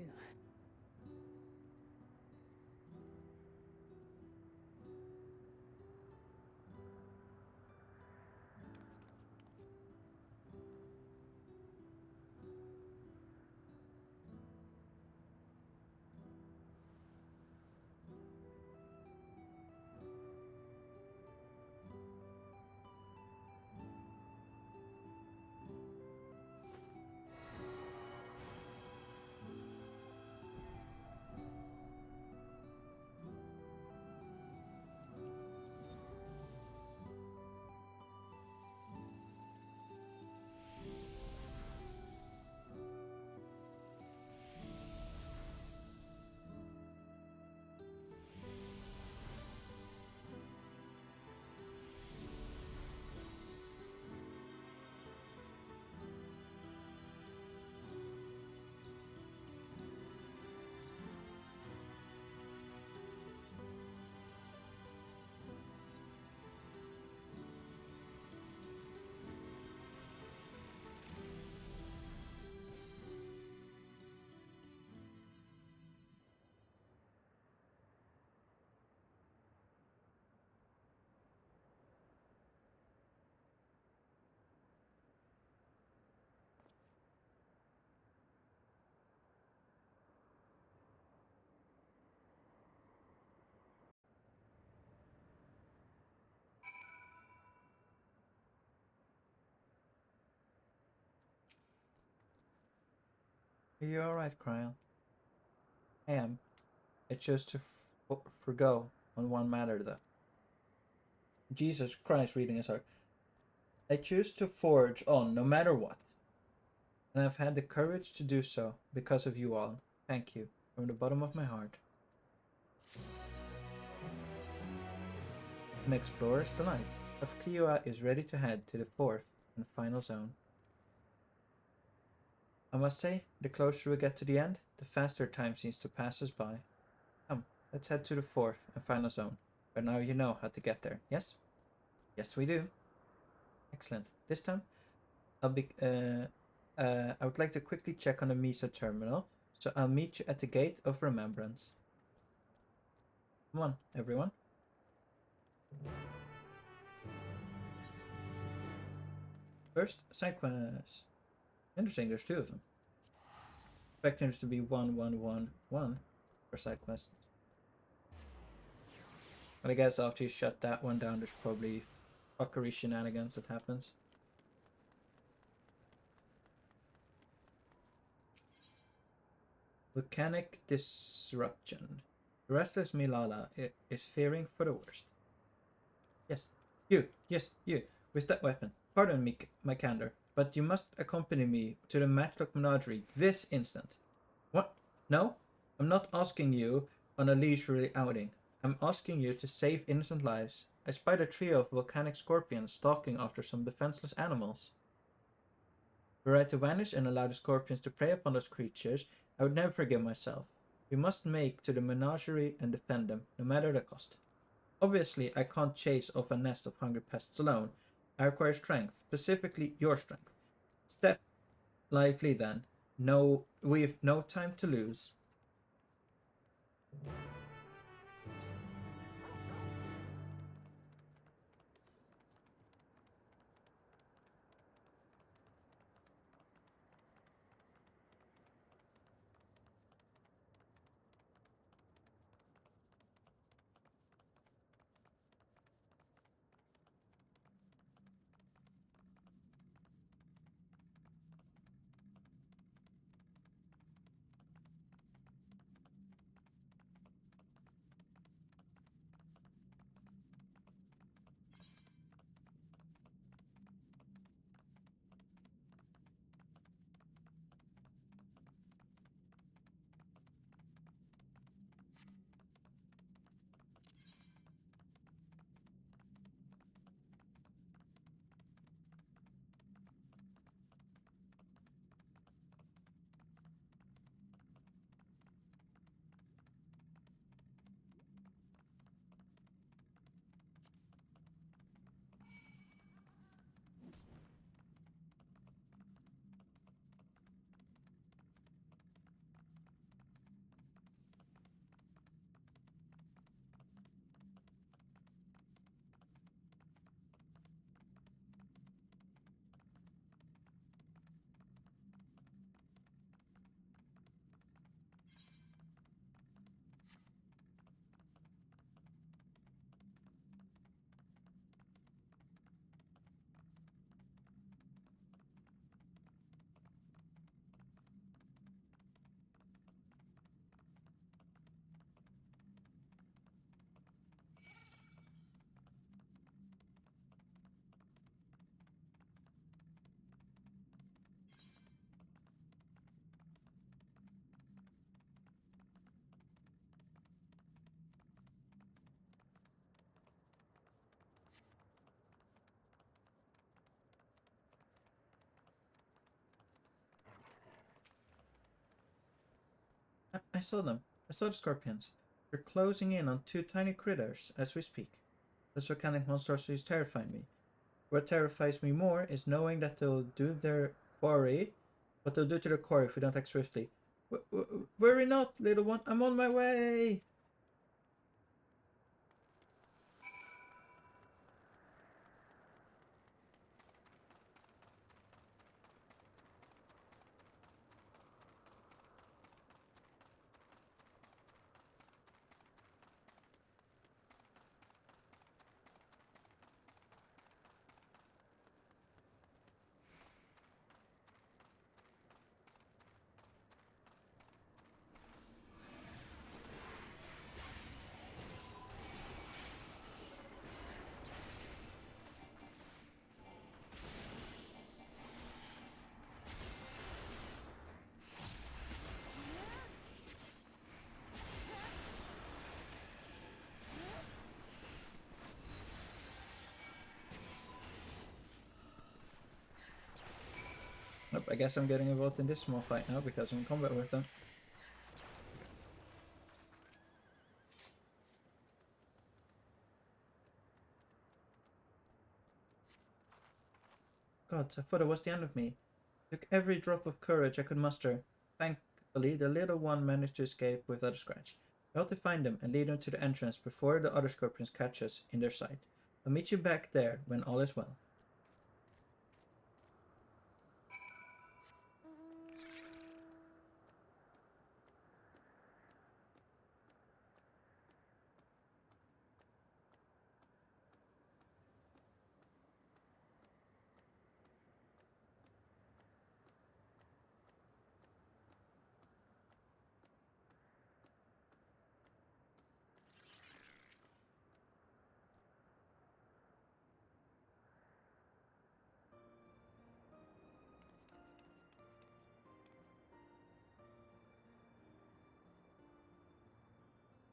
Are you alright, Kryle? I am. I chose to forgo on one matter, though. Jesus Christ, reading his heart. I choose to forge on no matter what. And I've had the courage to do so because of you all. Thank you, from the bottom of my heart. An explorer's delight. Kiowa is ready to head to the fourth and final zone. I must say, the closer we get to the end, the faster time seems to pass us by. Come, let's head to the fourth and final zone. But now you know how to get there, yes? Yes, we do. Excellent. This time, I would like to quickly check on the Mesa terminal, so I'll meet you at the Gate of Remembrance. Come on, everyone. First, side quest. Interesting, there's two of them. Expecting there to be 1 for side quest. But I guess after you shut that one down, there's probably fuckery shenanigans that happens. Volcanic disruption. The restless Milala is fearing for the worst. Yes, you, with that weapon. Pardon me, my candor, but you must accompany me to the Matchlock Menagerie this instant. What? No? I'm not asking you on a leisurely outing. I'm asking you to save innocent lives. I spied a trio of volcanic scorpions stalking after some defenseless animals. Were I to vanish and allow the scorpions to prey upon those creatures, I would never forgive myself. We must make to the menagerie and defend them, no matter the cost. Obviously, I can't chase off a nest of hungry pests alone. I require strength, specifically your strength. Step lively then. No, we've no time to lose. I saw them. I saw the scorpions. They're closing in on two tiny critters as we speak. Those volcanic monstrosities terrify me. What terrifies me more is knowing that they'll do their quarry, what they'll do to their quarry if we don't act swiftly. Worry not, little one. I'm on my way. Nope, I guess I'm getting involved in this small fight now because I'm in combat with them. Gods, I thought it was the end of me. Took every drop of courage I could muster. Thankfully, the little one managed to escape without a scratch. I ought to find them and lead them to the entrance before the other scorpions catch us in their sight. I'll meet you back there when all is well.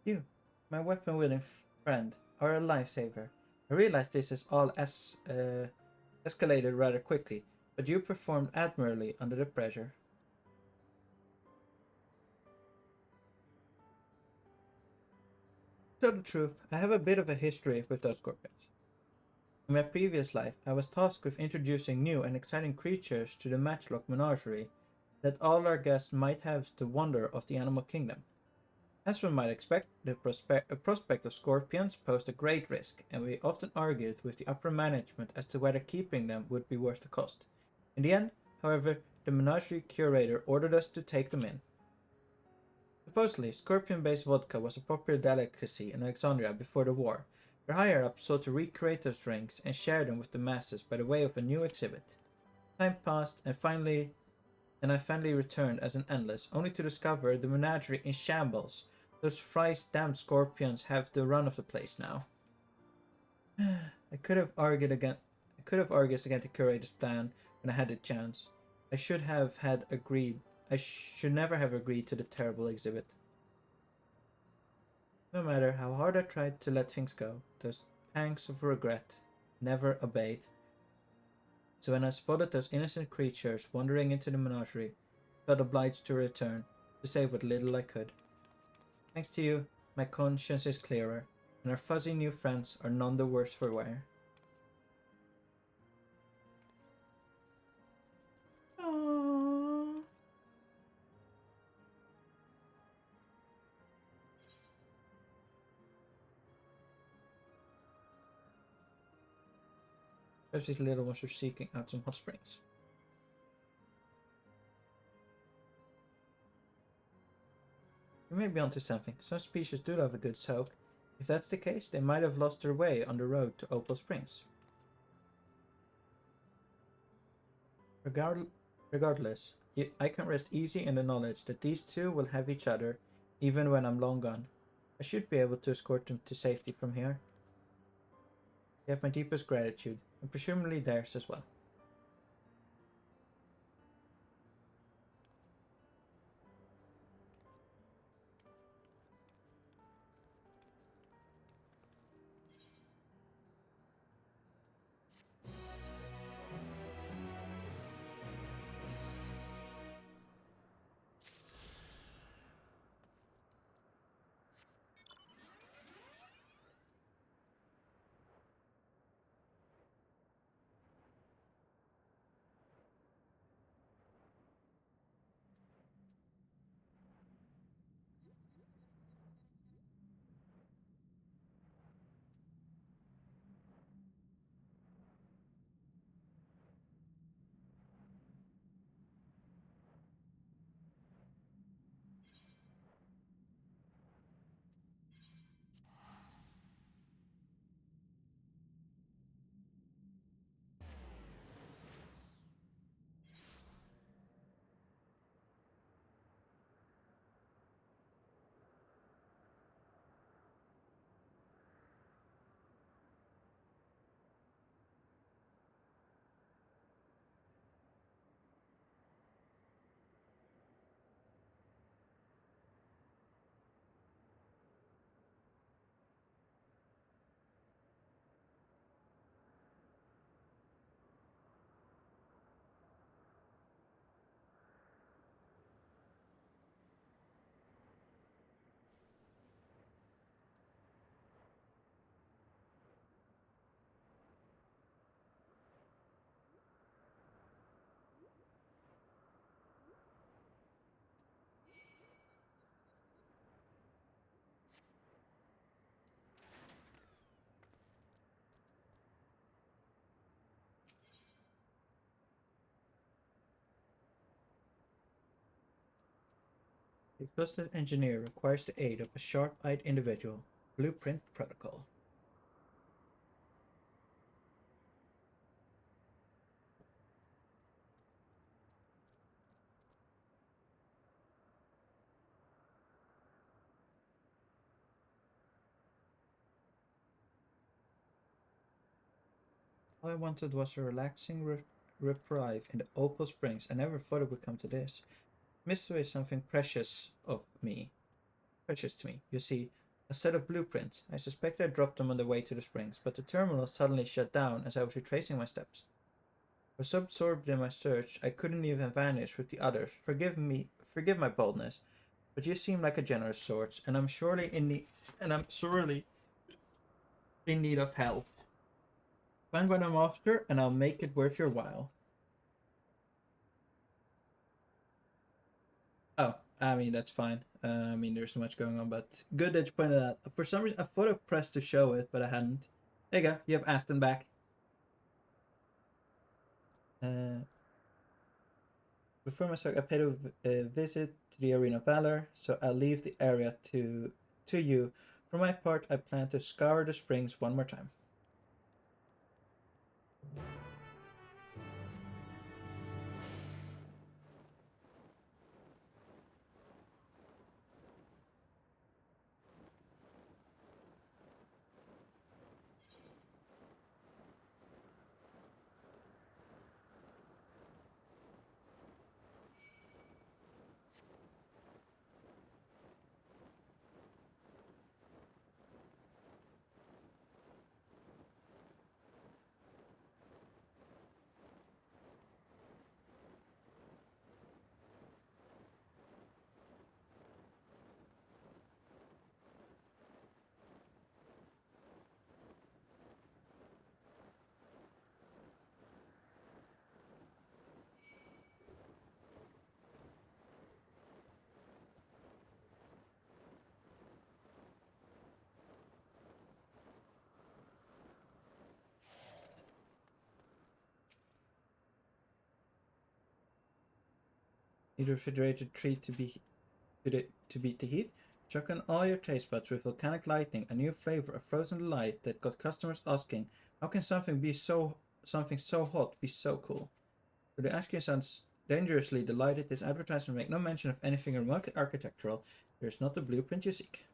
You, my weapon-wielding friend, are a lifesaver. I realize this is all escalated rather quickly, but you performed admirably under the pressure. To tell the truth, I have a bit of a history with those scorpions. In my previous life, I was tasked with introducing new and exciting creatures to the Matchlock menagerie that all our guests might have the wonder of the animal kingdom. As one might expect, the prospect of scorpions posed a great risk, and we often argued with the upper management as to whether keeping them would be worth the cost. In the end, however, the menagerie curator ordered us to take them in. Supposedly, scorpion-based vodka was a popular delicacy in Alexandria before the war. Their higher-ups sought to recreate those drinks and share them with the masses by the way of a new exhibit. Time passed, and I finally returned as an endless, only to discover the menagerie in shambles. Those thrice damned scorpions have the run of the place now. I could have argued against the curator's plan when I had the chance. I should never have agreed to the terrible exhibit. No matter how hard I tried to let things go, those pangs of regret never abate. So when I spotted those innocent creatures wandering into the menagerie, I felt obliged to return, to save what little I could. Thanks to you, my conscience is clearer, and our fuzzy new friends are none the worse for wear. Aww. Perhaps these little ones are seeking out some hot springs. You may be onto something. Some species do love a good soak. If that's the case, they might have lost their way on the road to Opal Springs. Regardless, I can rest easy in the knowledge that these two will have each other, even when I'm long gone. I should be able to escort them to safety from here. They have my deepest gratitude, and presumably theirs as well. The exhausted engineer requires the aid of a sharp-eyed individual. Blueprint protocol. All I wanted was a relaxing reprieve in the Opal Springs. I never thought it would come to this. Mystery is something precious to me. You see, a set of blueprints. I suspect I dropped them on the way to the springs, but the terminal suddenly shut down as I was retracing my steps. I was so absorbed in my search, I couldn't even vanish with the others. Forgive my boldness, but you seem like a generous sort, and I'm sorely in need of help. Find what I'm after, and I'll make it worth your while. Oh, I mean, that's fine. I mean, there's so much going on, but good that you pointed out. For some reason, I thought I pressed to show it, but I hadn't. There you go. You have Aston back. Before my start, I paid a visit to the Arena of Valor, so I'll leave the area to you. For my part, I plan to scour the springs one more time. Need a refrigerated treat to beat the heat? Chuck on all your taste buds with volcanic lightning, a new flavor of frozen delight that got customers asking, how can something so hot be so cool? For the ice cream sounds dangerously delighted, this advertisement make no mention of anything remotely architectural. There's not the blueprint you seek.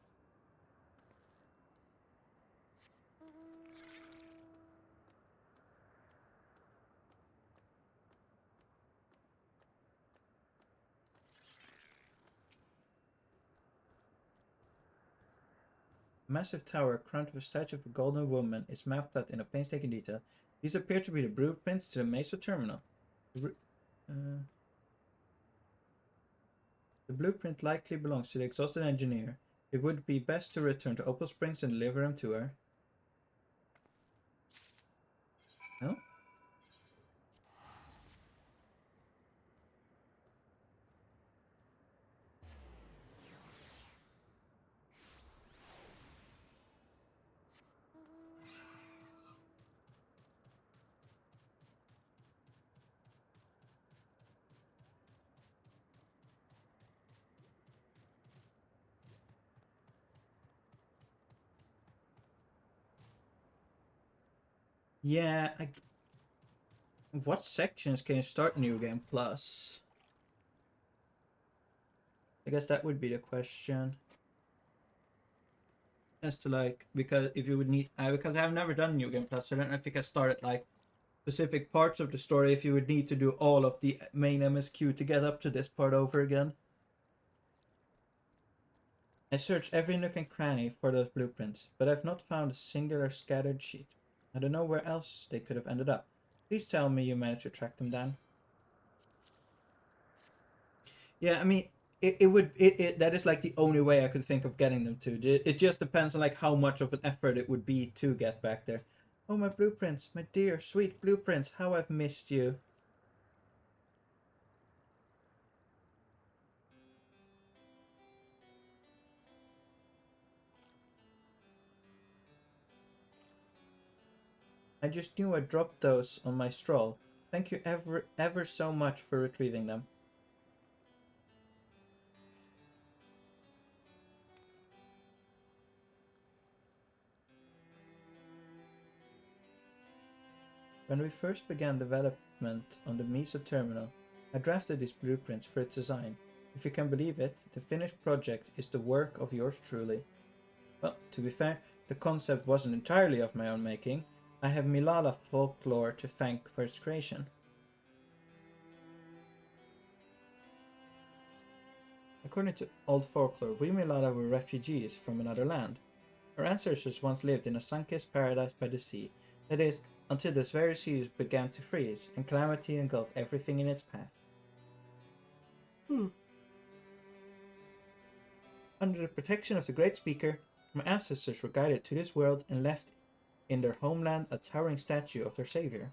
A massive tower crowned with a statue of a golden woman is mapped out in a painstaking detail. These appear to be the blueprints to the Mesa terminal. The blueprint likely belongs to the exhausted engineer. It would be best to return to Opal Springs and deliver him to her. No? Yeah, what sections can you start New Game Plus? I guess that would be the question. As to like, because if you would need, because I've never done New Game Plus, so I don't know if you can start at like specific parts of the story, if you would need to do all of the main MSQ to get up to this part over again. I searched every nook and cranny for those blueprints, but I've not found a singular scattered sheet. I don't know where else they could have ended up. Please tell me you managed to track them down. Yeah, I mean, that is like the only way I could think of getting them to. It just depends on like how much of an effort it would be to get back there. Oh, my blueprints, my dear, sweet blueprints, how I've missed you. I just knew I dropped those on my stroll. Thank you ever so much for retrieving them. When we first began development on the MSQ terminal, I drafted these blueprints for its design. If you can believe it, the finished project is the work of yours truly. Well, to be fair, the concept wasn't entirely of my own making. I have Milala folklore to thank for its creation. According to old folklore, we Milala were refugees from another land. Our ancestors once lived in a sun-kissed paradise by the sea, that is, until those very seas began to freeze, and calamity engulfed everything in its path. Under the protection of the Great Speaker, my ancestors were guided to this world and left in their homeland a towering statue of their savior.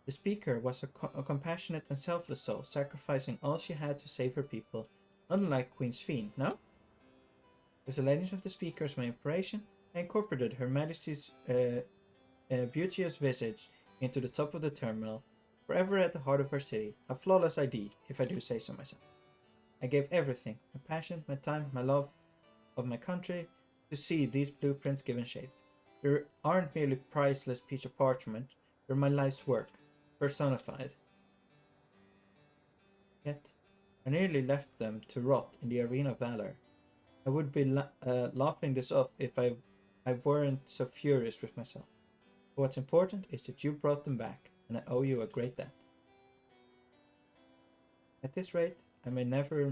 The Speaker was a compassionate and selfless soul, sacrificing all she had to save her people, unlike Queen Sphene, no? With the legends of the Speaker as my inspiration, I incorporated Her Majesty's beauteous visage into the top of the terminal, forever at the heart of our city, a flawless ID, if I do say so myself. I gave everything, my passion, my time, my love of my country, to see these blueprints given shape. They aren't merely priceless piece of parchment, they're my life's work, personified. Yet, I nearly left them to rot in the arena of valor. I would be laughing this off if I weren't so furious with myself. But what's important is that you brought them back, and I owe you a great debt. At this rate, I may never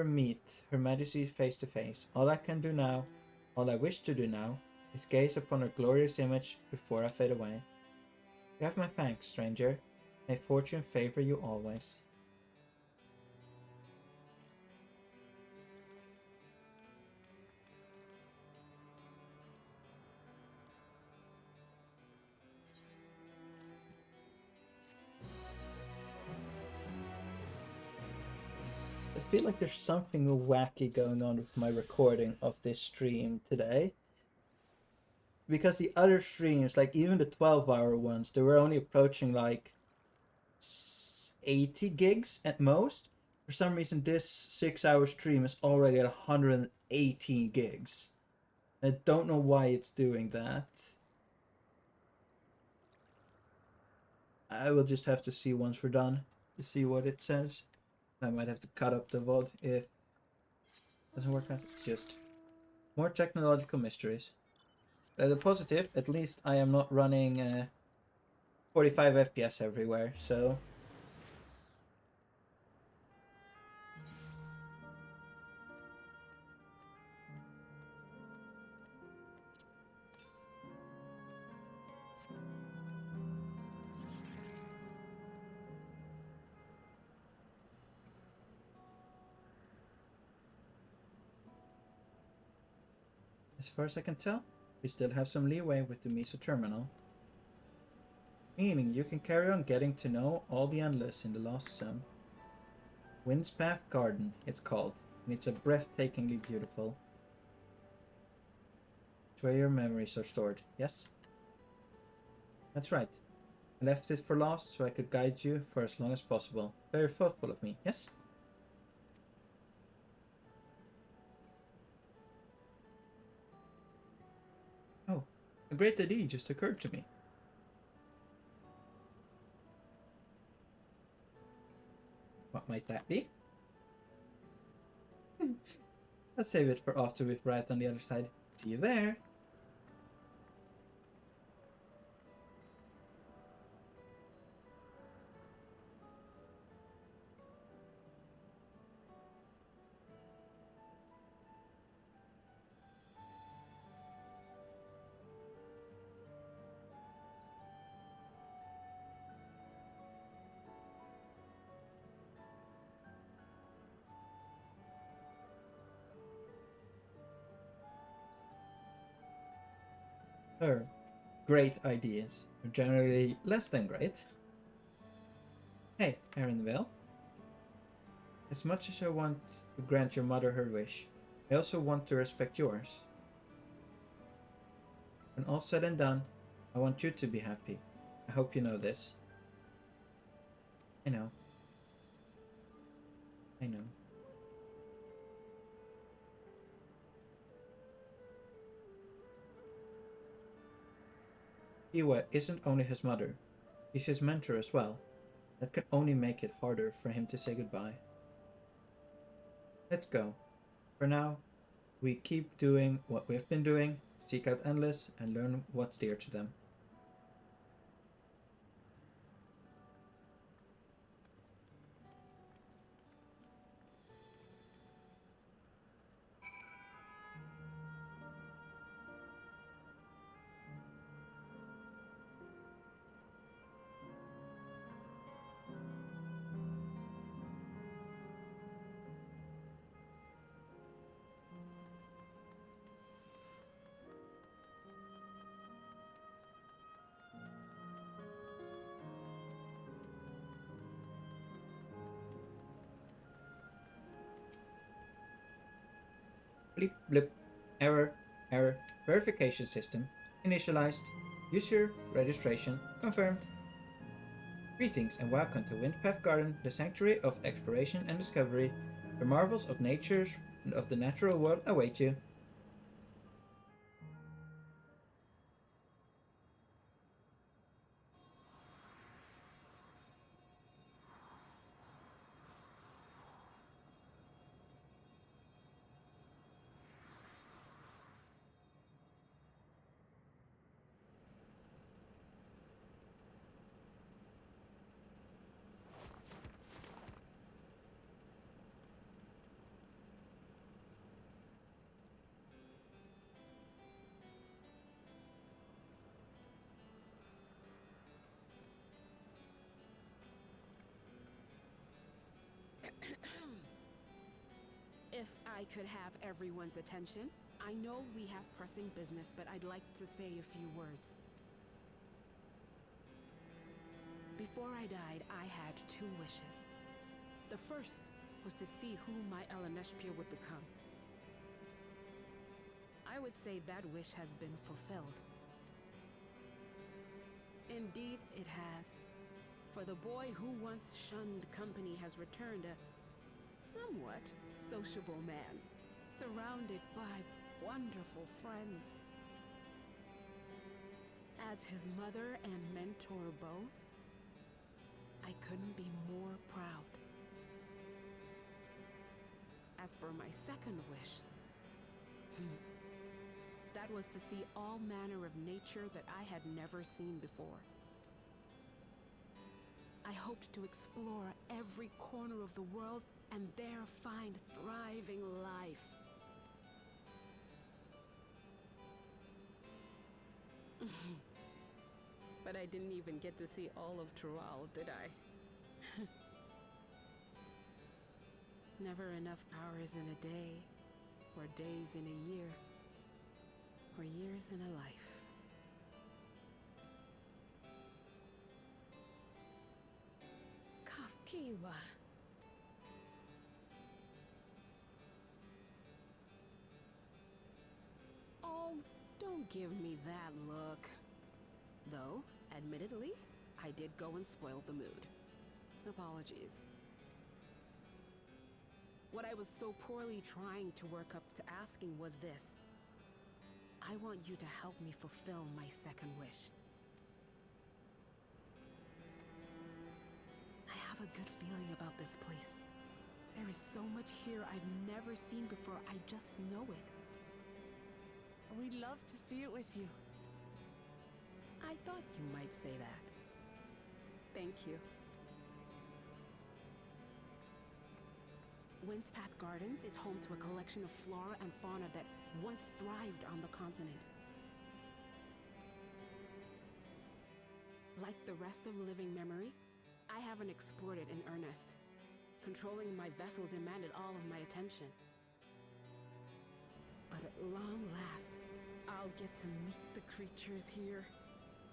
meet Her Majesty face to face. All I wish to do now, is gaze upon her glorious image before I fade away. You have my thanks, stranger. May fortune favor you always. I feel like there's something wacky going on with my recording of this stream today. Because the other streams, like even the 12-hour ones, they were only approaching like 80 gigs at most. For some reason, this 6-hour stream is already at 118 gigs. I don't know why it's doing that. I will just have to see once we're done to see what it says. I might have to cut up the VOD if it doesn't work out. It's just more technological mysteries. The positive, at least I am not running 45 FPS everywhere, so... As far as I can tell, we still have some leeway with the MSQ terminal. Meaning you can carry on getting to know all the endless in the Lost Zone. Wind's Path Garden, it's called, and it's a breathtakingly beautiful. It's where your memories are stored, yes? That's right. I left it for last so I could guide you for as long as possible. Very thoughtful of me, yes? Oh, a great idea just occurred to me. What might that be? I'll save it for after we've arrived on the other side. See you there! Her great ideas are generally less than great. Hey, Aaronville. As much as I want to grant your mother her wish, I also want to respect yours. When all's said and done, I want you to be happy. I hope you know this. I know. I know. Iwe isn't only his mother, she's his mentor as well. That can only make it harder for him to say goodbye. Let's go. For now, we keep doing what we've been doing, seek out Endless, and learn what's dear to them. Bleep blip. Error. Error. Verification system. Initialized. User registration confirmed. Greetings and welcome to Windpath Garden, the sanctuary of exploration and discovery. The marvels of the natural world await you. If I could have everyone's attention, I know we have pressing business, but I'd like to say a few words. Before I died, I had 2 wishes. The first was to see who my Eleneshpia would become. I would say that wish has been fulfilled. Indeed, it has. For the boy who once shunned company has returned a somewhat sociable man, surrounded by wonderful friends. As his mother and mentor both, I couldn't be more proud. As for my second wish, that was to see all manner of nature that I had never seen before. I hoped to explore every corner of the world and there find thriving life. But I didn't even get to see all of Tural, did I? Never enough hours in a day, or days in a year, or years in a life. Kafkiwa. Oh, don't give me that look. Though, admittedly, I did go and spoil the mood. Apologies. What I was so poorly trying to work up to asking was this. I want you to help me fulfill my second wish. I have a good feeling about this place. There is so much here I've never seen before, I just know it. We'd love to see it with you. I thought you might say that. Thank you. Windspath Gardens is home to a collection of flora and fauna that once thrived on the continent. Like the rest of living memory, I haven't explored it in earnest. Controlling my vessel demanded all of my attention. But at long last, I'll get to meet the creatures here.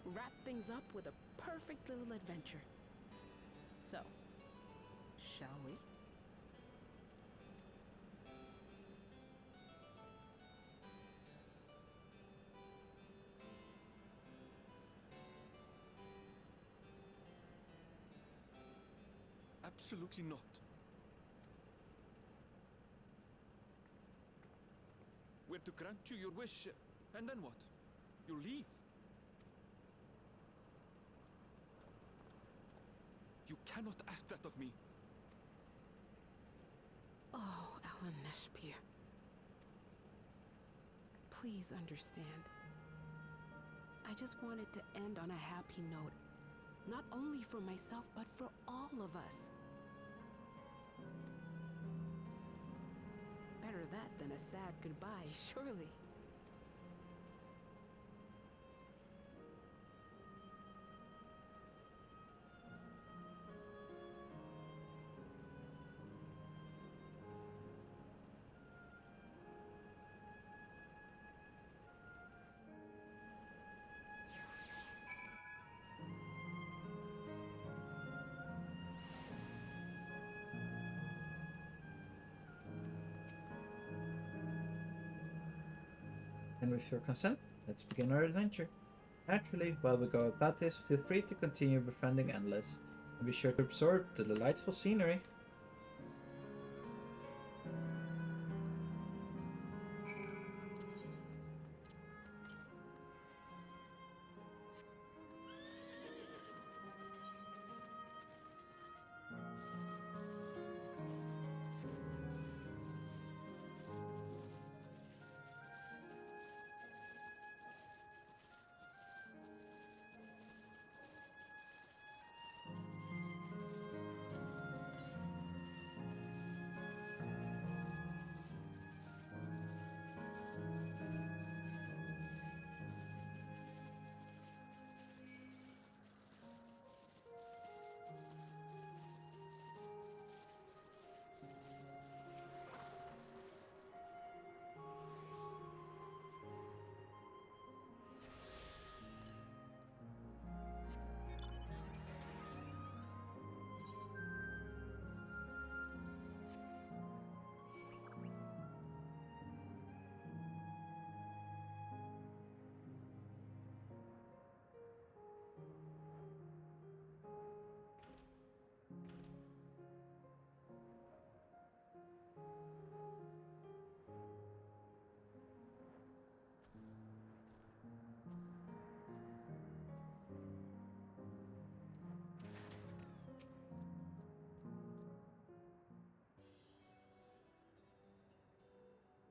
Wrap things up with a perfect little adventure. So, shall we? Absolutely not. We're to grant you your wish, and then what? You'll leave? cannot ask that of me. Oh, Ellen Neshpir. Please understand. I just wanted to end on a happy note. Not only for myself, but for all of us. Better that than a sad goodbye, surely. And with your consent, let's begin our adventure. Naturally, while we go about this, feel free to continue befriending Endless, and be sure to absorb the delightful scenery.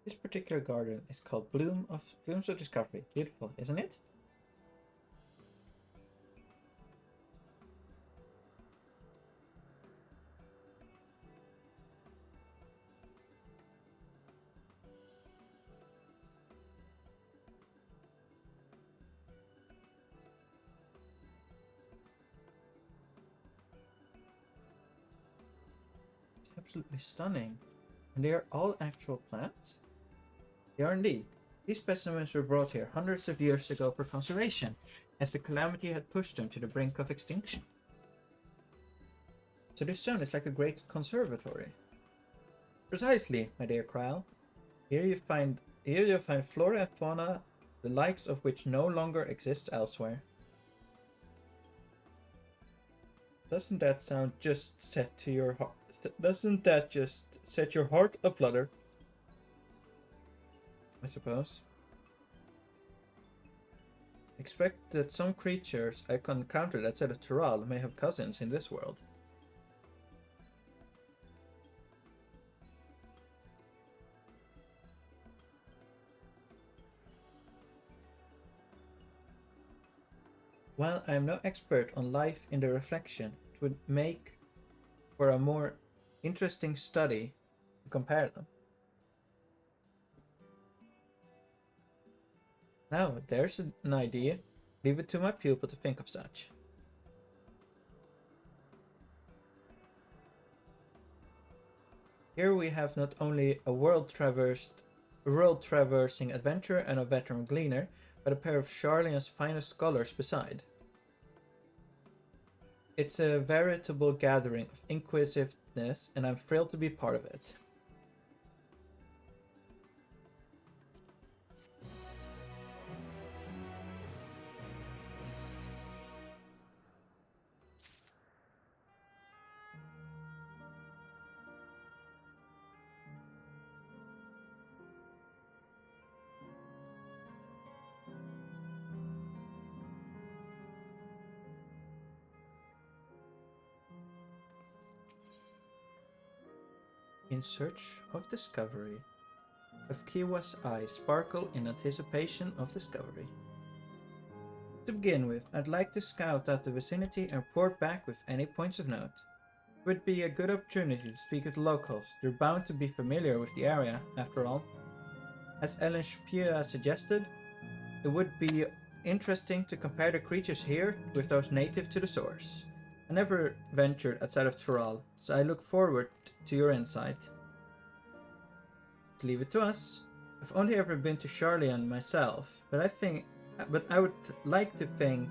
This particular garden is called Blooms of Discovery. Beautiful, isn't it? It's absolutely stunning. And they are all actual plants? They are indeed. These specimens were brought here hundreds of years ago for conservation, as the calamity had pushed them to the brink of extinction. So this zone is like a great conservatory. Precisely, my dear Krile. Here you'll find flora and fauna, the likes of which no longer exists elsewhere. Doesn't that just set your heart aflutter? I suppose. Expect that some creatures I encountered outside of Tural may have cousins in this world. While I am no expert on life in the reflection, it would make for a more interesting study to compare them. Now, there's an idea. Leave it to my pupil to think of such. Here we have not only a world-traversing adventurer and a veteran gleaner, but a pair of Sharlayan's finest scholars beside. It's a veritable gathering of inquisitiveness, and I'm thrilled to be part of it. In search of discovery. Of Kiwa's eyes sparkle in anticipation of discovery. To begin with, I'd like to scout out the vicinity and report back with any points of note. It would be a good opportunity to speak with locals. They're bound to be familiar with the area, after all. As Ellen Spia suggested, it would be interesting to compare the creatures here with those native to the source. I never ventured outside of Tural, so I look forward to your insight. Leave it to us. I've only ever been to Charlian myself, but I would like to think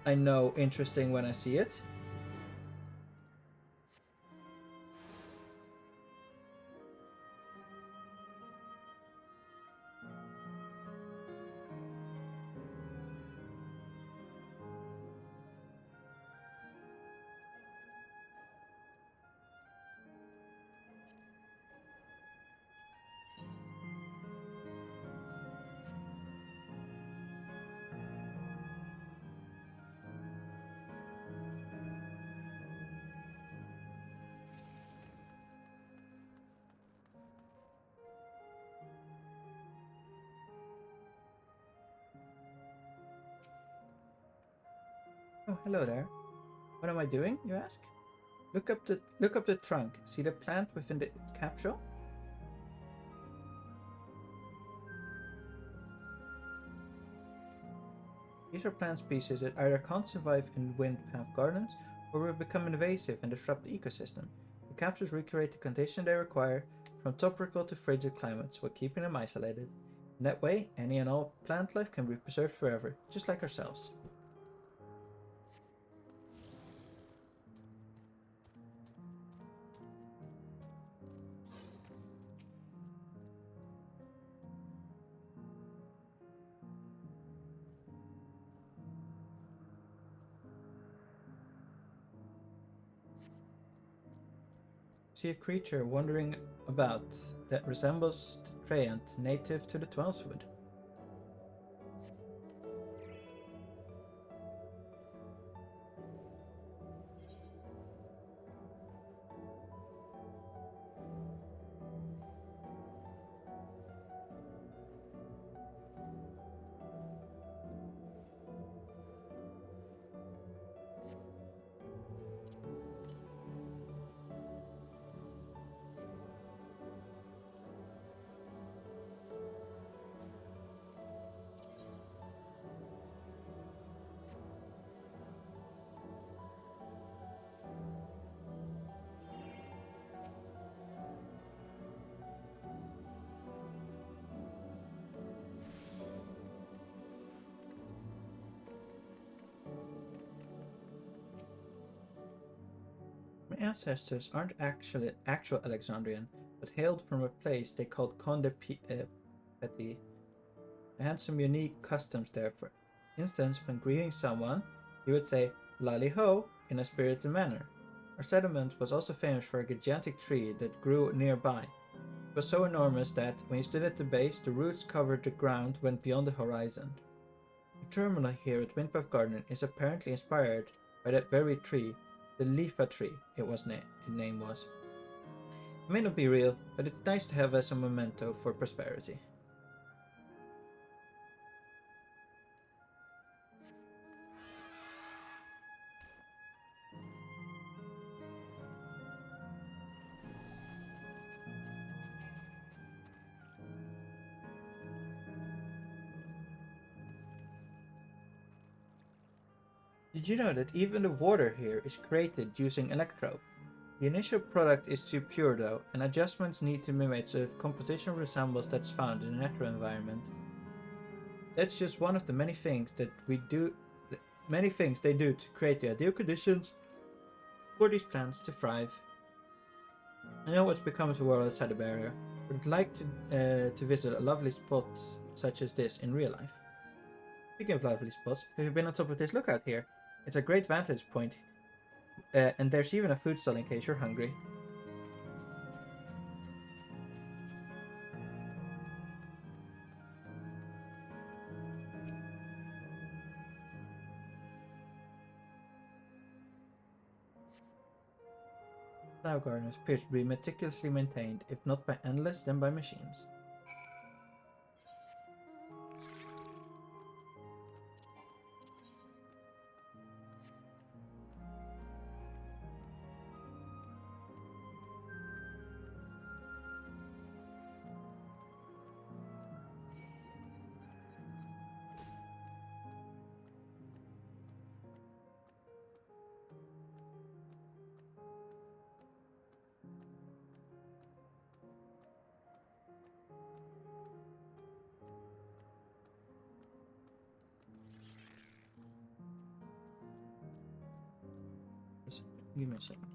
I know interesting when I see it. Oh, hello there. What am I doing, you ask? Look up the trunk. See the plant within the capsule? These are plant species that either can't survive in wind path gardens or will become invasive and disrupt the ecosystem. The capsules recreate the condition they require from tropical to frigid climates while keeping them isolated. In that way, any and all plant life can be preserved forever, just like ourselves. See a creature wandering about that resembles the Treant native to the Twelswood. My ancestors aren't actual Alexandrian, but hailed from a place they called Conde Petit. They had some unique customs there. For instance, when greeting someone, you would say "Lally ho" in a spirited manner. Our settlement was also famous for a gigantic tree that grew nearby. It was so enormous that, when you stood at the base, the roots covered the ground went beyond the horizon. The terminal here at Windpath Garden is apparently inspired by that very tree. The Lifa tree, its name was. It may not be real, but it's nice to have as a memento for prosperity. Did you know that even the water here is created using electrope? The initial product is too pure though, and adjustments need to be made so that composition resembles that's found in the natural environment. That's just one of the many things they do to create the ideal conditions for these plants to thrive. I know what's become of the world outside the barrier, but I'd like to visit a lovely spot such as this in real life. Speaking of lovely spots, have you been on top of this lookout here? It's a great vantage point, and there's even a food stall in case you're hungry. Flower gardens appears to be meticulously maintained, if not by endless, then by machines. Give me a second.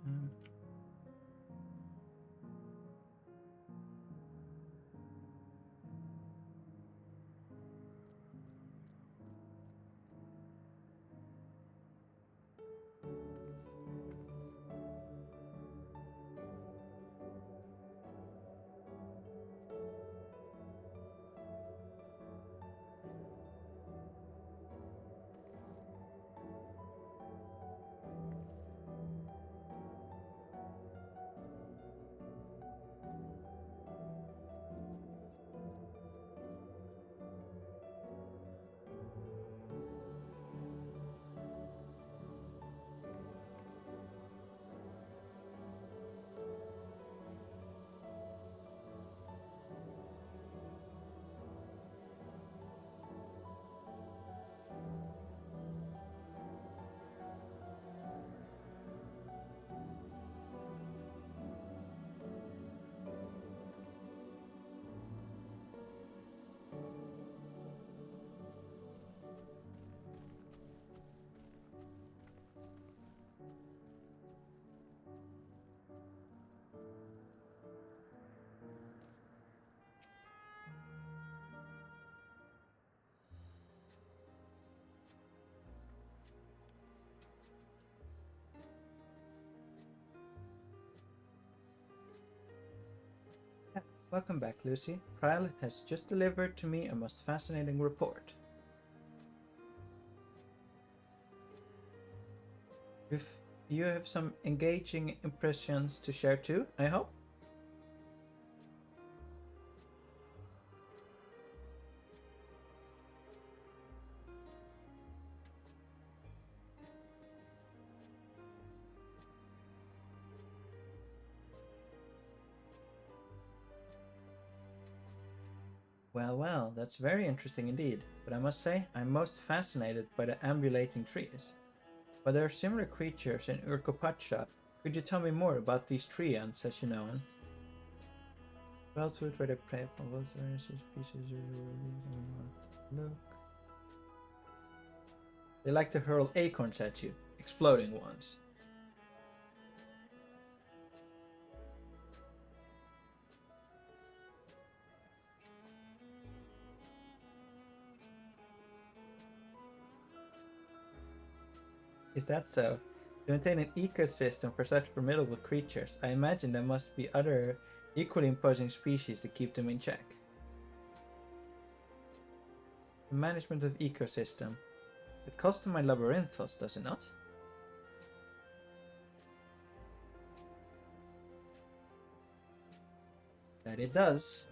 Welcome back, Lucy. Kyle has just delivered to me a most fascinating report. If you have some engaging impressions to share too, I hope? Well, that's very interesting indeed, but I must say I'm most fascinated by the ambulating trees. But there are similar creatures in Urkopacha. Could you tell me more about these tree ants as you know them? Wildfoot, where they prey upon both species look. They like to hurl acorns at you, exploding ones. Is that so? To maintain an ecosystem for such formidable creatures, I imagine there must be other equally imposing species to keep them in check. The management of ecosystem. It calls to my labyrinthos, does it not? That it does.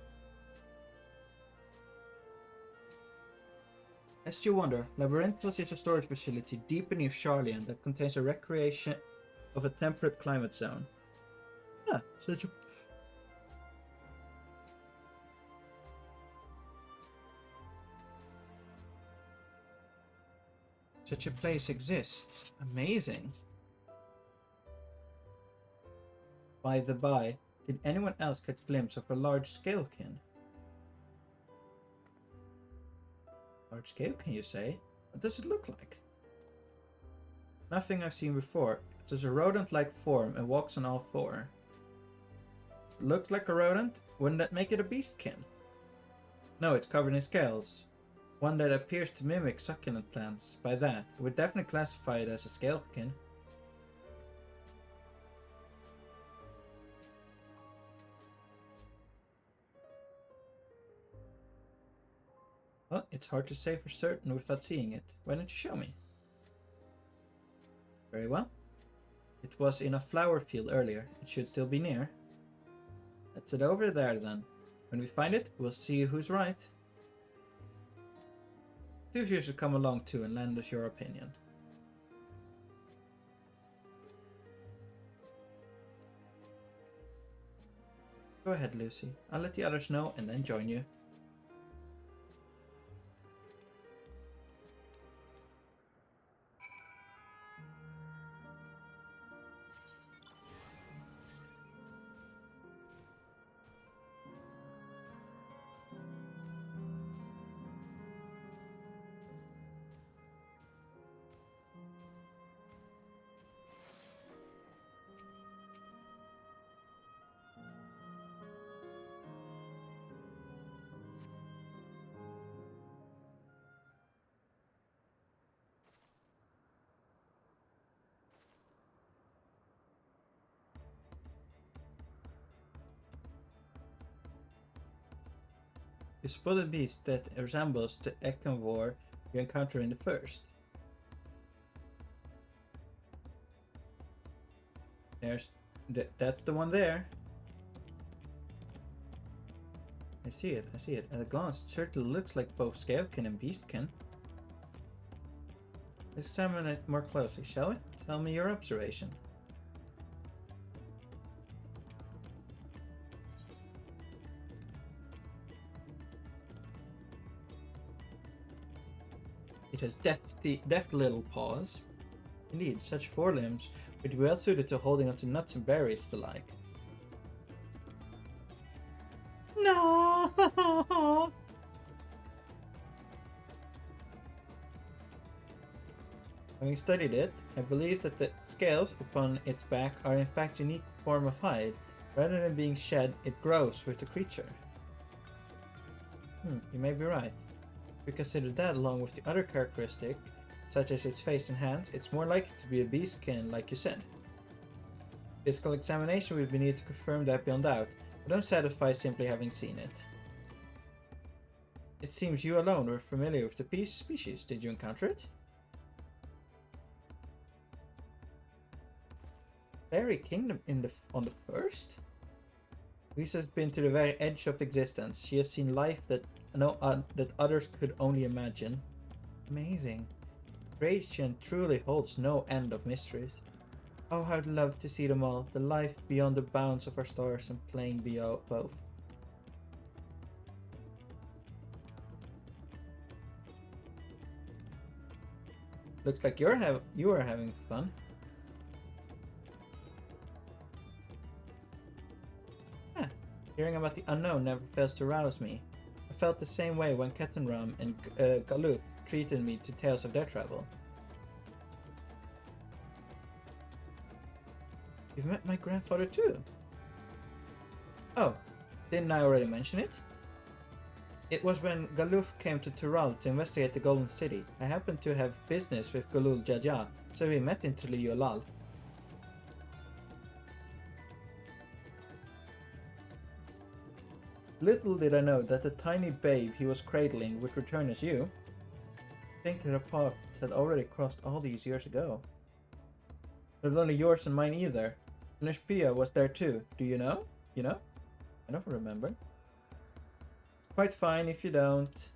Lest you wonder, Labyrinthos is a storage facility deep beneath Charlian that contains a recreation of a temperate climate zone. Ah, such a place exists. Amazing. By the by, did anyone else catch a glimpse of a large scalekin? Large scale, can you say? What does it look like? Nothing I've seen before. It has a rodent-like form and walks on all four. It looks like a rodent? Wouldn't that make it a beastkin? No, it's covered in scales. One that appears to mimic succulent plants. By that, I would definitely classify it as a scalekin. Well, it's hard to say for certain without seeing it. Why don't you show me? Very well. It was in a flower field earlier. It should still be near. Let's head over there then. When we find it, we'll see who's right. Two of you should come along too and lend us your opinion. Go ahead, Lucy. I'll let the others know and then join you. You spot a beast that resembles the Ekanvor you encountered in the first. That's the one there. I see it. At a glance, it certainly looks like both Scalekin and Beastkin. Let's examine it more closely, shall we? Tell me your observation. It has deft little paws. Indeed, such forelimbs would be well suited to holding onto nuts and berries the like. No! Having studied it, I believe that the scales upon its back are in fact a unique form of hide. Rather than being shed, it grows with the creature. You may be right. If we consider that along with the other characteristic, such as its face and hands, it's more likely to be a beastkin, like you said. Physical examination would be needed to confirm that beyond doubt, but I'm satisfied simply having seen it. It seems you alone were familiar with the species. Did you encounter it? Fairy Kingdom on the first? Lisa's been to the very edge of existence. She has seen life that others could only imagine. Amazing. Creation truly holds no end of mysteries. Oh, I'd love to see them all. The life beyond the bounds of our stars and playing both. Looks like you are having fun. Hearing about the unknown never fails to rouse me. I felt the same way when Ketenram and Galuf treated me to tales of their travel. You've met my grandfather too? Oh, didn't I already mention it? It was when Galuf came to Tural to investigate the Golden City. I happened to have business with Galul Jaja, so we met in Tuliolal. Little did I know that the tiny babe he was cradling would return as you. I think that our paths had already crossed all these years ago. Not only yours and mine either. Nishpia was there too. Do you know? You know? I don't remember. It's quite fine if you don't.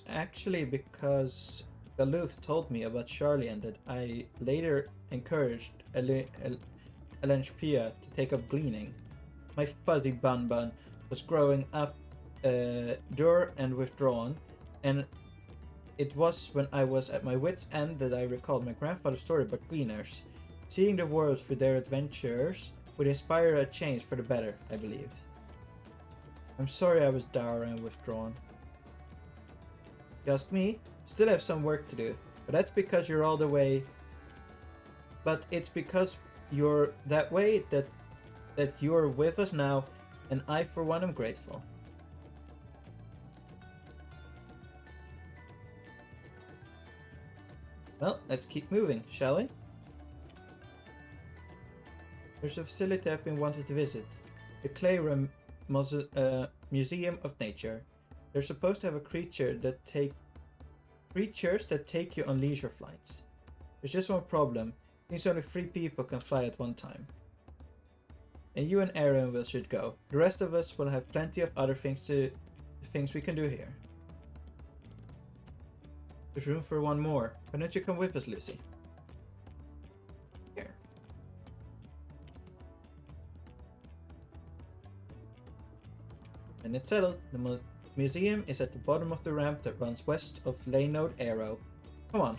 Actually, because Galuf told me about Charlian that I later encouraged Elenchpia to take up gleaning. My fuzzy bun was growing up dour and withdrawn, and it was when I was at my wit's end that I recalled my grandfather's story about gleaners. Seeing the world through their adventures would inspire a change for the better, I believe. I'm sorry I was dour and withdrawn. You ask me, still have some work to do, but that's because you're all the way. But it's because you're that way that you're with us now, and I for one am grateful. Well, let's keep moving, shall we? There's a facility I've been wanting to visit. The Clayram Museum of Nature. They're supposed to have creatures that take you on leisure flights. There's just one problem. Seems only 3 people can fly at one time. And you and Aaron should go. The rest of us will have plenty of other things we can do here. There's room for one more. Why don't you come with us, Lizzie? Here. And it's settled. The museum is at the bottom of the ramp that runs west of Laynode Arrow. Come on.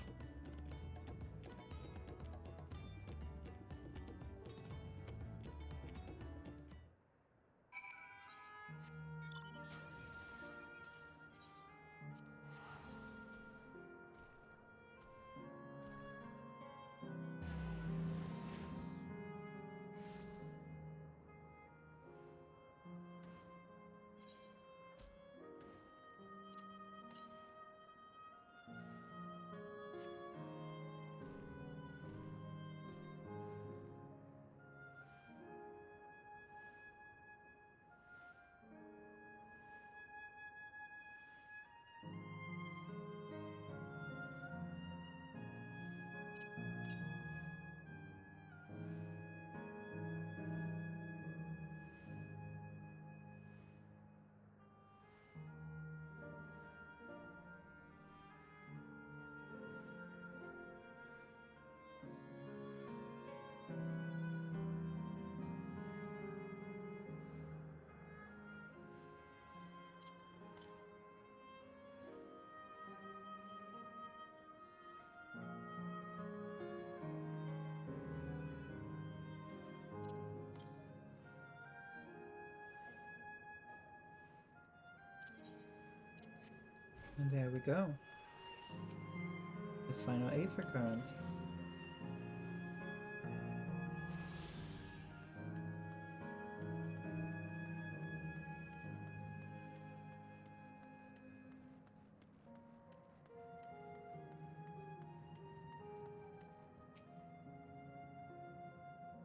And there we go. The final Aether current.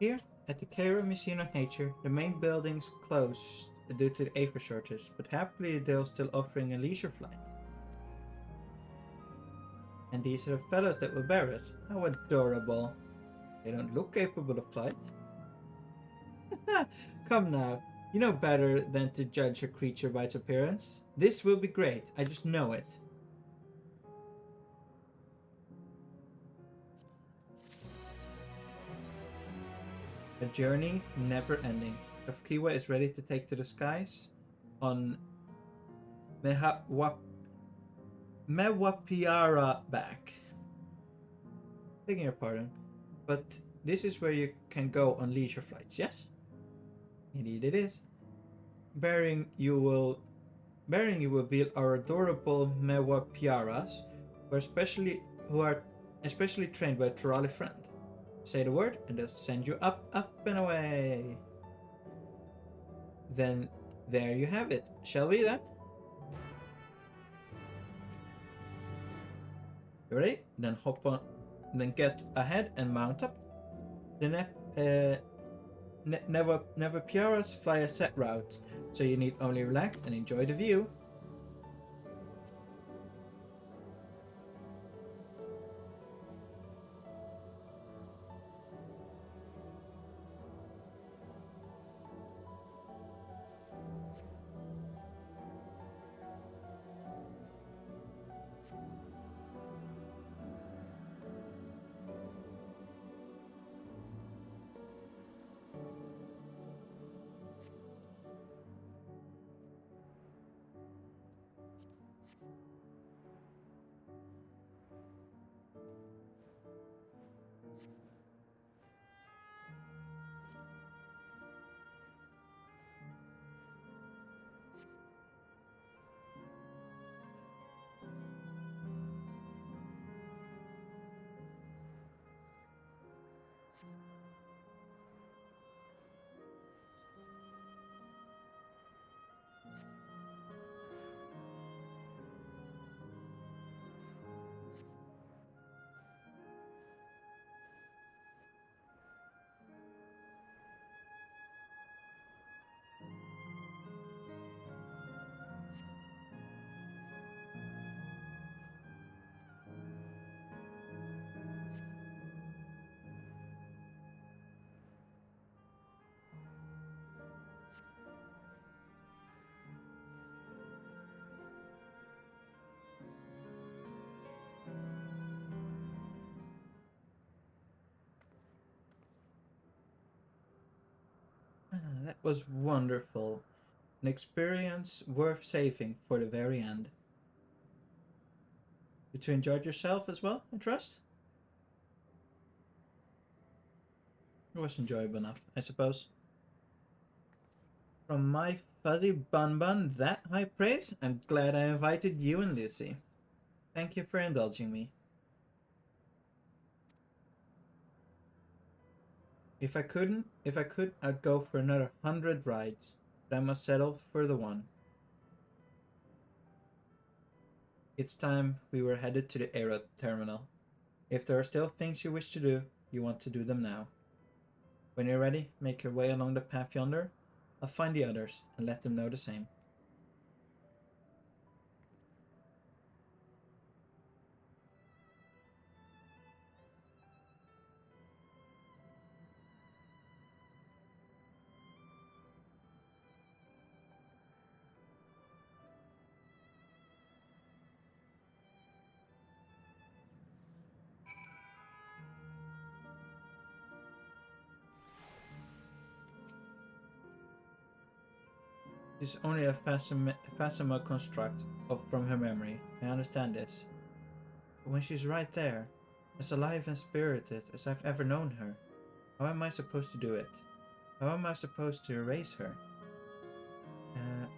Here, at the Cairo Museum of Nature, the main building's closed due to the Aether shortage, but happily they're still offering a leisure flight. And these are the fellows that will bear us. How adorable. They don't look capable of flight. Come now, you know better than to judge a creature by its appearance. This will be great, I just know it. A journey never ending. Kafkiwa is ready to take to the skies on Mewapiara back. Begging your pardon, but this is where you can go on leisure flights, yes? Indeed it is. Bearing you will be our adorable Mewapiaras, who are especially trained by a Turali friend. Say the word and they'll send you up, up and away. Then there you have it. Shall we then? You ready? Then hop on, then get ahead and mount up. The Nevapiaras fly a set route, so you need only relax and enjoy the view. was wonderful. An experience worth saving for the very end. Did you enjoy yourself as well, I trust? It was enjoyable enough, I suppose. From my fuzzy bun bun, that high praise? I'm glad I invited you and Lucy. Thank you for indulging me. If I could, I'd go for another 100 rides. But I must settle for the one. It's time we were headed to the aero terminal. If there are still things you wish to do, you want to do them now. When you're ready, make your way along the path yonder. I'll find the others and let them know the same. She's only a Phasma construct from her memory. I understand this. But when she's right there, as alive and spirited as I've ever known her, how am I supposed to do it? How am I supposed to erase her?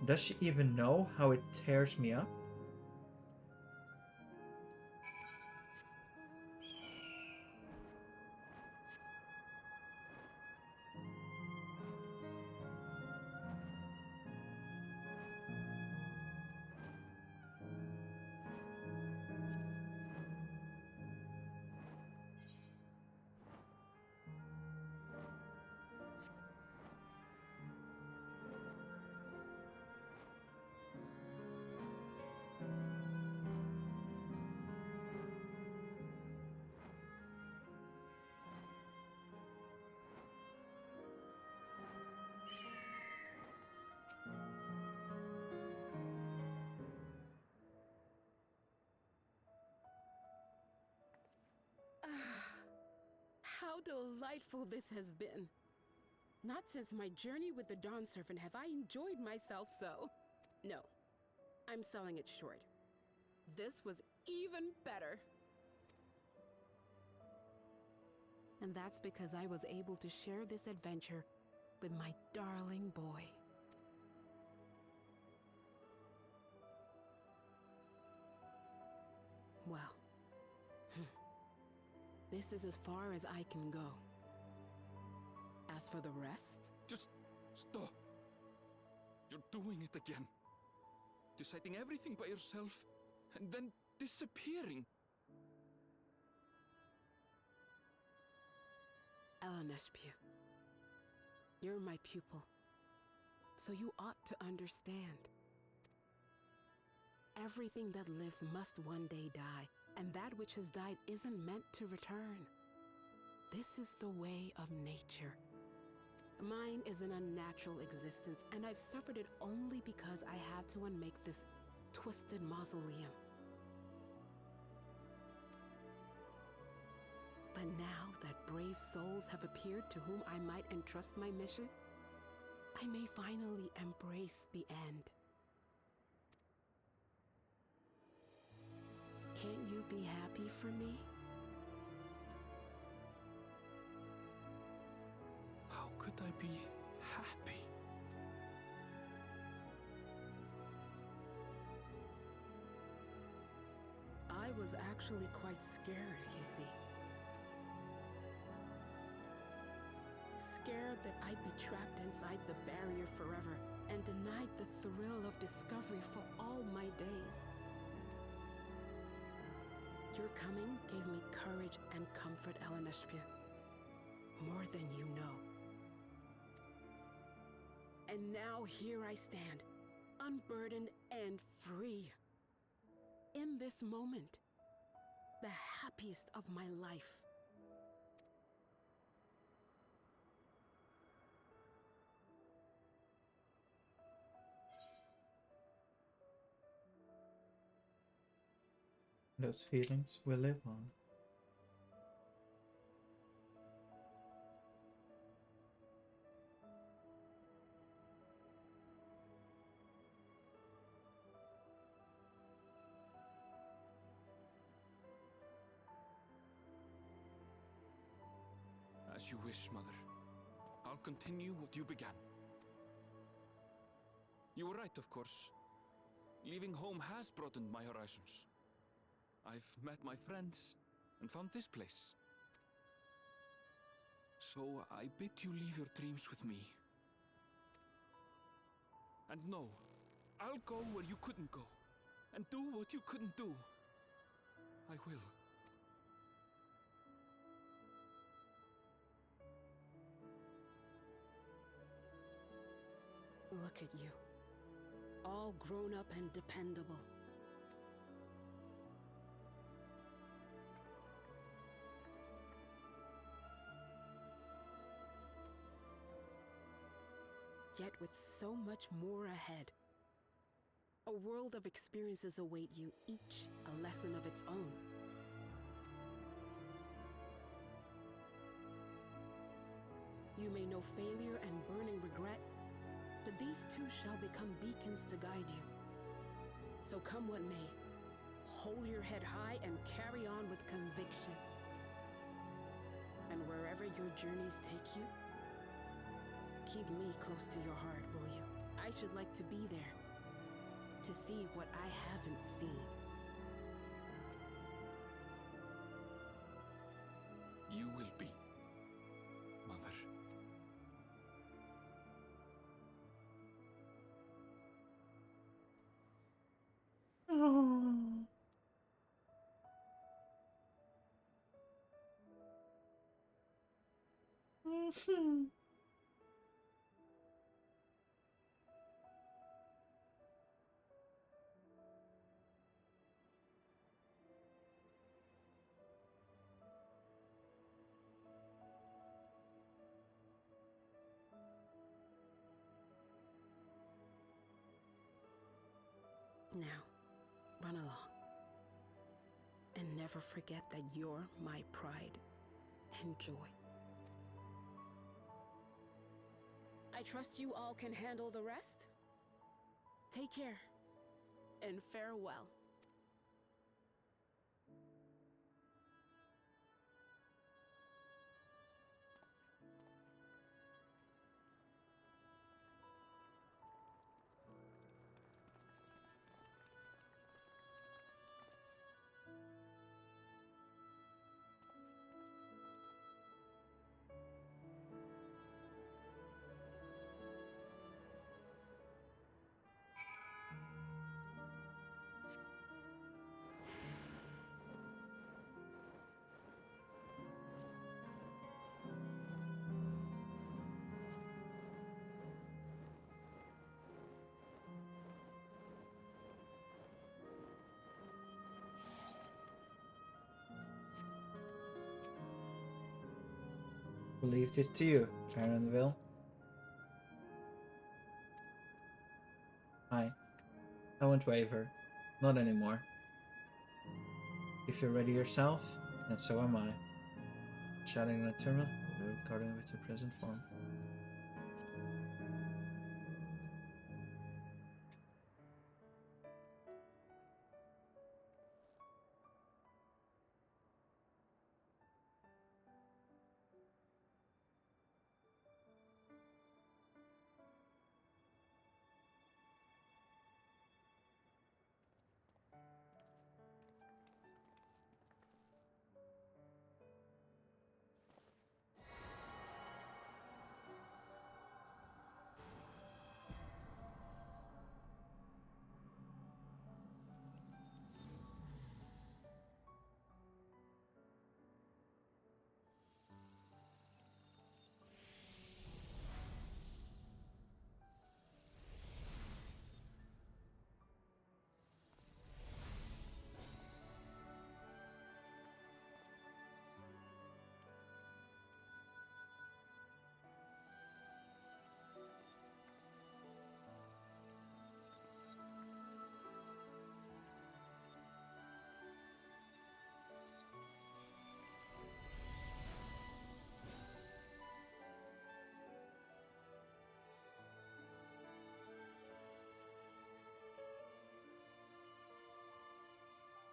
Does she even know how it tears me up? How delightful this has been. Not since my journey with the Dawn Servant have I enjoyed myself so. No, I'm selling it short. This was even better. And that's because I was able to share this adventure with my darling boy. Well, this is as far as I can go. As for the rest... Just stop. You're doing it again. Deciding everything by yourself, and then disappearing. Eleneshpia, you're my pupil, so you ought to understand. Everything that lives must one day die, and that which has died isn't meant to return. This is the way of nature. Mine is an unnatural existence, and I've suffered it only because I had to unmake this twisted mausoleum. But now that brave souls have appeared to whom I might entrust my mission, I may finally embrace the end. Can't you be happy for me? How could I be happy? I was actually quite scared, you see. Scared that I'd be trapped inside the barrier forever and denied the thrill of discovery for all my days. Your coming gave me courage and comfort, Eleneshpia. More than you know. And now here I stand, unburdened and free. In this moment, the happiest of my life. Those feelings will live on. As you wish, Mother. I'll continue what you began. You were right, of course. Leaving home has broadened my horizons. I've met my friends and found this place. So I bid you leave your dreams with me. And no, I'll go where you couldn't go, and do what you couldn't do. I will. Look at you. All grown up and dependable. Yet with so much more ahead. A world of experiences await you, each a lesson of its own. You may know failure and burning regret, but these too shall become beacons to guide you. So come what may, hold your head high and carry on with conviction. And wherever your journeys take you, keep me close to your heart, will you? I should like to be there, to see what I haven't seen. You will be, Mother. Now, run along. And never forget that you're my pride and joy. I trust you all can handle the rest. Take care, and farewell. We'll leave this to you, Aaronville. I won't waver. Not anymore. If you're ready yourself, then so am I. Shouting in a terminal, recording with your present form.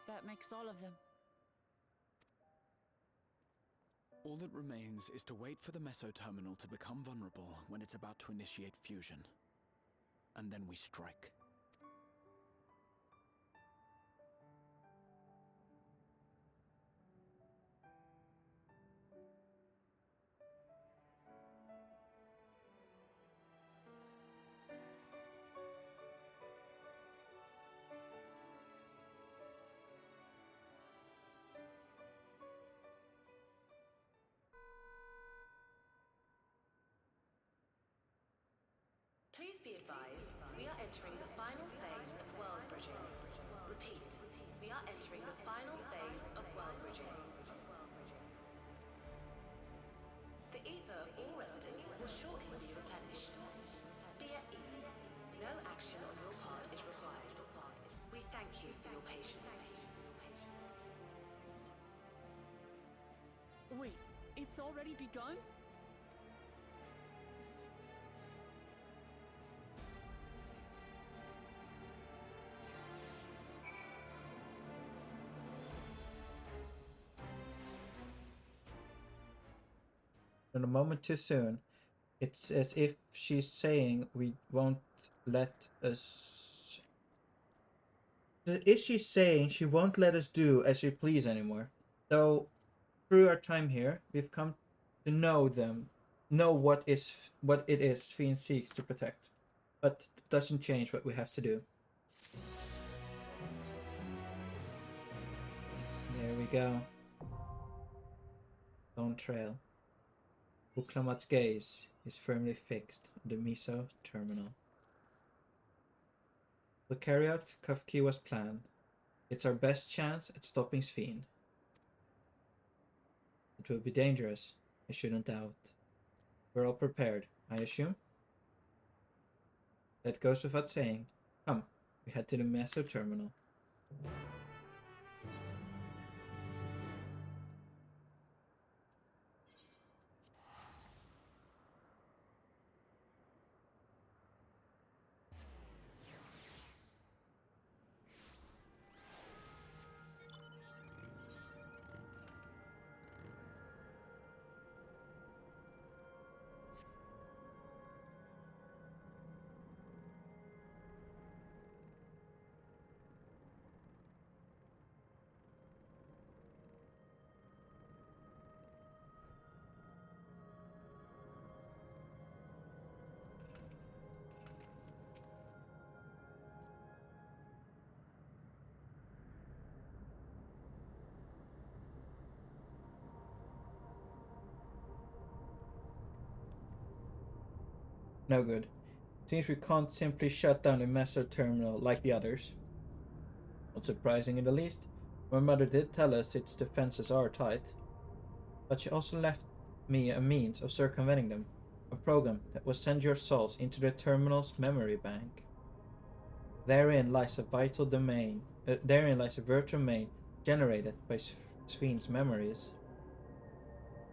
That makes all of them. All that remains is to wait for the meso terminal to become vulnerable when it's about to initiate fusion. And then we strike. Please be advised, we are entering the final phase of world bridging. Repeat, we are entering the final phase of world bridging. The ether of all residents will shortly be replenished. Be at ease. No action on your part is required. We thank you for your patience. Wait, it's already begun? In a moment too soon. It's as if she's saying we won't let us... Is she saying she won't let us do as we please anymore? Though, through our time here, we've come to know what it is Fiend seeks to protect. But it doesn't change what we have to do. There we go. Dawntrail. Uklamat's gaze is firmly fixed on the meso terminal. We'll carry out Kafkiwa's plan. It's our best chance at stopping Sphene. It will be dangerous, I shouldn't doubt. We're all prepared, I assume? That goes without saying. Come, we head to the meso terminal. No good. Seems we can't simply shut down the meso terminal like the others. Not surprising in the least. My mother did tell us its defenses are tight. But she also left me a means of circumventing them. A program that will send your souls into the terminal's memory bank. Therein lies a virtual domain generated by Sphene's memories.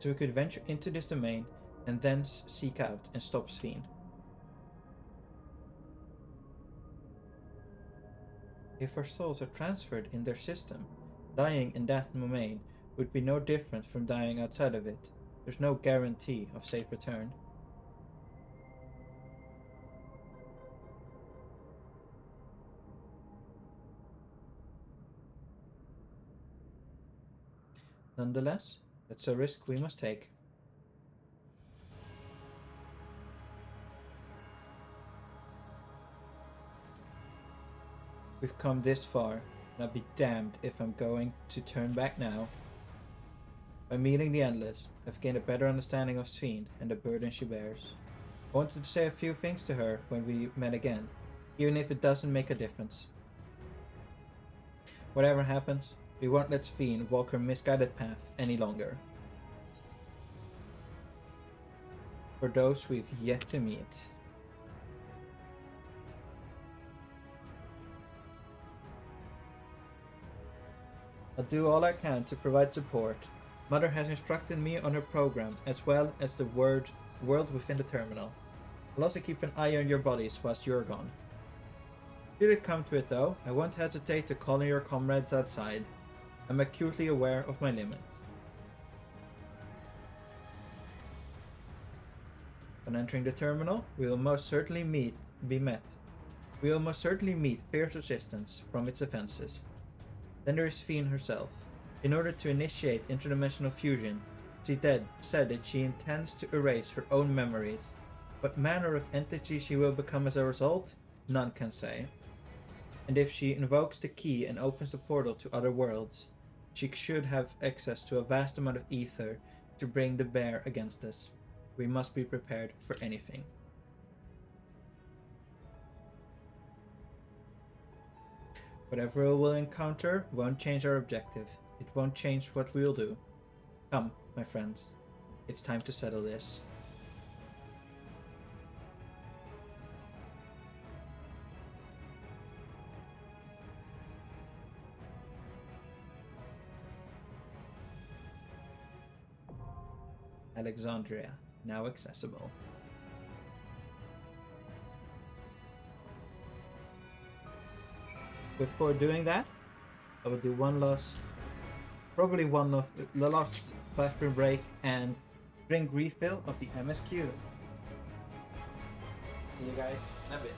So we could venture into this domain and then seek out and stop Sphene. If our souls are transferred in their system, dying in that domain would be no different from dying outside of it. There's no guarantee of safe return. Nonetheless, that's a risk we must take. We've come this far, and I'll be damned if I'm going to turn back now. By meeting the Endless, I've gained a better understanding of Sphene and the burden she bears. I wanted to say a few things to her when we met again, even if it doesn't make a difference. Whatever happens, we won't let Sphene walk her misguided path any longer. For those we've yet to meet. I'll do all I can to provide support. Mother has instructed me on her program, as well as the world within the terminal. I'll also keep an eye on your bodies whilst you're gone. Should it come to it though, I won't hesitate to call on your comrades outside. I'm acutely aware of my limits. Upon entering the terminal, we will most certainly meet fierce resistance from its defenses. Then there is Fiend herself. In order to initiate interdimensional fusion, she said that she intends to erase her own memories. What manner of entity she will become as a result, none can say. And if she invokes the key and opens the portal to other worlds, she should have access to a vast amount of ether to bring to bear against us. We must be prepared for anything. Whatever we will encounter won't change our objective. It won't change what we'll do. Come, my friends. It's time to settle this. Alexandria, now accessible. Before doing that, I will do probably one of the last bathroom break and drink refill of the MSQ. See you guys in a bit.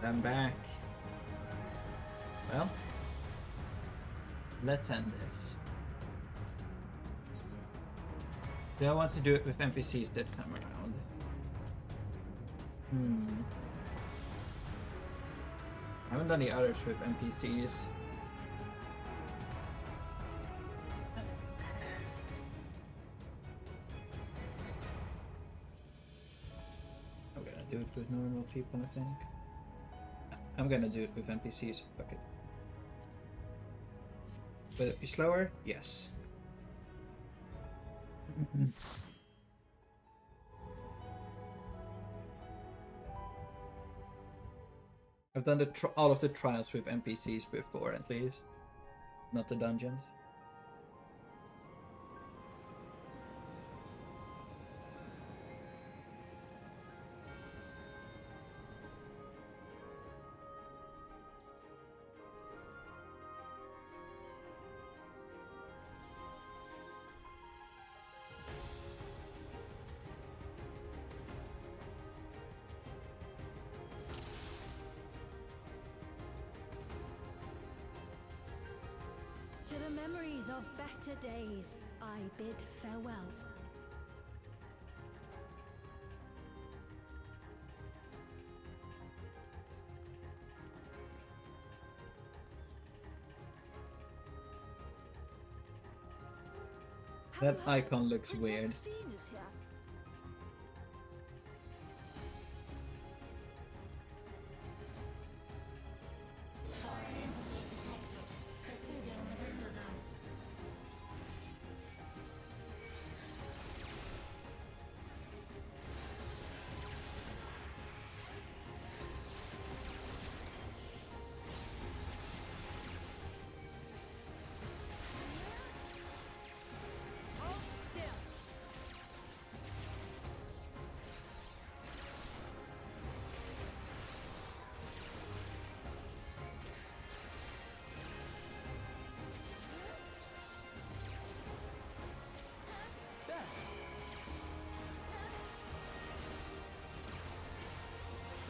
I'm back. Well, let's end this. Do I want to do it with NPCs this time around? I haven't done the others with NPCs. I'm gonna do it with normal people, I think. I'm gonna do it with NPCs. Fuck it. Will it be slower? Yes. I've done all of the trials with NPCs before, at least. Not the dungeons. To the memories of better days, I bid farewell. That icon looks weird. Venus is here.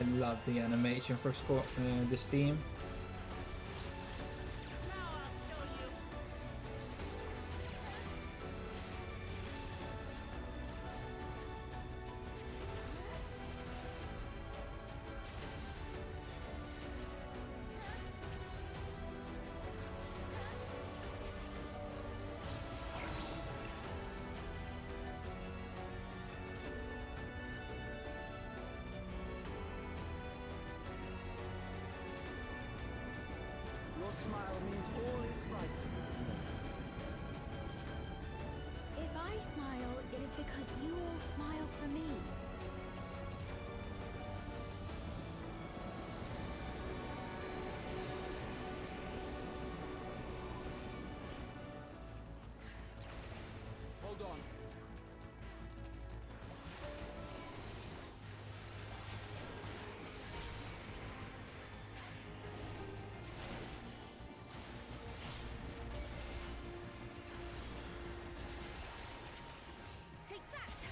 I love the animation for this team. Your smile means all is right with me. If I smile, it is because you all smile for me. Hold on. Take that!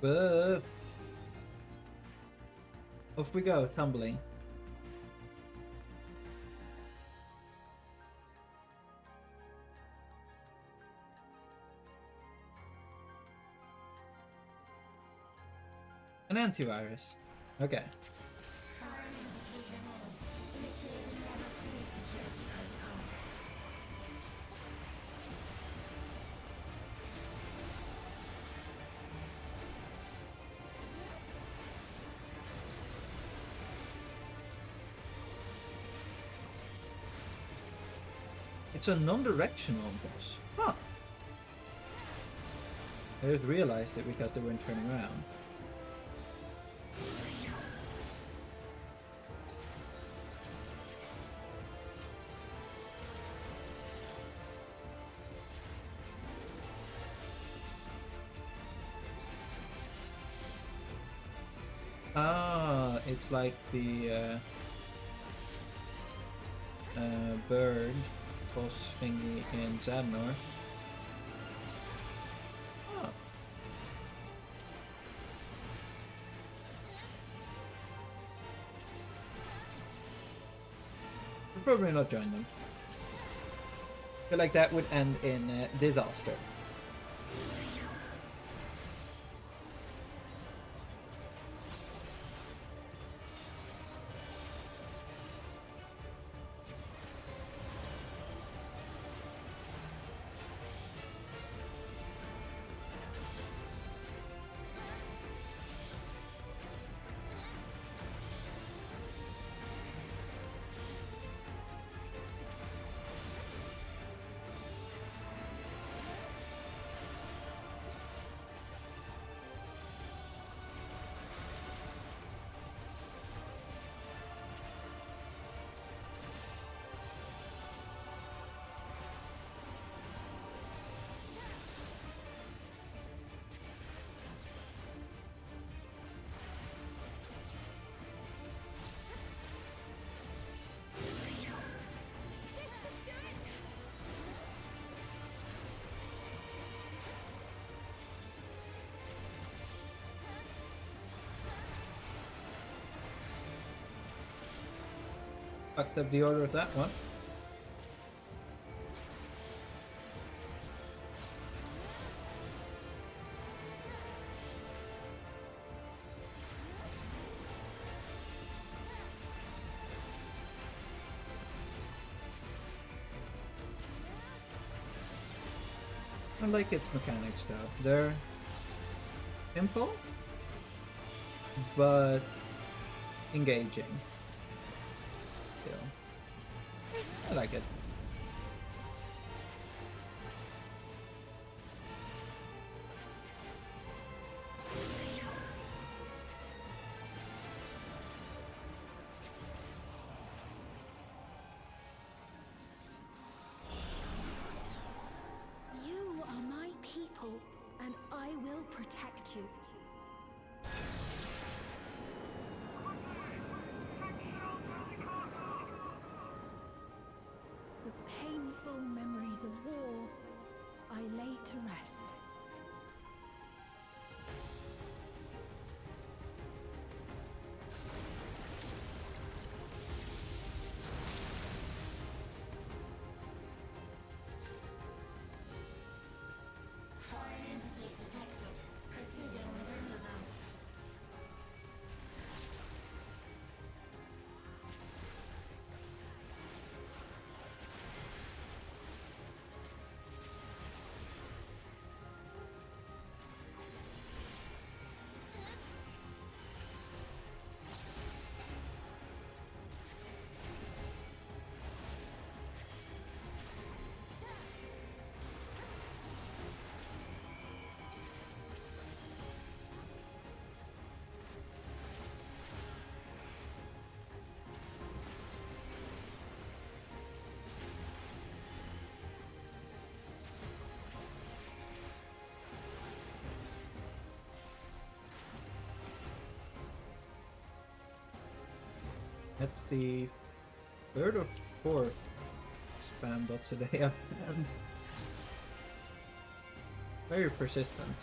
Whoa. Off we go, tumbling. An antivirus. Okay. It's a non-directional boss. Huh. I just realized it because they weren't turning around. Ah, it's like the bird boss thingy in Zadnor. Oh. We'll probably not join them. I feel like that would end in disaster. Fucked up the order of that one. I like its mechanics though. They're simple, but engaging. Still, I like it. You are my people, and I will protect you. The painful memories of war I lay to rest. Foreign entities detected. Proceeding within the zone. That's the third or fourth spam bot today I've had. Very persistent.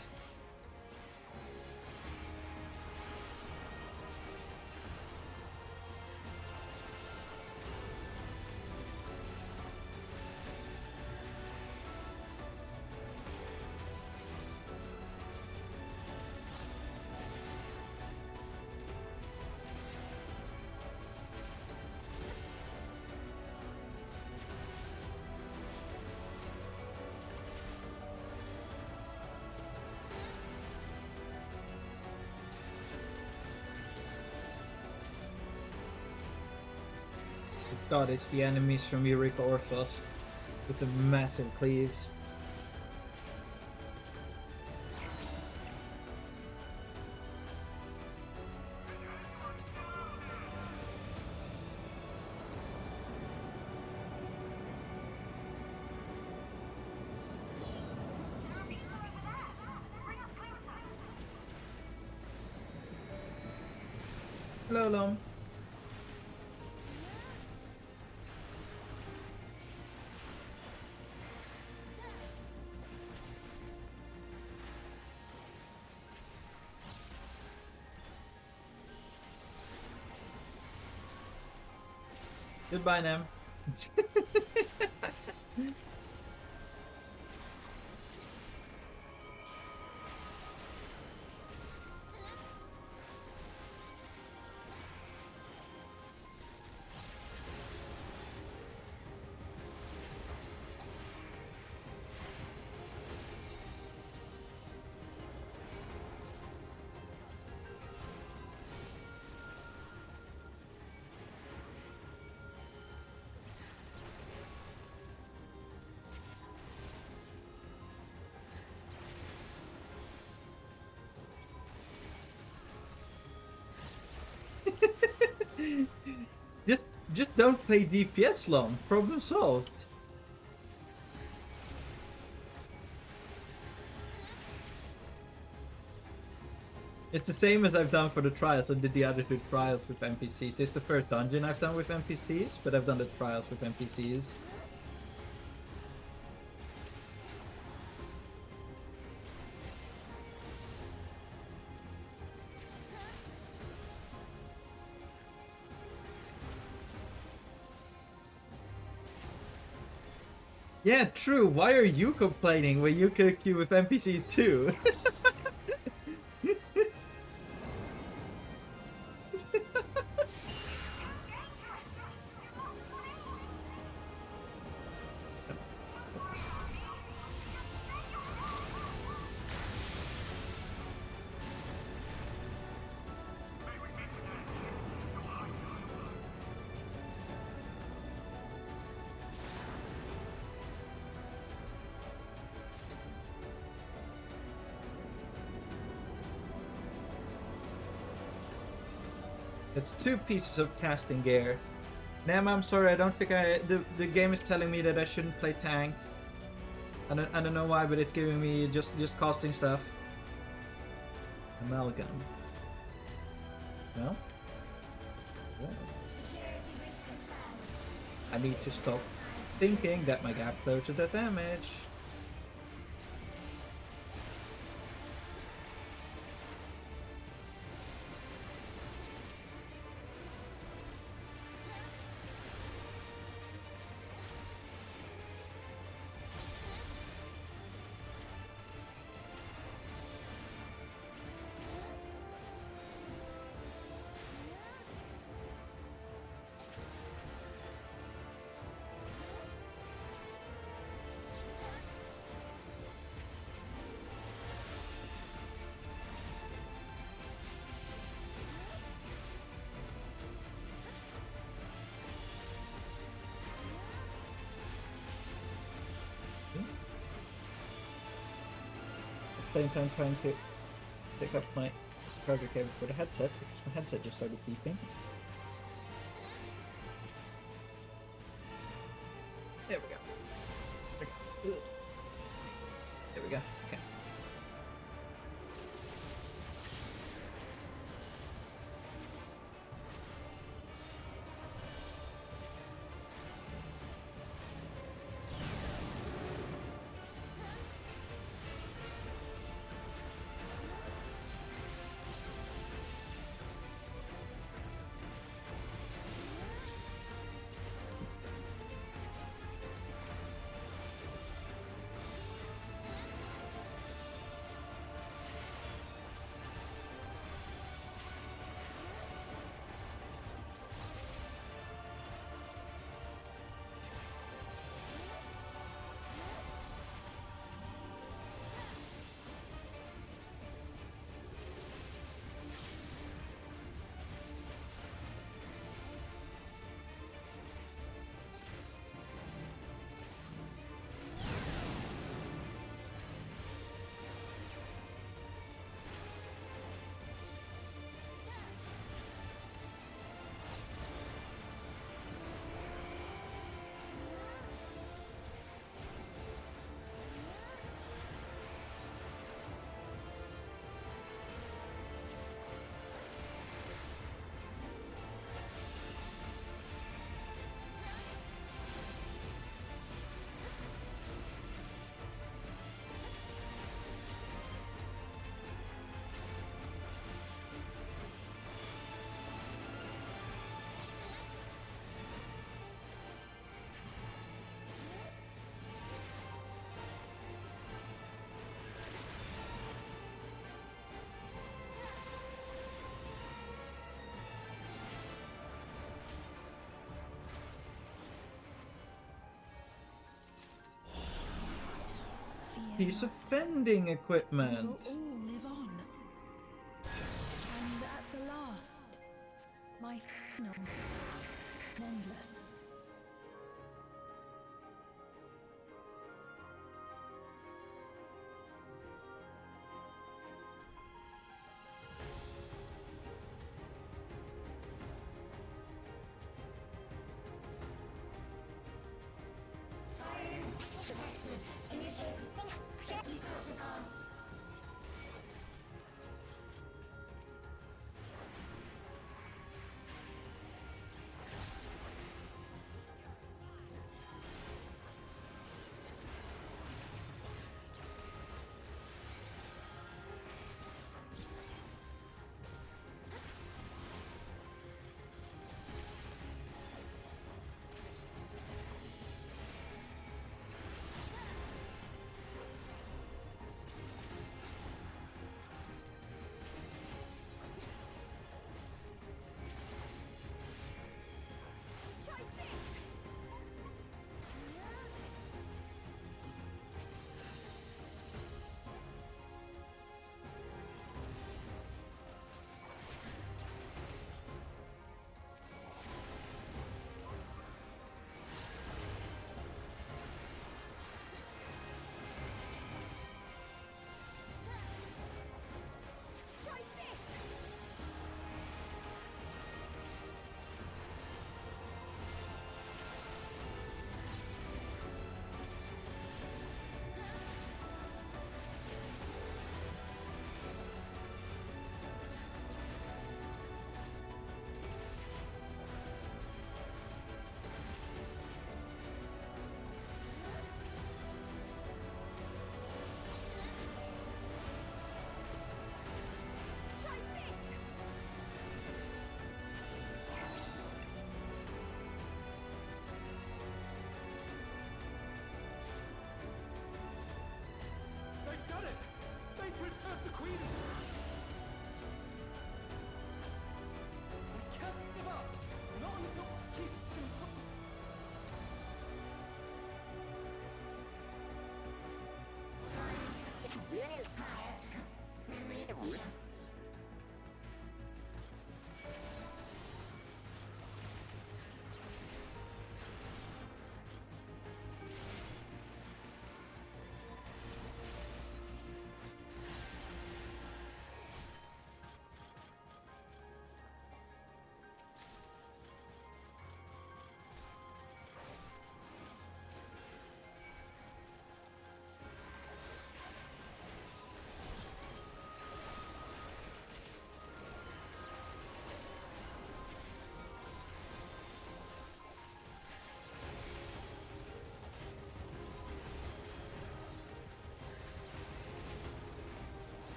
God, it's the enemies from Eureka Orthos with the massive cleaves. Hello, Lom. Goodbye, Nam. Just don't play DPS, Lom. Problem solved. It's the same as I've done for the trials. I did the other 2 trials with NPCs. This is the first dungeon I've done with NPCs, but I've done the trials with NPCs. Yeah, true. Why are you complaining when you could queue with NPCs too? It's 2 pieces of casting gear. Nam, I'm sorry, I don't think the game is telling me that I shouldn't play tank. I don't know why, but it's giving me just casting stuff. Amalgam. No? Yeah. I need to stop thinking that my gap closes the damage. Same time trying to pick up my charger cable for the headset because my headset just started beeping. There we go. There we go. Okay. piece of vending equipment. We will all live on. And at the last, my final endless.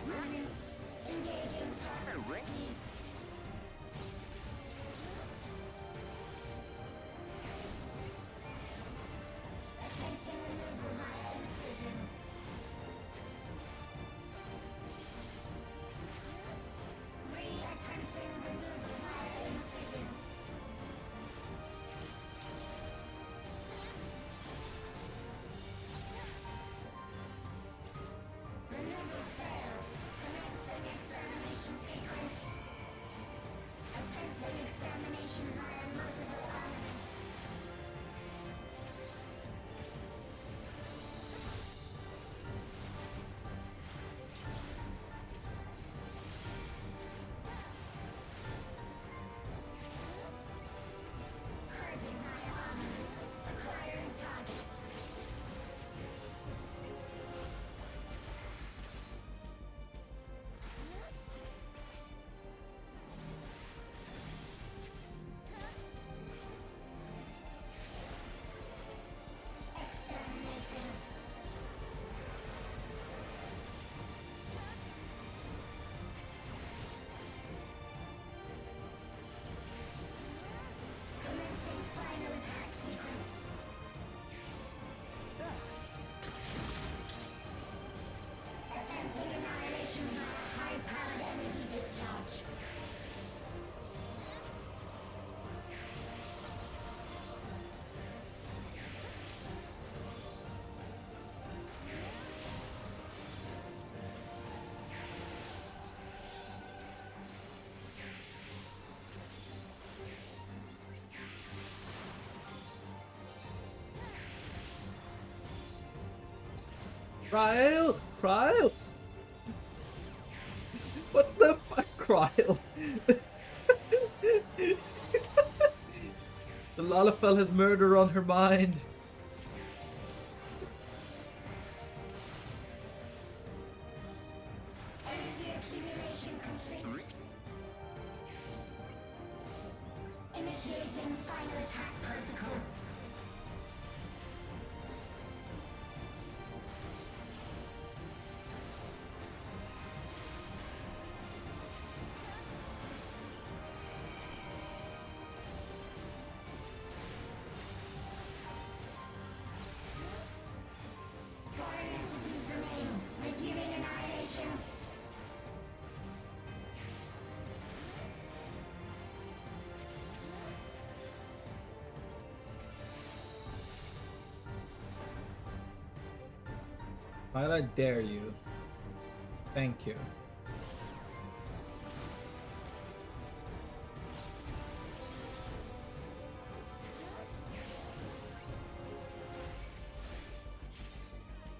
Opponents engaging priorities. Attempting removal via incision. Re-attempting removal via incision. Removal failed. Commencing extermination sequence. Attempting extermination via multiple armaments. Purging via armaments. Acquiring target. Exterminating. Commencing final attack sequence. Attempting annihilation via high-powered energy discharge. Cryle! Cryle! What the fuck, Cryle? The Lalafell has murder on her mind. Energy accumulation complete. Initiating final attack protocol. Foreign entities remain. Resuming annihilation. Cryle, I dare you. Thank you.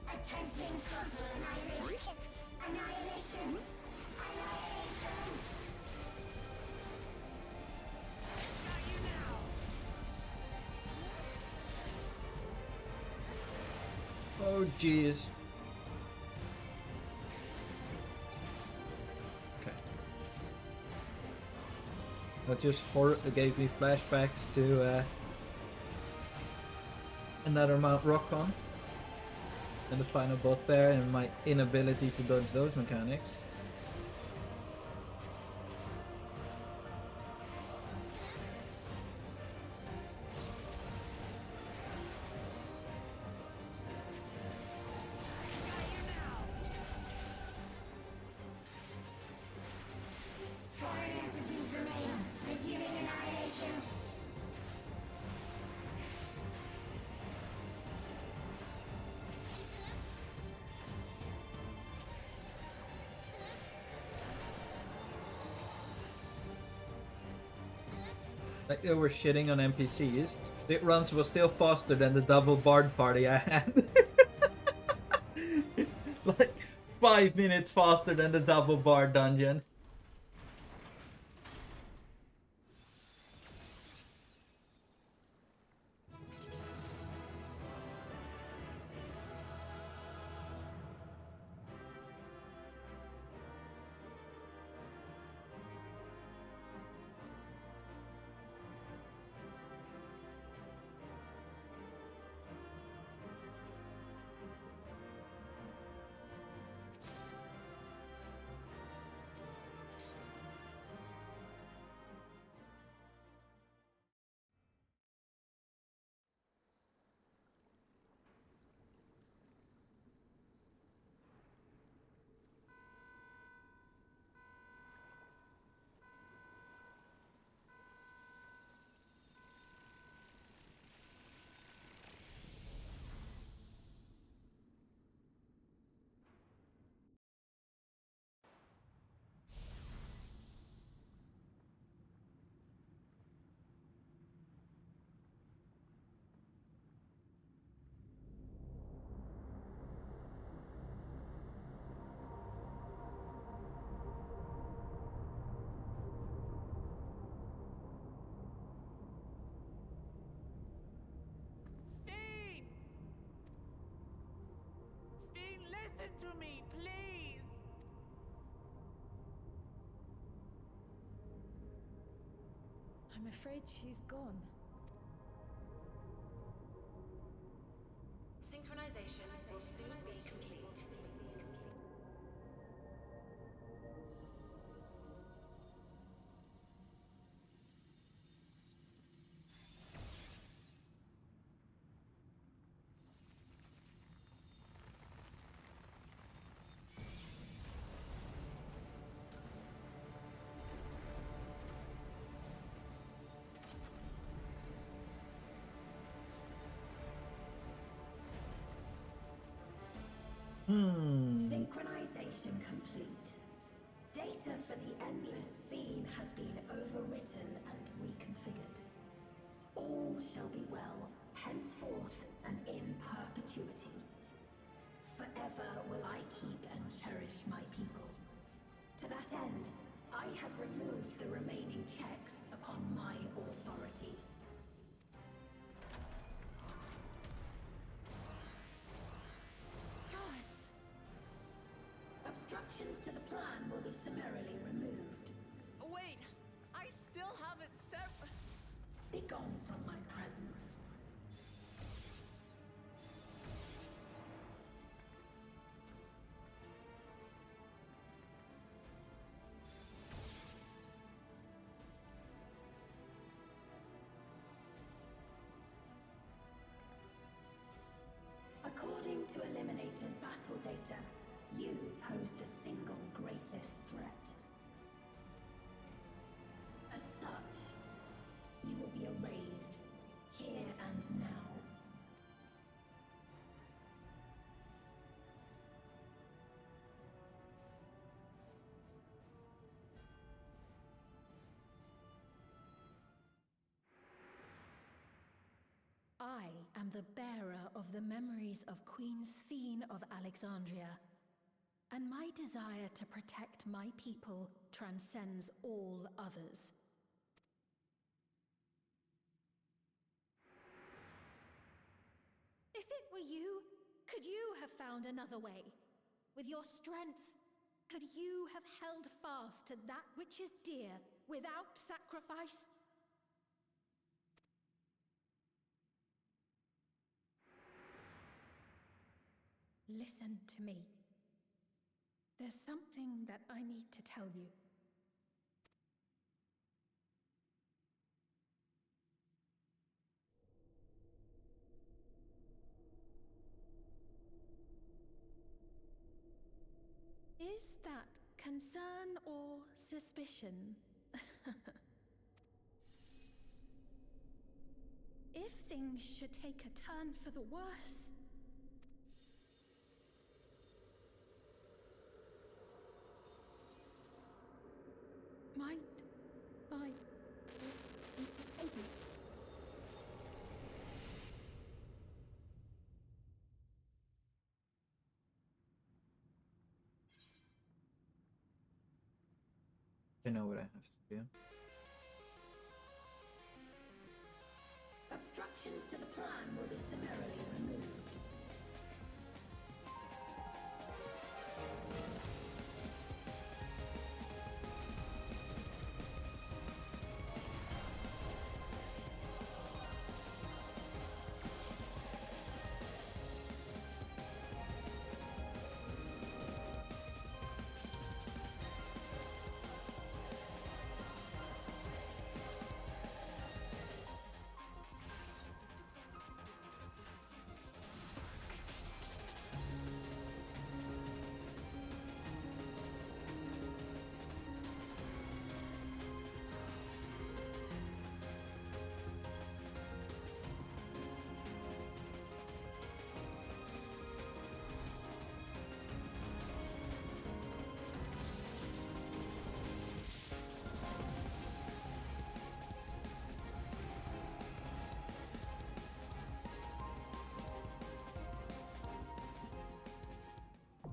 Attempting total annihilation. Annihilation. Annihilation. Got you now. Oh jeez. Okay. That just gave me flashbacks to another Mount Rockon and the final boss there and my inability to dodge those mechanics. Foreign entities remain. Resuming annihilation. Like they were shitting on NPCs. Bit runs was still faster than the double bard party I had. Like 5 minutes faster than the double bard dungeon. Sphene, listen to me, please! I'm afraid she's gone. Synchronization will soon be complete. Synchronization complete. Data for the Endless Sphene has been overwritten and reconfigured. All shall be well, henceforth and in perpetuity. Forever will I keep and cherish my people. To that end, I have removed the remaining checks upon my authority. Gods! Obstructions to the plan will be summarily removed. Wait! I still haven't Be gone from my presence. According to Eliminator's battle data, you pose the single greatest threat. As such, you will be erased, here and now. I am the bearer of the memories of Queen Sphene of Alexandria, and my desire to protect my people transcends all others. If it were you, could you have found another way? With your strength, could you have held fast to that which is dear without sacrifice? Listen to me. There's something that I need to tell you. Is that concern or suspicion? If things should take a turn for the worse, might I... I know what I have to do. Obstructions to the plan will be summarily removed.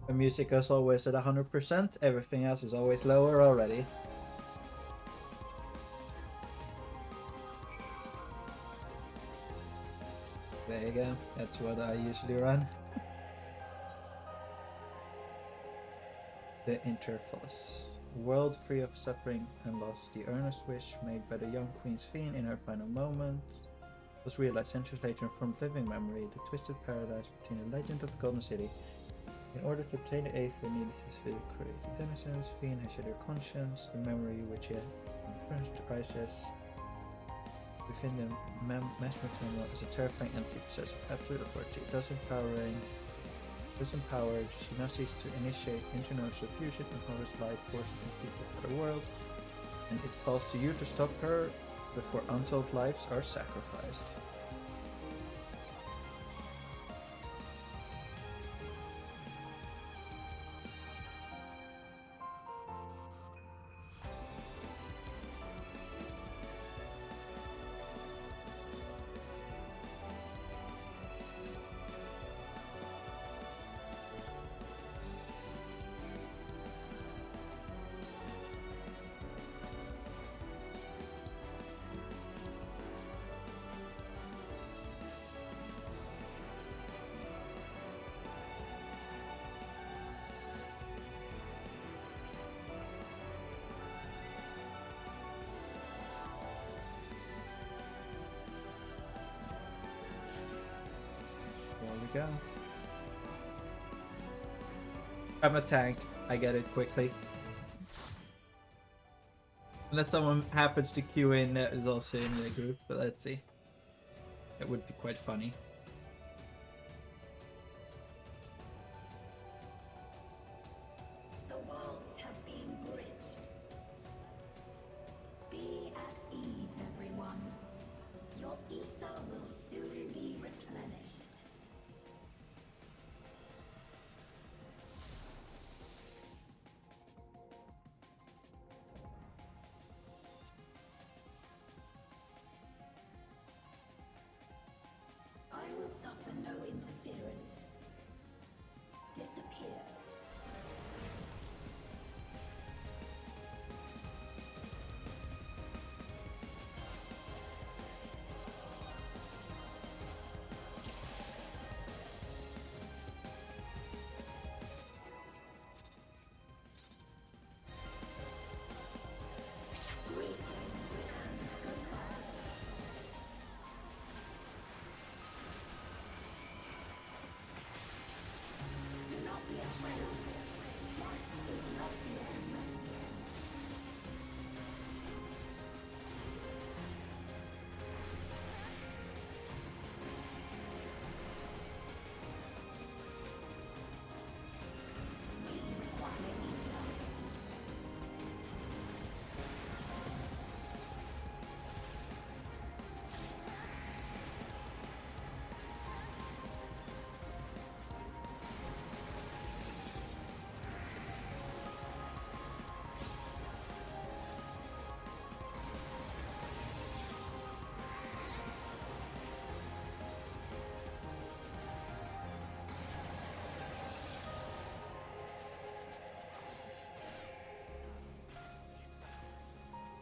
The music is always at 100%, everything else is always lower already. There you go, that's what I usually run. The Interphallus. A world free of suffering and loss, the earnest wish made by the young Queen Sphene in her final moments was realized centuries later and formed living memory, the twisted paradise between the legend of the Golden City. In order to obtain the Aether needed to create the denizens, Sphene has shed her conscience, the memory which yet furnished rises within the mesmer terminal is a terrifying entity possessed of absolute authority. Thus empowered, she now seeks to initiate internodal fusion and harvest life force in people of the world, and it falls to you to stop her before untold lives are sacrificed. Go. I'm a tank. I get it quickly. Unless someone happens to queue in that is also in the group, but let's see. It would be quite funny. The worlds have been bridged. Be at ease, everyone. Your ether will soon be replenished. I will suffer no interference. Disappear.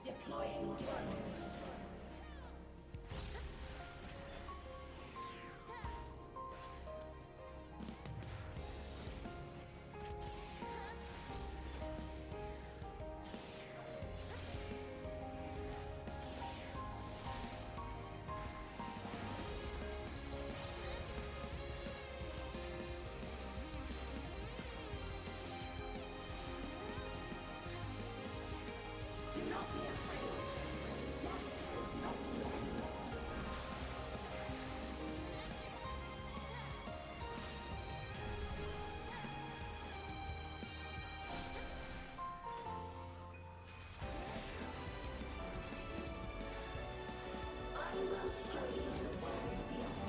Deploying drone. Do not be afraid. Death is not the end. I will show you the world beyond.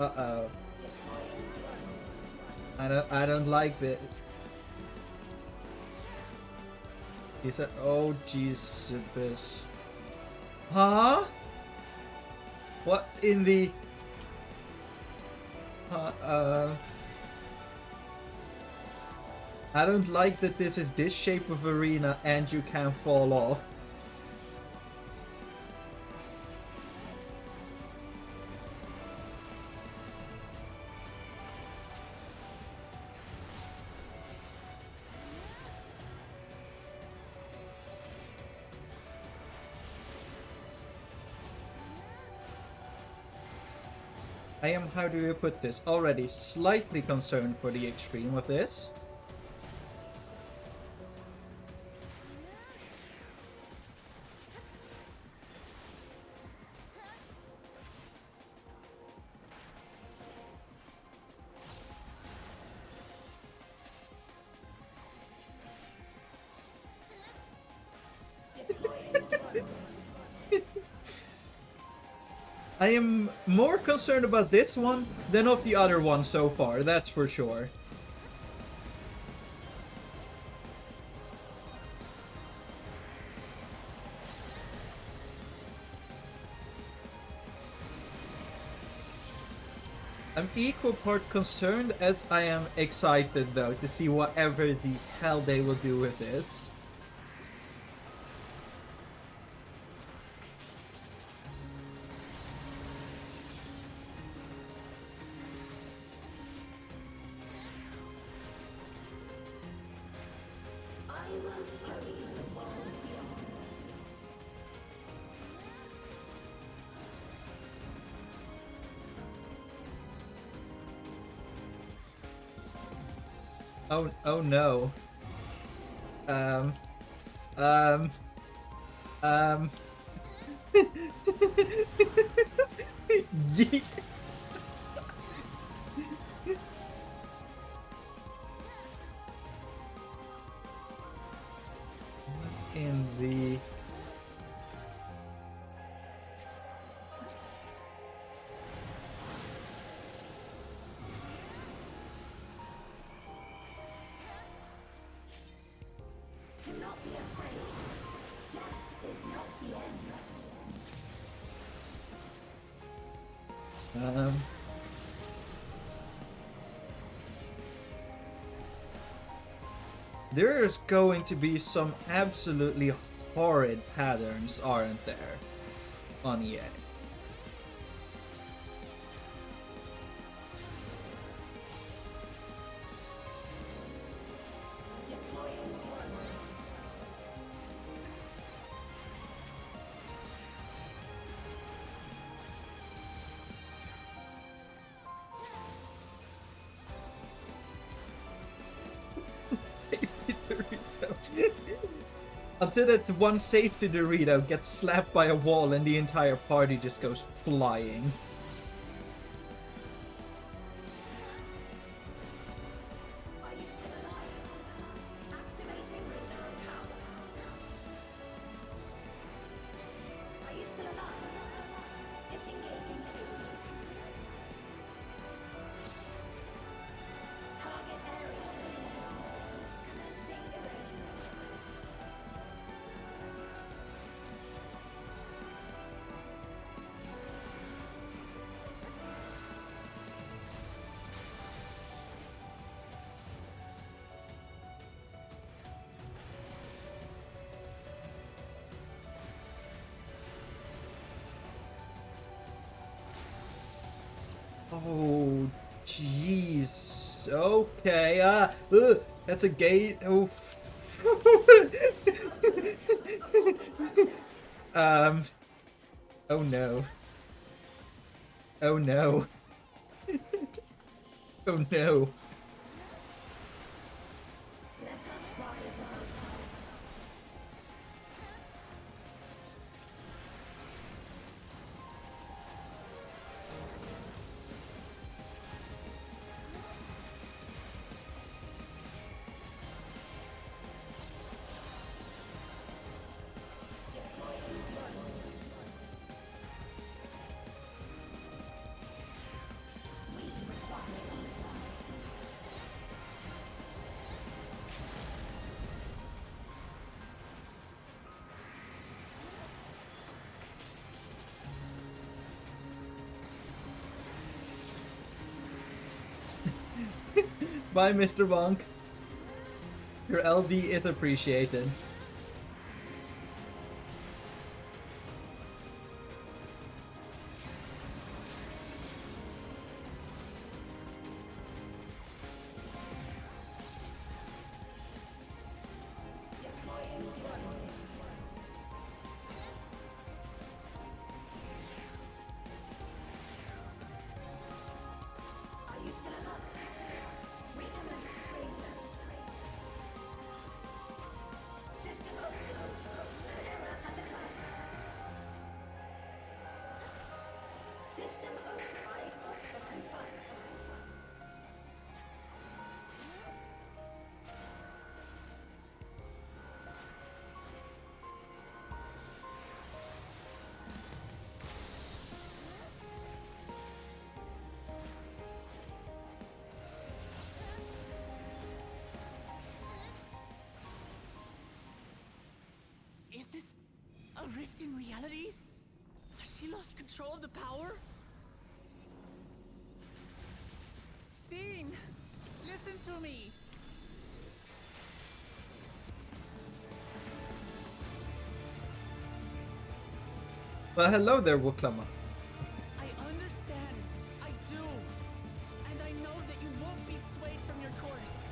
Uh-oh. I don't like that. He said, oh Jesus. Huh? What in the I don't like that this is this shape of arena and you can't fall off. I am, how do you put this, already slightly concerned for the extreme of this. I am more concerned about this one than of the other one so far, that's for sure. I'm equal part concerned as I am excited though to see whatever the hell they will do with this. Oh no. Yeet. In the... There's going to be some absolutely horrid patterns, aren't there, on EA? Until that one safety Dorito gets slapped by a wall and the entire party just goes flying. Oh, jeez. Okay. That's a gate. Oh. Oh no. Oh no. Oh no. Bye, Mr. Bonk. Your LD is appreciated. lost control of the power? Sphene, listen to me. Well, hello there, Wuklama. I understand. I do. And I know that you won't be swayed from your course.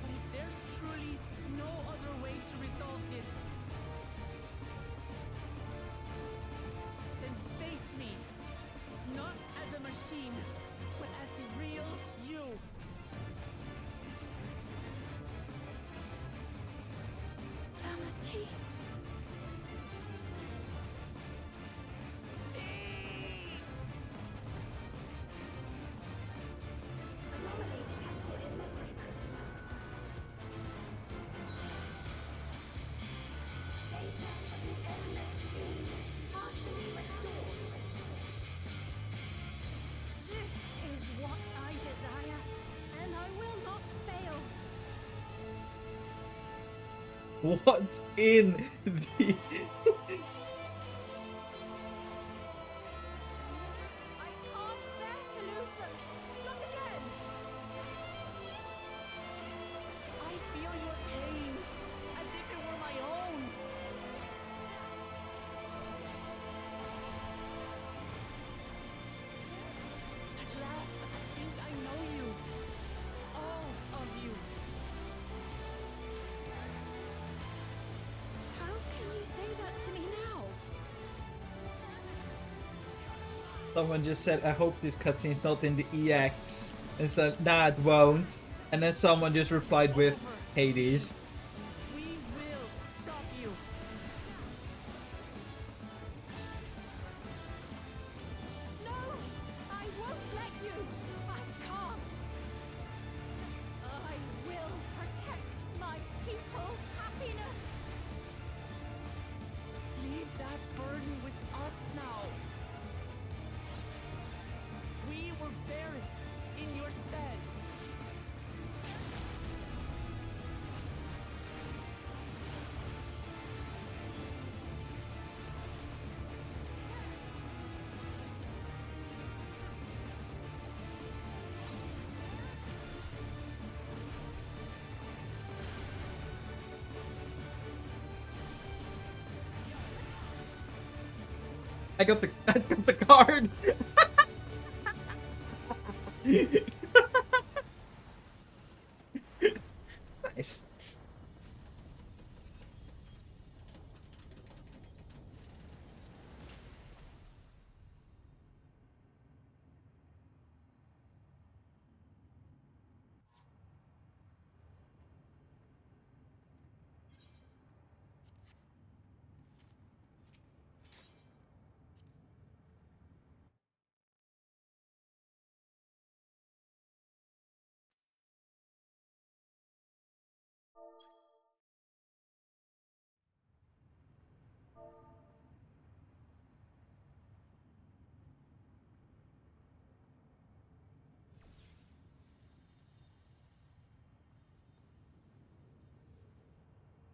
But if there's truly no other way to resolve this, then face me. Not as a machine, but as the real you. Lamachi. This is what I desire, and I will not fail. What in the... I can't bear to lose them. Not again. I feel your pain, as if it were my own. At last, I think I know you. All of you. How can you say that to me now? Someone just said, I hope this cutscene's not in the EX. And said, nah, it won't. And then someone just replied with, Hades. We will stop you. No, I won't let you. I can't. I will protect my people's happiness. Leave that burden with us now. We will bear it in your stead. I got the card. Nice.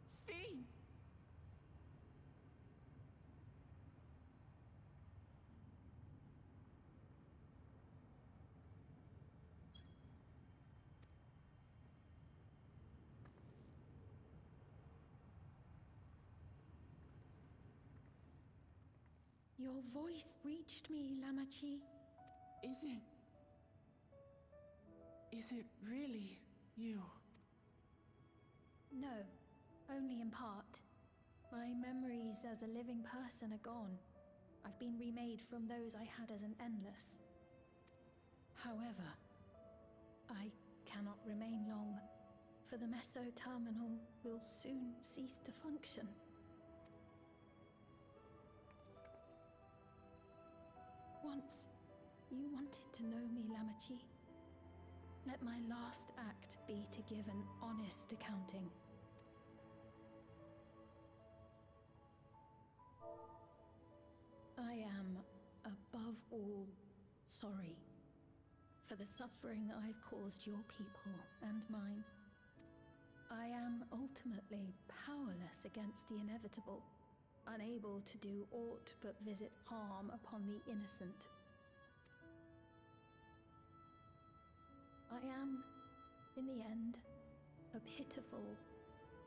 Sphene! Your voice reached me, Lamachi. Is it really you? No, only in part. My memories as a living person are gone. I've been remade from those I had as an endless. However, I cannot remain long, for the meso-terminal will soon cease to function. Once, you wanted to know me, Lamachi. Let my last act be to give an honest accounting. I am, above all, sorry for the suffering I've caused your people and mine. I am ultimately powerless against the inevitable, unable to do aught but visit harm upon the innocent. I am, in the end, a pitiful,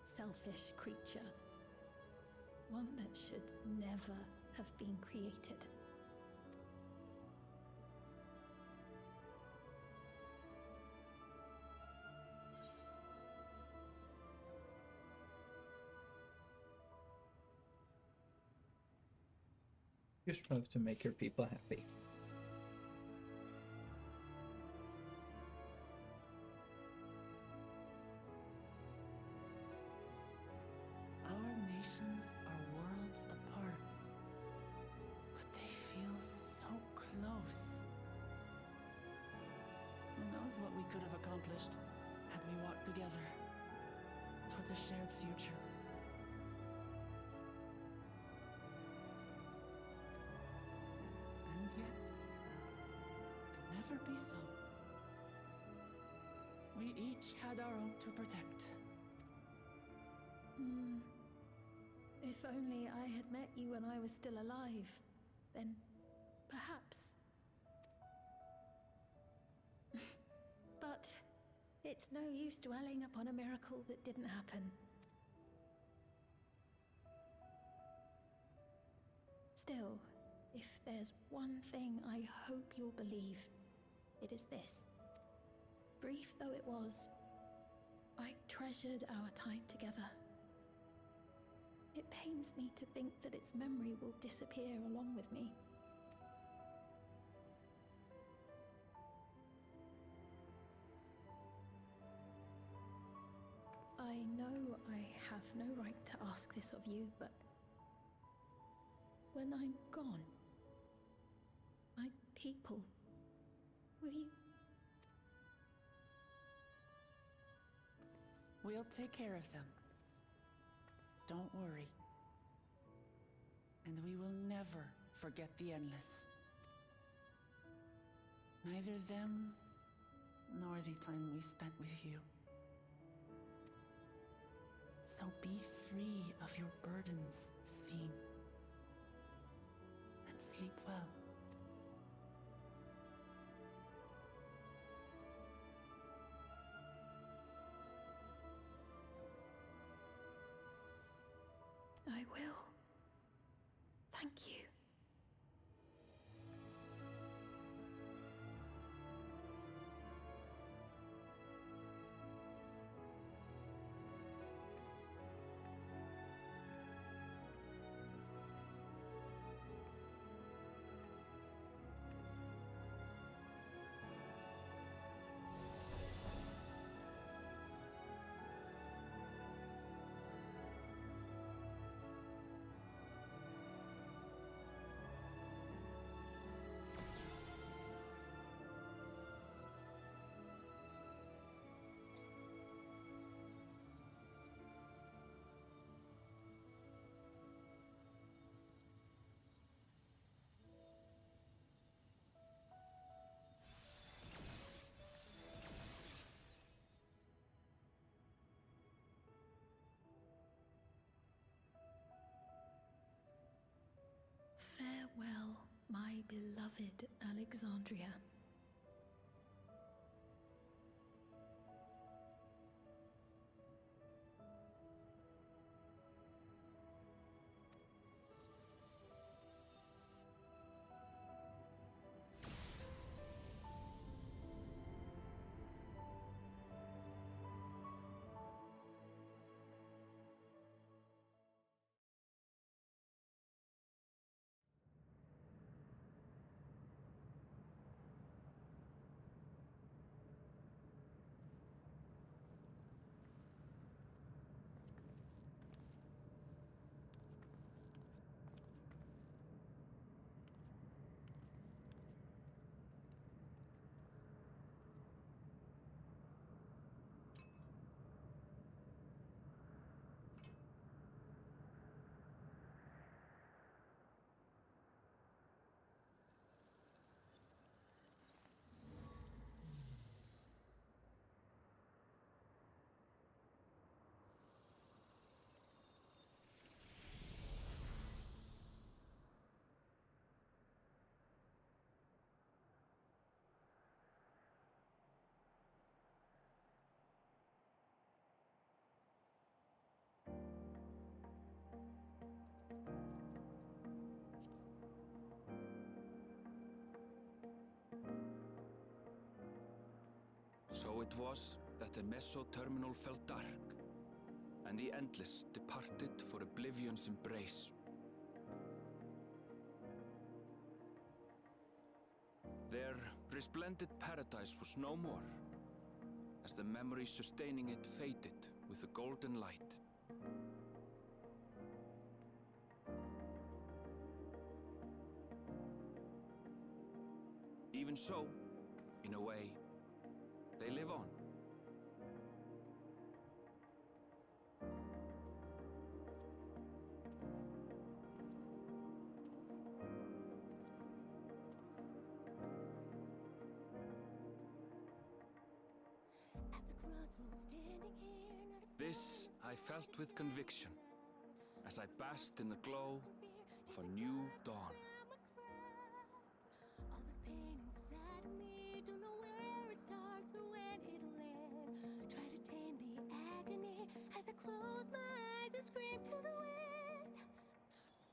selfish creature. One that should never have been created. You strive to make your people happy. Our nations are worlds apart, but they feel so close. Who knows what we could have accomplished had we walked together towards a shared future. And yet, it could never be so. We each had our own to protect. If only I had met you when I was still alive, then perhaps. But it's no use dwelling upon a miracle that didn't happen. Still, if there's one thing I hope you'll believe, it is this. Brief though it was, I treasured our time together. It pains me to think that its memory will disappear along with me. I know I have no right to ask this of you, but when I'm gone, my people, will you? We'll take care of them. Don't worry. And we will never forget the Endless. Neither them, nor the time we spent with you. So be free of your burdens, Sphene. And sleep well. I will. Thank you. Farewell, my beloved Alexandria. So it was that the meso-terminal fell dark, and the Endless departed for oblivion's embrace. Their resplendent paradise was no more, as the memory sustaining it faded with the golden light. Even so, in a way, they live on. This I felt with conviction, as I basked in the glow of a new dawn. All this pain inside of me, don't know where it starts or when it'll end. Try to tame the agony as I close my eyes and scream to the wind.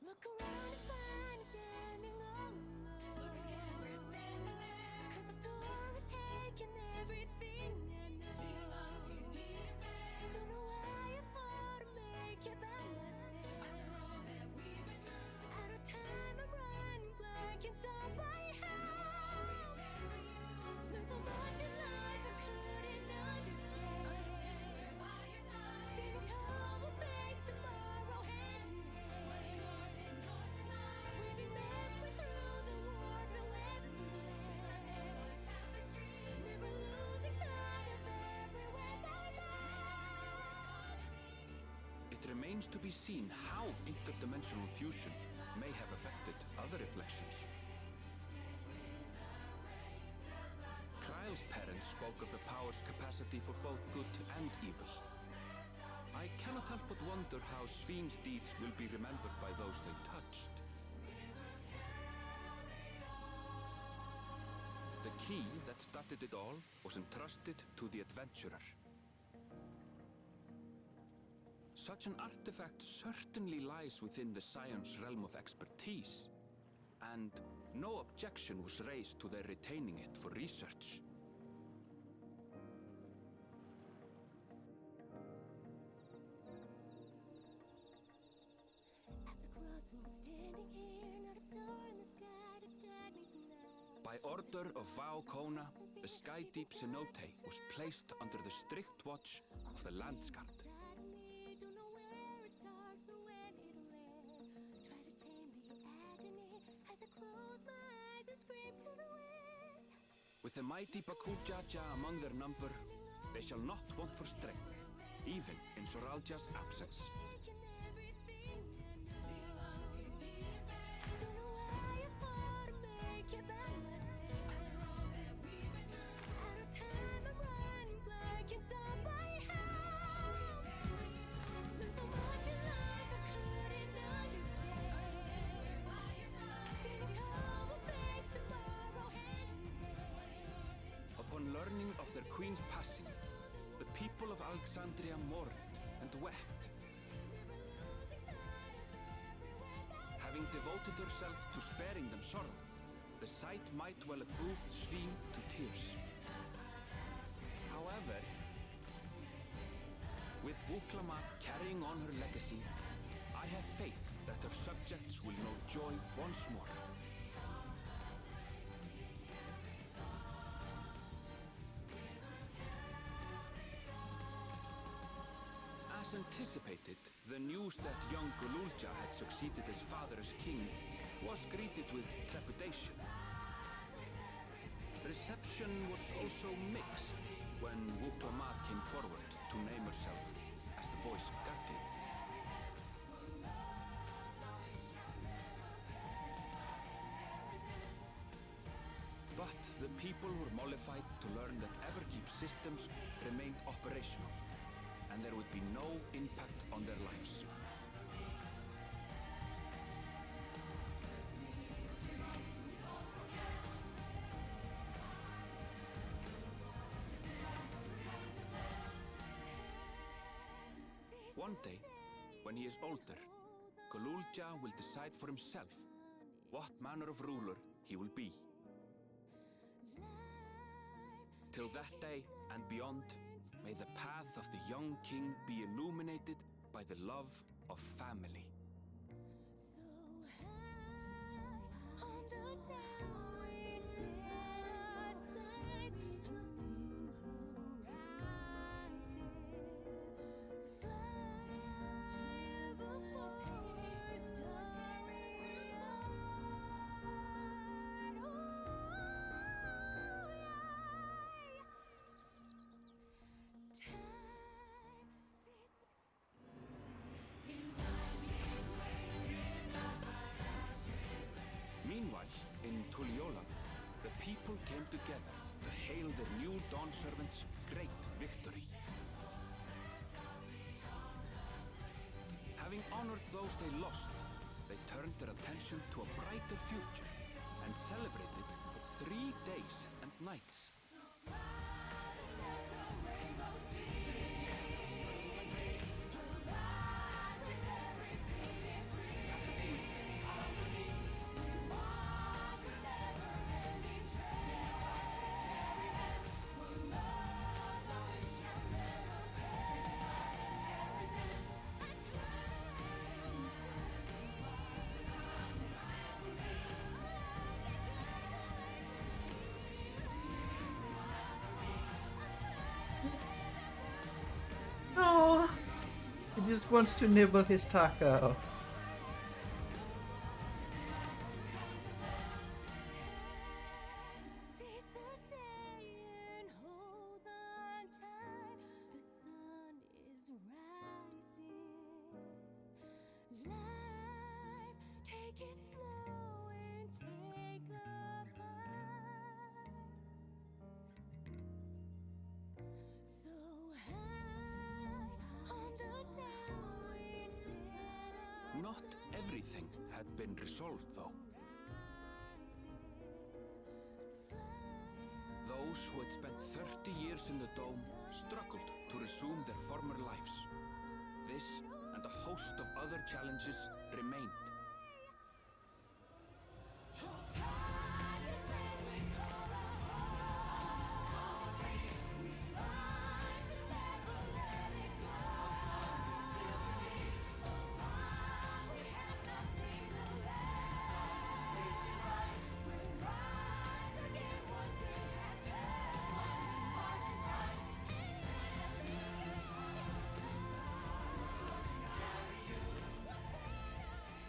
Look around and find me standing all alone. Look again, we're standing there. 'Cause the storm has taken everything I know. Be lost, you need it back. Don't know why I thought I'd make it by myself. After all that we've been through, out of time I'm running blank. Can somebody help? We stand for you. Learned so much in life I couldn't understand. We're by your side. Standing tall, we'll face tomorrow hand in hand. We're yours and mine. Weaving memories through the warp and web we land. It's our tailored tapestry. Never losing sight of everywhere that we're. It remains to be seen how interdimensional fusion may have affected other reflections. Kryle's parents spoke of the power's capacity for both good and evil. I cannot help but wonder how Svíne's deeds will be remembered by those they touched. The key that started it all was entrusted to the adventurer. Such an artifact certainly lies within the Scion's realm of expertise, and no objection was raised to their retaining it for research. At the crossroads, standing here, not a star in the sky to guide me tonight. By order of Vau Kona, the Sky Deep Cenote was placed under the strict watch of the Landsguard. Don't know where it starts or when it'll end. Try to tame the agony as I close my eyes and scream to the wind. With the mighty Bakujaja among their number, they shall not want for strength, even in Soralja's absence. Don't know why I thought I'd make it by myself. After all that we've been through, out of time I'm running blank. Can somebody help? Learned so much in life I couldn't understand. We're by your side. Standing tall, we'll face tomorrow hand in hand. Upon learning of their queen's passing, the people of Alexandria mourned and wept. Having devoted herself to sparing them sorrow, the sight might well have moved Svíne to tears. However, with Wuklamat carrying on her legacy, I have faith that her subjects will know joy once more. As anticipated, the news that young Gululja had succeeded his father as king was greeted with trepidation. Reception was also mixed when Wuklamat came forward to name herself as the boy's guardian. But the people were mollified to learn that Everkeep's systems remained operational, and there would be no impact on their lives. One day, when he is older, Gululja will decide for himself what manner of ruler he will be. Until that day and beyond, may the path of the young king be illuminated by the love of family. Meanwhile, in Tuliyola, the people came together to hail the new Dawn Servants' great victory. Having honored those they lost, they turned their attention to a brighter future and celebrated for 3 days and nights. Oh, he just wants to nibble his taco. Not everything had been resolved, though. Those who had spent 30 years in the Dome struggled to resume their former lives. This and a host of other challenges remained.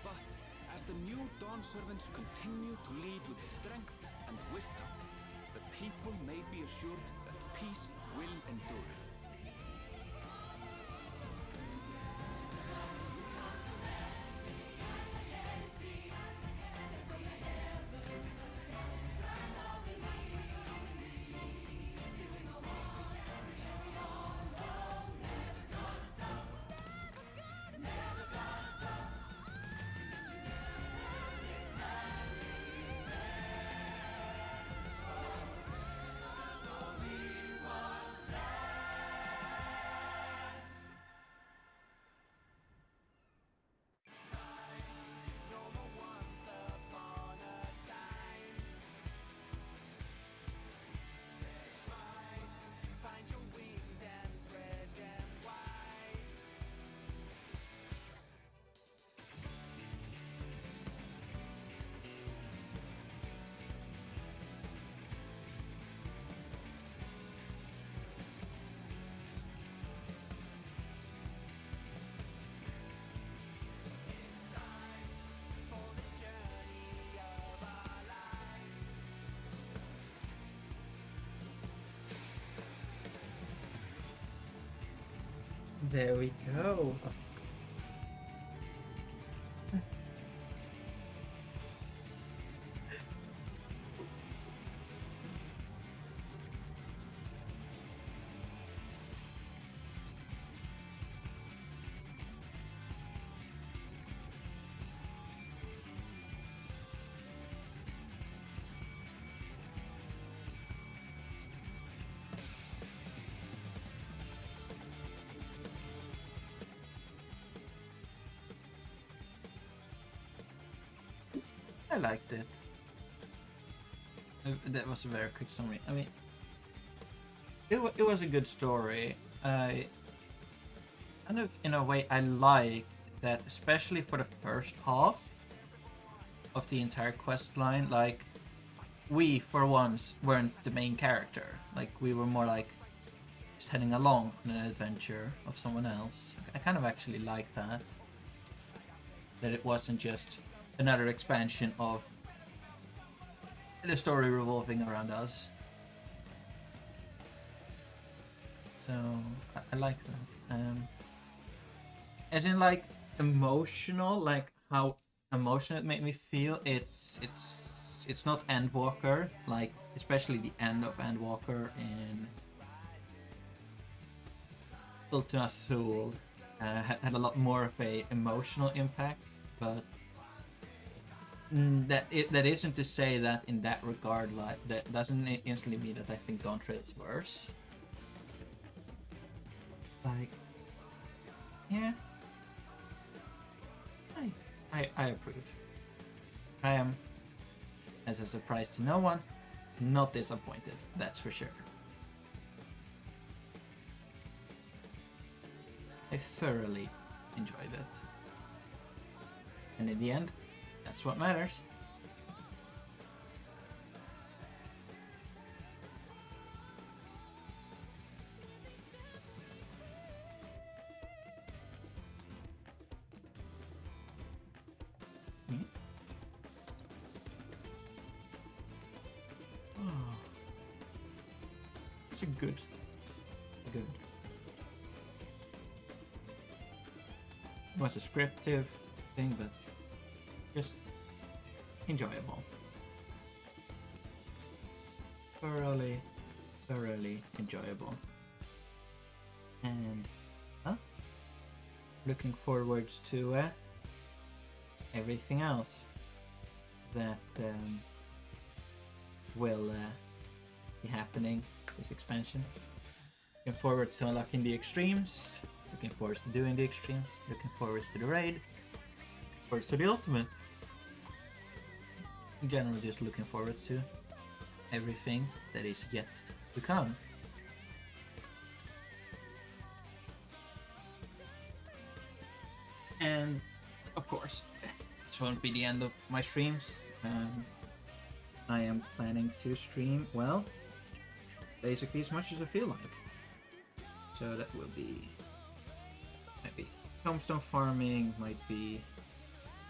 But as the new Dawn Servants continue to lead with strength and wisdom, the people may be assured that peace will endure. There we go. I liked it. That was a very quick summary. I mean, it was a good story. I kind of, in a way, I like that, especially for the first half of the entire quest line. Like, we for once weren't the main character. Like, we were more like just heading along on an adventure of someone else. I kind of actually like that. That it wasn't just another expansion of the story revolving around us. So I like that. As in, like, emotional, like how emotional it made me feel. It's not Endwalker, like especially the end of Endwalker in Ultima Thule had a lot more of a emotional impact, but that isn't to say that in that regard, like, that doesn't instantly mean that I think Dawntrail is worse. Like, yeah, I approve. I am, as a surprise to no one, not disappointed, that's for sure. I thoroughly enjoyed it. And in the end, that's what matters. It's a good. It was a scriptive thing, but just enjoyable. Thoroughly enjoyable. And looking forward to everything else that will be happening this expansion. Looking forward to unlocking the extremes. Looking forward to doing the extremes. Looking forward to the raid. Looking forward to the ultimate. In general, just looking forward to everything that is yet to come. And of course, this won't be the end of my streams. I am planning to stream, well, basically as much as I feel like. So that will be maybe tombstone farming, might be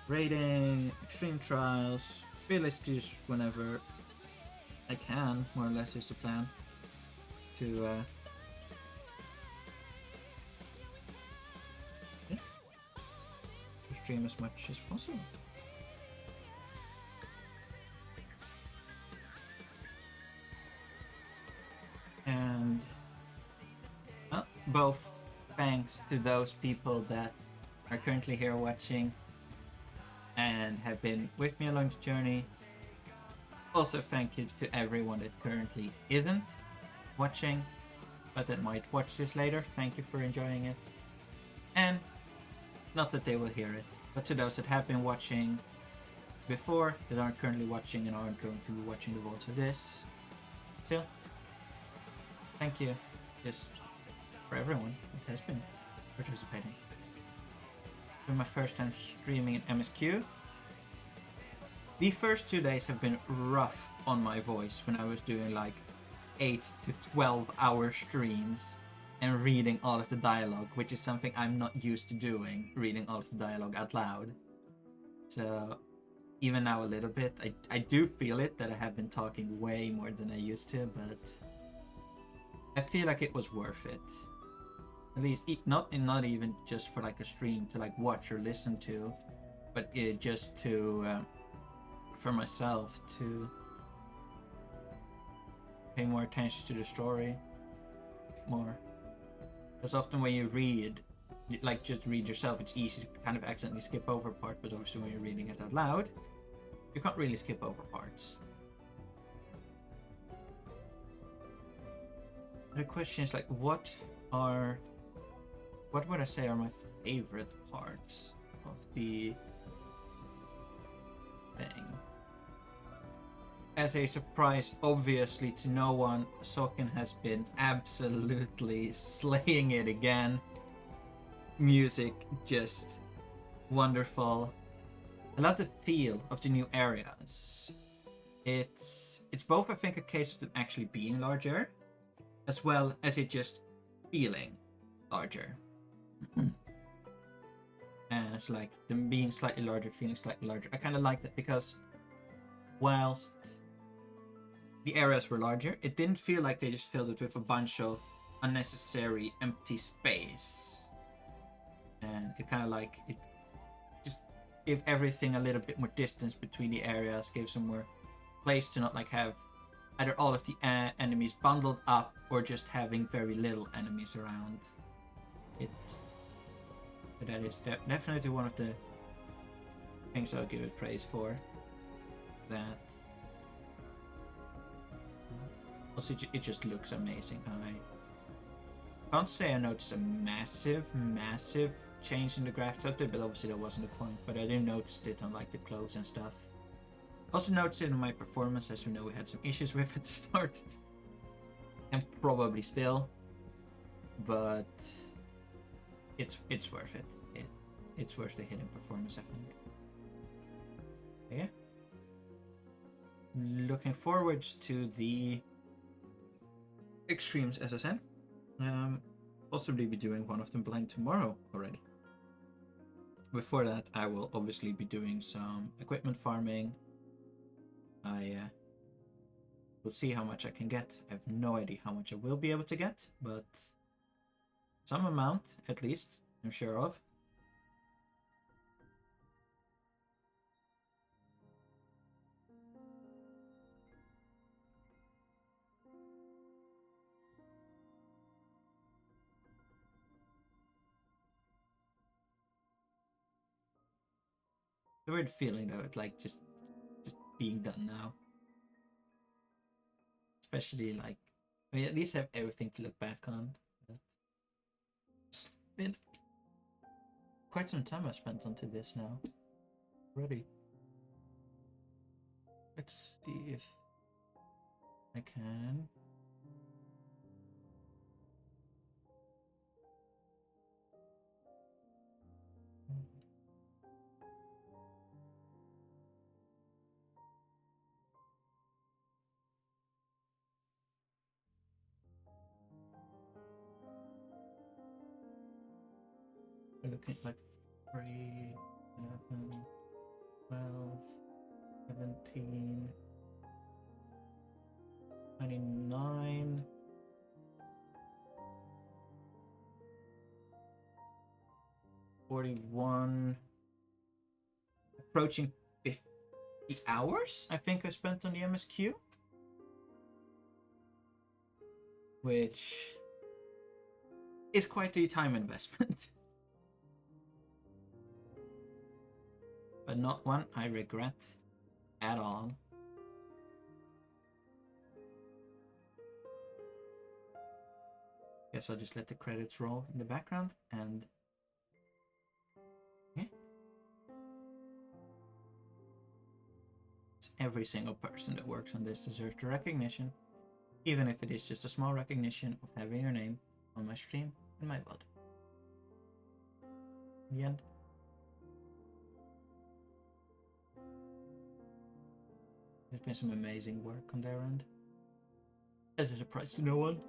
raiding, extreme trials, realistically just whenever I can, more or less is the plan. To stream as much as possible. And both thanks to those people that are currently here watching and have been with me along the journey. Also thank you to everyone that currently isn't watching, but that might watch this later. Thank you for enjoying it. And not that they will hear it, but to those that have been watching before, that aren't currently watching and aren't going to be watching the votes of this, still, thank you, just for everyone that has been participating. It's been my first time streaming in MSQ. The first 2 days have been rough on my voice when I was doing like 8 to 12 hour streams and reading all of the dialogue, which is something I'm not used to doing, reading all of the dialogue out loud. So even now a little bit, I do feel it that I have been talking way more than I used to, but I feel like it was worth it. At least not even just for like a stream to like watch or listen to, but just to for myself to pay more attention to the story more. Because often when you read, like just read yourself, it's easy to kind of accidentally skip over part, but obviously when you're reading it out loud, you can't really skip over parts. The question is like, what would I say are my favorite parts of the thing? as a surprise, obviously, to no one, Soken has been absolutely slaying it again. Music just wonderful. I love the feel of the new areas. It's both, I think, a case of them actually being larger, as well as it just feeling larger. And it's like them being slightly larger, feeling slightly larger. I kind of like that because whilst the areas were larger, it didn't feel like they just filled it with a bunch of unnecessary empty space. And it kind of like, it just gave everything a little bit more distance between the areas, gave some more place to not like have either all of the enemies bundled up or just having very little enemies around. But that is definitely one of the things I'll give it praise for. That also it just looks amazing. I can't say I noticed a massive change in the graphics out there, but obviously that wasn't the point. But I did notice it on like the clothes and stuff. Also noticed it in my performance, as we know we had some issues with at the start, and probably still, but it's worth it. It's worth the hidden performance, I think. Yeah. Looking forward to the extremes, as I said. Possibly be doing one of them blind tomorrow already. Before that, I will obviously be doing some equipment farming. I will see how much I can get. I have no idea how much I will be able to get, but some amount, at least, I'm sure of. The weird feeling though, it's like just being done now. Especially like, I mean, at least have everything to look back on. But it's been quite some time I spent onto this now. Already. Let's see if I can. We're looking at like 3, 11, 12, 17, 29, 41, approaching 50 hours, I think I spent on the MSQ. Which is quite the time investment. But not one I regret at all. Guess I'll just let the credits roll in the background and yeah. Every single person that works on this deserves the recognition, even if it is just a small recognition of having your name on my stream and my VOD. In the end. There's been some amazing work on their end. As a surprise to no one.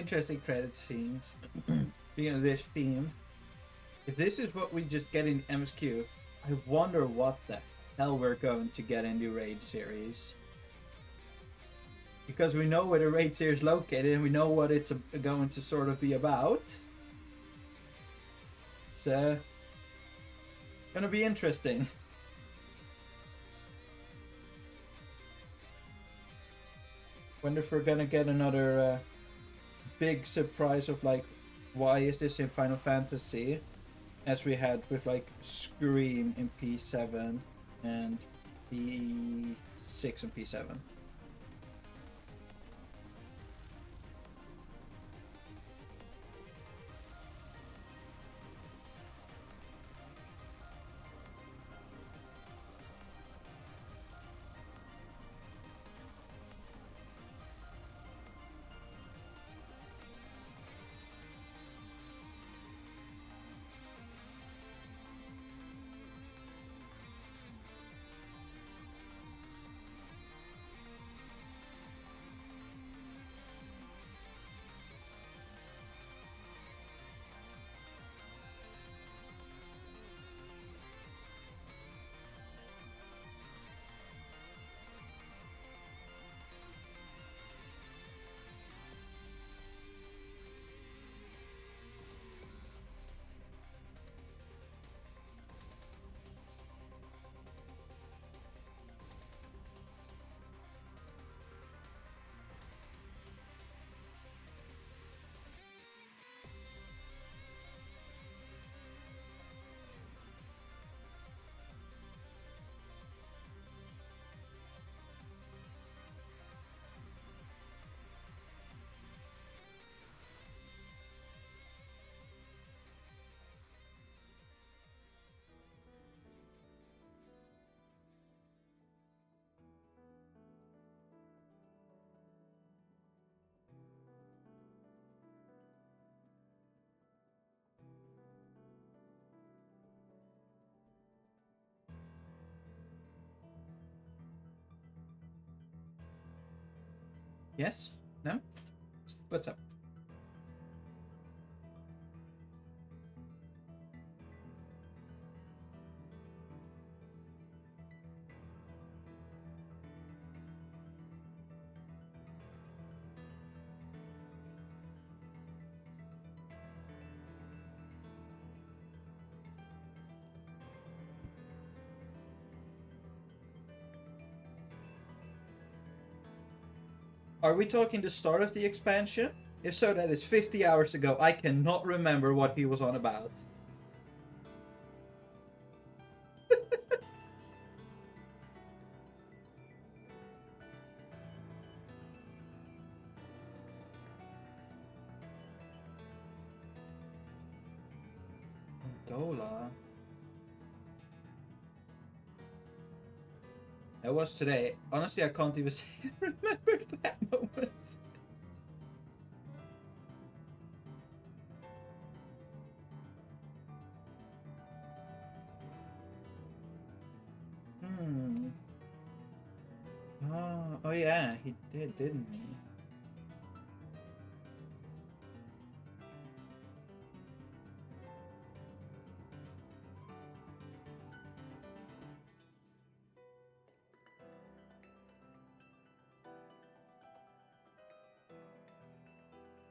Interesting credit themes. Speaking of this theme, if this is what we just get in MSQ, I wonder what the hell we're going to get in the raid series. Because we know where the raid series is located and we know what it's going to sort of be about. It's gonna be interesting. Wonder if we're gonna get another big surprise of like, why is this in Final Fantasy? As we had with like Scream in P7 and P6 and P7. Yes? No? What's up? Are we talking the start of the expansion? If so, that is 50 hours ago. I cannot remember what he was on about. Dola. That was today. Honestly, I can't even say I remembered that moment. Oh yeah, he did, didn't he?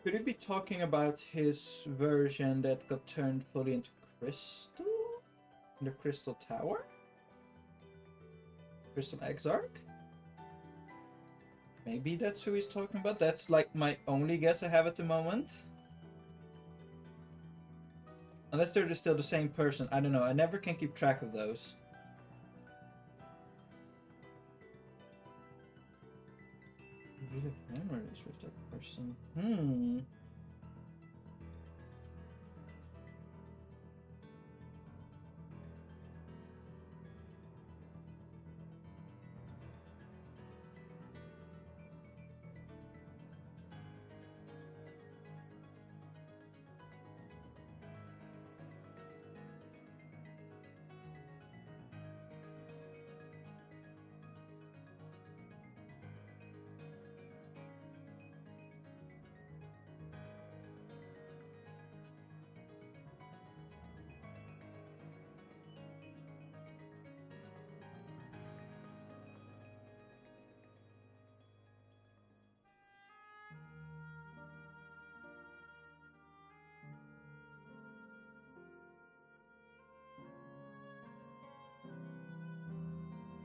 Could he be talking about his version that got turned fully into crystal? In the Crystal Tower? Crystal Exarch? Maybe that's who he's talking about. That's like my only guess I have at the moment. Unless they're still the same person. I don't know. I never can keep track of those. We have memories with that person.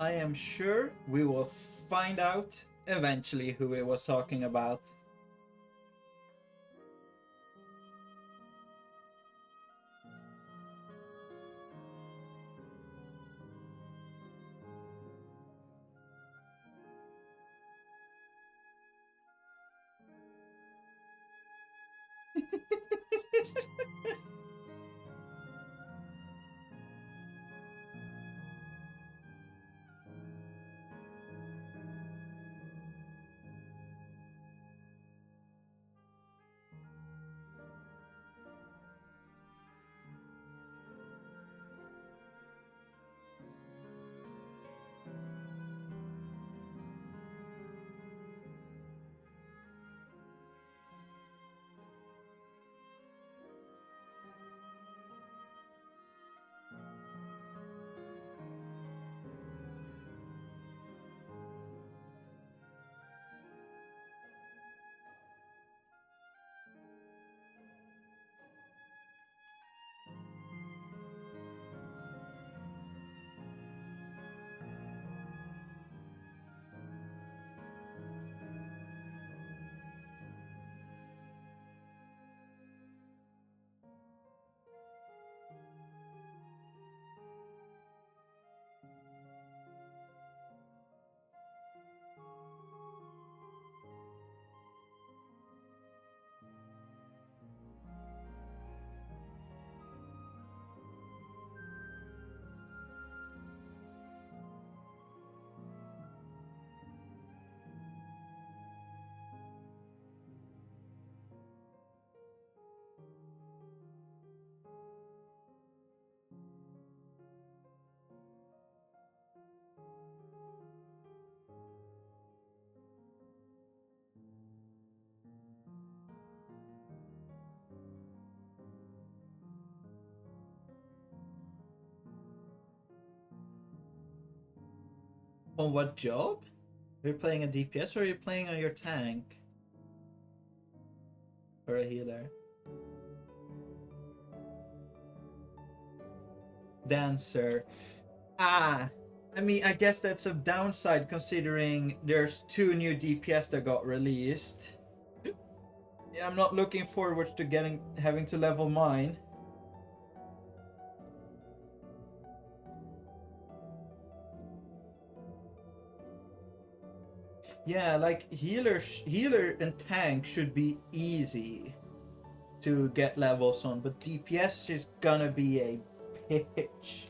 I am sure we will find out eventually who he was talking about. On what job? Are you playing a DPS or are you playing on your tank? Or a healer? Dancer. Ah! I mean, I guess that's a downside considering there's 2 new DPS that got released. Yeah, I'm not looking forward to having to level mine. Yeah, like healer and tank should be easy to get levels on, but DPS is gonna be a bitch.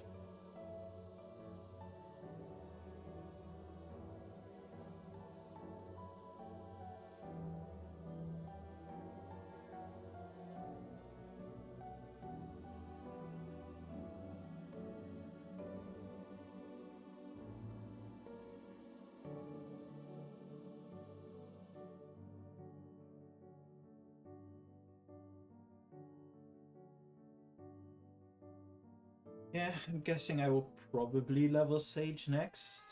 Yeah, I'm guessing I will probably level Sage next.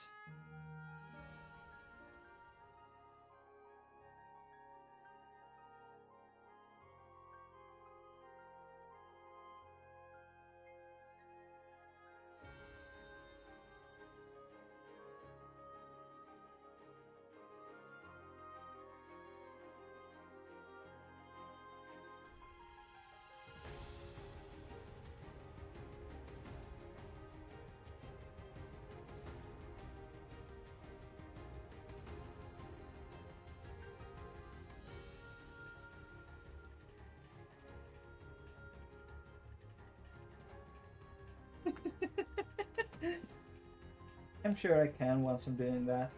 I'm sure I can once I'm doing that.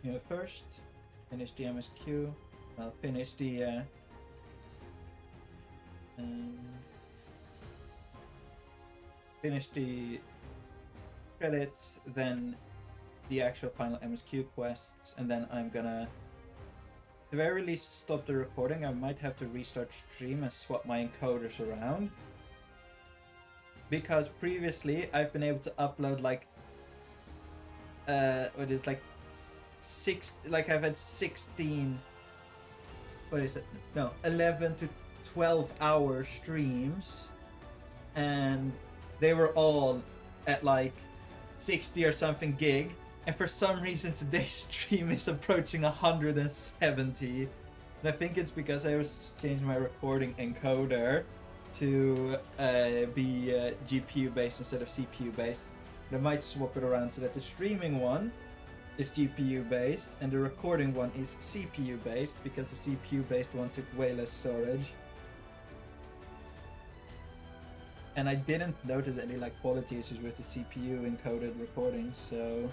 You know, first, finish the MSQ. I'll finish the finish the credits, then the actual final MSQ quests, and then I'm gonna the very least stop the recording. I might have to restart stream and swap my encoders around. Because previously I've been able to upload like what is like I've had 16, what is it? No, 11 to 12 hour streams, and they were all at like 60 or something gig, and for some reason today's stream is approaching 170, and I think it's because I was changing my recording encoder to be GPU based instead of CPU based. I might swap it around so that the streaming one is GPU based and the recording one is CPU based, because the CPU based one took way less storage. And I didn't notice any like quality issues with the CPU encoded recordings, so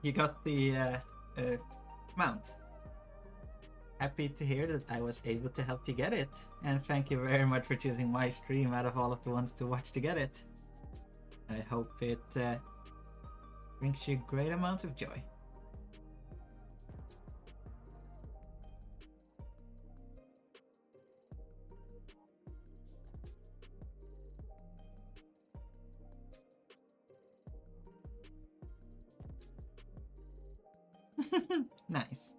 you got the mount. Happy to hear that I was able to help you get it. And thank you very much for choosing my stream out of all of the ones to watch to get it. I hope it brings you great amounts of joy. Nice.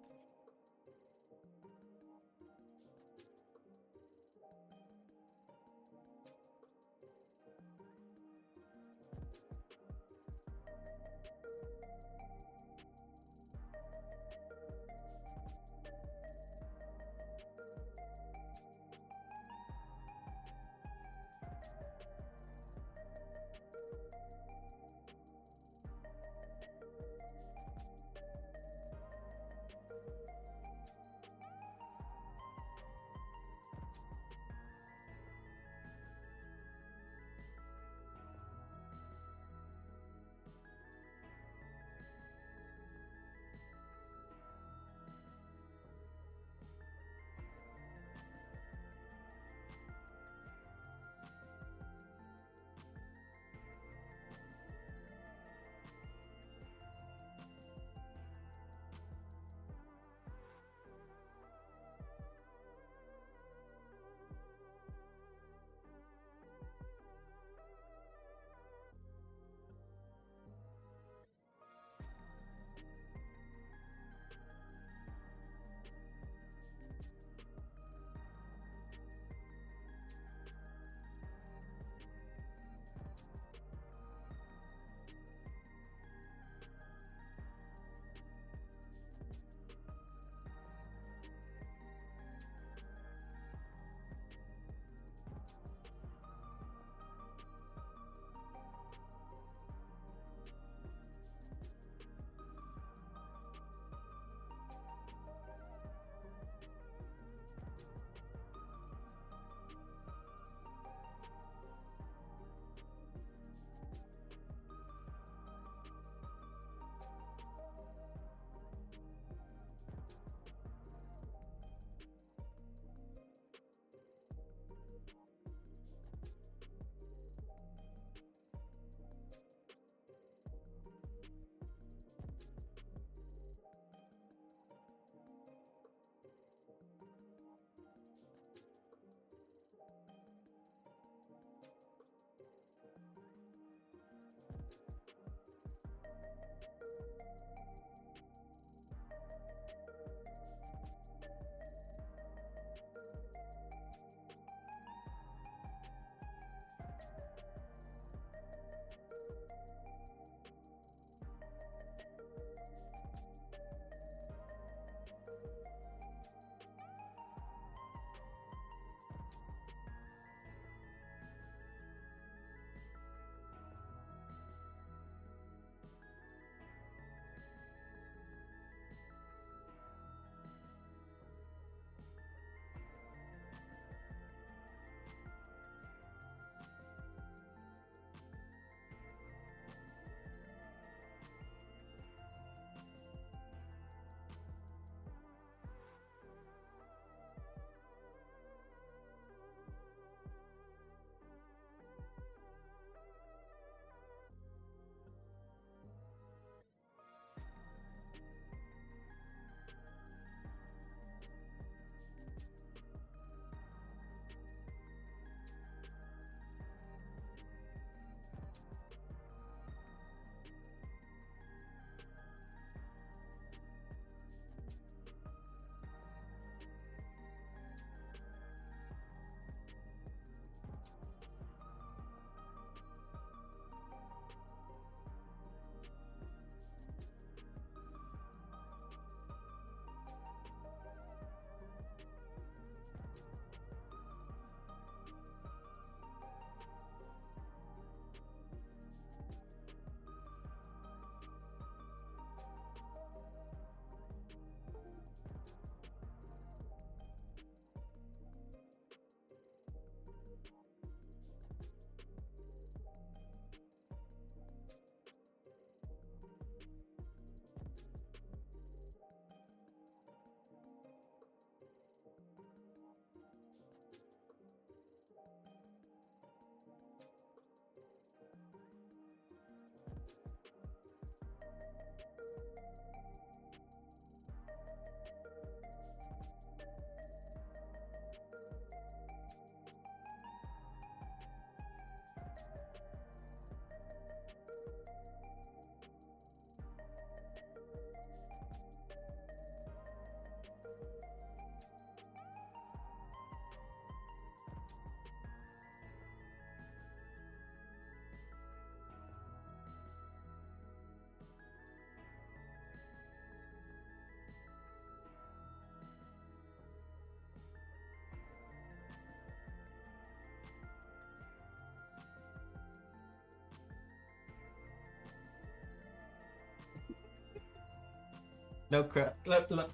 No crap. Look.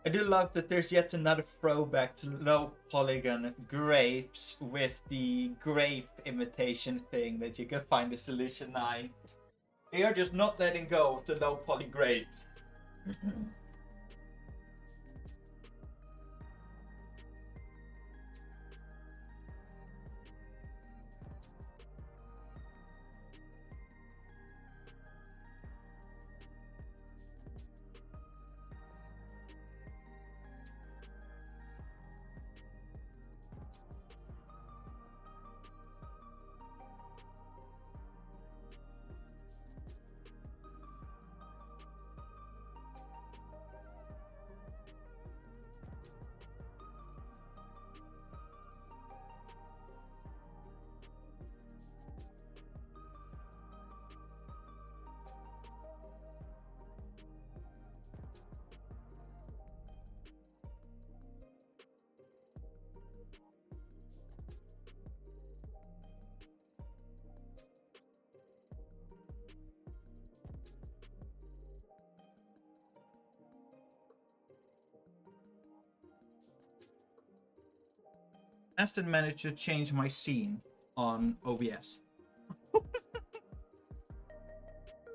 I do love that there's yet another throwback to low polygon grapes with the grape imitation thing that you can find in Solution 9. They are just not letting go of the low poly grapes. Aston managed to change my scene on OBS.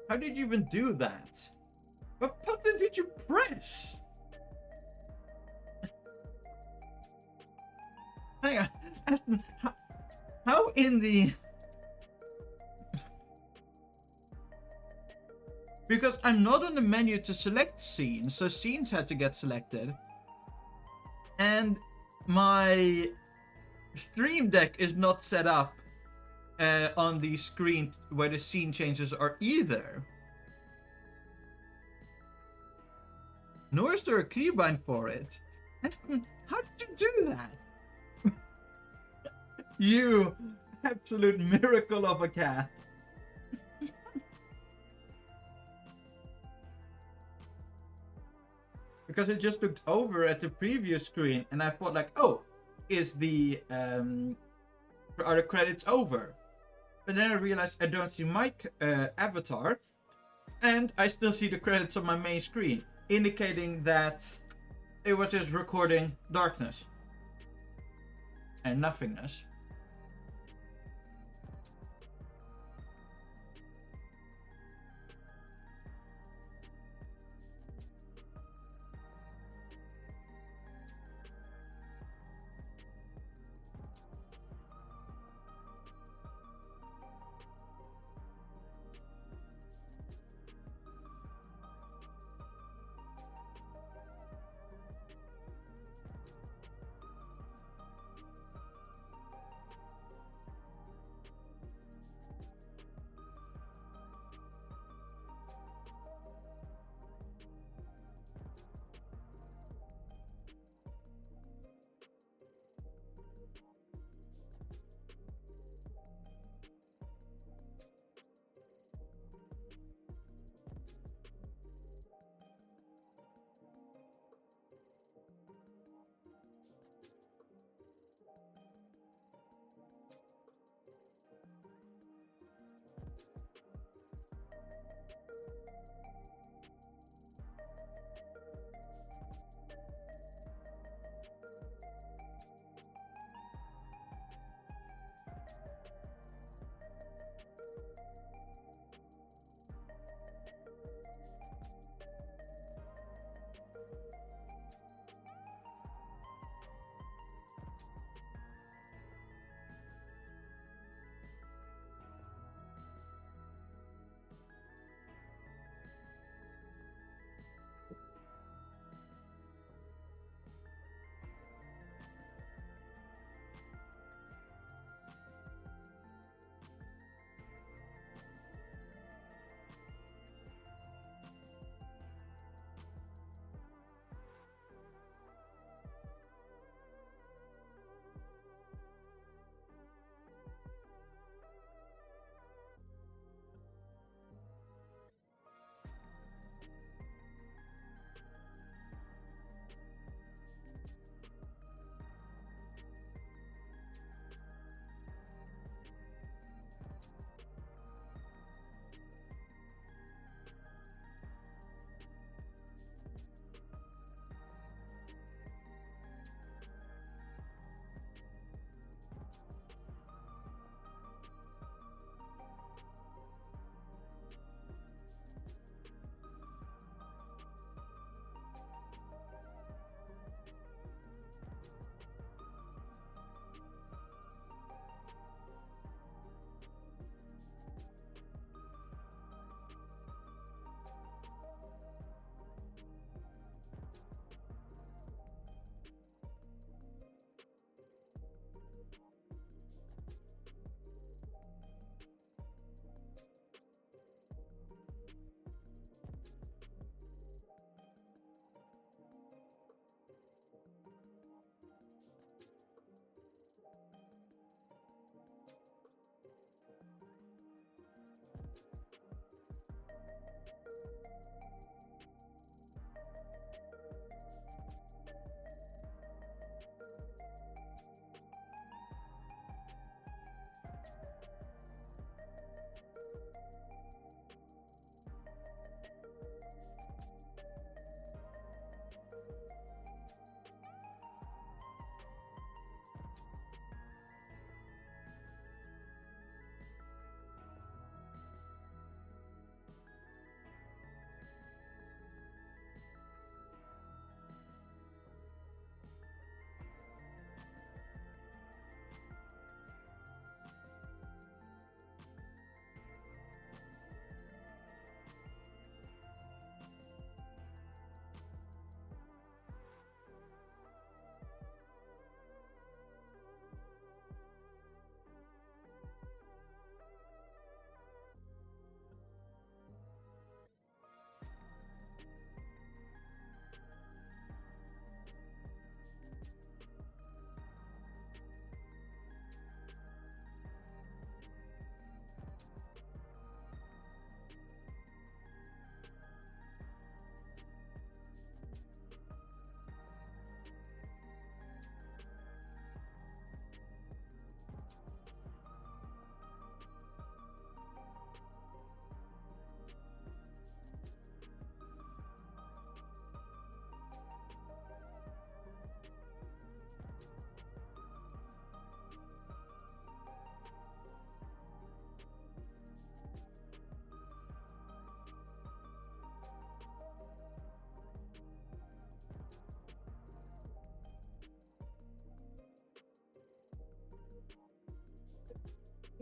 How did you even do that? What button did you press? Hang on, Aston, how in the... Because I'm not on the menu to select scenes, so scenes had to get selected. And my Stream Deck is not set up on the screen where the scene changes are either. Nor is there a keybind for it. Aston, how did you do that? You absolute miracle of a cat. Because it just looked over at the previous screen and I thought like, oh, is the are the credits over? But then I realized I don't see my avatar and I still see the credits on my main screen, indicating that it was just recording darkness and nothingness.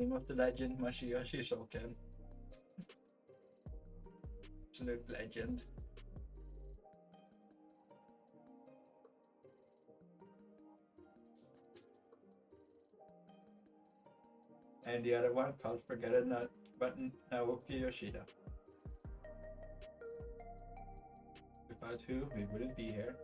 Name of the legend, Masayoshi Shoken. Absolute legend. And the other one, can't forget it, not, but Naoki Yoshida. Without who, we wouldn't be here.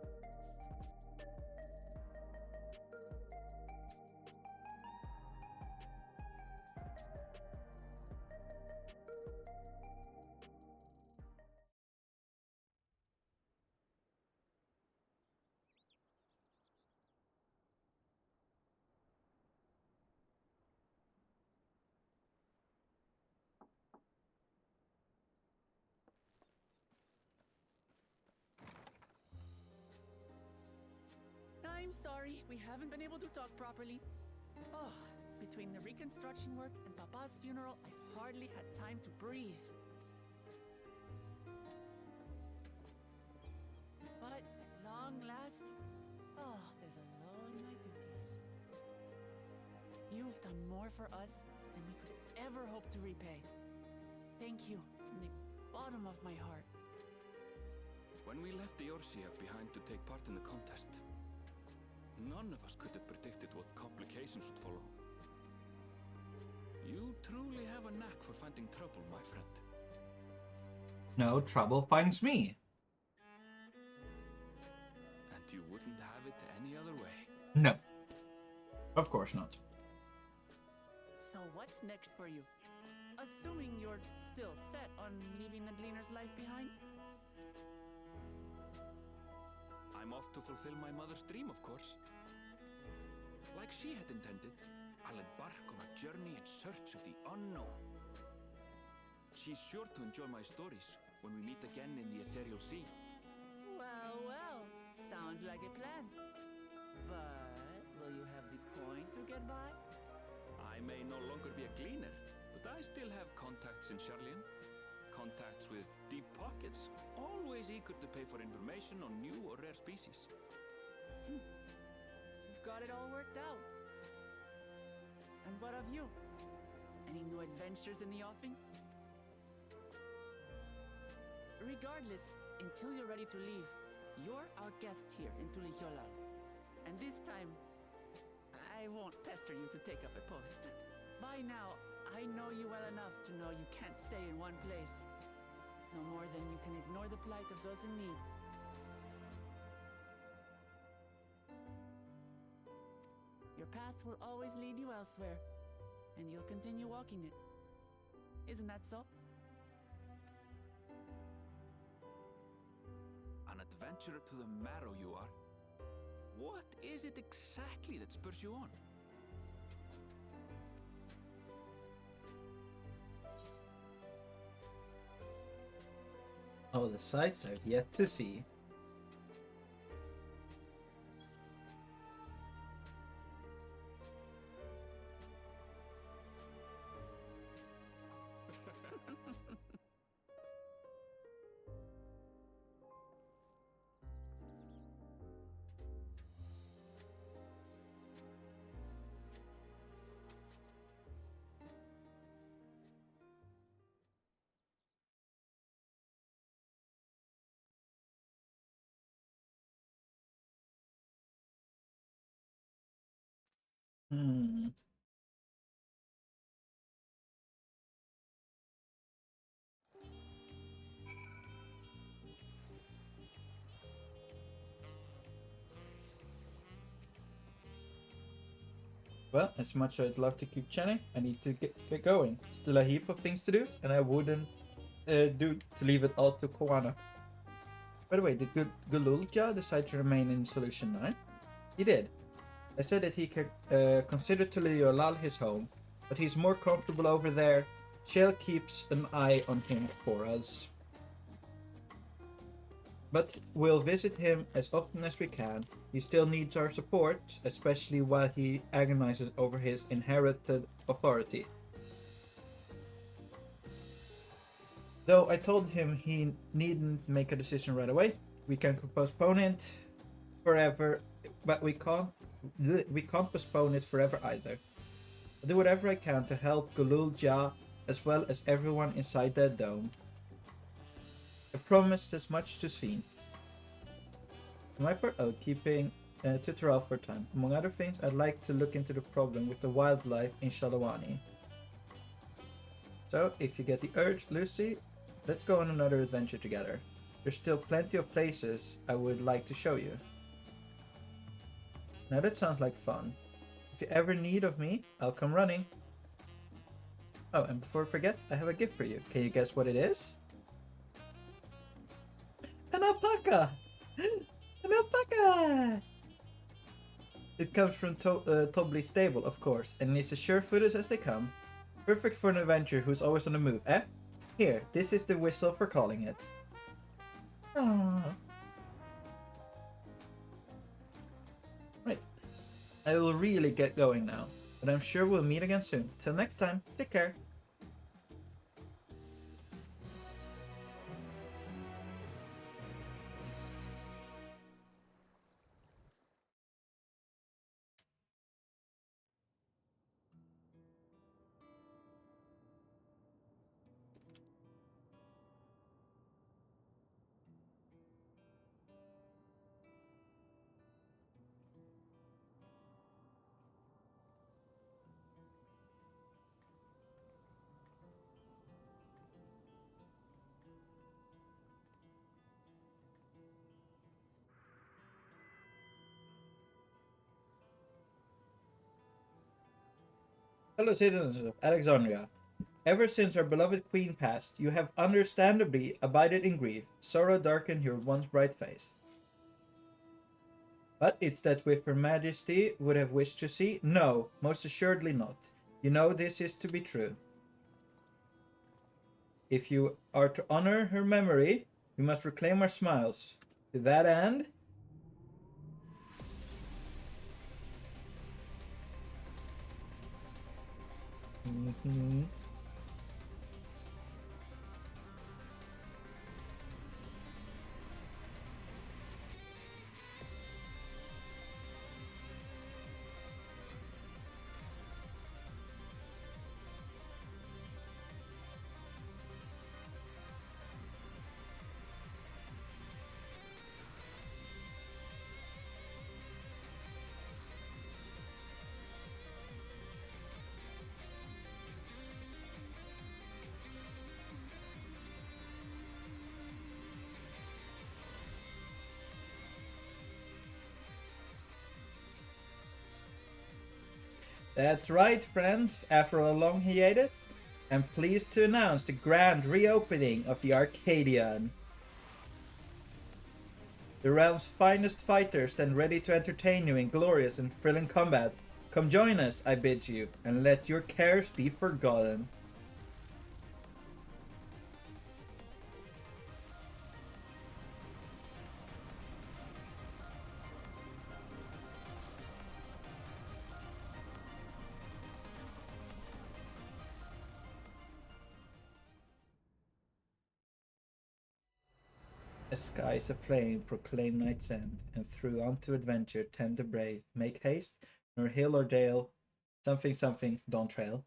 I'm sorry, we haven't been able to talk properly. Oh, between the reconstruction work and Papa's funeral, I've hardly had time to breathe. But at long last, there's a lull in my duties. You've done more for us than we could ever hope to repay. Thank you from the bottom of my heart. When we left the Eorzea behind to take part in the contest, none of us could have predicted what complications would follow. You truly have a knack for finding trouble, my friend. No trouble finds me. And you wouldn't have it any other way. No. Of course not. So what's next for you? Assuming you're still set on leaving the Gleaner's life behind? I'm off to fulfill my mother's dream, of course. Like she had intended, I'll embark on a journey in search of the unknown. She's sure to enjoy my stories when we meet again in the ethereal sea. Well, well, sounds like a plan. But will you have the coin to get by? I may no longer be a gleaner, but I still have contacts in Sharlayan. Contacts with deep pockets, always eager to pay for information on new or rare species. You've got it all worked out. And what of you? Any new adventures in the offing? Regardless, until you're ready to leave, you're our guest here in Tulihyolal. And this time, I won't pester you to take up a post. By now, I know you well enough to know you can't stay in one place. No more than you can ignore the plight of those in need. Your path will always lead you elsewhere, and you'll continue walking it. Isn't that so? An adventurer to the marrow you are. What is it exactly that spurs you on? Oh, the sights are yet to see. Well, as much as I'd love to keep chatting, I need to get going. Still a heap of things to do, and I wouldn't do to leave it all to Koana. By the way, did Gululja decide to remain in Solution 9? He did. I said that he could consider Tulihyolal his home, but he's more comfortable over there. Shell keeps an eye on him for us. But we'll visit him as often as we can. He still needs our support, especially while he agonizes over his inherited authority. Though I told him he needn't make a decision right away. We can postpone it forever, but we can't postpone it forever either. I'll do whatever I can to help Gulul Ja as well as everyone inside that dome. I promised as much to Sveen. For my part, keeping to Terrell for a time. Among other things, I'd like to look into the problem with the wildlife in Shalawani. So, if you get the urge, Lucy, let's go on another adventure together. There's still plenty of places I would like to show you. Now that sounds like fun. If you ever need of me, I'll come running. Oh, and before I forget, I have a gift for you. Can you guess what it is? An alpaca! An alpaca! It comes from Tobley's stable, of course, and it's as sure-footed as they come. Perfect for an adventurer who's always on the move, eh? Here, this is the whistle for calling it. Aww. Right. I will really get going now, but I'm sure we'll meet again soon. Till next time, take care. Fellow citizens of Alexandria, ever since our beloved queen passed, you have understandably abided in grief. Sorrow darkened your once bright face. But it's that which Her Majesty would have wished to see? No, most assuredly not. You know this is to be true. If you are to honor her memory, we must reclaim our smiles. To that end... That's right, friends. After a long hiatus, I'm pleased to announce the grand reopening of the Arcadian. The realm's finest fighters stand ready to entertain you in glorious and thrilling combat. Come join us, I bid you, and let your cares be forgotten. As skies aflame proclaim night's end, and through onto adventure tend the brave. Make haste, nor hill or dale, something something Dawntrail.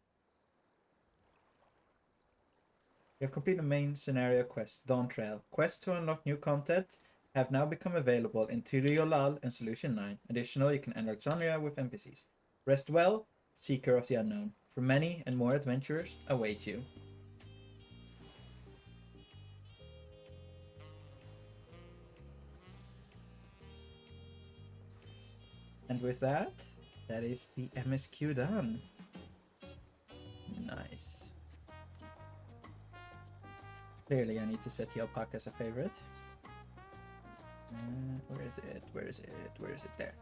You have completed the main scenario quest, Dawntrail. Quests to unlock new content have now become available in Tyriolal and Solution 9. Additionally, you can enter Alexandria with NPCs. Rest well, Seeker of the Unknown. For many and more adventurers await you. And with that, that is the MSQ done. Nice. Clearly I need to set the alpaca as a favorite. Where is it? Where is it? Where is it? There.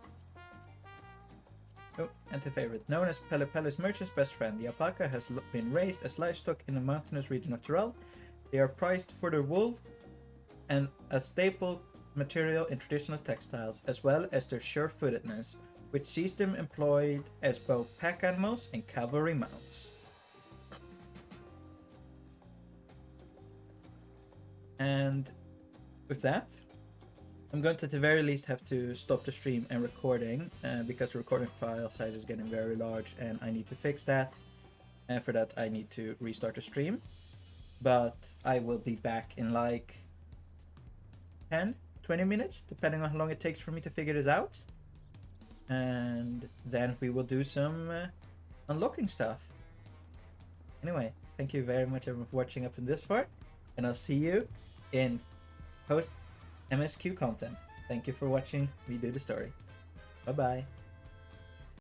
Oh, anti-favorite. Known as Pelle Pelle's merchant's best friend, the alpaca has been raised as livestock in the mountainous region of Tyrell. They are prized for their wool and a staple material in traditional textiles, as well as their sure-footedness, which sees them employed as both pack animals and cavalry mounts. And with that, I'm going to at the very least have to stop the stream and recording because the recording file size is getting very large and I need to fix that. And for that I need to restart the stream. But I will be back in like 10, 20 minutes, depending on how long it takes for me to figure this out. And then we will do some unlocking stuff. Anyway, thank you very much everyone for watching up to this far. And I'll see you in post MSQ content. Thank you for watching me do the story. Bye bye.